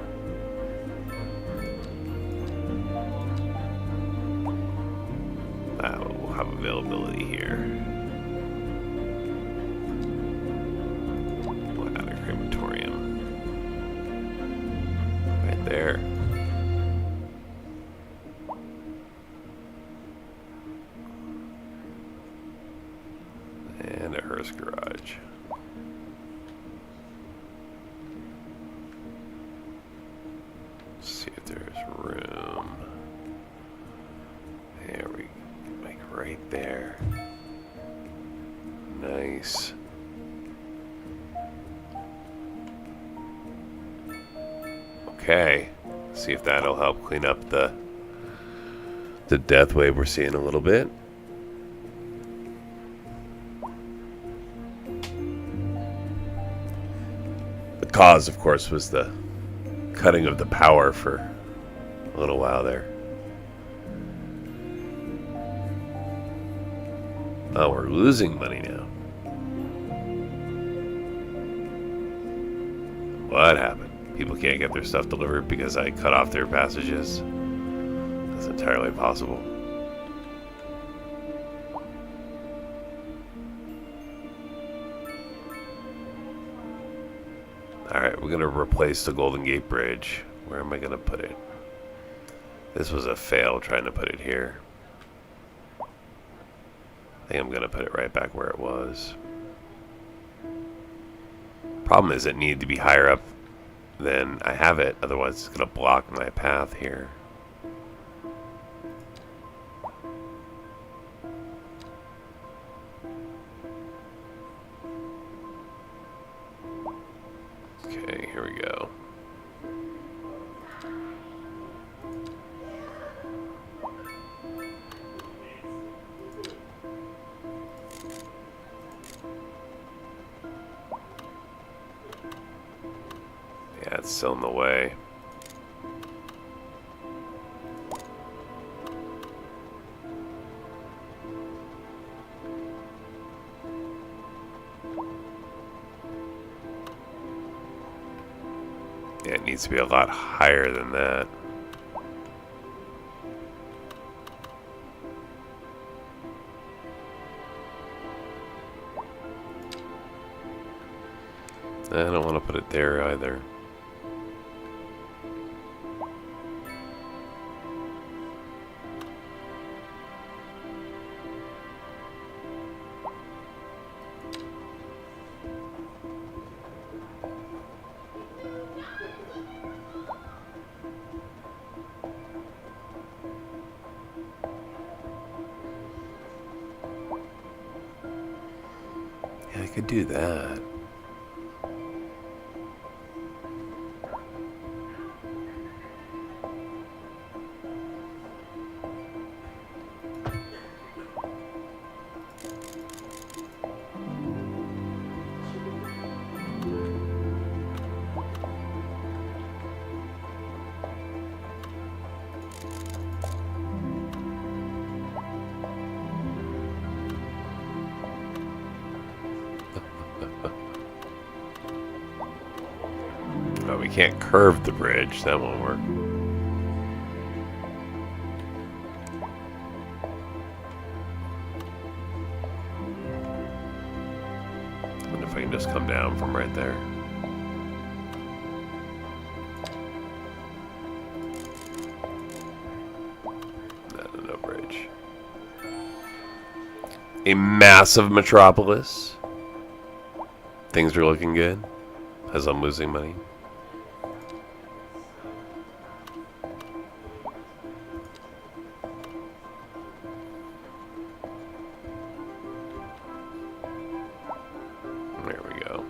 We'll have availability here. We'll add a crematorium. Right there. tourist garage. Let's see if there's room. There we go. Like right there. Nice. Okay. See if that'll help clean up the death wave we're seeing a little bit. The cause, of course, was the cutting of the power for a little while there. Oh, we're losing money now. What happened? People can't get their stuff delivered because I cut off their passages? That's entirely possible. Alright, we're going to replace the Golden Gate Bridge. Where am I going to put it? This was a fail trying to put it here. I think I'm going to put it right back where it was. Problem is it needed to be higher up than I have it. Otherwise it's going to block my path here. Okay, here we go. Yeah, it's still in the way. Yeah, it needs to be a lot higher than that. I don't want to put it there either. Yeah, I could do that. But we can't curve the bridge. That won't work. And if I can just come down from right there. No bridge. A massive metropolis. Things are looking good as I'm losing money. There we go.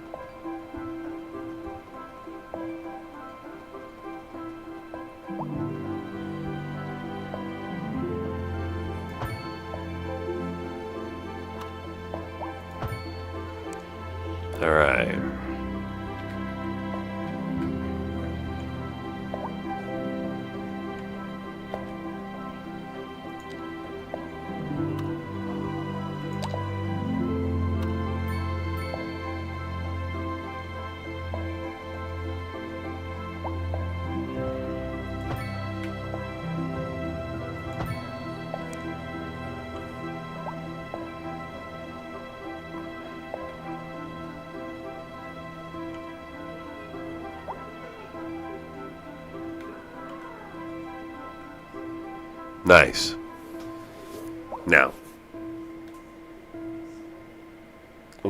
All right. Nice. Now,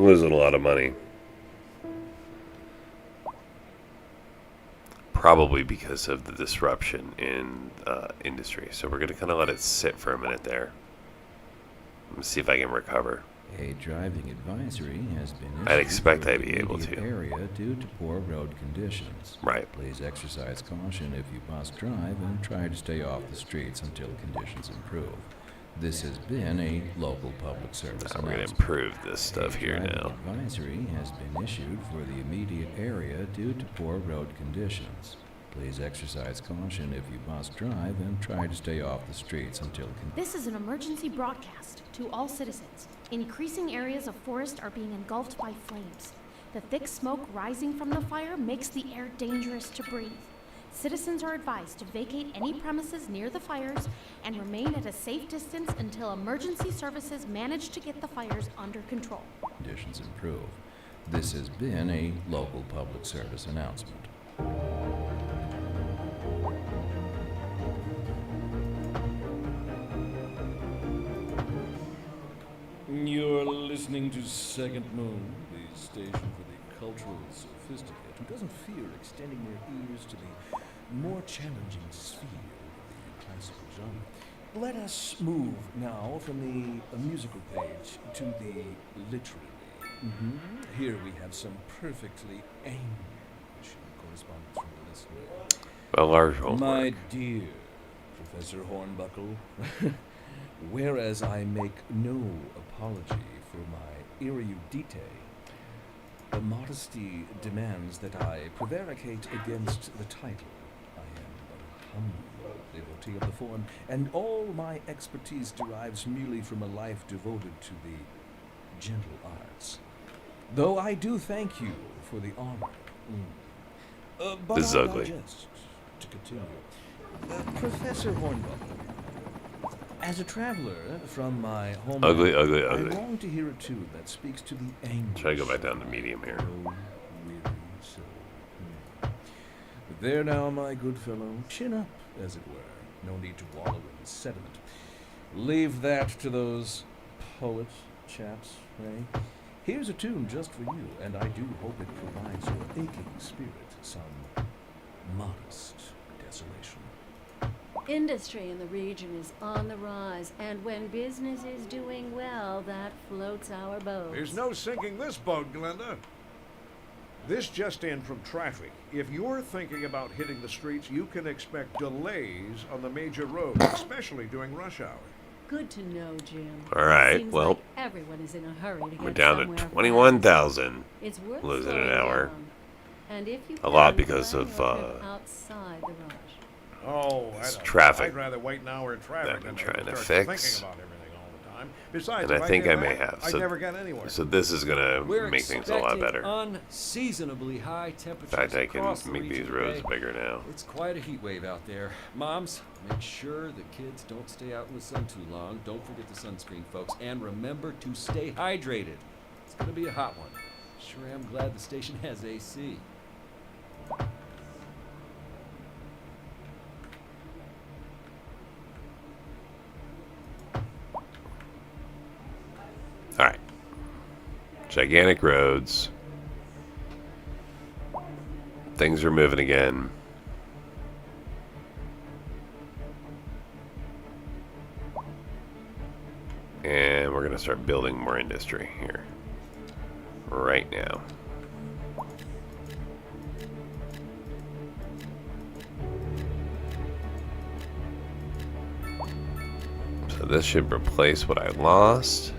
I'm losing a lot of money. Probably because of the disruption in industry. So we're going to kind of let it sit for a minute there. Let's see if I can recover.
A driving advisory has been issued
I'd expect
for
I'd
the
be able
immediate
to.
area due to poor road conditions.
Right.
Please exercise caution if you must drive and try to stay off the streets until conditions improve. This has been a local public service
We're going to
announcement.
improve this stuff here
driving
now.
Advisory has been issued for the immediate area due to poor road conditions. Please exercise caution if you must drive and try to stay off the streets until
This is an emergency broadcast to all citizens. Increasing areas of forest are being engulfed by flames. The thick smoke rising from the fire makes the air dangerous to breathe. Citizens are advised to vacate any premises near the fires and remain at a safe distance until emergency services manage to get the fires under control.
conditions improve. This has been a local public service announcement.
You're listening to Second Moon, the station for the cultural sophisticate who doesn't fear extending their ears to the more challenging sphere of the classical genre. Let us move now from the musical page to the literary. Here we have some perfectly English correspondence from the listener.
A large homework.
My dear Professor Hornbuckle, whereas I make no apology for my erudite, modesty demands that I prevaricate against the title. I am but a humble devotee of the form, and all my expertise derives merely from a life devoted to the gentle arts. Though I do thank you for the honor. But
This is
I'll
ugly.
digest to continue. Professor Hornbuckle, as a traveler from my home,
Ugly, ugly,
I
ugly.
long to hear a tune that speaks to the anguish.
Try to go back down to medium here.
of your weary soul. But there now, my good fellow, chin up, as it were. No need to wallow in sediment. Leave that to those poet chaps, eh? Here's a tune just for you, and I do hope it provides your aching spirit some modest desolation.
Industry in the region is on the rise, and when business is doing well, that floats our boats.
There's no sinking this boat, Glenda. This just in from traffic. If you're thinking about hitting the streets, you can expect delays on the major roads, especially during rush hour.
Good to know, Jim.
All right,
Seems
well,
like everyone is in a hurry to
we're
get
down
somewhere
to
fast.
21,000.
It's worth
Losing an
slowing
hour.
down. And if you
A lot
can,
because
plan
of,
your trip outside the rush.
Oh,
It's
I don't
traffic
know. I'd rather wait an hour in traffic
that
than
I'm trying to
start
fix.
thinking about everything all the time. Besides,
And
if
I think
did
I may
that,
have.
I'd
So,
never get anywhere.
so this is going to
We're
make things a lot
expecting
better.
unseasonably high temperatures
In fact, I
across
can
the
make
region
these roads
today.
bigger now.
It's quite a heat wave out there. Moms, make sure the kids don't stay out in the sun too long. Don't forget the sunscreen, folks. And remember to stay hydrated. It's going to be a hot one. Sure am glad the station has AC.
All right. Gigantic roads. Things are moving again. And we're going to start building more industry here. Right now. So this should replace what I lost.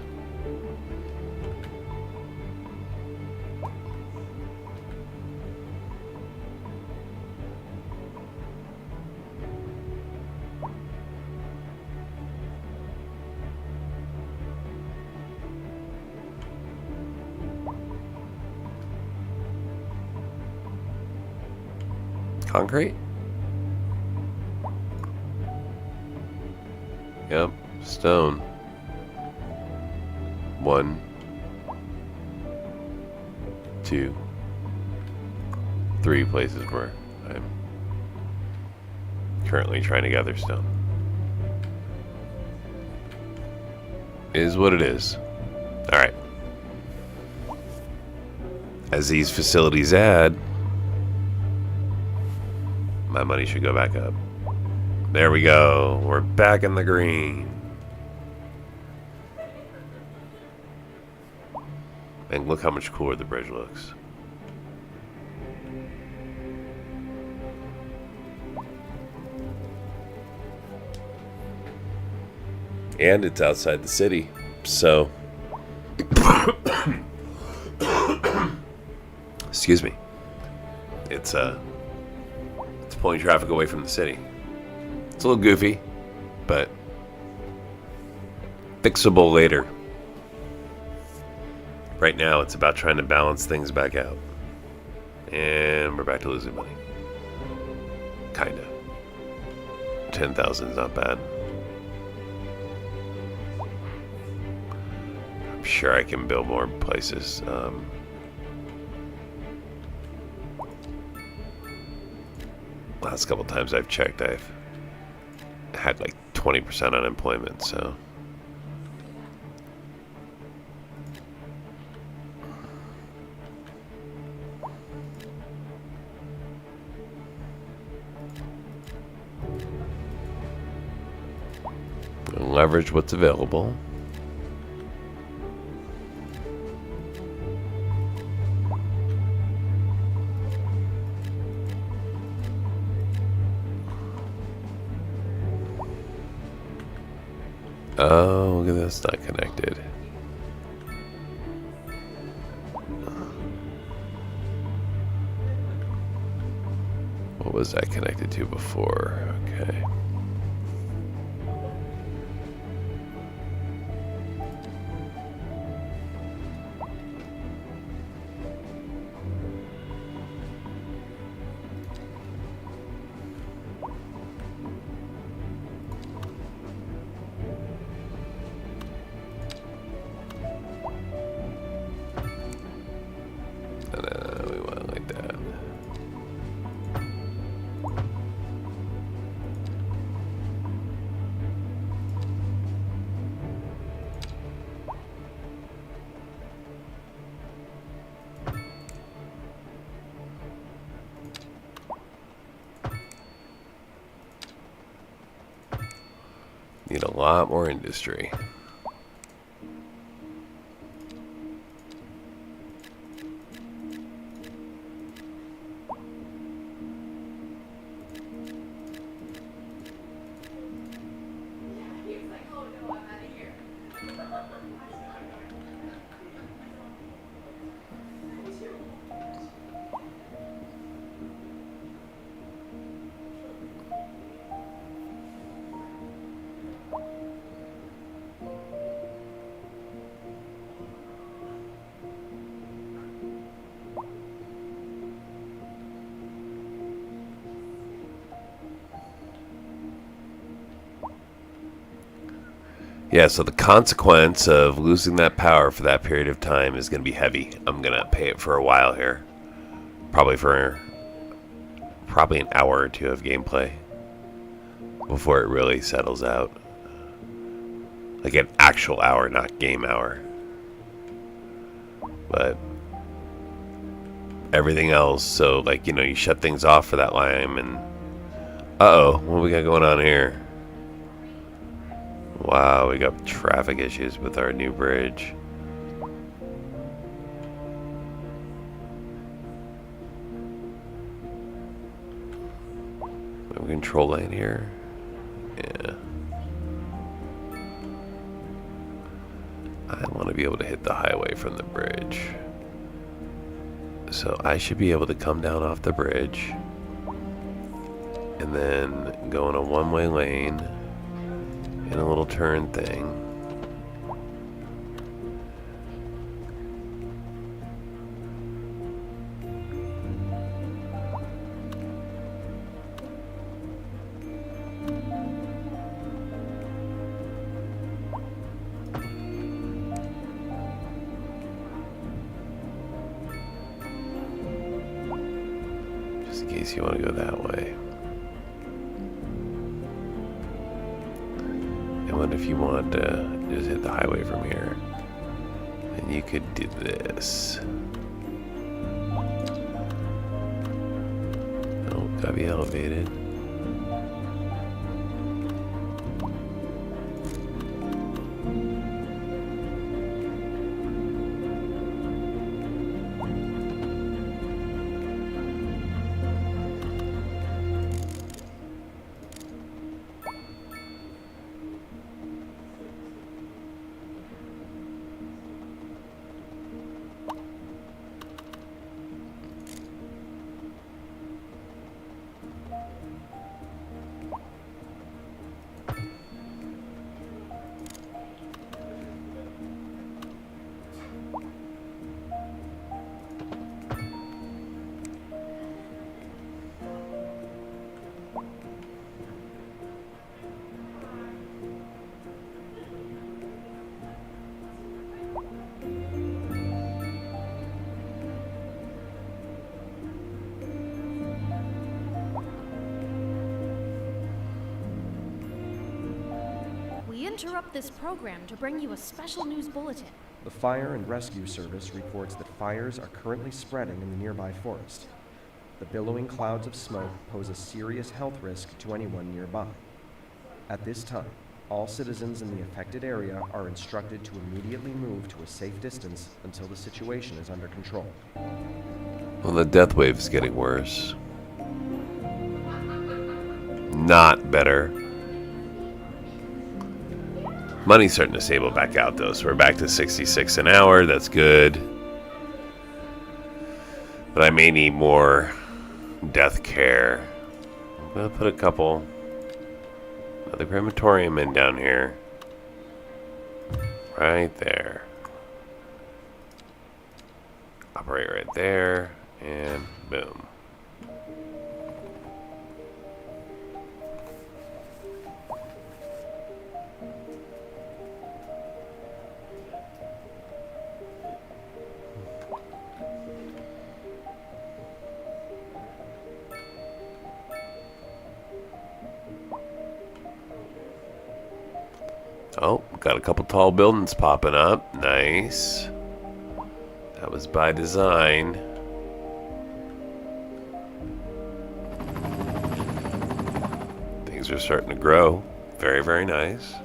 Concrete? Yep, stone. 1, 2, 3 places where I'm currently trying to gather stone. Is what it is. Alright. as these facilities add, my money should go back up. There we go. We're back in the green. And look how much cooler the bridge looks. And it's outside the city, so excuse me. It's pulling traffic away from the city. It's a little goofy, but fixable later. Right now, it's about trying to balance things back out. And we're back to losing money. Kinda. 10,000 is not bad. I'm sure I can build more places. Last couple times I've checked, I've had like 20% unemployment, so. Leverage what's available. Oh, look at this, not connected. What was that connected to before? Okay. We want it like that. Need a lot more industry. Yeah, so the consequence of losing that power for that period of time is going to be heavy. I'm going to pay it for a while here. Probably an hour or two of gameplay before it really settles out. Like an actual hour, not game hour. But everything else, so like, you know, you shut things off for that line and uh-oh, what we got going on here? Wow, we got traffic issues with our new bridge. We have a control lane here. Yeah. I want to be able to hit the highway from the bridge. So I should be able to come down off the bridge and then go in a one-way lane in a little turn thing. Just in case you want to go that way. And if you want to just hit the highway from here, then you could do this. Gotta be elevated.
We interrupt this program to bring you a special news bulletin.
The Fire and Rescue Service reports that fires are currently spreading in the nearby forest. The billowing clouds of smoke pose a serious health risk to anyone nearby. At this time, all citizens in the affected area are instructed to immediately move to a safe distance until the situation is under control.
Well, the death wave is getting worse. Not better. Money's starting to stable back out, though, so we're back to 66 an hour. That's good. But I may need more death care. I'm going to put another crematorium in down here. Right there. Operate right there, and boom. Oh, got a couple tall buildings popping up. Nice. That was by design. Things are starting to grow. Very, very nice.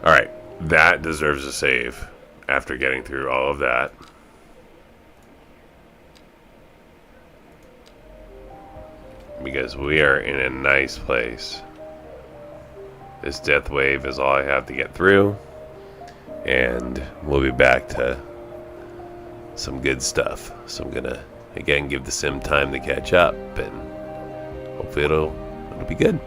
Alright, that deserves a save after getting through all of that. Because we are in a nice place. This death wave is all I have to get through. And we'll be back to some good stuff. So I'm gonna, again, give the sim time to catch up. And hopefully it'll be good.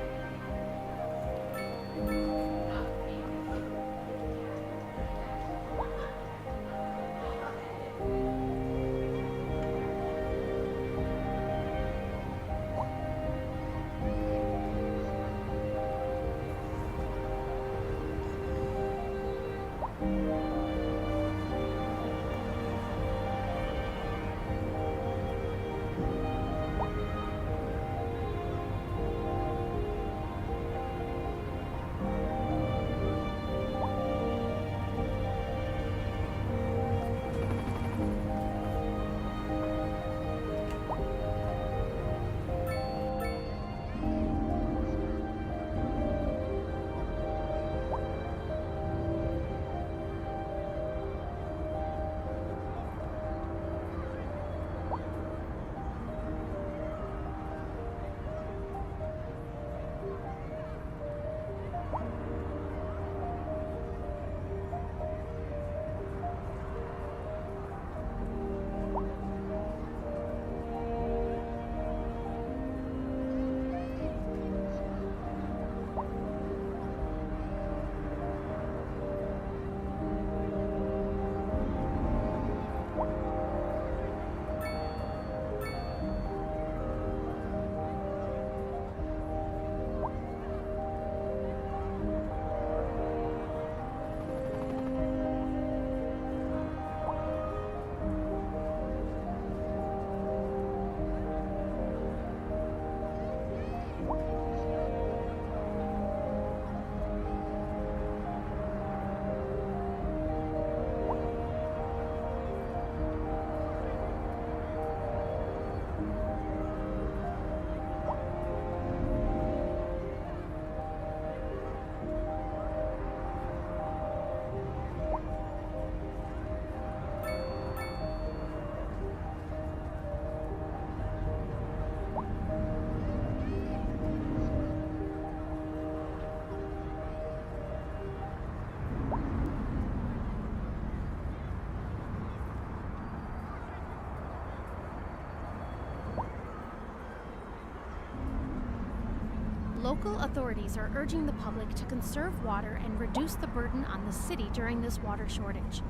Local authorities are urging the public to conserve water and reduce the burden on the city during this water shortage.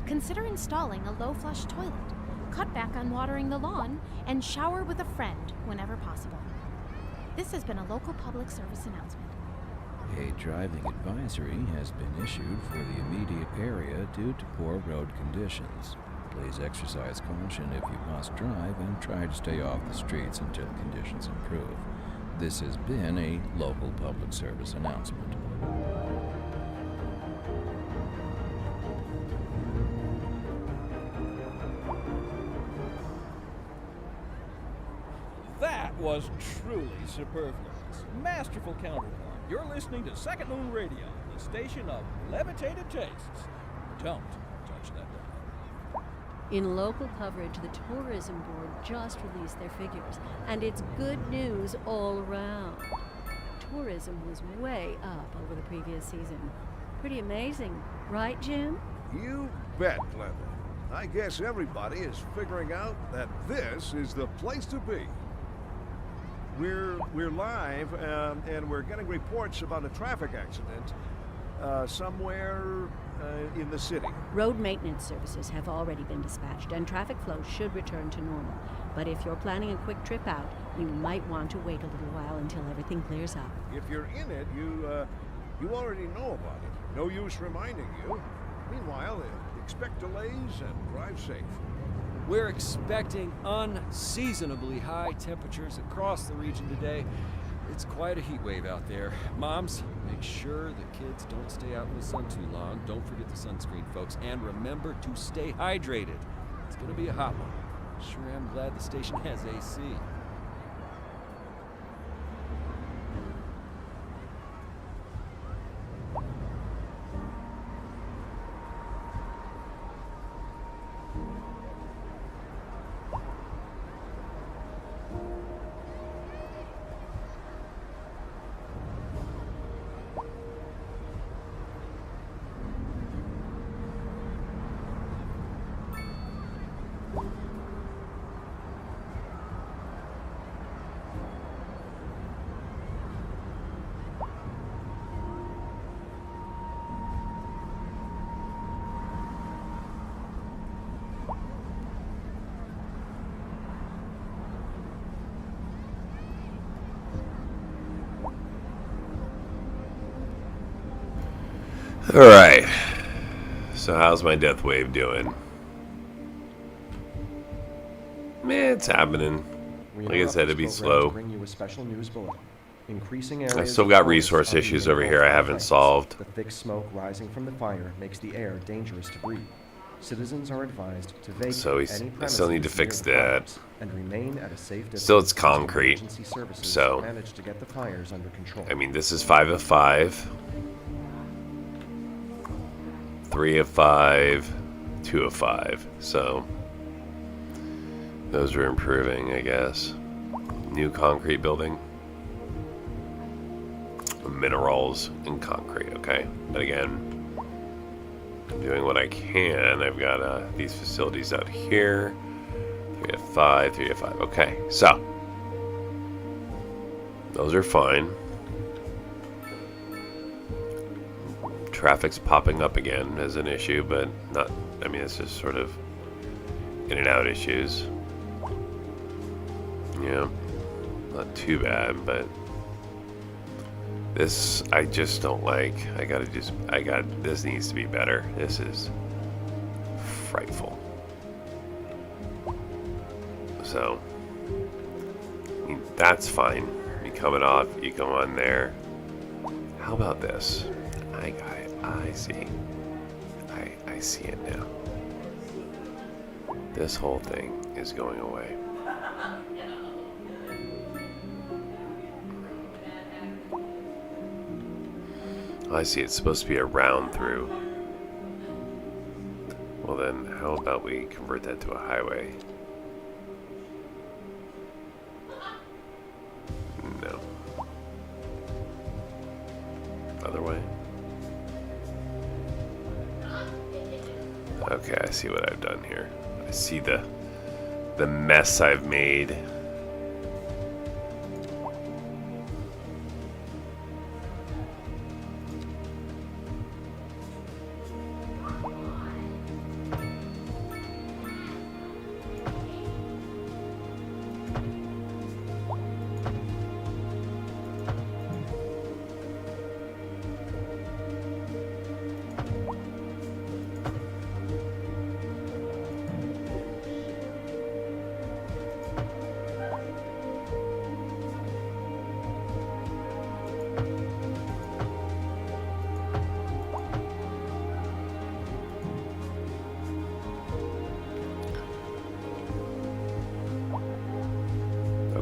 Consider installing a low flush toilet, cut back on watering the lawn, and shower with a friend whenever possible. This has been a local public service announcement.
A driving advisory has been issued for the immediate area due to poor road conditions. Please exercise caution if you must drive and try to stay off the streets until conditions improve. This has been a local public service announcement.
That was truly superfluous. Masterful counterpoint. You're listening to Second Moon Radio, the station of levitated tastes. Don't touch that dial.
In local coverage, the Tourism Board just released their figures, and it's good news all around. Tourism was way up over the previous season. Pretty amazing, right, Jim?
You bet, Clever. I guess everybody is figuring out that this is the place to be. We're live, and we're getting reports about a traffic accident somewhere in the city.
Road maintenance services have already been dispatched, and traffic flow should return to normal. But if you're planning a quick trip out, you might want to wait a little while until everything clears up.
If you're in it, you already know about it. No use reminding you. Meanwhile, expect delays and drive safe.
We're expecting unseasonably high temperatures across the region today. It's quite a heat wave out there. Moms, make sure the kids don't stay out in the sun too long. Don't forget the sunscreen, folks. And remember to stay hydrated. It's going to be a hot one. Sure am glad the station has AC.
Alright. So how's my death wave doing? Man, it's happening. Like I said, it'd be slow. I still got resource issues over here I haven't solved.
The thick smoke rising from the fire makes the air dangerous to breathe. Citizens are advised to vacate
So I still need to fix that.
And remain at a safe distance.
Still, it's concrete. So,
manage to get the fires under control.
I mean, this is 5 of 5. 3 of 5, 2 of 5, so those are improving, I guess. New concrete building, minerals and concrete, okay. But again, I'm doing what I can. I've got these facilities out here. 3 of 5, 3 of 5, okay. So those are fine. Traffic's popping up again as an issue, but not, I mean, it's just sort of in and out issues. Yeah, not too bad, but this I just don't like. This needs to be better. This is frightful. So, I mean, that's fine. You coming off, you go on there. How about this? I got it. I see. I see it now. This whole thing is going away. I see. It's supposed to be a round through. Well then, how about we convert that to a highway? No. Other way? Okay, I see what I've done here. I see the mess I've made.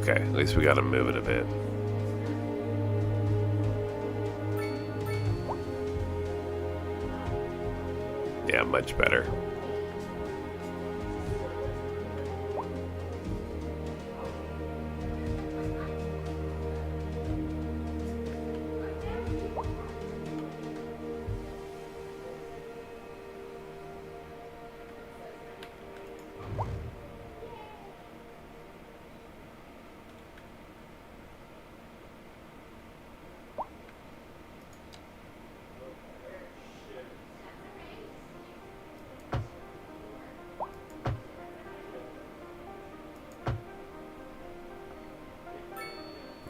Okay, at least we got to move it a bit. Yeah, much better.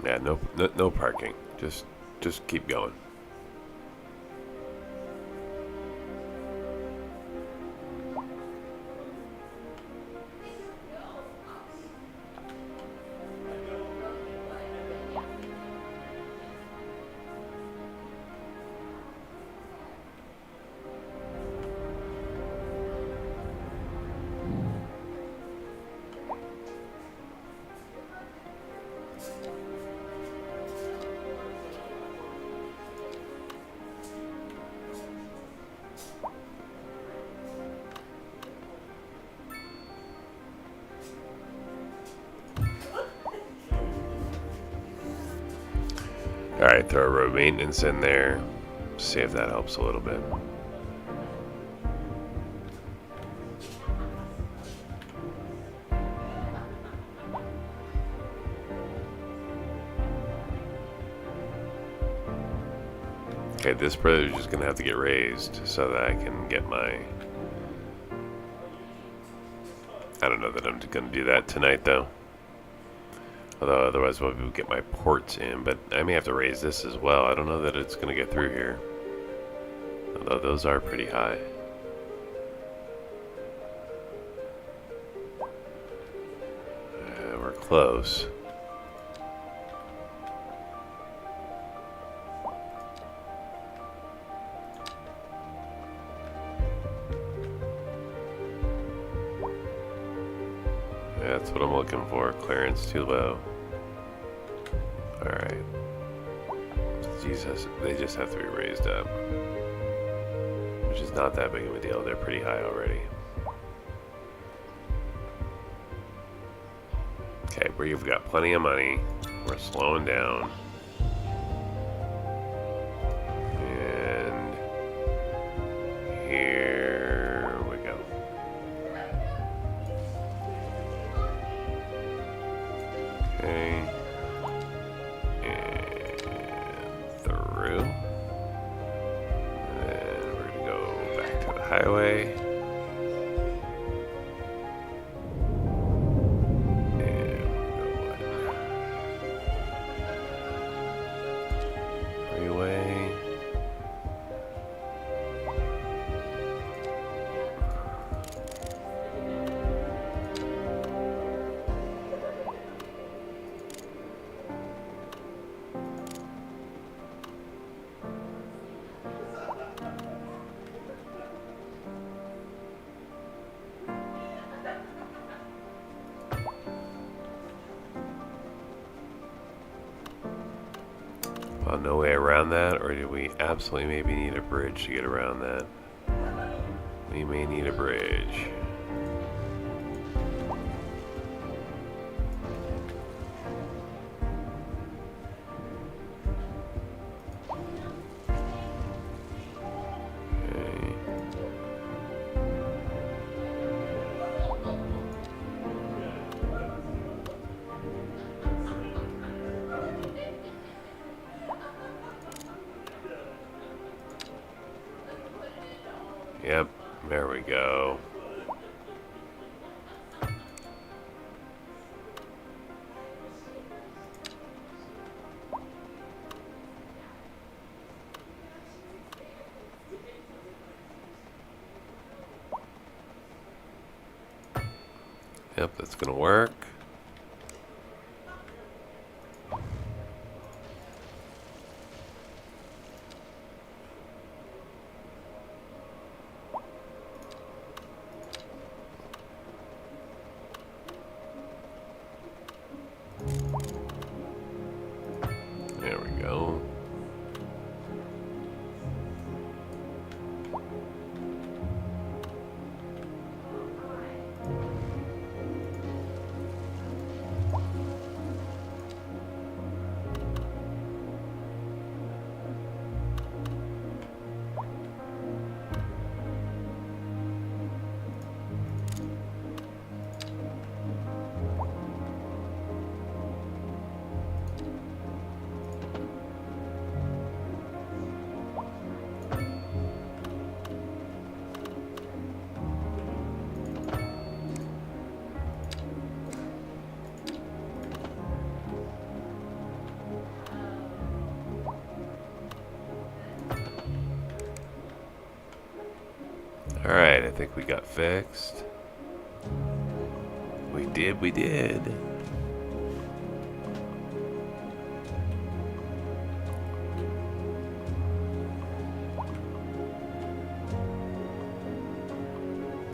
Yeah, no parking. Just keep going. Alright, throw road maintenance in there. See if that helps a little bit. Okay, this bridge is going to have to get raised so that I can get my... I don't know that I'm going to do that tonight, though. Although otherwise we'll get my ports in, but I may have to raise this as well. I don't know that it's going to get through here. Although those are pretty high. We're close. That's what I'm looking for. Clearance too low. Alright. Jesus, they just have to be raised up. Which is not that big of a deal. They're pretty high already. Okay, we've got plenty of money. We're slowing down. And here we go. Okay. And through. And we're gonna go back to the highway. Well, no way around that, or do we absolutely maybe need a bridge to get around that? We may need a bridge. Yep, there we go. Yep, that's gonna work. We got fixed. We did.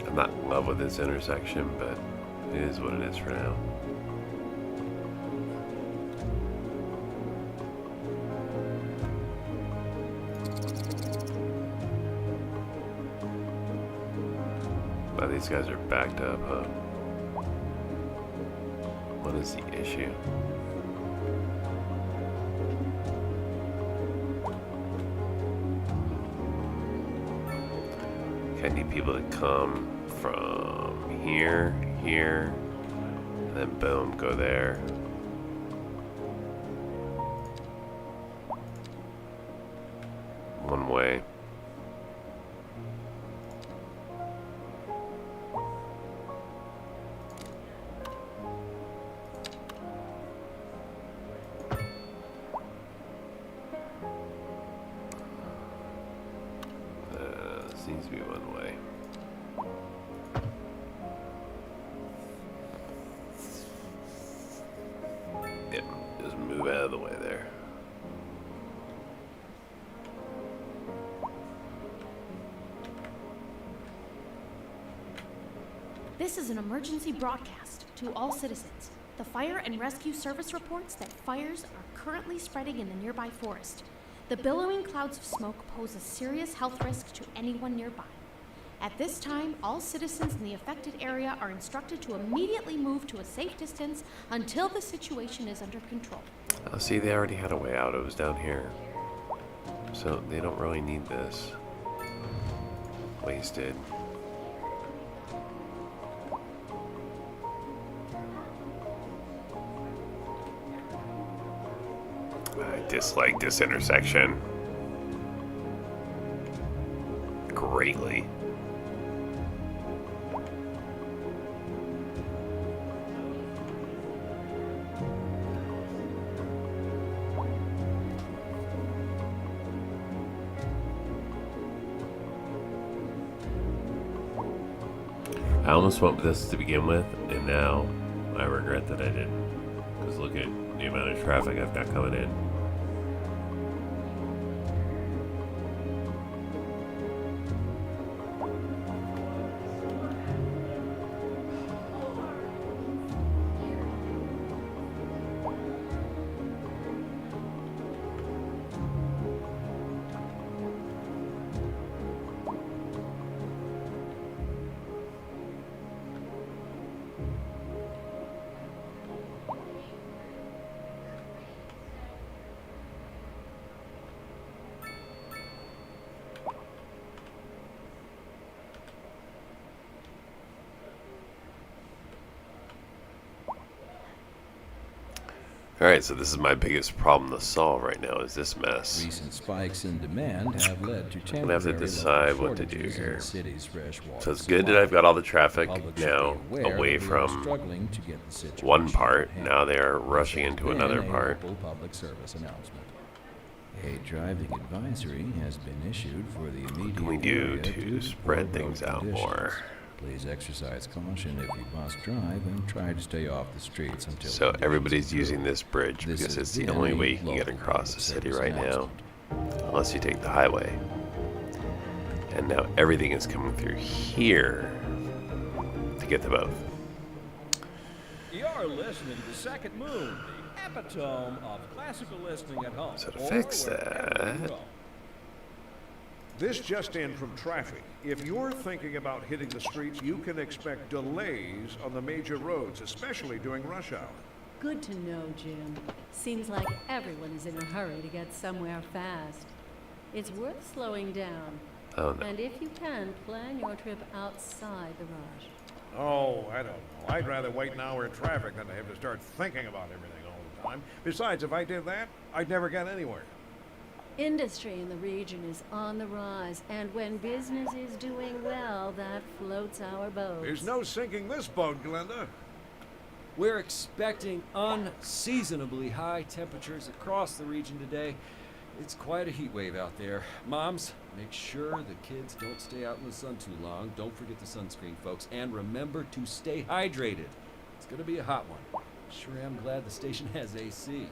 I'm not in love with this intersection, but it is what it is for now. Wow, these guys are backed up, huh? What is the issue? Okay, I need people to come from here, and then boom, go there. One way. Seems to be one way. Yep, just move out of the way there.
This is an emergency broadcast to all citizens. The fire and rescue service reports that fires are currently spreading in the nearby forest. The billowing clouds of smoke pose a serious health risk to anyone nearby. At this time, all citizens in the affected area are instructed to immediately move to a safe distance until the situation is under control.
Oh, see, they already had a way out. It was down here. So they don't really need this. Wasted. I dislike this intersection greatly. I almost went with this to begin with, and now I regret that I didn't. Because look at the amount of traffic I've got coming in. Alright, so this is my biggest problem to solve right now, is this mess.
Recent spikes in demand have led to
I'm gonna have to decide what to do
shortages in
here.
the city's freshwater
So it's good that
supply.
I've got all the traffic
Public should
now
be aware
away
that we are
from
struggling to get the situation
one part.
handled.
Now they are rushing into
Then
another
a
part.
local public service announcement. A driving advisory has been issued for the immediate
What can we do
area due
to
poor
spread
road
things out
conditions.
more?
Please exercise caution if you must drive and try to stay off the streets until
So
conditions
everybody's
improve.
using this bridge
This
because
has
it's the
been
only
a
way you can get
local
across the
public
city
service
right now.
announcement.
Unless you take the highway. And now everything is coming through here to get to both.
You're listening to Second Moon, the epitome of classical listening at home.
So to
or
fix
wherever you
that-
go.
This just in from traffic. If you're thinking about hitting the streets, you can expect delays on the major roads, especially during rush hour.
Good to know, Jim. Seems like everyone is in a hurry to get somewhere fast. It's worth slowing down.
Oh no.
And if you can, plan your trip outside the rush.
Oh, I don't know. I'd rather wait an hour in traffic than to have to start thinking about everything all the time. Besides, if I did that, I'd never get anywhere.
Industry in the region is on the rise, and when business is doing well, that floats our boats.
There's no sinking this boat, Glenda.
We're expecting unseasonably high temperatures across the region today. It's quite a heat wave out there. Moms, make sure the kids don't stay out in the sun too long. Don't forget the sunscreen, folks. And remember to stay hydrated. It's gonna be a hot one. Sure am glad the station has AC.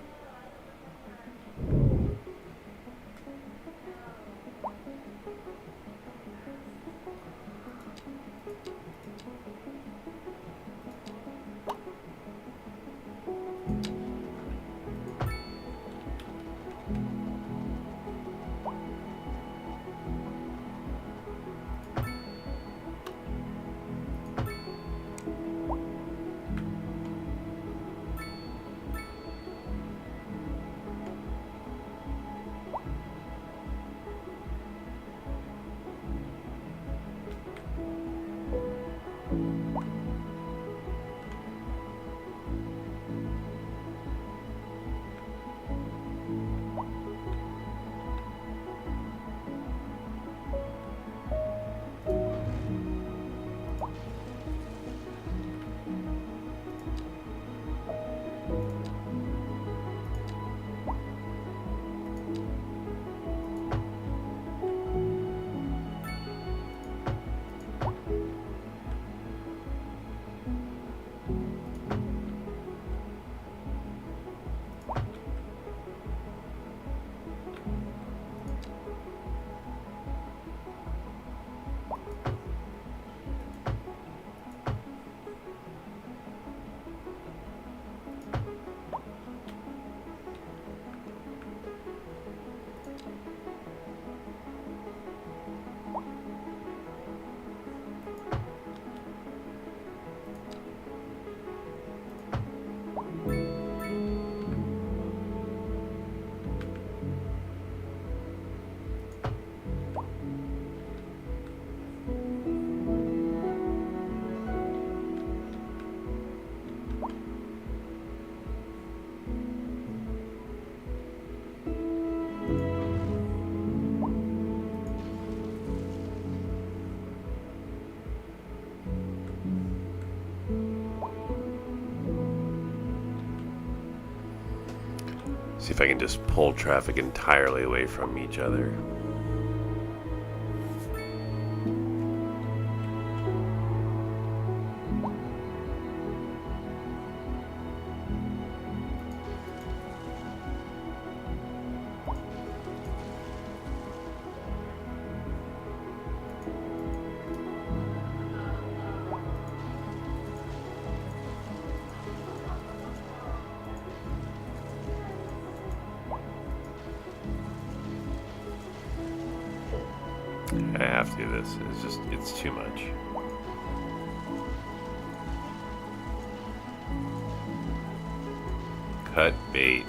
See if I can just pull traffic entirely away from each other. I have to do this. It's too much. Cut bait.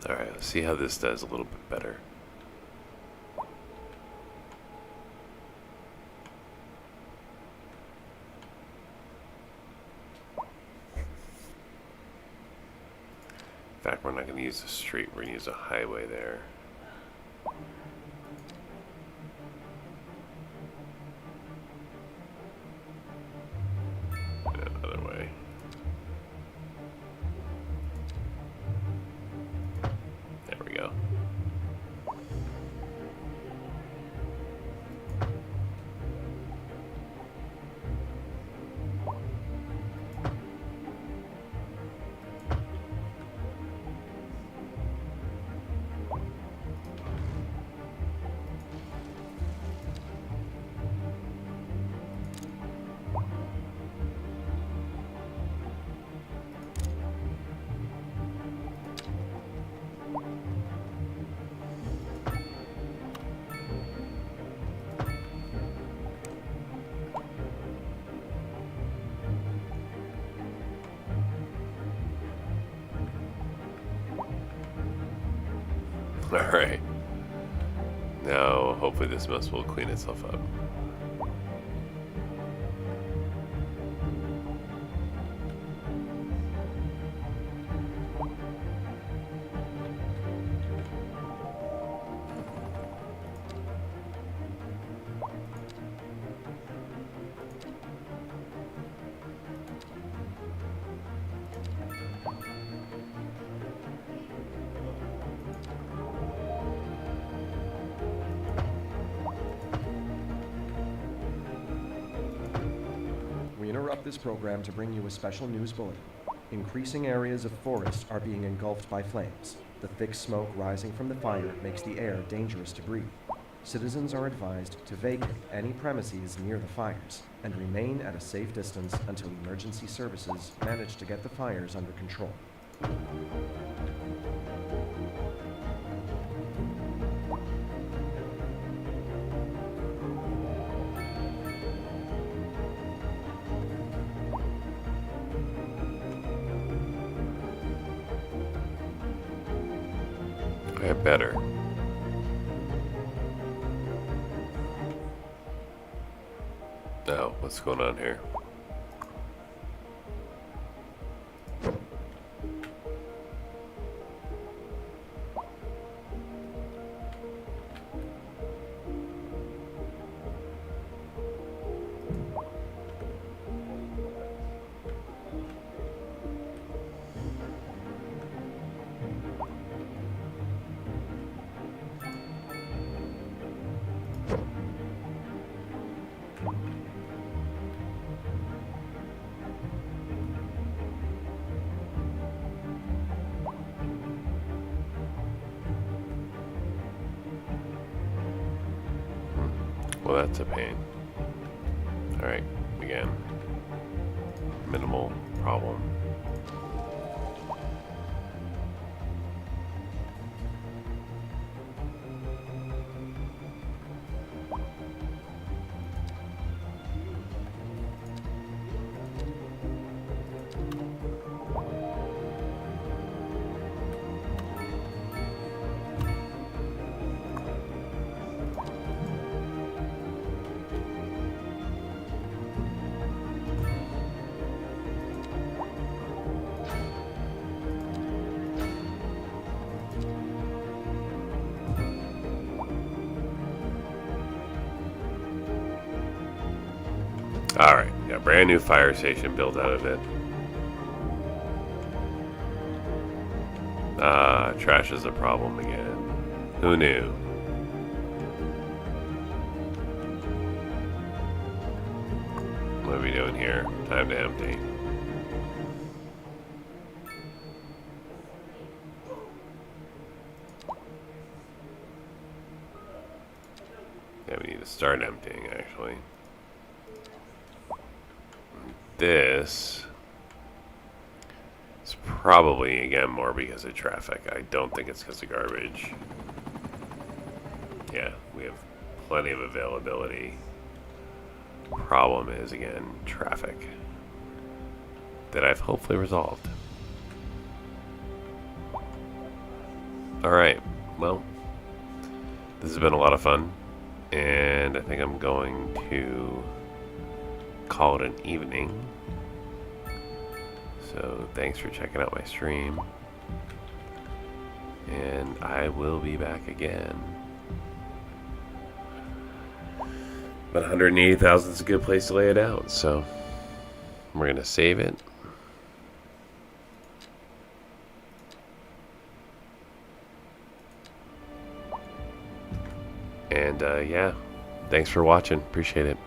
Alright, let's see how this does a little bit better. In fact, we're not going to use the street, we're going to use a highway there. And another way. There we go. Alright. Now, hopefully this mess will clean itself up.
We interrupt this program to bring you a special news bulletin. Increasing areas of forest are being engulfed by flames. The thick smoke rising from the fire makes the air dangerous to breathe. Citizens are advised to vacate any premises near the fires and remain at a safe distance until emergency services manage to get the fires under control.
I better. Oh, what's going on here? Well, that's a pain. Alright, again. Minimal problem. Alright, got a brand new fire station built out of it. Ah, trash is a problem again. Who knew? What are we doing here? Time to empty. Yeah, we need to start emptying, actually. This is probably, again, more because of traffic. I don't think it's because of garbage. Yeah, we have plenty of availability. Problem is, again, traffic. That I've hopefully resolved. Alright, well, this has been a lot of fun. And I think I'm going to call it an evening. So thanks for checking out my stream, and I will be back again. But 180,000 is a good place to lay it out, so we're gonna save it. And yeah, thanks for watching, appreciate it.